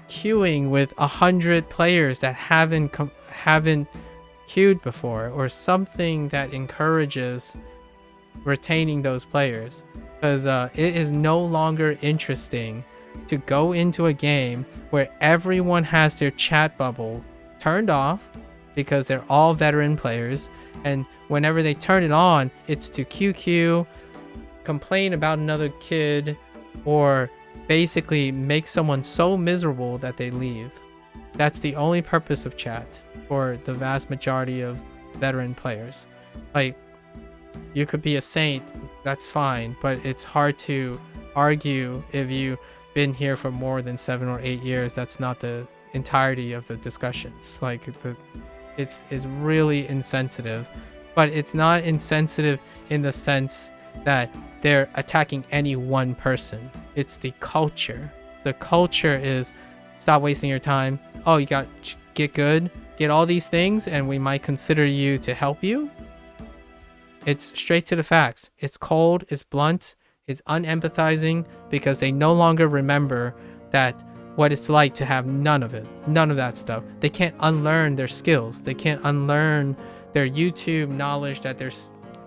queuing with 100 players that haven't queued before, or something that encourages retaining those players, because it is no longer interesting to go into a game where everyone has their chat bubble turned off because they're all veteran players, and whenever they turn it on, it's to QQ, complain about another kid, or basically make someone so miserable that they leave. That's the only purpose of chat for the vast majority of veteran players. Like, you could be a saint, that's fine, but it's hard to argue if you've been here for more than 7 or 8 years. That's not the entirety of the discussions. Like, it's really insensitive, but it's not insensitive in the sense that they're attacking any one person. It's the culture. The culture is, stop wasting your time. Oh, you got, get good, get all these things, and we might consider you to help you. It's straight to the facts. It's cold, it's blunt, it's unempathizing, because they no longer remember that what it's like to have none of it. None of that stuff. They can't unlearn their skills. They can't unlearn their YouTube knowledge that they're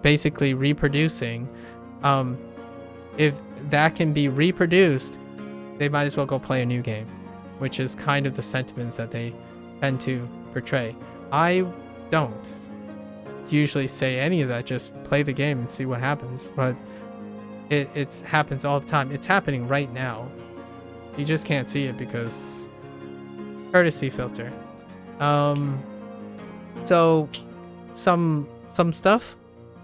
basically reproducing. If that can be reproduced, they might as well go play a new game, which is kind of the sentiments that they tend to portray. I don't usually say any of that. Just play the game and see what happens. But it happens all the time. It's happening right now. You just can't see it because courtesy filter. So some stuff.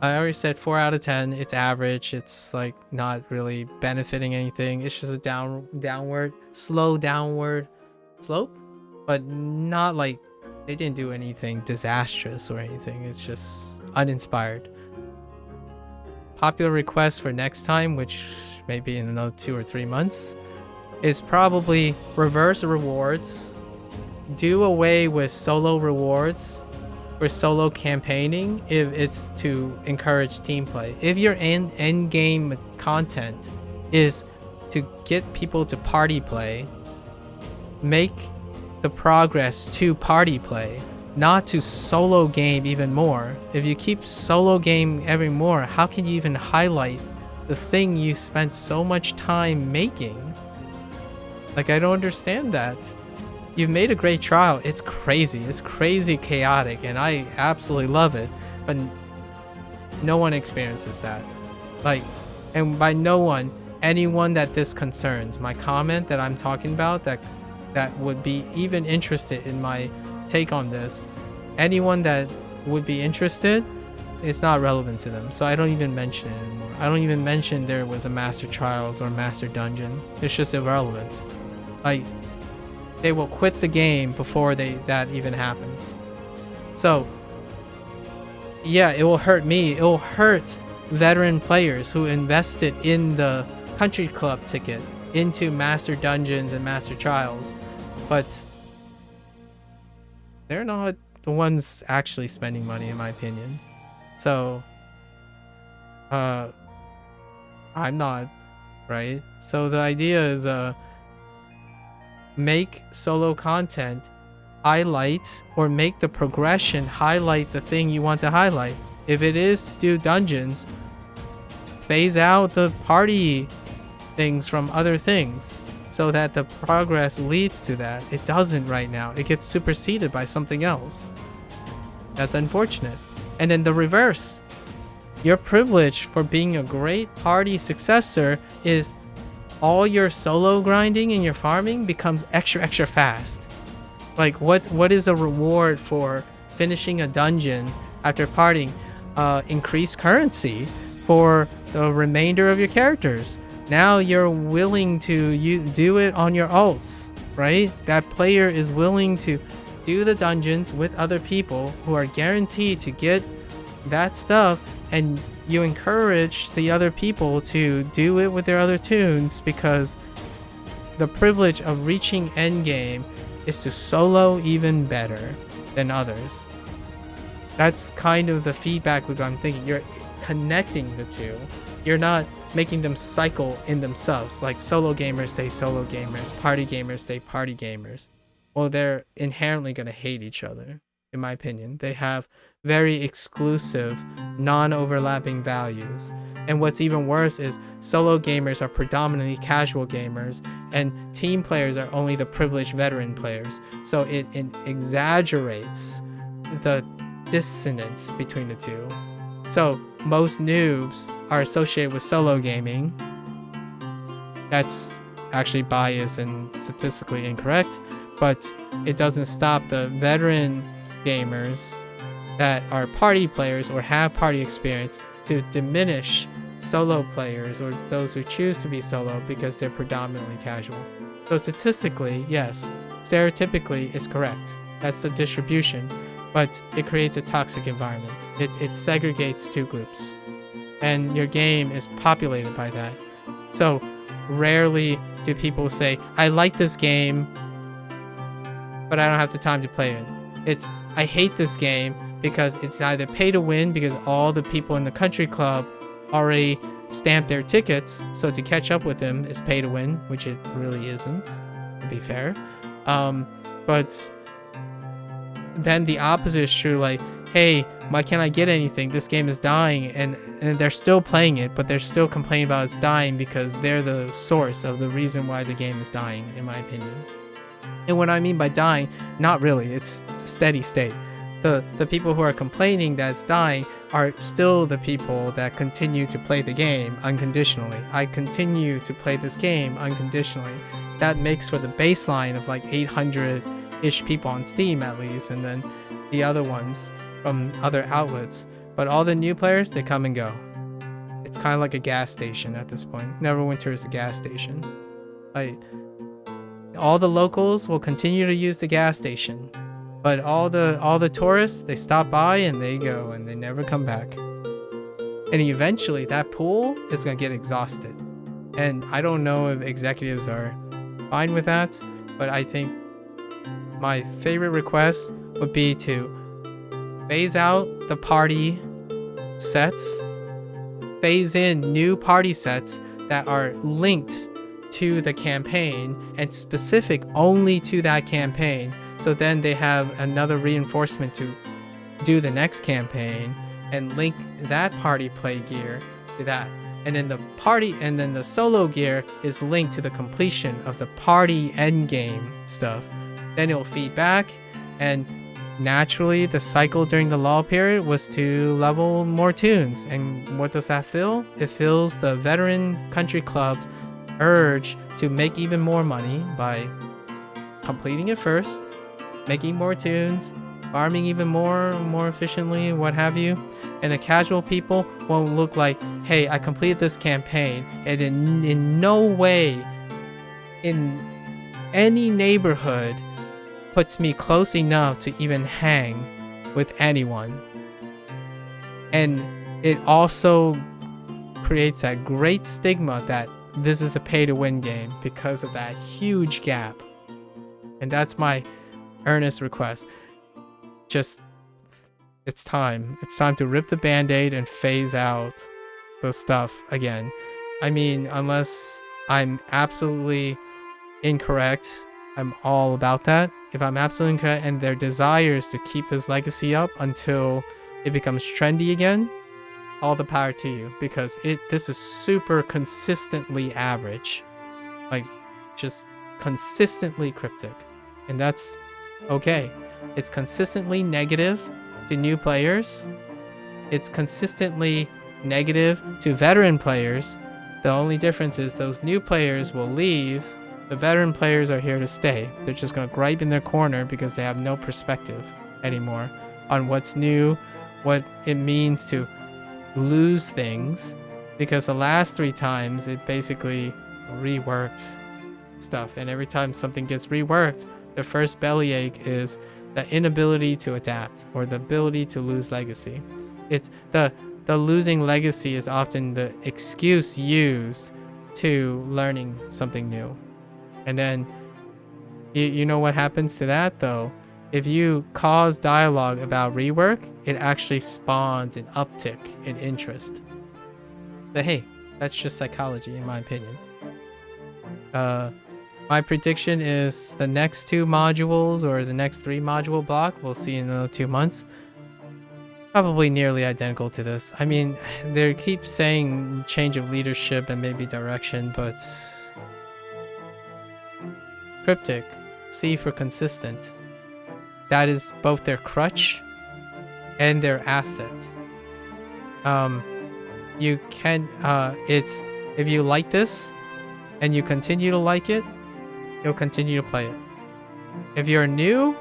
I already said 4 out of 10. It's average. It's like not really benefiting anything. It's just a slow downward slope, but not like they didn't do anything disastrous or anything. It's just uninspired. Popular request for next time, which maybe in another 2 or 3 months, is probably reverse rewards. Do away with solo rewards for solo campaigning if it's to encourage team play. If your end game content is to get people to party play, make the progress to party play, not to solo game even more. If you keep solo game every more, how can you even highlight the thing you spent so much time making? Like, I don't understand that. You've made a great trial. It's crazy chaotic, and I absolutely love it, but no one experiences that. Like, and by no one, anyone that this concerns, my comment that I'm talking about, that would be even interested in my take on this, anyone that would be interested, it's not relevant to them, so I don't even mention it anymore. I don't even mention there was a master trials or master dungeon. It's just irrelevant. Like, they will quit the game before that even happens. So yeah, it will hurt me. It will hurt veteran players who invested in the country club ticket into master dungeons and master trials, but they're not the ones actually spending money, in my opinion. So I'm not, right? So the idea is make solo content highlight, or make the progression highlight the thing you want to highlight. If it is to do dungeons, phase out the party things from other things so that the progress leads to that. It doesn't right now. It gets superseded by something else. That's unfortunate. And then the reverse. Your privilege for being a great party successor is all your solo grinding and your farming becomes extra fast. Like, what is a reward for finishing a dungeon after partying? Increased currency for the remainder of your characters. Now you're willing to do it on your alts, right? That player is willing to do the dungeons with other people who are guaranteed to get that stuff, and you encourage the other people to do it with their other tunes, because the privilege of reaching endgame is to solo even better than others. That's kind of the feedback loop I'm thinking. You're connecting the two. You're not making them cycle in themselves. Like solo gamers stay solo gamers, party gamers stay party gamers. Well, they're inherently going to hate each other, in my opinion. They have very exclusive, non-overlapping values. And what's even worse is solo gamers are predominantly casual gamers, and team players are only the privileged veteran players. So it exaggerates the dissonance between the two. So most noobs are associated with solo gaming. That's actually biased and statistically incorrect, but it doesn't stop the veteran gamers that are party players or have party experience to diminish solo players or those who choose to be solo because they're predominantly casual. So statistically, yes, stereotypically is correct. That's the distribution, but it creates a toxic environment. It segregates two groups, and your game is populated by that. So rarely do people say, I like this game, but I don't have the time to play it. It's, I hate this game because it's either pay to win because all the people in the country club already stamped their tickets, so to catch up with them is pay to win, which it really isn't, to be fair. But then the opposite is true, like, hey, why can't I get anything? This game is dying, and they're still playing it, but they're still complaining about it's dying because they're the source of the reason why the game is dying, in my opinion. And what I mean by dying, not really, it's steady state. The people who are complaining that it's dying are still the people that continue to play the game unconditionally. I continue to play this game unconditionally. That makes for the baseline of like 800-ish people on Steam at least, and then the other ones from other outlets. But all the new players, they come and go. It's kind of like a gas station at this point. Neverwinter is a gas station. Like, all the locals will continue to use the gas station, but all the tourists, they stop by and they go and they never come back. And eventually that pool is gonna get exhausted. And I don't know if executives are fine with that, but I think my favorite request would be to phase out the party sets, phase in new party sets that are linked to the campaign and specific only to that campaign. So then they have another reinforcement to do the next campaign and link that party play gear to that. And then the solo gear is linked to the completion of the party endgame stuff. Then it'll feed back, and naturally the cycle during the lull period was to level more tunes. And what does that fill? It fills the veteran country club urge to make even more money by completing it first, making more tunes, farming even more efficiently, what have you. And the casual people won't look like, hey, I completed this campaign, and in no way in any neighborhood puts me close enough to even hang with anyone. And it also creates that great stigma that this is a pay-to-win game because of that huge gap. And that's my earnest request. Just, it's time. It's time to rip the band-aid and phase out the stuff again. I mean, unless I'm absolutely incorrect, I'm all about that. If I'm absolutely incorrect and their desires to keep this legacy up until it becomes trendy again, all the power to you, because this is super consistently average, like just consistently cryptic, and that's okay. It's consistently negative to new players. It's consistently negative to veteran players. The only difference is those new players will leave. The veteran players are here to stay. They're just gonna gripe in their corner because they have no perspective anymore on what's new, what it means to lose things, because the last 3 times it basically reworked stuff, and every time something gets reworked, the first bellyache is the inability to adapt or the ability to lose legacy. It's the losing legacy is often the excuse used to learning something new. And then you know what happens to that though? If you cause dialogue about rework, it actually spawns an uptick in interest. But hey, that's just psychology in my opinion. My prediction is the next 2 modules or the next 3 module block, we'll see in another 2 months. Probably nearly identical to this. I mean, they keep saying change of leadership and maybe direction, but Cryptic, C for consistent. That is both their crutch and their asset. You can, it's, if you like this and you continue to like it, you'll continue to play it. If you're new,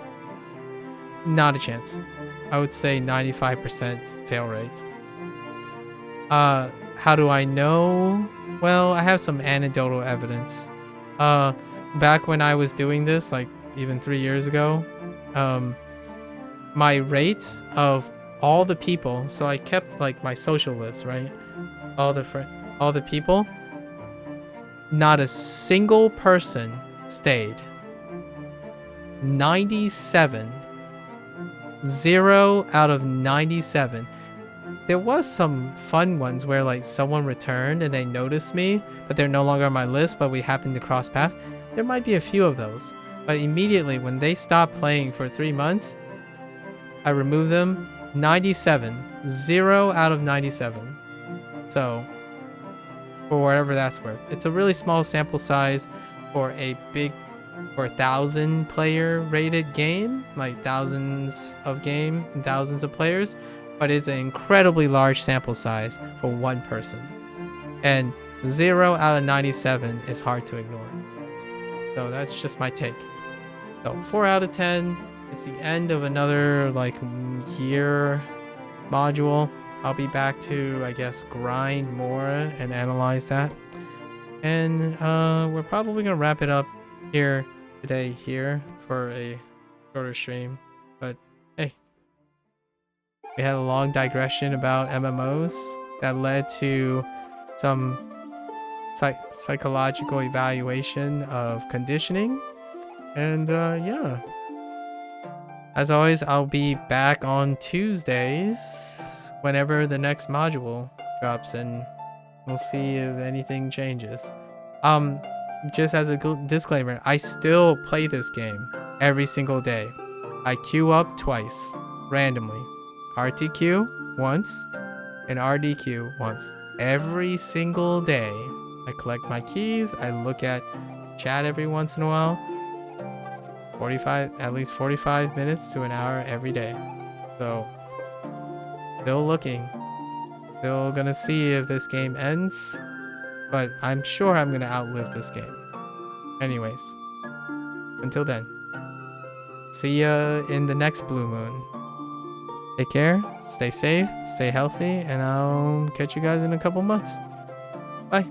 not a chance. I would say 95% fail rate. How do I know? Well, I have some anecdotal evidence. Back when I was doing this, like even 3 years ago, my rates of all the people, so I kept like my social list, right? All the people, not a single person stayed. 97. 0 out of 97. There was some fun ones where like someone returned and they noticed me, but they're no longer on my list, but we happened to cross paths. There might be a few of those, but immediately when they stopped playing for 3 months, I removed them. 97. 0 out of 97. So, for whatever that's worth. It's a really small sample size for a big, for 1,000 player rated game, like thousands of game and thousands of players, but it's an incredibly large sample size for one person. And 0 out of 97 is hard to ignore. So that's just my take. So 4 out of 10. It's the end of another like year module. I'll be back to, I guess, grind more and analyze that. And we're probably gonna wrap it up here today here for a shorter stream. But hey, we had a long digression about MMOs that led to some psychological evaluation of conditioning. And yeah, as always, I'll be back on Tuesdays whenever the next module drops, and we'll see if anything changes. Just as a disclaimer, I still play this game every single day. I queue up twice, randomly. RTQ once, and RDQ once. Every single day. I collect my keys, I look at chat every once in a while. At least 45 minutes to an hour every day. So, still looking. Still gonna see if this game ends. But I'm sure I'm gonna outlive this game. Anyways, until then, see ya in the next blue moon. Take care, stay safe, stay healthy, and I'll catch you guys in a couple months. Bye.